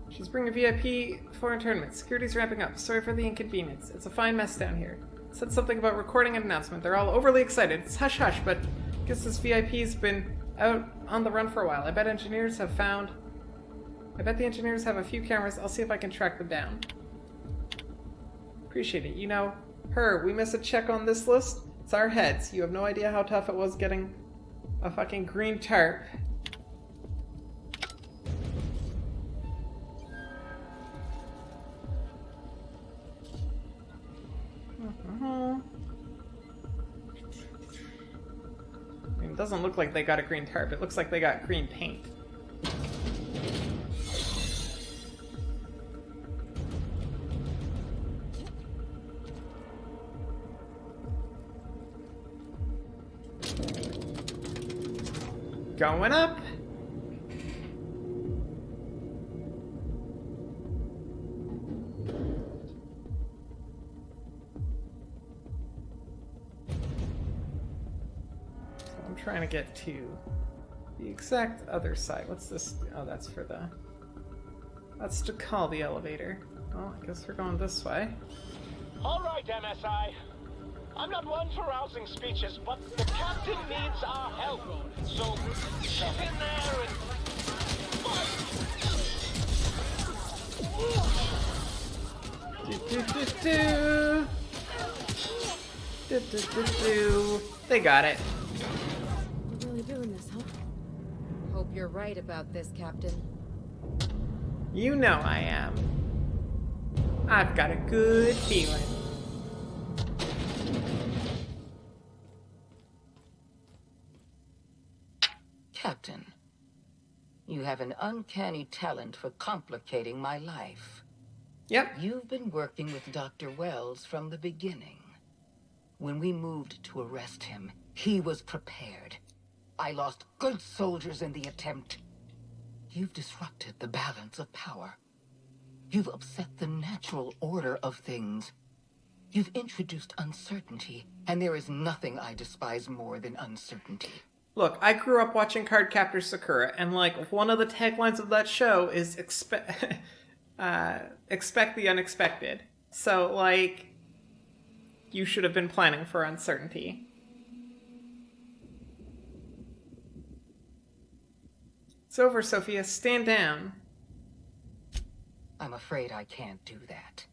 She's bringing VIP foreign tournaments. Security's ramping up. Sorry for the inconvenience. It's a fine mess down here. Said something about recording an announcement. They're all overly excited. It's hush-hush, but I guess this VIP's been out on the run for a while. I bet the engineers have a few cameras. I'll see if I can track them down. Appreciate it. You know, we miss a check on this list. It's our heads. You have no idea how tough it was getting a fucking green tarp. I mean, it doesn't look like they got a green tarp. It looks like they got green paint. Going up. Trying to get to the exact other side. What's this? Oh, that's for the... That's to call the elevator. Well, I guess we're going this way. All right, MSI. I'm not one for rousing speeches, but the captain needs our help. So, get in there and... They got it. Doing this, huh? Hope you're right about this, Captain. You know I am. I've got a good feeling. Captain, you have an uncanny talent for complicating my life. Yep. You've been working with Dr. Wells from the beginning. When we moved to arrest him, he was prepared. I lost good soldiers in the attempt. You've disrupted the balance of power. You've upset the natural order of things. You've introduced uncertainty, and there is nothing I despise more than uncertainty. Look, I grew up watching Cardcaptor Sakura, and like one of the taglines of that show is expect the unexpected. So like, you should have been planning for uncertainty. It's over, Sophia. Stand down. I'm afraid I can't do that.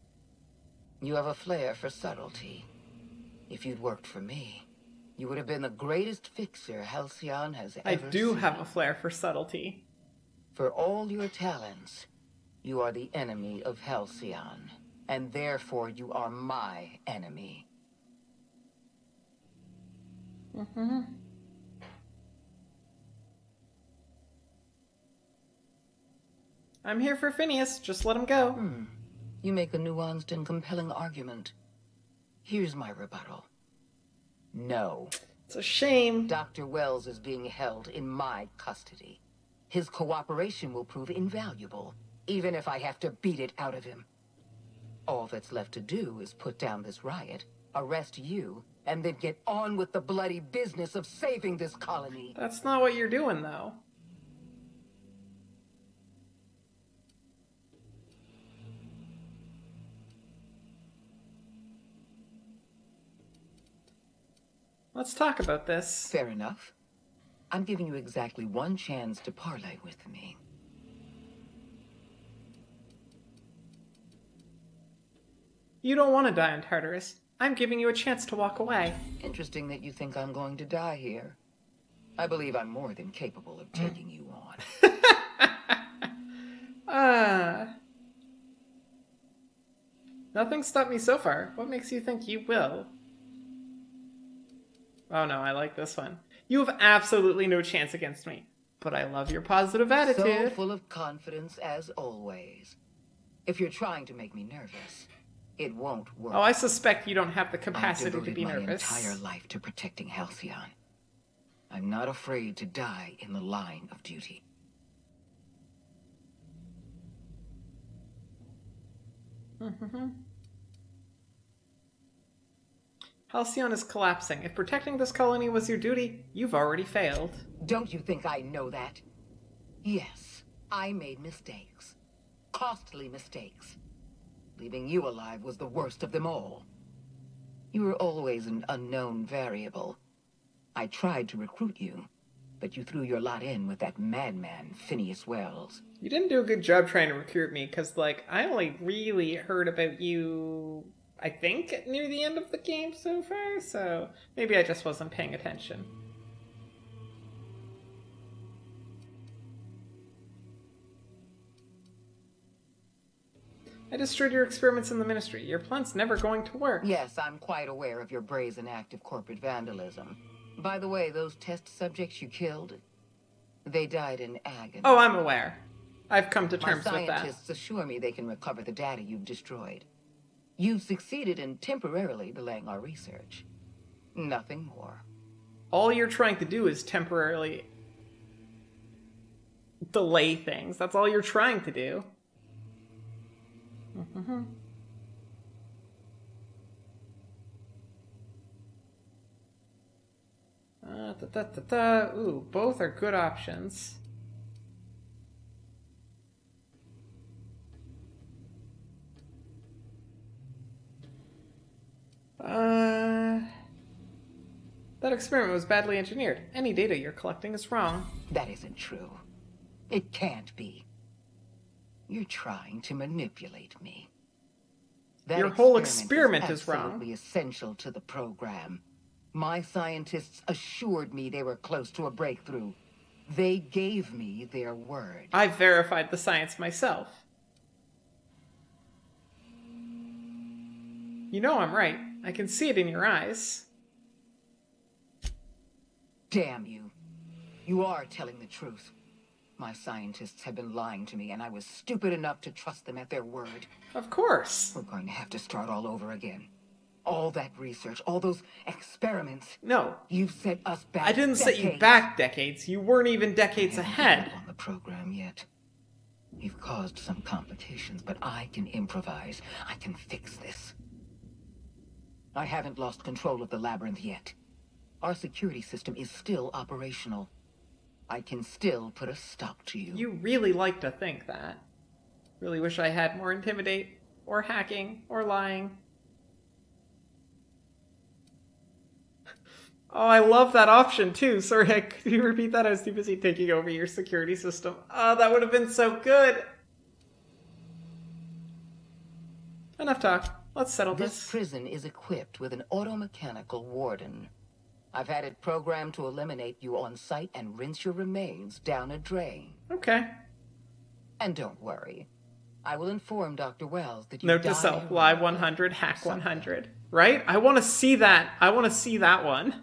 You have a flair for subtlety. If you'd worked for me, you would have been the greatest fixer Halcyon has ever seen. I do have a flair for subtlety. For all your talents, you are the enemy of Halcyon, and therefore you are my enemy. Mm-hmm. I'm here for Phineas. Just let him go. You make a nuanced and compelling argument. Here's my rebuttal. No. It's a shame. Dr. Wells is being held in my custody. His cooperation will prove invaluable, even if I have to beat it out of him. All that's left to do is put down this riot, arrest you, and then get on with the bloody business of saving this colony. That's not what you're doing, though. Let's talk about this. Fair enough. I'm giving you exactly one chance to parley with me. You don't want to die on Tartarus. I'm giving you a chance to walk away. Interesting that you think I'm going to die here. I believe I'm more than capable of taking you on. Nothing stopped me so far. What makes you think you will? Oh no, I like this one. You have absolutely no chance against me, but I love your positive attitude. So full of confidence as always. If you're trying to make me nervous, it won't work. Oh, I suspect you don't have the capacity to be nervous. I've devoted my entire life to protecting Halcyon. I'm not afraid to die in the line of duty. Halcyon is collapsing. If protecting this colony was your duty, you've already failed. Don't you think I know that? Yes, I made mistakes. Costly mistakes. Leaving you alive was the worst of them all. You were always an unknown variable. I tried to recruit you, but you threw your lot in with that madman, Phineas Wells. You didn't do a good job trying to recruit me, because, like, I only really heard about you, I think, near the end of the game so far, so maybe I just wasn't paying attention. I destroyed your experiments in the Ministry. Your plan's never going to work. Yes, I'm quite aware of your brazen act of corporate vandalism. By the way, those test subjects you killed, they died in agony. Oh, I'm aware. I've come to terms with that. My scientists assure me they can recover the data you've destroyed. You've succeeded in temporarily delaying our research. Nothing more. All you're trying to do is temporarily delay things. That's all you're trying to do. Ooh, both are good options. That experiment was badly engineered. Any data you're collecting is wrong. That isn't true. It can't be. You're trying to manipulate me. That Your whole experiment is wrong. Absolutely essential to the program. My scientists assured me they were close to a breakthrough. They gave me their word. I verified the science myself. You know I'm right. I can see it in your eyes. Damn you. You are telling the truth. My scientists have been lying to me, and I was stupid enough to trust them at their word. Of course. We're going to have to start all over again. All that research, all those experiments. No. You've set us back I didn't set you back decades. You weren't even decades ahead. On the program yet. You've caused some complications, but I can improvise. I can fix this. I haven't lost control of the labyrinth yet. Our security system is still operational. I can still put a stop to you. You really like to think that. Really wish I had more intimidate, or hacking, or lying. Oh, I love that option too. Sorry, could you repeat that? I was too busy taking over your security system. Oh, that would have been so good. Enough talk. Let's settle this. This prison is equipped with an automechanical warden. I've had it programmed to eliminate you on sight and rinse your remains down a drain. Okay. And don't worry. I will inform Dr. Wells that you Note to self, lie 100, hack 100. Right? I want to see that. I want to see that one.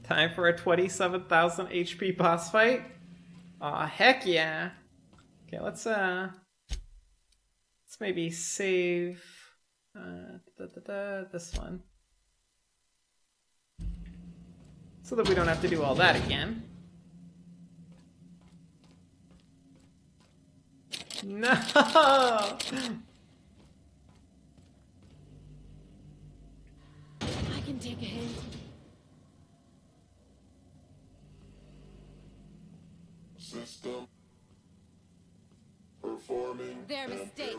Time for a 27,000 HP boss fight? Aw, heck yeah. Okay, let's maybe save This one. So that we don't have to do all that again. No! I can take a hint. System performing. Their mistake.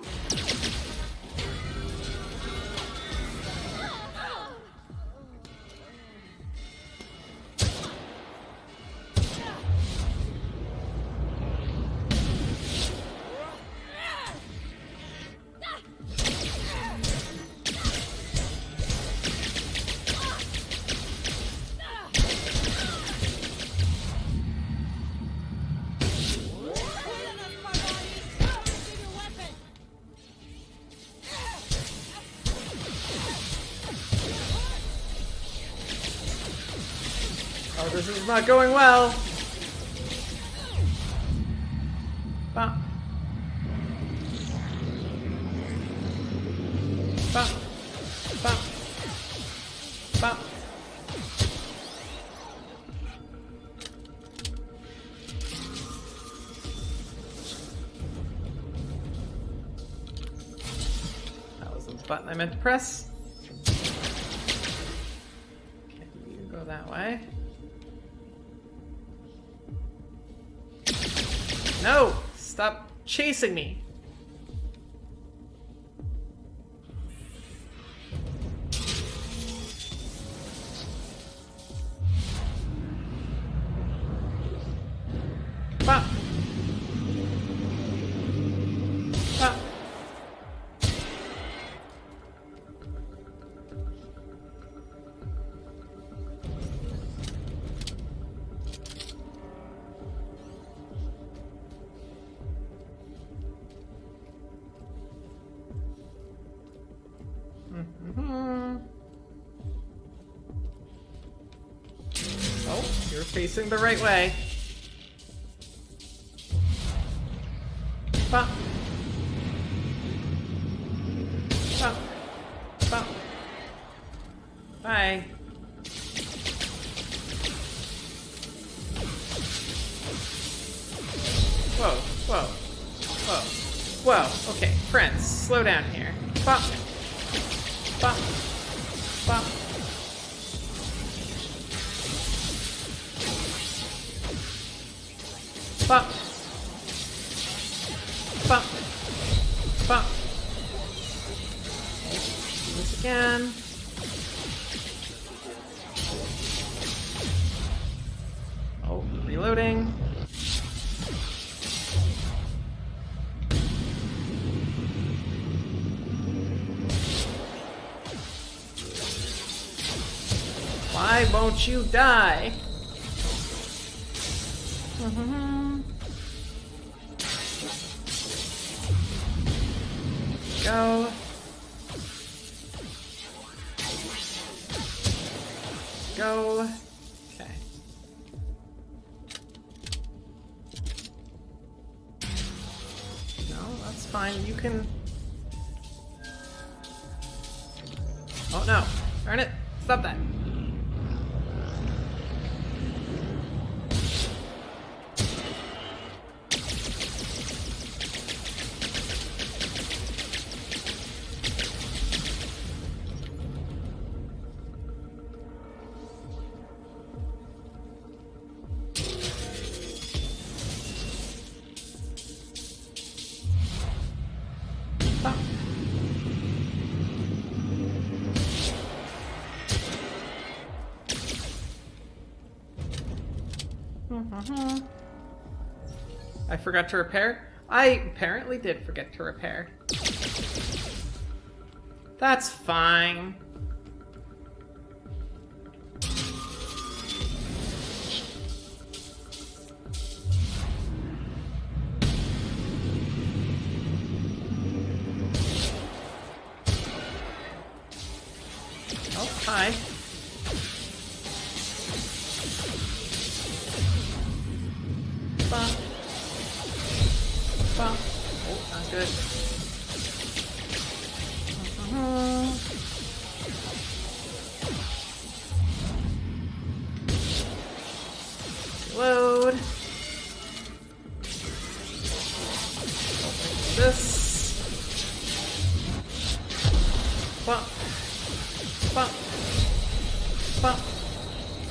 Oh, this is not going well. Bop. Bop. Bop. Bop. That wasn't the button I meant to press. Okay, you go that way. No! Stop chasing me! Bop! Bop! Oh, you're facing the right way. Bop. Bop. Bop. Bye. Whoa, whoa, whoa, whoa. Okay, friends, slow down here. Bop. Bop. Bop. Bop. Bop. Bop. Do this again. Oh, reloading. Why won't you die? Go. Go. Okay. No, that's fine. You can... Oh no. Darn it. Stop that. I forgot to repair? I apparently did forget to repair. That's fine. Oh, hi. Bop. Bop. Oh, not good. Load. This. Bump. Bump. Bump.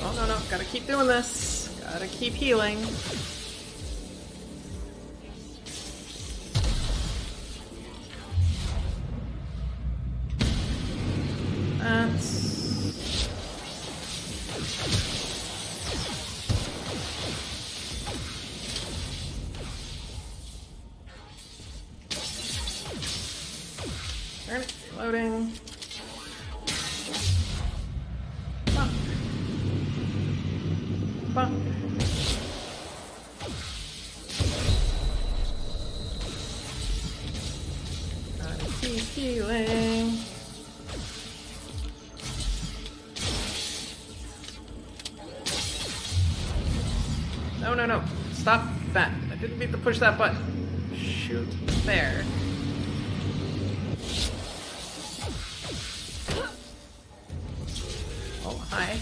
Oh, no, no. Gotta keep doing this. Gotta keep healing. That's... Darn it. Loading. Bump. Bump. Gotta keep healing. No, no, no. Stop that. I didn't mean to push that button. Shoot. There. Oh, hi.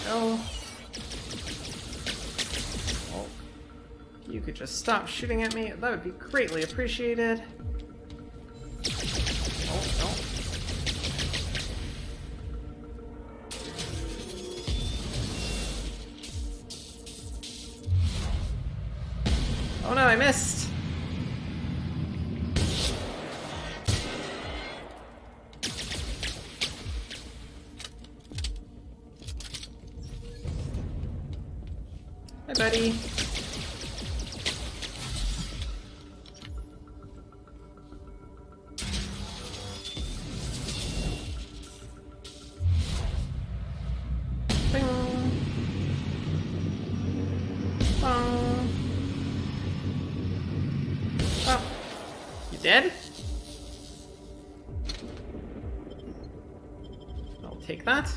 Oh. Oh. You could just stop shooting at me. That would be greatly appreciated. Oh, no. Oh no, I missed! Hi, buddy. Bing. Bong. Oh. You dead? I'll take that.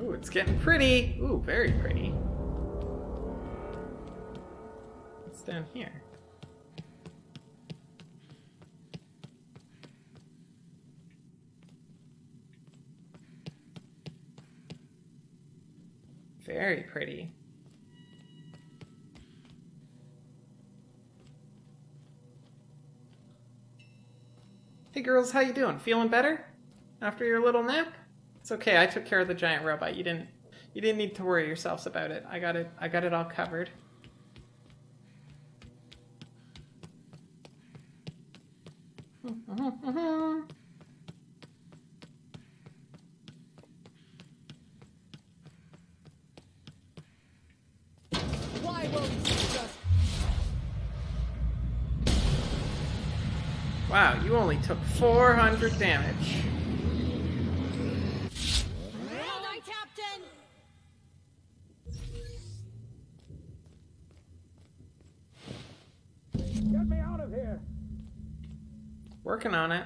Ooh, it's getting pretty. Ooh, very pretty. What's down here? Very pretty. Hey girls, how you doing? Feeling better? After your little nap? It's okay, I took care of the giant robot. You didn't need to worry yourselves about it. I got it all covered. Why won't you just... Wow, you only took 400 damage. Get me out of here! Working on it.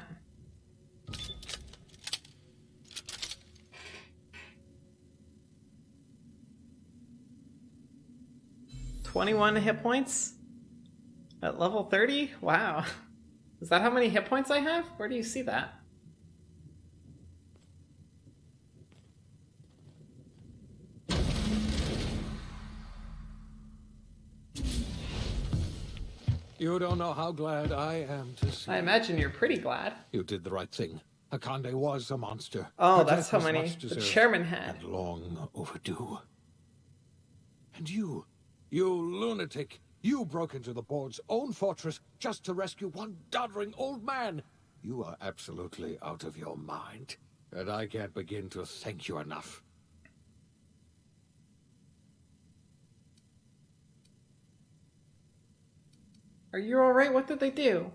$21 hit points? At level 30? Wow. Is that how many hit points I have? Where do you see that? You don't know how glad I am to see. I imagine you're pretty glad. You did the right thing. Akande was a monster. Oh, Her that's death how was many much the deserved chairman had. And long overdue. And you lunatic, you broke into the board's own fortress just to rescue one doddering old man. You are absolutely out of your mind. And I can't begin to thank you enough. Are you alright? What did they do?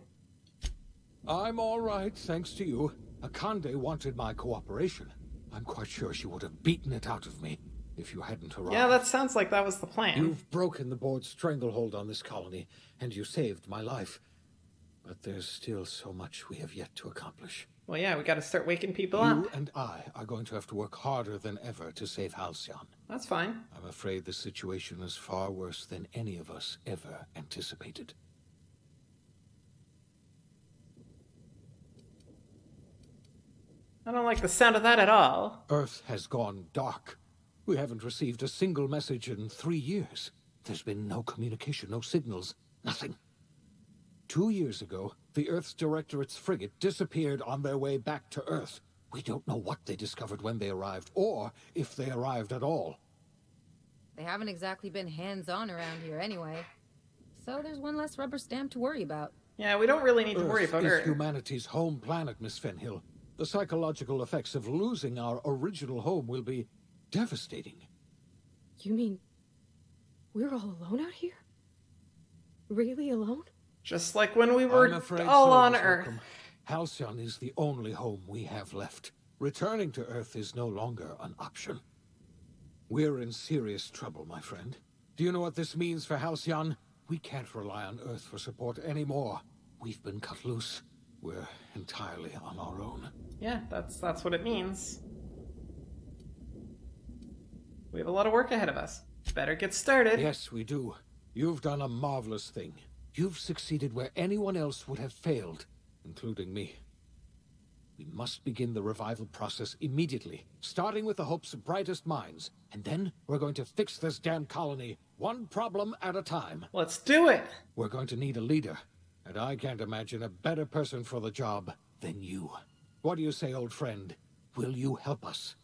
I'm all right, thanks to you. Akande wanted my cooperation. I'm quite sure she would have beaten it out of me. if you hadn't arrived. Yeah, that sounds like that was the plan. You've broken the board's stranglehold on this colony, and you saved my life. But there's still so much we have yet to accomplish. Well, yeah, we gotta start waking people up. You and I are going to have to work harder than ever to save Halcyon. That's fine. I'm afraid the situation is far worse than any of us ever anticipated. I don't like the sound of that at all. Earth has gone dark. We haven't received a single message in 3 years. There's been no communication, no signals, nothing. 2 years ago, the Earth's Directorate's frigate disappeared on their way back to Earth. We don't know what they discovered when they arrived, or if they arrived at all. They haven't exactly been hands-on around here anyway. So there's one less rubber stamp to worry about. Yeah, we don't really need to worry about Earth Earth. is humanity's home planet, Miss Fenhill. The psychological effects of losing our original home will be devastating. You mean we're all alone out here? Really alone? Just like when we were I'm afraid all so, on Miss Earth. Holcomb. Halcyon is the only home we have left. Returning to Earth is no longer an option. We're in serious trouble, my friend. Do you know what this means for Halcyon? We can't rely on Earth for support anymore. We've been cut loose. We're entirely on our own. Yeah, that's what it means. We have a lot of work ahead of us. Better get started. Yes, we do. You've done a marvelous thing. You've succeeded where anyone else would have failed, including me. We must begin the revival process immediately, starting with the Hope's brightest minds. And then we're going to fix this damn colony, one problem at a time. Let's do it! We're going to need a leader, and I can't imagine a better person for the job than you. What do you say, old friend? Will you help us?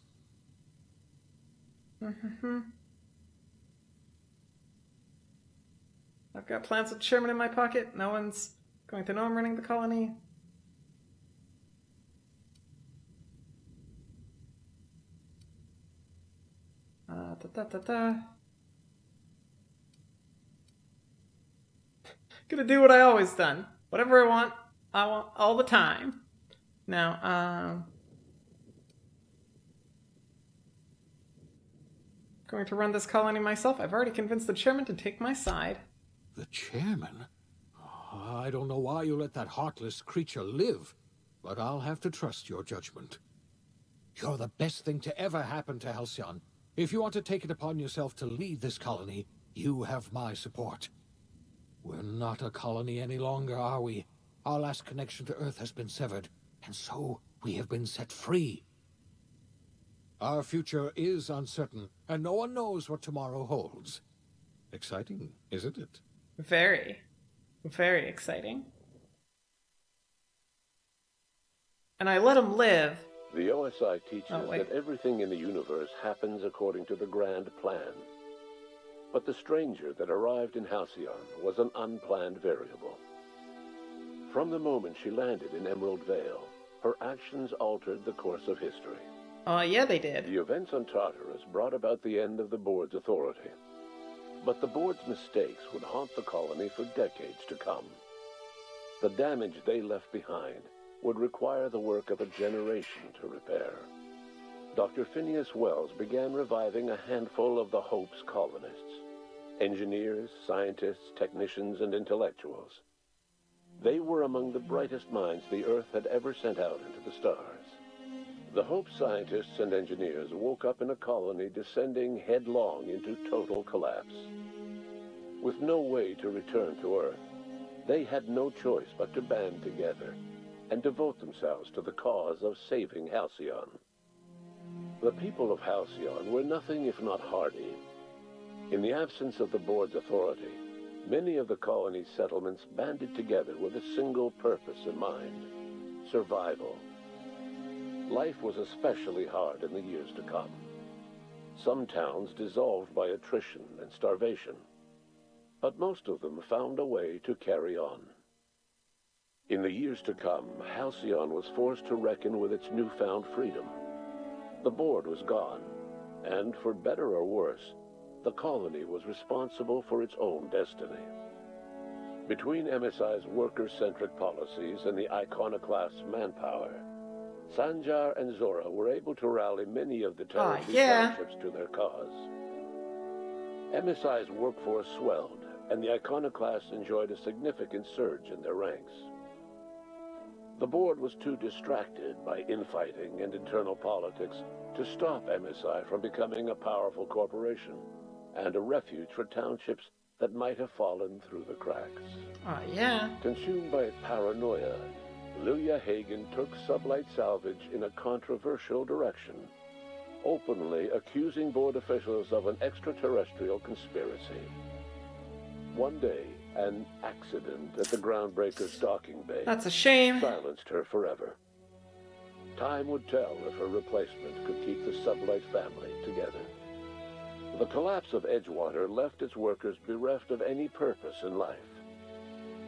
I've got plans with Sherman in my pocket. No one's going to know I'm running the colony. Gonna do what I always done. Whatever I want all the time. Now, going to run this colony myself. I've already convinced the chairman to take my side. The chairman? I don't know why you let that heartless creature live, but I'll have to trust your judgment. You're the best thing to ever happen to Halcyon. If you want to take it upon yourself to lead this colony, you have my support. We're not a colony any longer, are we? Our last connection to Earth has been severed, and so we have been set free. Our future is uncertain, and no one knows what tomorrow holds. Exciting, isn't it? Very. Very exciting. And I let him live. The OSI teaches that everything in the universe happens according to the grand plan. But the stranger that arrived in Halcyon was an unplanned variable. From the moment she landed in Emerald Vale, her actions altered the course of history. Yeah, they did. The events on Tartarus brought about the end of the board's authority. But the board's mistakes would haunt the colony for decades to come. The damage they left behind would require the work of a generation to repair. Dr. Phineas Wells began reviving a handful of the Hope's colonists. Engineers, scientists, technicians, and intellectuals. They were among the brightest minds the Earth had ever sent out into the stars. The Hope scientists and engineers woke up in a colony descending headlong into total collapse. With no way to return to Earth, they had no choice but to band together and devote themselves to the cause of saving Halcyon. The people of Halcyon were nothing if not hardy. In the absence of the board's authority, many of the colony's settlements banded together with a single purpose in mind: survival. Life was especially hard in the years to come. Some towns dissolved by attrition and starvation, but most of them found a way to carry on. In the years to come, Halcyon was forced to reckon with its newfound freedom. The board was gone, and for better or worse, the colony was responsible for its own destiny. Between MSI's worker-centric policies and the iconoclast's manpower, Sanjar and Zora were able to rally many of the territory yeah. townships to their cause. MSI's workforce swelled, and the Iconoclasts enjoyed a significant surge in their ranks. The board was too distracted by infighting and internal politics to stop MSI from becoming a powerful corporation and a refuge for townships that might have fallen through the cracks. Oh, yeah. Consumed by paranoia, Lilia Hagen took Sublight Salvage in a controversial direction, openly accusing board officials of an extraterrestrial conspiracy. One day, an accident at the Groundbreaker's docking bay That's a shame. silenced her forever. Time would tell if her replacement could keep the Sublight family together. The collapse of Edgewater left its workers bereft of any purpose in life.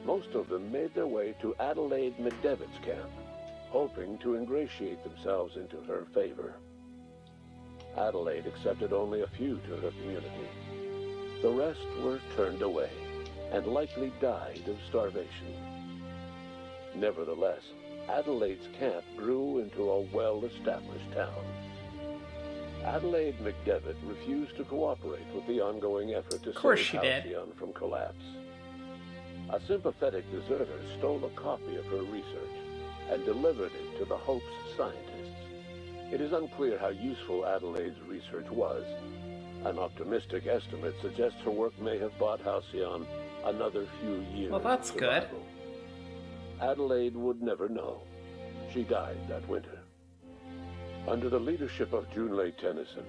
Most of them made their way to Adelaide McDevitt's camp, hoping to ingratiate themselves into her favor. Adelaide accepted only a few to her community. The rest were turned away and likely died of starvation. Nevertheless, Adelaide's camp grew into a well-established town. Adelaide McDevitt refused to cooperate with the ongoing effort to save Halcyon from collapse. A sympathetic deserter stole a copy of her research and delivered it to the Hope's scientists. It is unclear how useful Adelaide's research was. An optimistic estimate suggests her work may have bought Halcyon another few years. Well, that's of good. survival. Adelaide would never know. She died that winter. Under the leadership of Junlei Tennyson,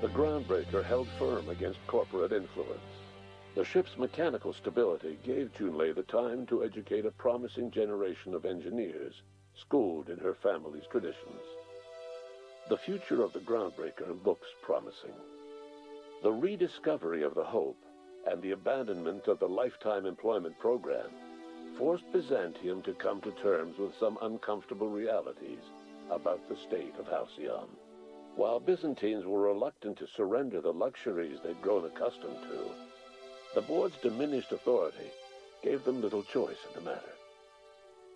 the Groundbreaker held firm against corporate influence. The ship's mechanical stability gave Junlei the time to educate a promising generation of engineers, schooled in her family's traditions. The future of the Groundbreaker looks promising. The rediscovery of the Hope and the abandonment of the Lifetime Employment Program forced Byzantium to come to terms with some uncomfortable realities about the state of Halcyon. While Byzantines were reluctant to surrender the luxuries they'd grown accustomed to, the board's diminished authority gave them little choice in the matter.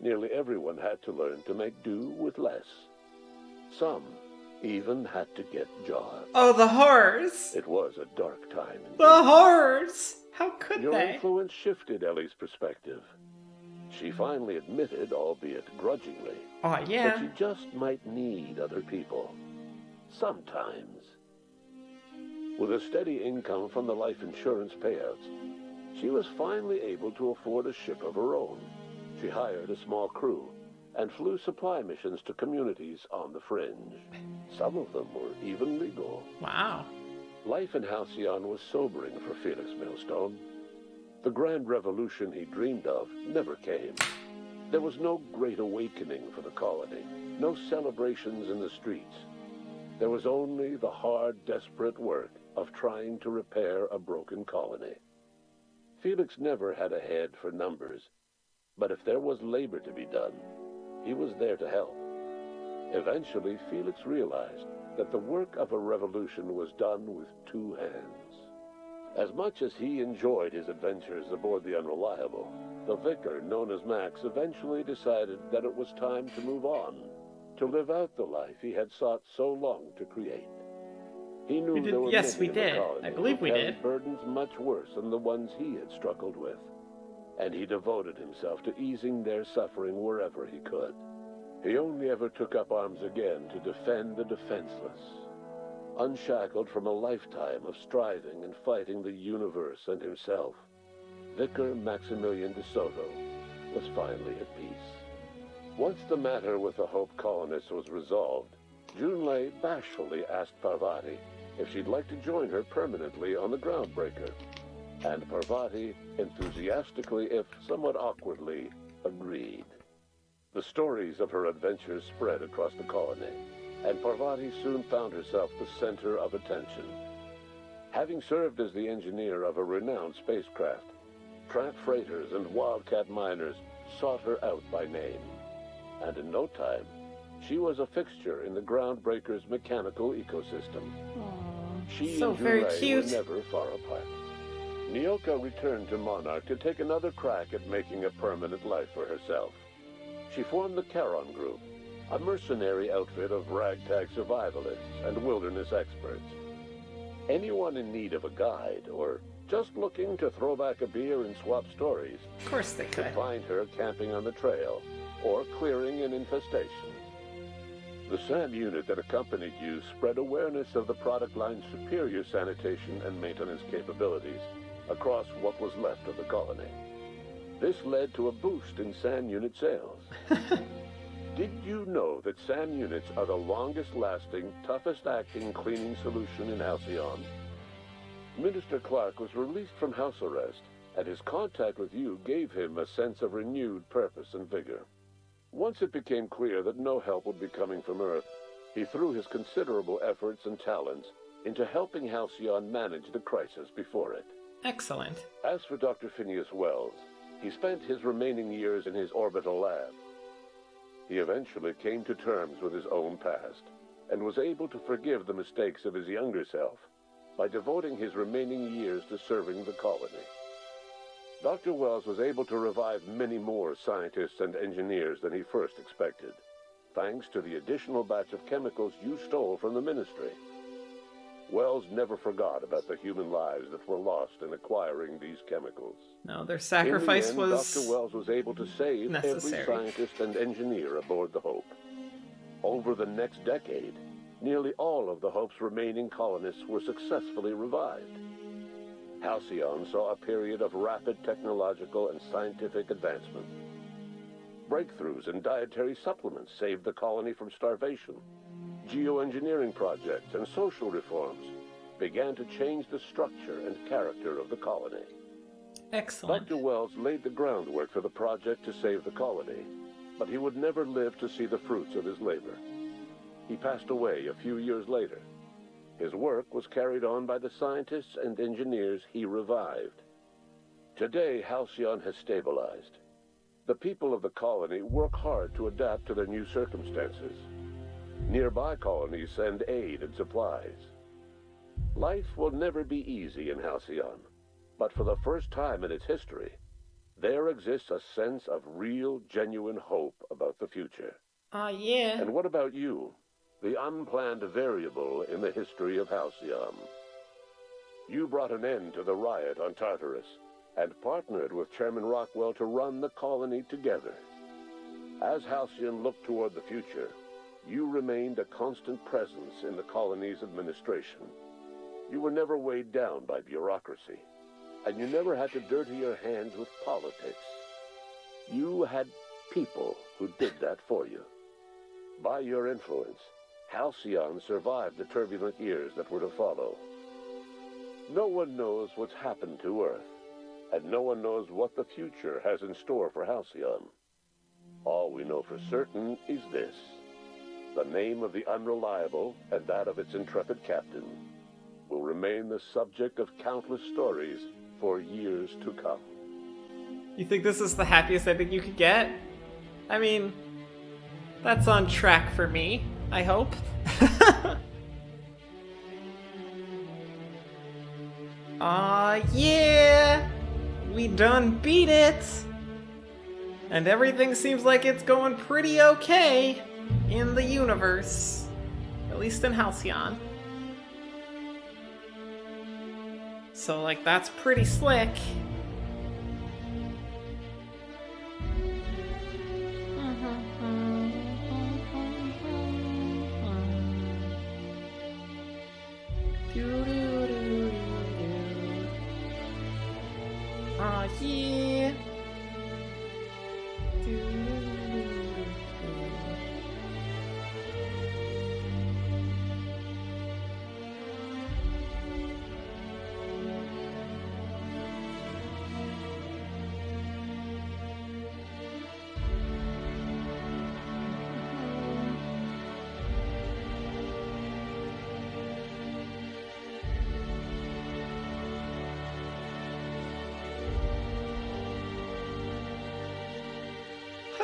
Nearly everyone had to learn to make do with less. Some even had to get jobs. Oh, the horrors! It was a dark time. The horrors! How could Your they? influence shifted Ellie's perspective. She finally admitted, albeit grudgingly, Oh, yeah. that she just might need other people. Sometimes. With a steady income from the life insurance payouts, she was finally able to afford a ship of her own. She hired a small crew and flew supply missions to communities on the fringe. Some of them were even legal. Wow. Life in Halcyon was sobering for Felix Millstone. The grand revolution he dreamed of never came. There was no great awakening for the colony, no celebrations in the streets. There was only the hard, desperate work of trying to repair a broken colony. Felix never had a head for numbers, but if there was labor to be done, he was there to help. Eventually, Felix realized that the work of a revolution was done with two hands. As much as he enjoyed his adventures aboard the Unreliable, the vicar, known as Max, eventually decided that it was time to move on, to live out the life he had sought so long to create. He knew there were yes, we many in the did. colony I believe who we carried did. burdens much worse than the ones he had struggled with, and he devoted himself to easing their suffering wherever he could. He only ever took up arms again to defend the defenseless. Unshackled from a lifetime of striving and fighting the universe and himself, Vicar Maximilian de Soto was finally at peace. Once the matter with the Hope colonists was resolved, Junlei bashfully asked Parvati if she'd like to join her permanently on the Groundbreaker, and Parvati enthusiastically, if somewhat awkwardly, agreed. The stories of her adventures spread across the colony, and Parvati soon found herself the center of attention. Having served as the engineer of a renowned spacecraft, tramp freighters and wildcat miners sought her out by name, and in no time, she was a fixture in the Groundbreaker's mechanical ecosystem. She so and very Junlei cute. were never far apart. Nyoka returned to Monarch to take another crack at making a permanent life for herself. She formed the Charon Group a mercenary outfit of ragtag survivalists and wilderness experts. Anyone in need of a guide or just looking to throw back a beer and swap stories, of course they could find her camping on the trail or clearing an infestation. The SAM unit that accompanied you spread awareness of the product line's superior sanitation and maintenance capabilities across what was left of the colony. This led to a boost in SAM unit sales. Did you know that SAM units are the longest-lasting, toughest-acting cleaning solution in Halcyon? Minister Clark was released from house arrest, and his contact with you gave him a sense of renewed purpose and vigor. Once it became clear that no help would be coming from Earth, he threw his considerable efforts and talents into helping Halcyon manage the crisis before it. Excellent. As for Dr. Phineas Wells, he spent his remaining years in his orbital lab. He eventually came to terms with his own past, and was able to forgive the mistakes of his younger self by devoting his remaining years to serving the colony. Dr. Wells was able to revive many more scientists and engineers than he first expected, thanks to the additional batch of chemicals you stole from the Ministry. Wells never forgot about the human lives that were lost in acquiring these chemicals. No, their sacrifice in the end, was Dr. Wells was able to save necessary. every scientist and engineer aboard the Hope. Over the next decade, nearly all of the Hope's remaining colonists were successfully revived. Halcyon saw a period of rapid technological and scientific advancement. Breakthroughs in dietary supplements saved the colony from starvation. Geoengineering projects and social reforms began to change the structure and character of the colony. Excellent. Dr. Wells laid the groundwork for the project to save the colony, but he would never live to see the fruits of his labor. He passed away a few years later. His work was carried on by the scientists and engineers he revived. Today, Halcyon has stabilized. The people of the colony work hard to adapt to their new circumstances. Nearby colonies send aid and supplies. Life will never be easy in Halcyon, but for the first time in its history, there exists a sense of real, genuine hope about the future. Yeah. And what about you, the unplanned variable in the history of Halcyon? You brought an end to the riot on Tartarus and partnered with Chairman Rockwell to run the colony together. As Halcyon looked toward the future, you remained a constant presence in the colony's administration. You were never weighed down by bureaucracy, and you never had to dirty your hands with politics. You had people who did that for you. By your influence, Halcyon survived the turbulent years that were to follow. No one knows what's happened to Earth, and no one knows what the future has in store for Halcyon. All we know for certain is this: the name of the Unreliable and that of its intrepid captain will remain the subject of countless stories for years to come. You think this is the happiest ending you could get? I mean, that's on track for me, I hope. Yeah! We done beat it! And everything seems like it's going pretty okay in the universe. At least in Halcyon. So, like, that's pretty slick.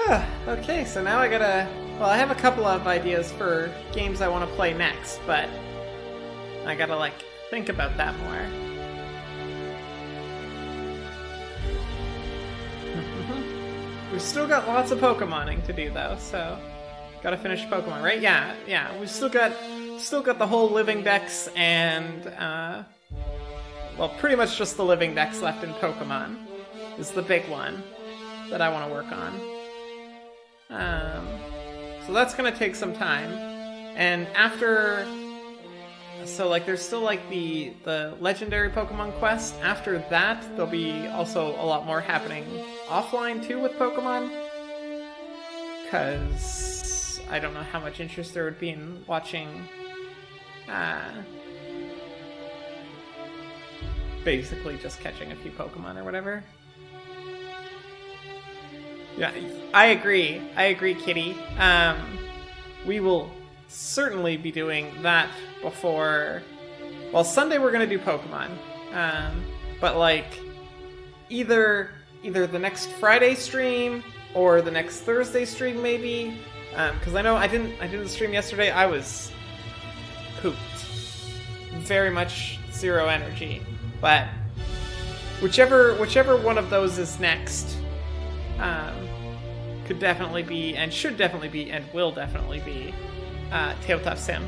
Yeah. Okay, so now I gotta... Well, I have a couple of ideas for games I want to play next, but I gotta, like, think about that more. We've still got lots of Pokemoning to do, though, so Gotta finish Pokemon, right? Yeah, yeah. We've still got the whole living dex and well, pretty much just the living dex left in Pokemon is the big one that I want to work on. So that's gonna take some time, and after. So, like, there's still, like, the legendary Pokemon quest. After that, there'll be also a lot more happening offline, too, with Pokemon. Because I don't know how much interest there would be in watching, basically just catching a few Pokemon or whatever. Yeah, I agree. I agree, Kitty. We will certainly be doing that before. Well, Sunday we're gonna do Pokemon, but like either the next Friday stream or the next Thursday stream maybe, because I know I didn't stream yesterday. I was pooped, very much zero energy. But whichever one of those is next, could definitely be and should definitely be and will definitely be Tabletop Sim.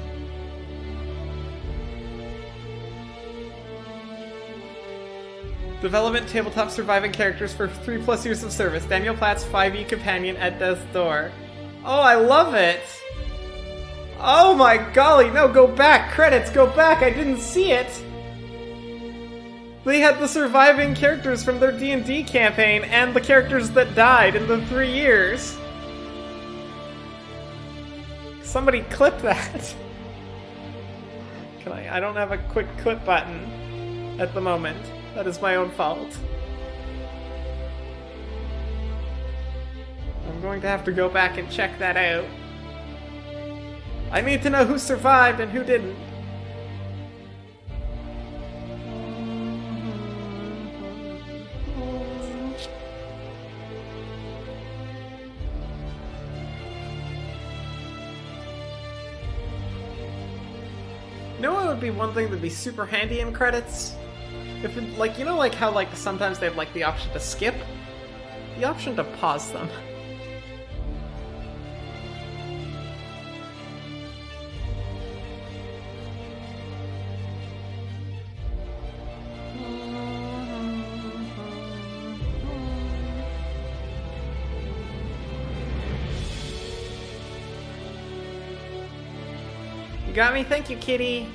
Development tabletop surviving characters for 3+ years of service. Daniel Platt's 5e companion at death's door. Oh, I love it! Oh my golly, no, go back! Credits, go back! I didn't see it! They had the surviving characters from their D&D campaign and the characters that died in the 3 years. Somebody clip that. Can I don't have a quick clip button at the moment. That is my own fault. I'm going to have to go back and check that out. I need to know who survived and who didn't. You know what would be one thing that'd be super handy in credits? If it, like, you know, like how like sometimes they have like the option to skip? The option to pause them. You got me? Thank you, kitty.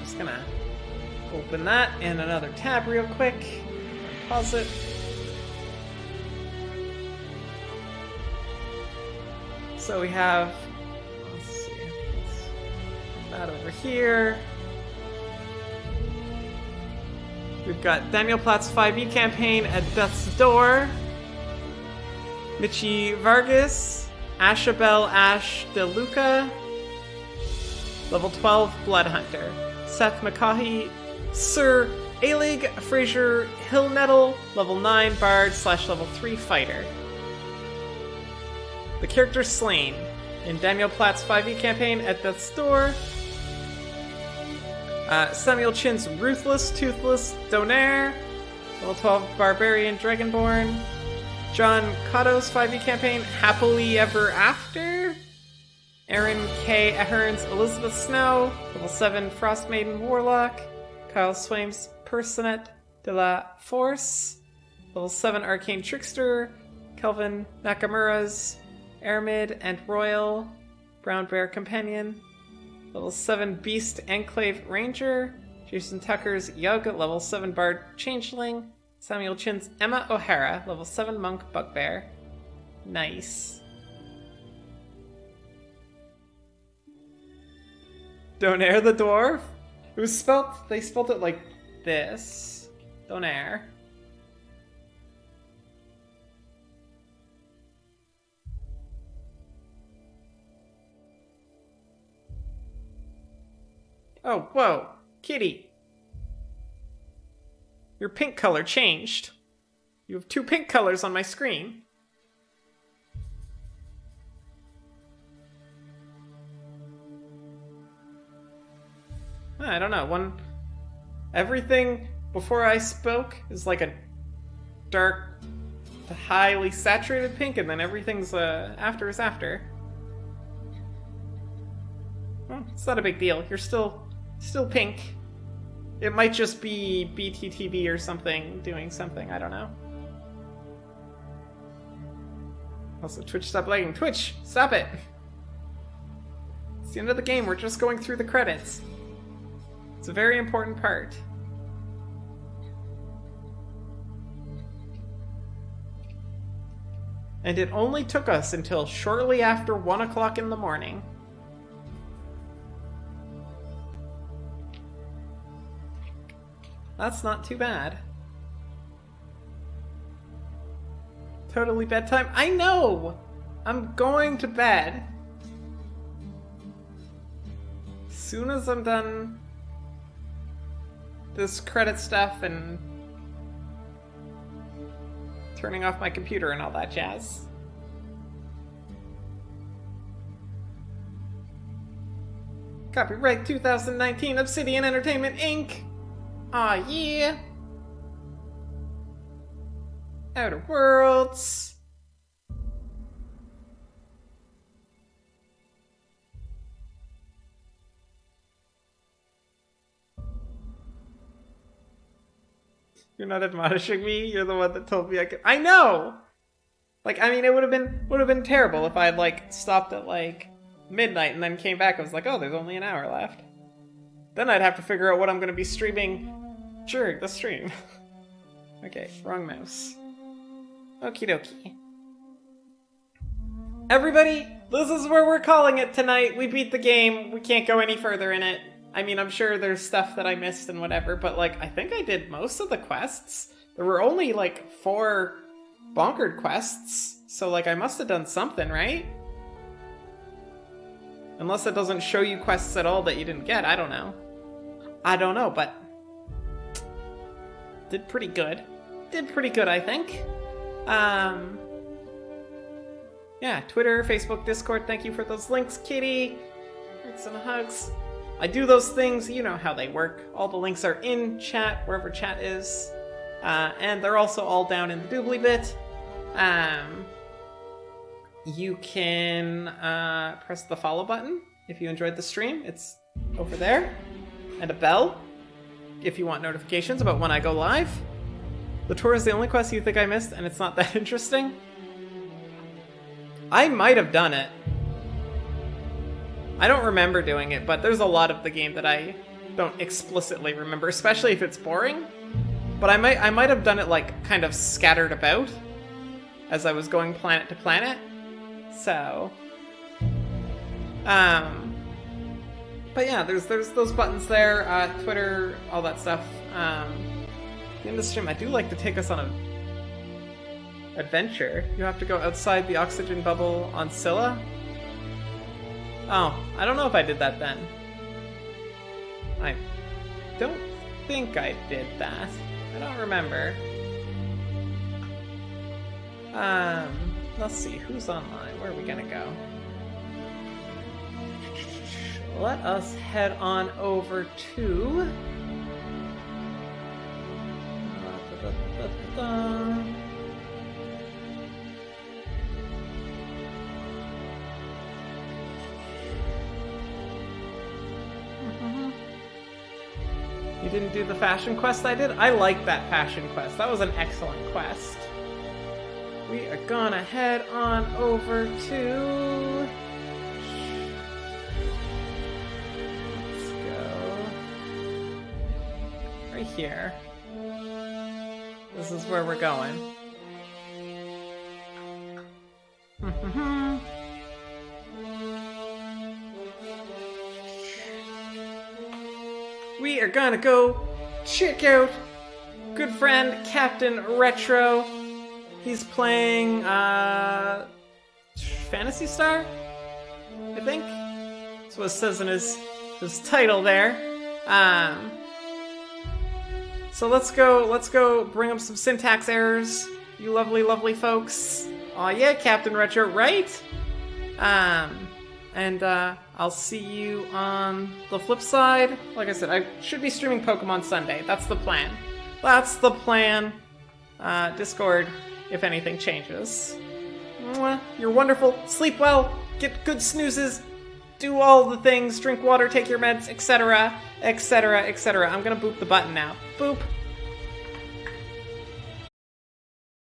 Just gonna open that in another tab real quick. Pause it. So we have, let's see, that over here. We've got Daniel Platt's 5e campaign at Death's Door. Michi Vargas, Ashabel Ash DeLuca, level 12 Blood Hunter. Seth McCaughey, Sir Alig Fraser Hillnettle, level 9 Bard / level 3 Fighter. The character slain in Daniel Platt's 5e campaign at Death's Door. Samuel Chin's Ruthless Toothless Donaire, level 12 Barbarian Dragonborn. John Cotto's 5e campaign, Happily Ever After. Aaron K. Ahern's Elizabeth Snow, level 7 Frostmaiden Warlock. Kyle Swaim's Personet de la Force, level 7 Arcane Trickster. Kelvin Nakamura's Aramid and Royal, Brown Bear Companion. Level 7 Beast Enclave Ranger. Jason Tucker's Yug, level 7 Bard Changeling. Samuel Chin's Emma O'Hara, level 7 Monk Bugbear. Nice. Donaire the Dwarf? It was they spelled it like this. Donaire. Oh, whoa. Kitty. Your pink color changed. You have 2 pink colors on my screen. I don't know. Everything before I spoke is like a dark to highly saturated pink, and then everything's after is after. Well, it's not a big deal. You're still pink. It might just be BTTV or something doing something. I don't know. Also, Twitch, stop lagging. Twitch, stop it! It's the end of the game. We're just going through the credits. It's a very important part. And it only took us until shortly after 1 o'clock in the morning. That's not too bad. Totally bedtime. I know! I'm going to bed. As soon as I'm done this credit stuff and turning off my computer and all that jazz. Copyright 2019 Obsidian Entertainment Inc. Aw, yeah. Outer Worlds. You're not admonishing me. You're the one that told me I could. I know. Like, I mean, it would have been terrible if I had like stopped at like midnight and then came back. I was like, oh, there's only an hour left. Then I'd have to figure out what I'm gonna be streaming during the stream. Okay, wrong mouse. Okie dokie. Everybody, this is where we're calling it tonight. We beat the game. We can't go any further in it. I mean, I'm sure there's stuff that I missed and whatever, but like, I think I did most of the quests. There were only like 4 bonkered quests, so like I must have done something, right? Unless it doesn't show you quests at all that you didn't get, I don't know. I don't know, but did pretty good. Did pretty good, I think. Yeah, Twitter, Facebook, Discord, thank you for those links, Kitty. Thanks and hugs. I do those things, you know how they work. All the links are in chat, wherever chat is. And they're also all down in the doobly bit. You can press the follow button if you enjoyed the stream. It's over there. And a bell if you want notifications about when I go live. The tour is the only quest you think I missed, and it's not that interesting. I might have done it. I don't remember doing it, but there's a lot of the game that I don't explicitly remember, especially if it's boring. But I might have done it like kind of scattered about as I was going planet to planet. So, but yeah, there's those buttons there, Twitter, all that stuff. In the stream, I do like to take us on an adventure. You have to go outside the oxygen bubble on Scylla. Oh, I don't know if I did that then. I don't think I did that. I don't remember. Let's see, who's online? Where are we gonna go? Let us head on over to... You didn't do the fashion quest I did? I like that fashion quest. That was an excellent quest. We are gonna head on over to... Let's go... right here. This is where we're going. We are gonna go check out good friend Captain Retro. He's playing Phantasy Star, I think. That's what it says in his title there. So let's go bring up some syntax errors, you lovely, lovely folks. Aw yeah, Captain Retro, right? And I'll see you on the flip side. Like I said, I should be streaming Pokemon Sunday. That's the plan. That's the plan. Discord if anything changes. Mwah. You're wonderful. Sleep well. Get good snoozes. Do all the things. Drink water, take your meds, etc., etc., etc. I'm gonna boop the button now. Boop.